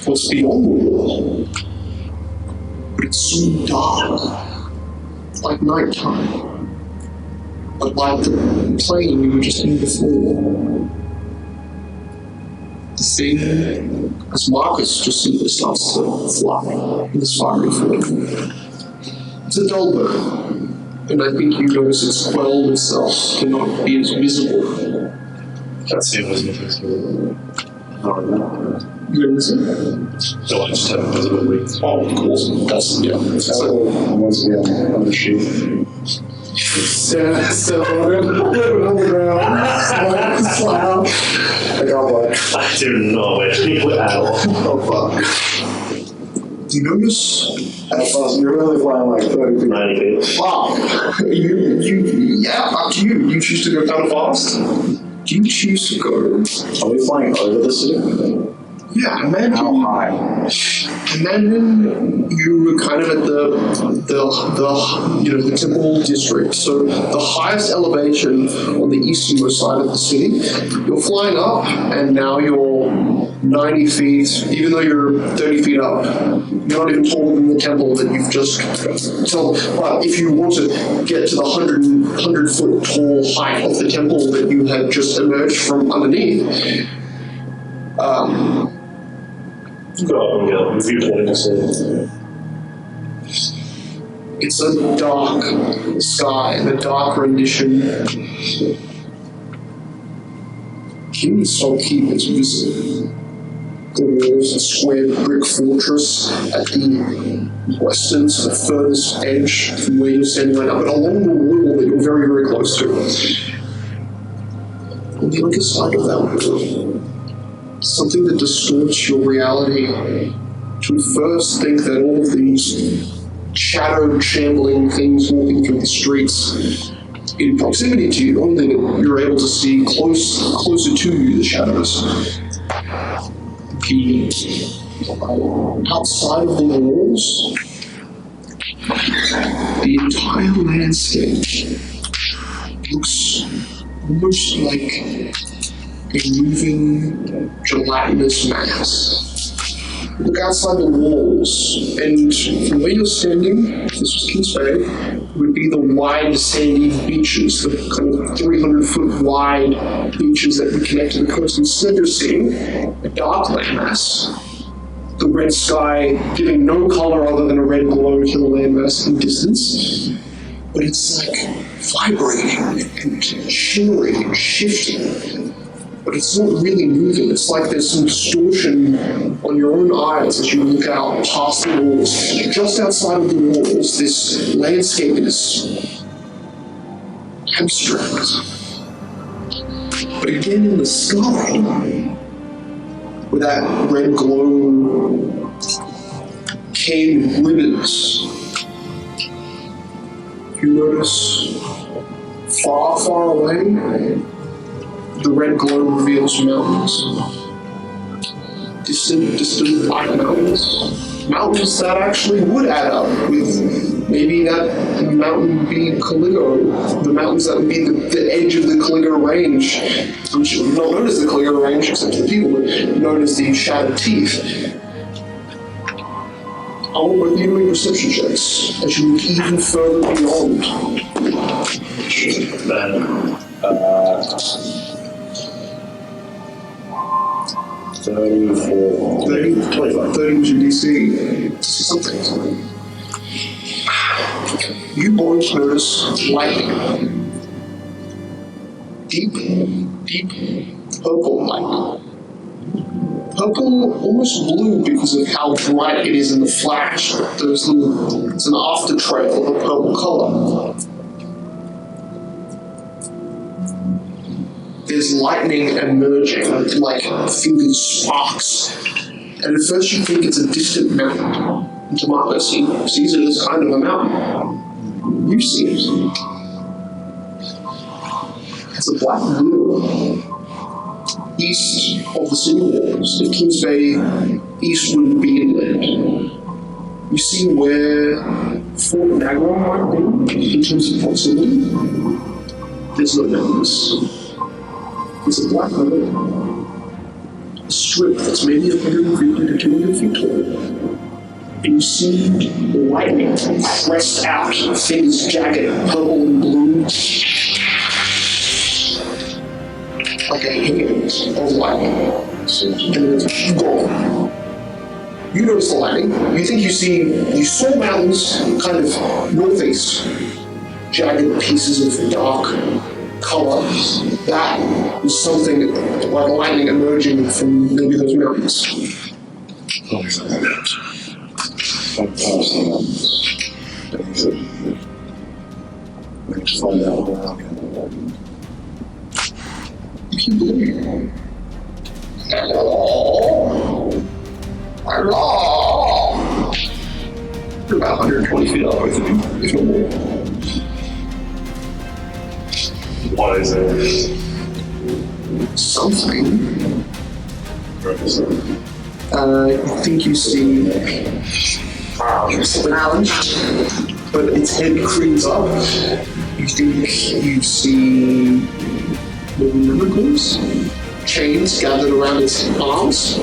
what's beyond the wall. But it's so dark, like nighttime, but like the plane you were just in before. The thing, as Marcus just simply starts to fly in this fiery form. It's a dull bird, and I think you notice its quell itself cannot be as visible. Can't see invisible. You gonna listen? No, I just have invisibility. Oh, of course. That's, yeah. So, Once again, on the sheet. so on the ground. I got one. I do not wish people at all. Oh, fuck. Do you notice? You're really flying like 30 feet. 90 feet. Wow. Yeah, up to you. You choose to go kind of fast? Do you choose to go? Are we flying over the city? Yeah, imagine. How high? Imagine you were kind of at the temple district. So the highest elevation on the easternmost side of the city. You're flying up, and now you're 90 feet. Even though you're 30 feet up, you're not even taller than the temple that you've just. So, but if you want to get to the 100-foot tall height of the temple that you had just emerged from underneath. Go up and get a viewpoint to see. It's a dark sky, a dark rendition. King's Keep is visible. The walls a square brick fortress at the western, the furthest edge from where you're standing right now, but along the wall that you're very, very close to. On the other side of that wall, something that distorts your reality to first think that all of these shadowed, shambling things walking through the streets in proximity to you, only that you're able to see closer to you the shadows. Outside of the walls, the entire landscape looks almost like a moving gelatinous mass. Look outside the walls, and from where you're standing, if this was Kings Bay, would be the wide sandy beaches, the kind of 300-foot wide beaches that would connect to the coast. Instead, you're seeing a dark landmass. The red sky giving no color other than a red glow to the landmass in distance. But it's like vibrating and shimmering and shifting. But it's not really moving. It's like there's some distortion on your own eyes as you look out past the walls. Just outside of the walls, this landscape is abstract. But again, in the sky, with that red glow came ribbons. You notice far, far away, the red glow reveals mountains. Distant black mountains. Mountains that actually would add up with maybe that mountain being Caligo, the mountains that would be the edge of the Caligo range, which is not known as the Caligo range except to the people, but known as the Shattered Teeth. I want both you doing perception checks as you look even further beyond. 34. 30 was your DC. Something. You boys notice lightning. Deep purple light. Purple, almost blue because of how bright it is in the flash. It's an after trail of a purple color. There's lightning emerging, like feel these sparks. And at first you think it's a distant mountain. And Tomato sees it as kind of a mountain. You see it. It's a black blue. East of the city walls, the Kings Bay eastward be inland. You see where Fort Niagara might be in terms of proximity. There's no mountains. It's a black river. a strip that's maybe 150 to 200 feet tall. And you see lightning crest out, things jagged, purple and blue. Like a hint of lightning. And then it's gone. You notice the lightning. You think you saw mountains kind of northeast, jagged pieces of dark color. That was something like lightning emerging from maybe those mountains. Let's find out where I can. Keep looking. Hello? Hello? You're about 120 feet up, I think, if no more. What is it? Something. I think you see an avalanche, but its head creeps up. You think you see miracles, chains gathered around its arms,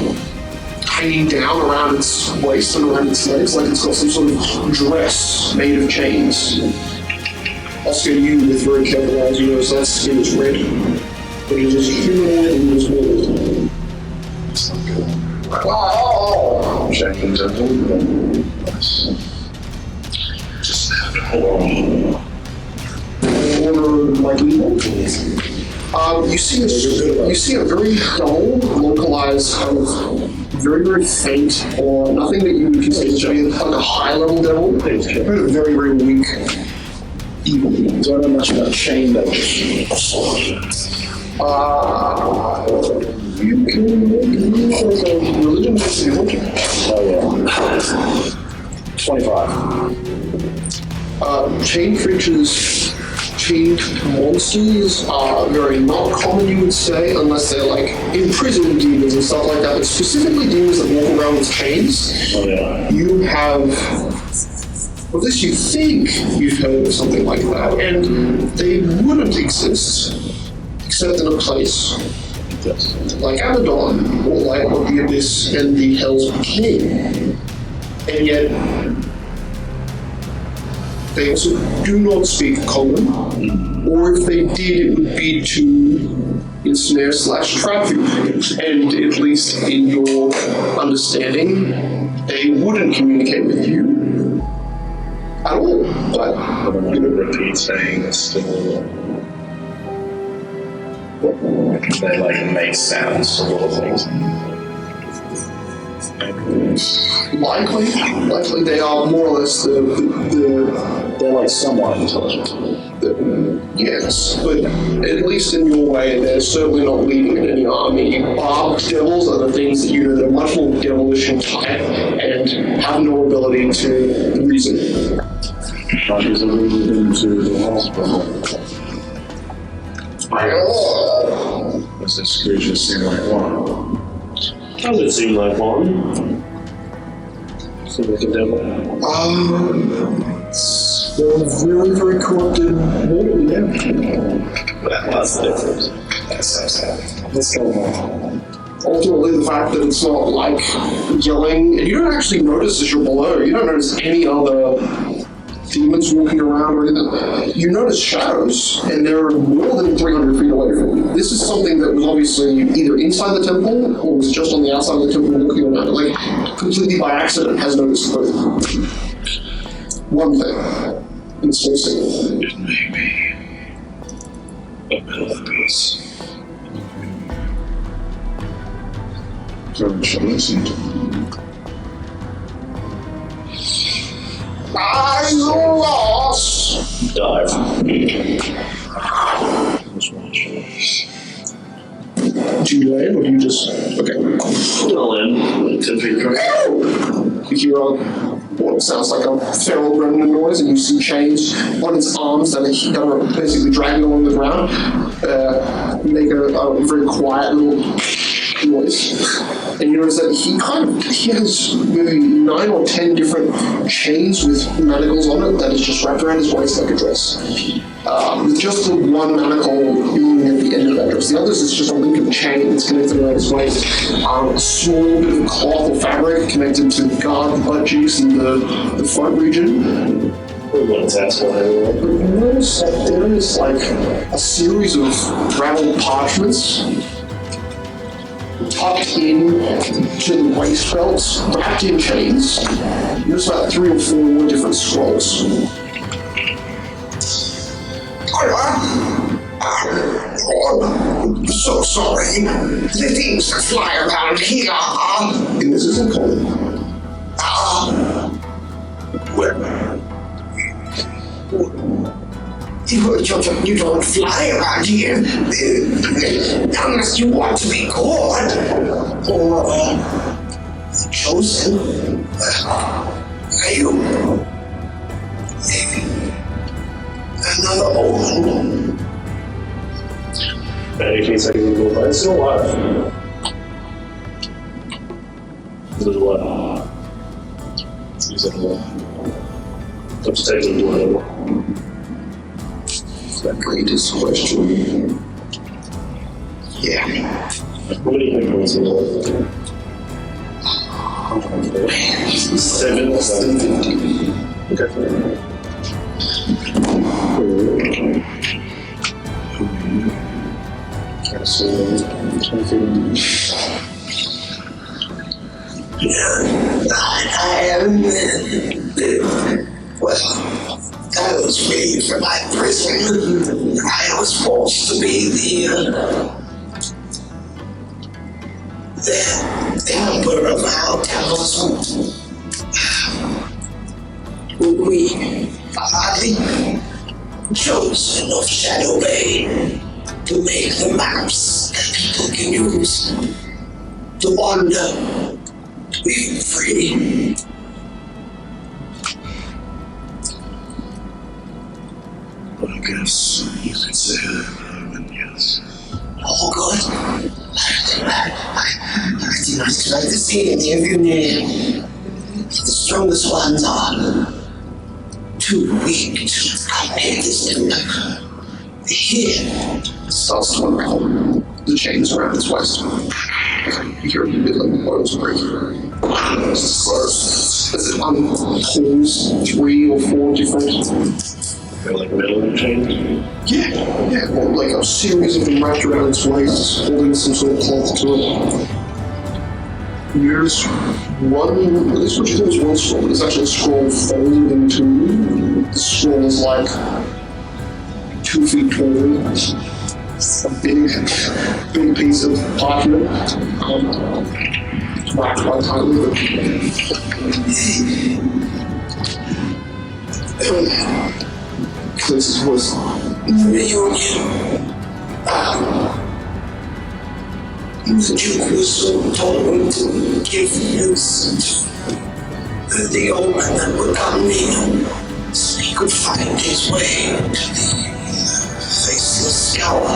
hanging down around its waist and around its legs, like it's got some sort of dress made of chains. Oscar, you with very careful eyes, you notice that skin is red, but it is humanoid and it is wood. It's not good. Wow! Jenkins and Holden. Just have to hold on. Order like evil. You see a very dull, localized, kind of very, very faint, or nothing that you would consider to be like a high-level devil, but a very, very weak evil. Don't know much about chain devil. You can make a religion based evil. Oh yeah. 25. Chain creatures, chained monsters are very not common, you would say, unless they're like imprisoned demons and stuff like that, but specifically demons that walk around with chains. Oh yeah. You have, or at least you think you've heard of something like that, and they wouldn't exist except in a place like Abaddon, or like what the Abyss and the Hell's Beginning. And yet, they also do not speak common, or if they did, it would be to ensnare/trap you. And at least in your understanding, they wouldn't communicate with you at all. But I'm going to repeat saying this still. They like make sounds to little things. likely they are more or less They're like somewhat intelligent. Yes, but at least in your way, they're certainly not leading in any army. Barbed devils are the things that you know, they're much more devilish in type and have no ability to reason. Bodies are moved into the hospital. Does this creature seem like one? Does it seem like one? Seems like a devil. It's very, very corrupted mortal, yeah. That's the difference. That sounds sad. Let's go on. Ultimately, the fact that it's not like yelling, and you don't actually notice as you're below, you don't notice any other demons walking around or anything. You notice shadows, and they're more than 300 feet away from you. This is something that was obviously either inside the temple or was just on the outside of the temple looking around. Like, completely by accident, has noticed both. One thing, and it's so simple. It may be a mouthpiece. So we should listen to them. I'm lost! Dive. Do you land or do you just... Okay. I'll in 10 feet from. You hear what sounds like a feral gremlin noise, and you see chains on its arms that are basically dragging along the ground, make a very quiet little noise. And you notice that he has maybe 9 or 10 different chains with manacles on it that is just wrapped around his waist like a dress. With just the one manacle being at the end of that dress. The others is just a link of chain that's connected around his waist. A small bit of cloth or fabric connected to guard the butt cheeks and the front region. But you notice that there is like a series of raveled parchments tucked in to the waist belts, wrapped in chains. There's about 3 or 4 different scrolls. I'm so sorry. The things that fly around here are... And this isn't common. You don't fly around here unless you want to be caught or chosen. Are you another omen? In any case, I can go, but it's still alive. There's a lot. Use it a lot. Don't take it away. That greatest question. Yeah. How many hectares in the 750. Okay. I was freed from my prison. I was forced to be the helper of our towns. We are the chosen of Shadow Bay to make the maps that people can use to wander, to be free. I guess you could say that, yes. Oh, good. I did not expect to see any of you near. The strongest ones are too weak to comprehend this timber. Here. Starts to unravel the chains around his waist. You hear a bit like the boils breaking. It's close. As it unpulls 3 or 4 different... Like a middle of the chain? Yeah, like a series of them wrapped around its waist, holding some sort of cloth to it. There's one, this what you think is one scroll, but it's actually a scroll folded in 2. The scroll is like 2 feet tall. A big piece of parchment, wrapped quite tightly. Clears his voice. Reunion. The Duke was told to give news to the omen that would come near, so he could find his way to the faceless scour.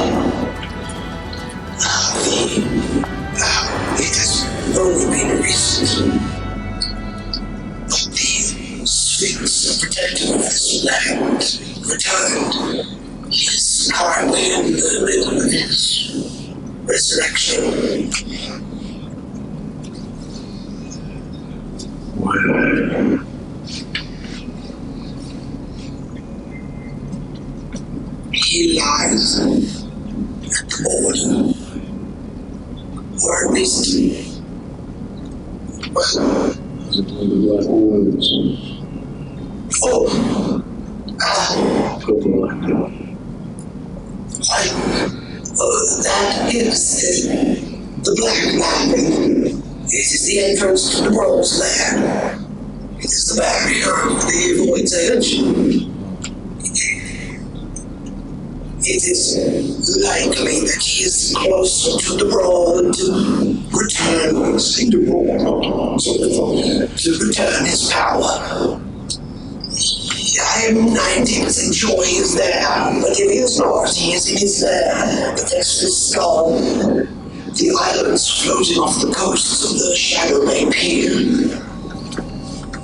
It has only been recent, but the Sphinx, the protector of this land, returned. He is currently in the middle of his resurrection. Where? He lies at the border. Or at least, well, Is it one of the black ones? Purple light. That is the Black Land. It is the entrance to the Rose Lair. It is the barrier of the Void's Edge. It is likely that he is closer to the Brawl to return to return his power. I am 90% sure he is there, but if he is not, he is in his lair, the Texas skull, the islands floating off the coasts of the Shadow Bay Pier.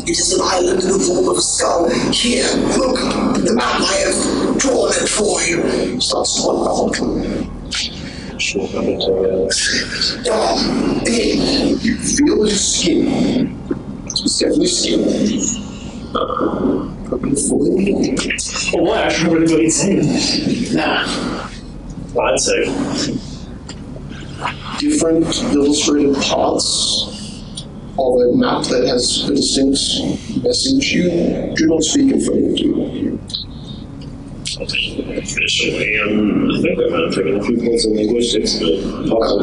It is an island in the form of a skull. Here, look, the map I have drawn it for you. Starts to unravel. There, you feel his skin. It's definitely skin. Well, what actually would anybody say? Nah. I'd say. Different illustrated parts of a map that has a distinct message. You do not speak in front of you. Officially, I think I might have taken a few points in linguistics, but I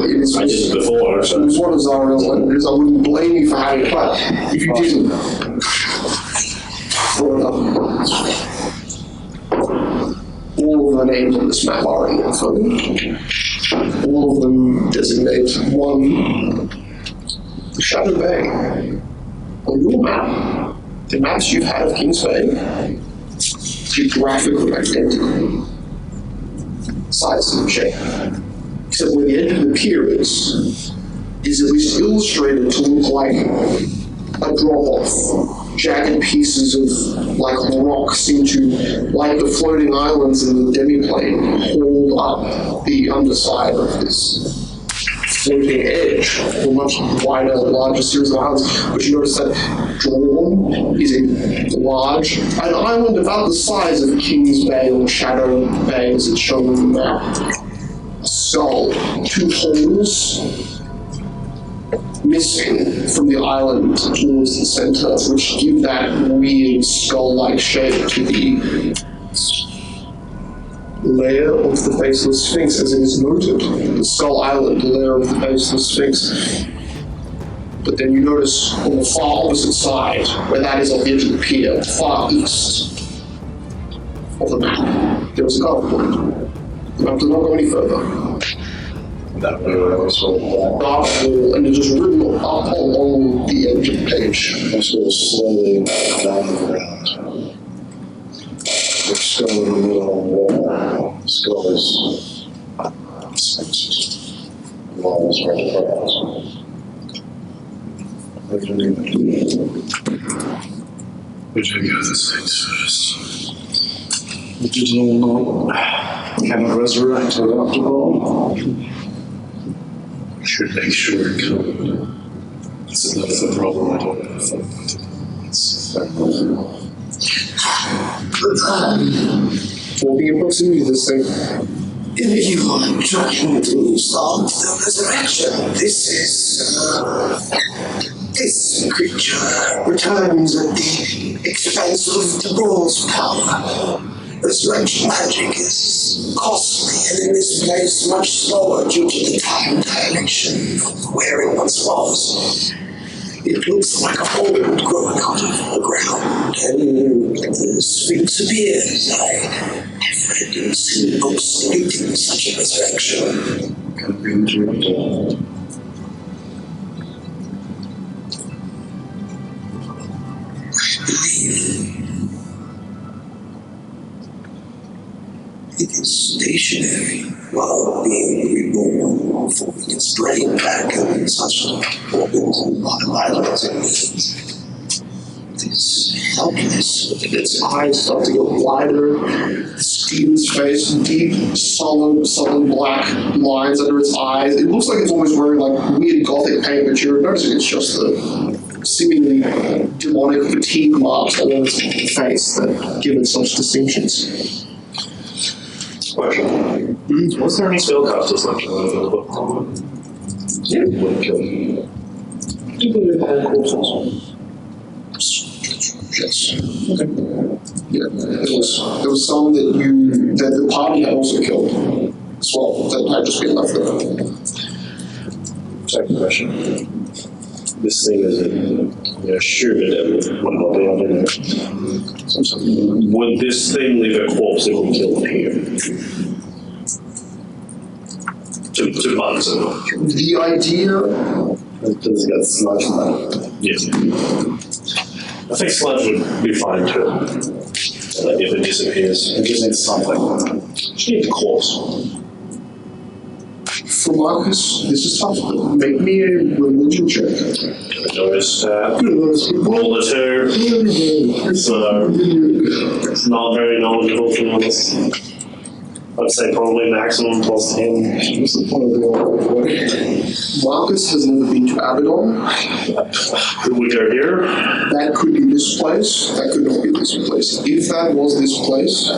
did it before, so. It was one of Zariel's languages. I wouldn't blame you for having it, but if you didn't. All of the names on this map are in info. All of them designate one, the Shadow Bay. On your map, the maps you've had of Kings Bay, geographically identical. Size and shape. Except where the edge of the pier is at least illustrated to look like a drop-off. Jagged pieces of like rock seem to, like the floating islands in the demiplane, hold up the underside of this floating edge, a much wider, larger series of islands. But you notice that drawn is an island about the size of Kings Bay or Shadow Bay as it's shown on the map. A skull, 2 holes missing from the island towards the center, which give that weird skull-like shape to the layer of the Faceless Sphinx, as it is noted. The Skull Island, the layer of the Faceless Sphinx. But then you notice on the far opposite side, where that is on the edge of the pier, far east of the map, there is a cutoff point. The map does not go any further. That way, dark wall, and it's just written up along the edge of the page. Let's go slowly down the ground. The skull in the middle of the wall. The skull is Sphinx. The wall is right across. Where'd you leave it? Would you go the Sphinx first? The digital note cannot resurrect it after all. Should make sure it could. It's another problem I don't have to It's For the proximity of this thing. If you are trying to start the resurrection, this creature returns at the expense of the Brawl's power. Resurrection magic is costly, and in this place much slower due to the time dilation of where it once was. It looks like a hole growing out of the ground, and the Sphinx appears. I have read and seen books depicting such a resurrection. Can be interrupted. I believe it is stationary while being reborn, for it is drained back in such organs and violence. It is helpless, but its eyes start to get wider. Steven's face, deep, solid black lines under its eyes. It looks like it's almost wearing like weird gothic paint, but you're noticing it's just the seemingly demonic fatigue marks along its face that give it such distinctions. Question. Was there any spellcasters left in the book? Yeah. Wouldn't kill you. Do you believe all corpses? Yes. Okay. Yeah. There was some that the party had also killed as well, that had just been left there. Second question. This thing is sure that would not be on in there. Would this thing leave a corpse that we killed here? To bugs it. The idea. It's got sludge on it. Yes. I think sludge would be fine too. If it disappears. It just needs something. Just need the corpse. For Marcus, this is tough. Make me a religion check. Notice roll the 2. So it's not very knowledgeable to be honest. I'd say probably maximum plus 10. What's the point of the old Marcus has never been to Abaddon. Could we go here? That could be this place. That could not be this place. If that was this place,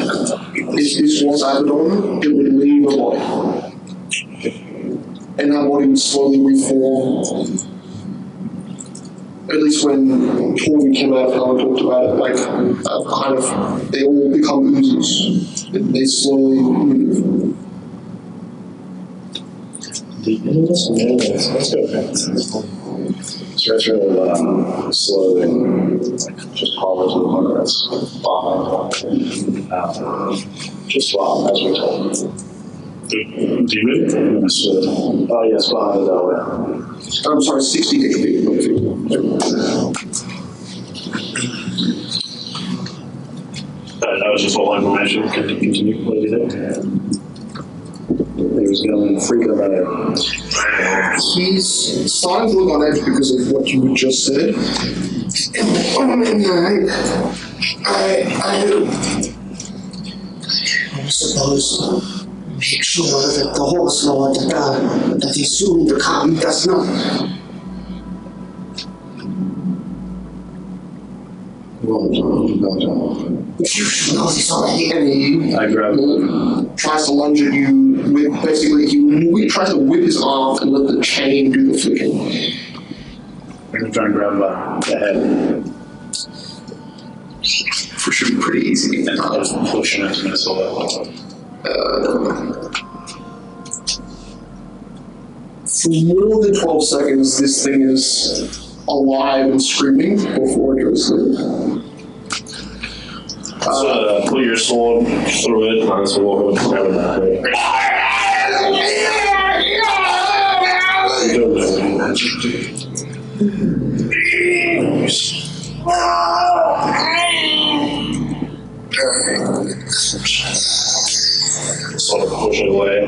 if this was Abaddon, it would leave a body. And that body would slowly reform. At least when Torvin came out, how I talked about it, like kind of, they all become oozes. They slowly move. Let's go back. Stretch will slowly just hover to the corner that's behind. Just while, as we told. Demon? Oh, yes, behind the doorway. I'm sorry, 60 HP. That was just all information. Continue. What do you think? He was going to freak about it. He's starting to look on edge because of what you just said. I suppose make sure that the horse lord that is soon to come does not. You should know this already. And he I grab it. tries to lunge at you with basically he tries to whip his arm and let the chain do the flicking. I'm going to try and grab the head. For should be pretty easy. And I'll just push him into Minnesota. For more than 12 seconds, this thing is alive and screaming before it goes to sleep. Put your sword through it, and I just walk over and grab it that way. You don't know any magic, do you? Sort of push it away.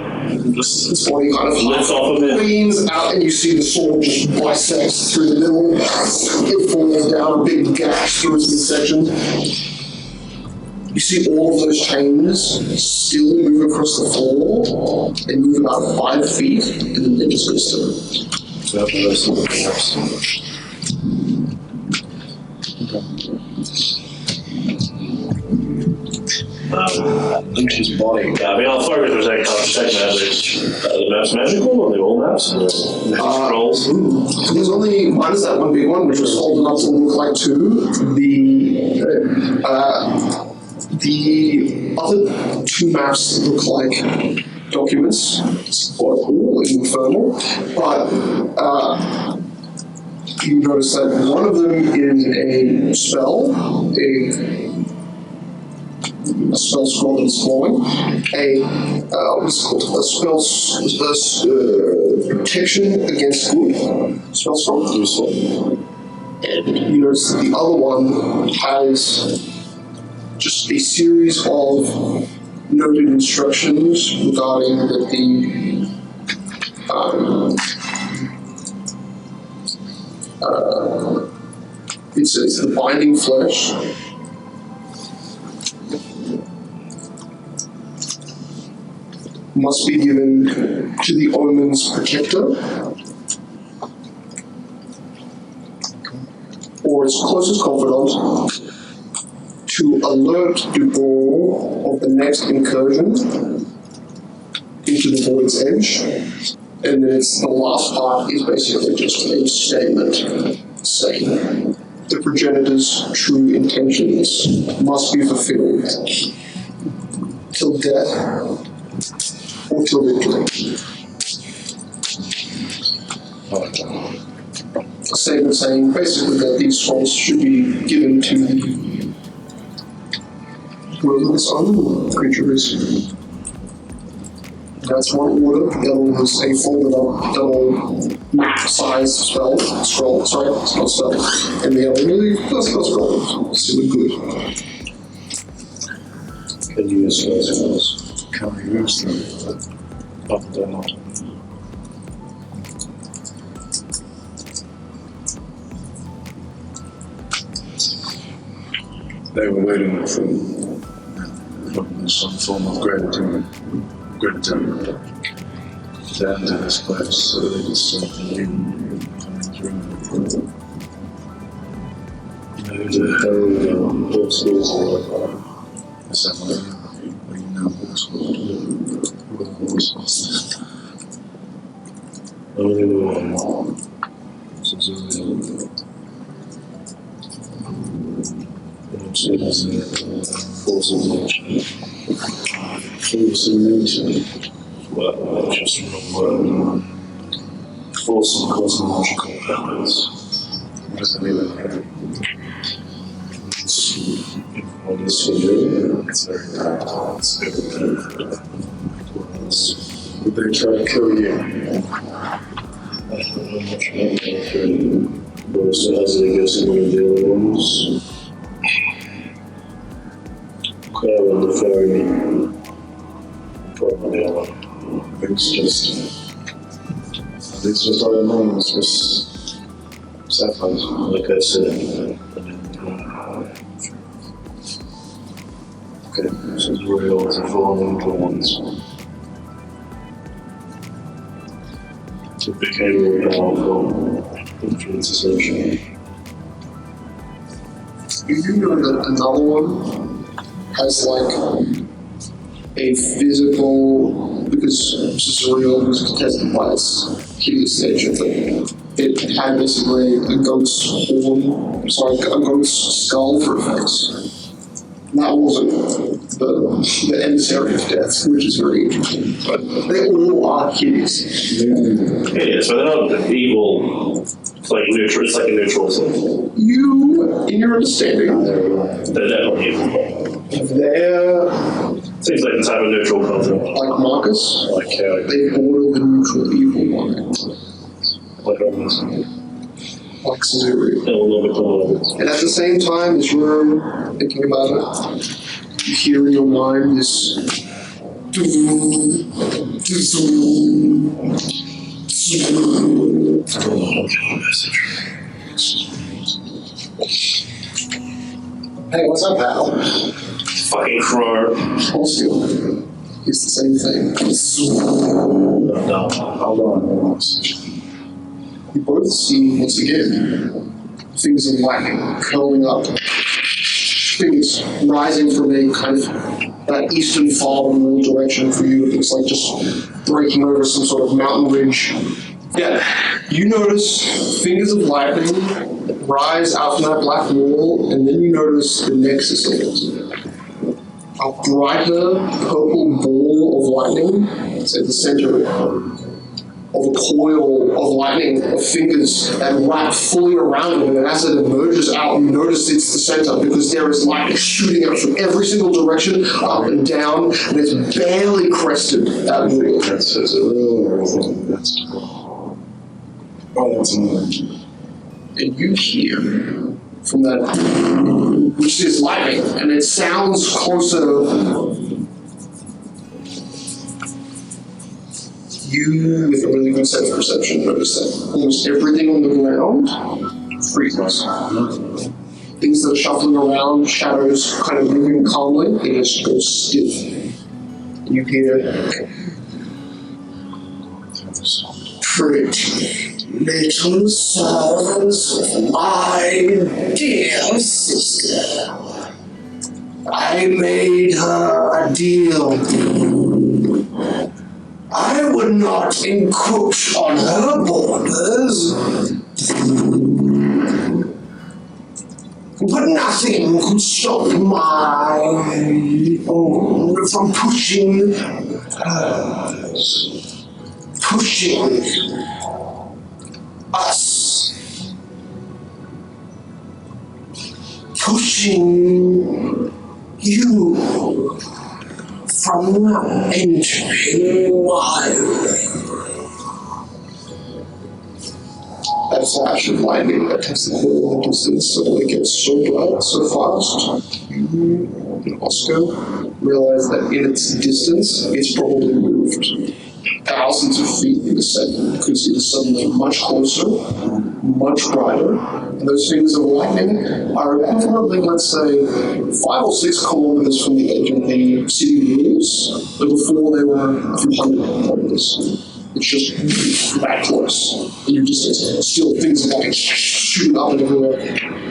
This body kind of Lifts off a bit. leans out, and you see the sword just bisects through the middle. It falls down, a big gash through its midsection. You see all of those chains still move across the floor. They move about 5 feet, and then they just go still. So that's the rest of the force. Into his body. Yeah, I mean, I'll focus for a second. I'll check magic. Are the maps magical? Are they all maps? Magic scrolls? There's only minus that one big one, which was old enough to look like 2. The other 2 maps look like documents, or infernal, but you notice that one of them is a spell, a spell scroll that's flowing, what's it called? A spell protection against good spell scroll. Useful. And you notice that the other one has just a series of noted instructions regarding that it says the binding flesh must be given to the OMENS protector or its closest confidant to alert Dubois of the next incursion into the void's edge. And then the last part is basically just a statement saying the progenitor's true intentions must be fulfilled till death or till victory. A statement saying basically that these scrolls should be given to the this creature is. That's one order. The other one is a folded up double map-sized scroll. Sorry, it's not spell. And the other really that's not scroll. It's still good. Can you use those spells? Can we use them? Up and down. They were waiting for some form of gratitude to enter this place so they could start the coming through. Is that what you know force of nature. Force of nature. Well, just from force of cosmological powers. What does that mean? It's very bad. It's very bad. Would they try to kill you? I don't know much about that threat. But as it goes in one of the other ones, Claire and the fairy probably the other. It's just other names, just sapphires, like I said. Okay, this is real, it's a full influence. It became more powerful. Influence essentially. You do know that another one has like a physical, because this is real, was contested by its hideous nature thing. It had basically a goat's horn, sorry, a goat's skull for a face. That wasn't the emissary of death, which is very interesting. But they all are hideous. Yeah, so they're not evil, like neutral, it's like a neutral thing. You, in your understanding, They're definitely evil. they're Seems like the type of neutral concept. like Marcus, Like they border the neutral evil line. like Romans. Like Caesarea. And a little bit more. And at the same time, as you're thinking about it, you hear in your mind this hey, what's up, pal? Fucking crow. Also, it's the same thing. No. Hold on. You both see, once again, things of lightning curling up. Things rising from a kind of that eastern far wall direction for you. It looks like just breaking over some sort of mountain ridge. Yeah, you notice fingers of lightning rise out from that black wall, and then you notice the nexus of it. A brighter purple ball of lightning is at the center of a coil of lightning of fingers that wrap fully around it, and as it emerges out, you notice it's the center because there is lightning shooting out from every single direction, up and down, and it's barely crested at will. That's a real that's that's another. And you hear from that, which is lightning, and it sounds closer. You, with a really good sense of perception, notice that almost everything on the ground freezes. Things that are shuffling around, shadows kind of moving calmly, they just go stiff. And you hear, pretty little sons of my dear sister. I made her a deal. I would not encroach on her borders, but nothing could stop my own from pushing hers, pushing us, pushing you from entering wild. That flash of lightning that takes the whole distance suddenly gets so bright, so fast. You and Oscar realize that in its distance, it's probably moved thousands of feet in a second because it is suddenly much closer, much brighter, those fingers of lightning are equivalently, let's say, 5 or 6 kilometers from the edge of the city walls, but before they were a few hundred kilometers. It's just that close. In your distance, still things are like shooting up and everywhere.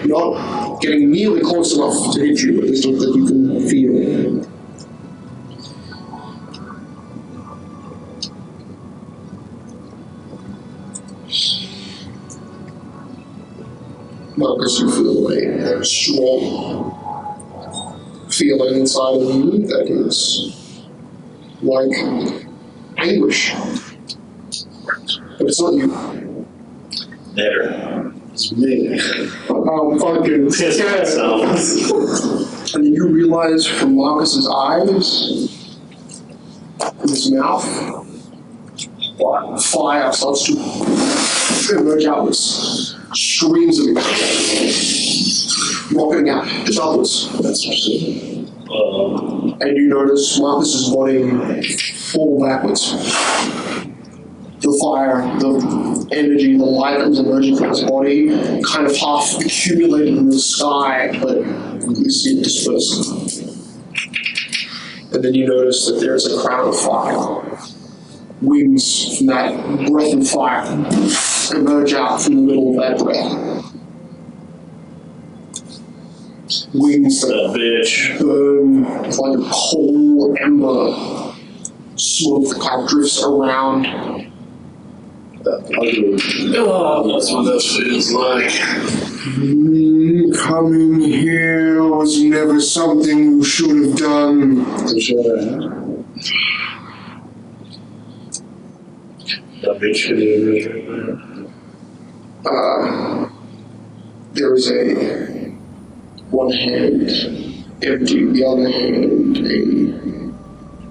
Not getting nearly close enough to hit you, but it's not that you can feel it. Marcus, you feel a strong feeling inside of you that is like anguish. But it's not you. There. It's me. Fucking. And then you realize from Marcus's eyes, from his mouth, fire starts to emerge outwards. Screams of it. Rocketing out, just upwards. That's interesting. And you notice Marcus's body fall backwards. The fire, the energy, the light that was emerging from his body kind of half accumulated in the sky, but you see it disperse. And then you notice that there's a crown of fire. Wings from that breath of fire emerge out from the middle of that breath. Wings that burn like a coal ember. Smoke kind of drifts around. That's what that feels like. Coming here was never something you should have done. There is a one hand empty, the other hand a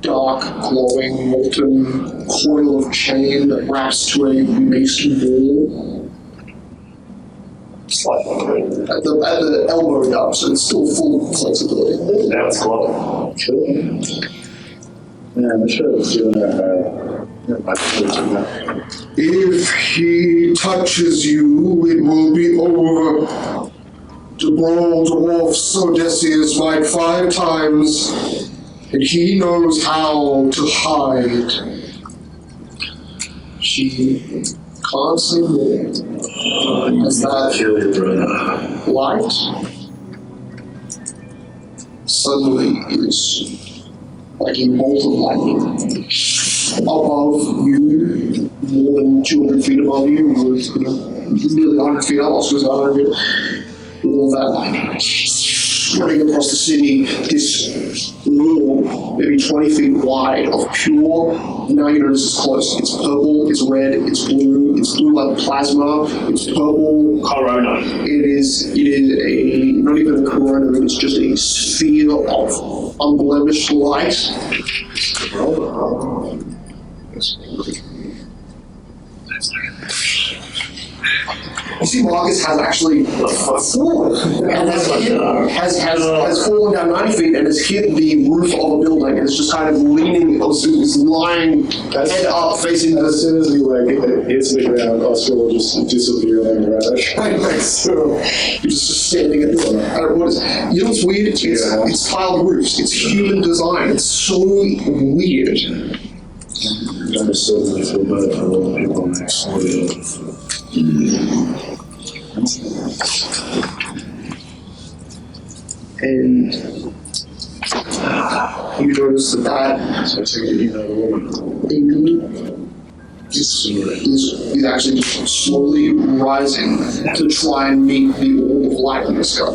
dark, glowing, molten coil of chain that wraps to a mason wall. Slightly at the elbow now, so it's still full of flexibility. Now it's glowing. Cool. Man, I should have doing that. If he touches you, it will be over. The brawl dwarfs Odysseus fight 5 times, and he knows how to hide. She can't say more. As that light suddenly is like a bolt of lightning. Above you, more than 200 feet above you, nearly 100 feet up, also 100 feet, all that light spreading across the city, this room, maybe 20 feet wide of pure, now you notice it's close, it's purple, it's red, it's blue like plasma, it's purple. Corona. It is a, not even a corona, it's just a sphere of unblemished light. You see, Marcus has actually fallen, and has fallen down 90 feet and has hit the roof of a building, and it's just kind of leaning, it's lying head up, facing the. As soon as he hits the ground, Oscar will just disappear like a rabbit. So you're just standing at the. You know what's weird? It's tiled roofs. It's human design. It's so weird. I just suddenly feel bad for all the people next door. And you notice that So I take it you know the woman. thing is actually just slowly rising to try and meet the wall of light in the sky.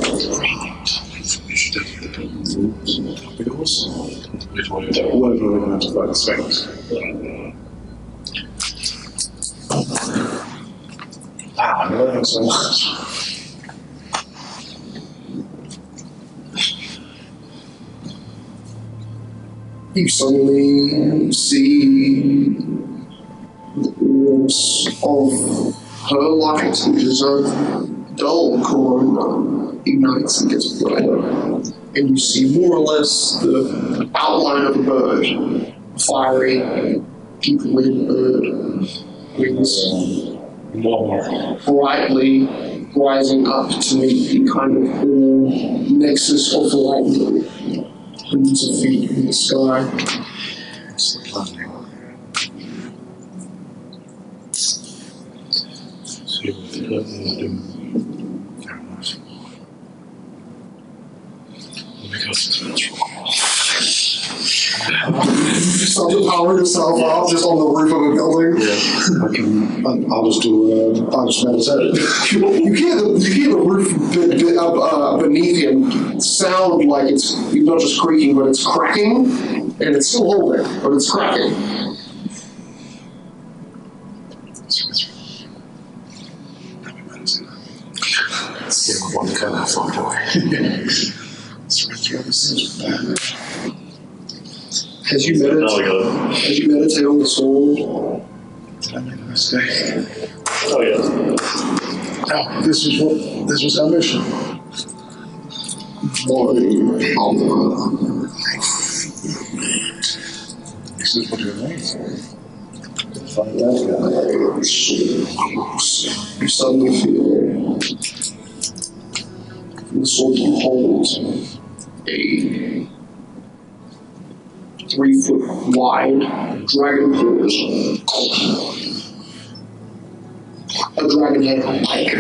We should definitely build rooms. Because whatever we're going to have to fight the Sphinx. Wow, I'm learning so much. You suddenly see the orbs of her light, which is a dull corona, ignites and gets brighter. And you see more or less the outline of a bird, fiery, deep-winged bird, wings brightly rising up to meet the kind of nexus of the lightning, hundreds of feet in the sky. It's the planning. See what the lightning do. Fair enough. Because it's natural. Start to power yourself up just on the roof of a building. Yeah. I'll just meditate. You hear the roof beneath him sound like it's not just creaking, but it's cracking, and it's still holding, but it's cracking. Let's get one kind of far away. As you meditate on the sword, Did I make a mistake? Oh, yeah. No, this was our mission. This is what you need. Find that you suddenly feel from the sword you hold a 3-foot wide dragon paws. A dragon head like.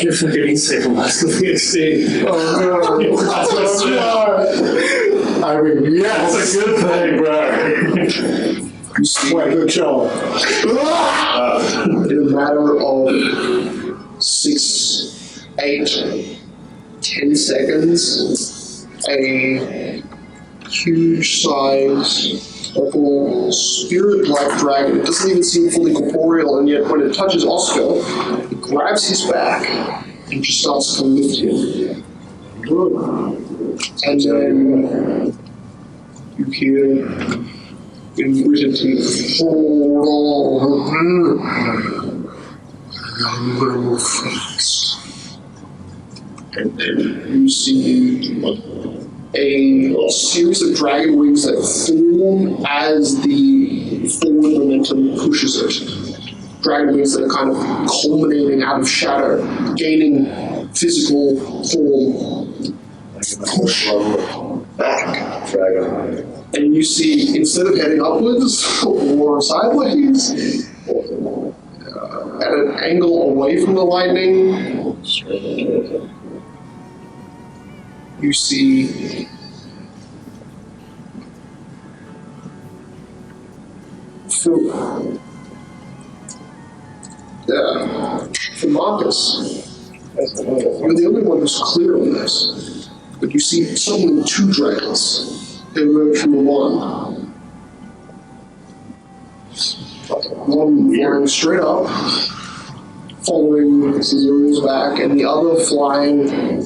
You're forgetting Sable Mask of the Extinct. Oh no, I mean, yes, That's a good thing, bro. you see Wait, good show. in a matter of 6, 8, 10 seconds, a huge-sized, purple, spirit-like dragon. It doesn't even seem fully corporeal, and yet when it touches Oscar, it grabs his back and just starts to lift him. And then you hear in written teeth, hold on, move fast. And then you see a series of dragon wings that form as the forward momentum pushes it. Dragon wings that are kind of culminating out of shadow, gaining physical form, push back. Dragon. And you see, instead of heading upwards or sideways, at an angle away from the lightning, you see for Marcus, you're the only one who's clear on this, but you see suddenly 2 dragons emerge from the one. One flying straight up, following Cesario's back, and the other flying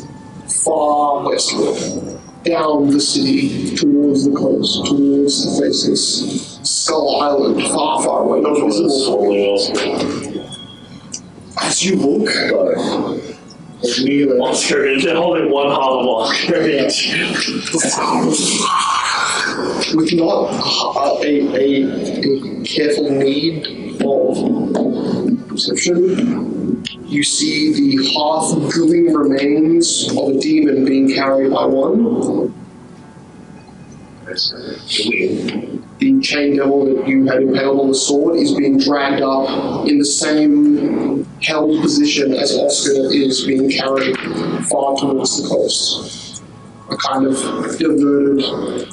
far westward, down the city, towards the coast, towards the faces, Skull Island, far, far away, not visible. As you look, Oscar, they're holding one half of Oscar each. with not a careful need of perception, you see the half-gooey remains of a demon being carried by one. The chain devil that you had impaled on the sword is being dragged up in the same held position as Oscar is being carried far towards the coast. A kind of diverted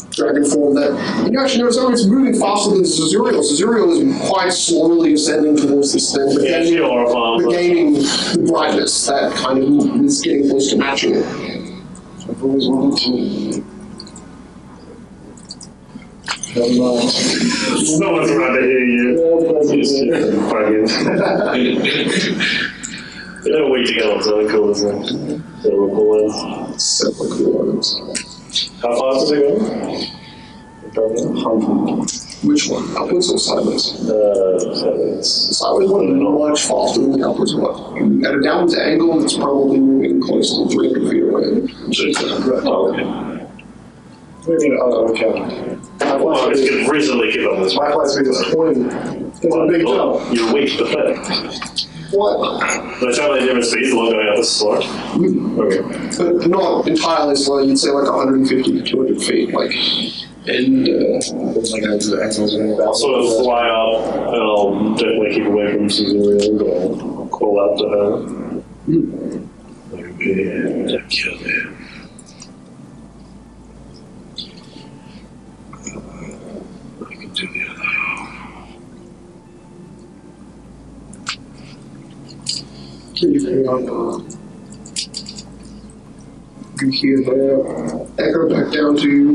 dragon form that you actually notice it's moving faster than Cesariel. Cesariel is quite slowly ascending towards this thing, but gaining the brightness that kind of is getting close to matching it. I've always wanted to. No one's around to hear you. They don't wait to get on something cool, isn't it? Several cool ones. How fast is it going? 100. Which one? Upwards or sideways? Sideways. The sideways one is much faster than the upwards one. At a downwards angle, it's probably moving close to 300 feet away. Oh, okay. Okay. Well, it's going to reasonably keep up with this. My flight speed is 20. It's a big jump. You're weak to fit. What? Can I tell my different speeds the one going up the slope? Okay. But not entirely slow. You'd say like 150 to 200 feet. Like, and I'll sort of fly up and I'll definitely keep away from Caesarea, but I'll call out to her. Don't kill him. I can do the other half. You hear the echo back down to you.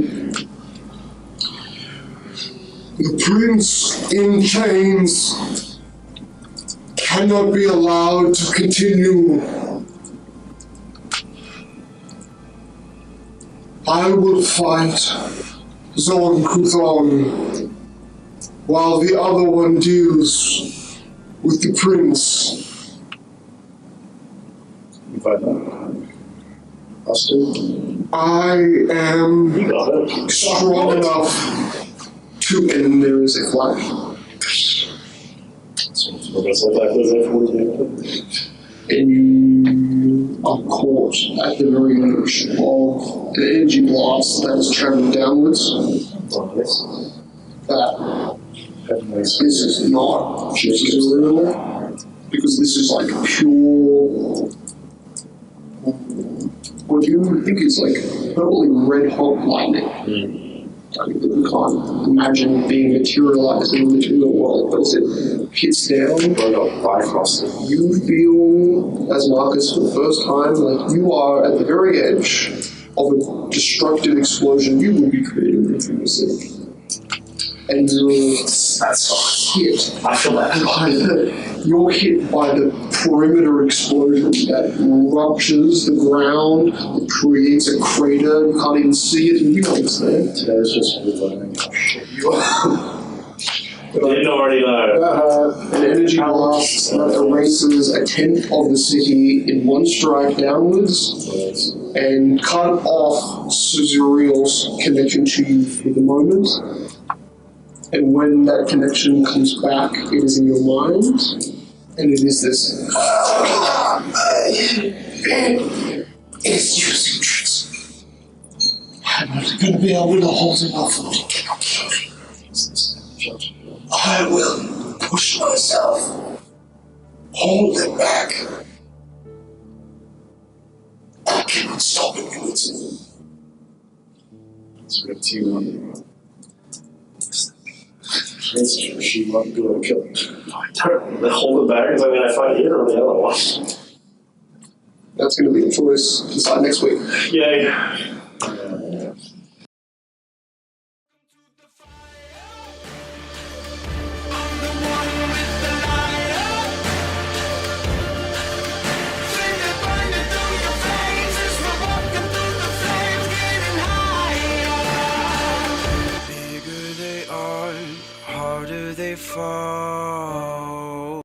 The prince in chains cannot be allowed to continue. I will fight Zon Kuthon while the other one deals with the prince. You find that? Austin? I am strong enough to, and there is a flash. And you are caught at the very edge of an energy blast that is traveling downwards. That this is not just Israel, because this is like pure. What you think is like totally red hot lightning. I mean, you can't imagine being materialized in the material world, but as it hits down, you feel, as Marcus, for the first time, like you are at the very edge of a destructive explosion you would be creating if you were sick. And you're hit by the perimeter explosion that ruptures the ground, it creates a crater, you can't even see it, and you know it's there. Today's just learning. Didn't already know. An energy blast that erases a tenth of the city in one strike downwards and cut off Caesariel's connection to you for the moment. And when that connection comes back, it is in your mind, and it is this. It's using tricks. I'm not going to be able to hold it off. I will push myself, hold it back. I cannot stop it. So we have team on. She won't be able to kill him. They hold it back because I fight here or the other one. That's going to be a choice. Decide next week. Yay. Bigger they are, harder they fall.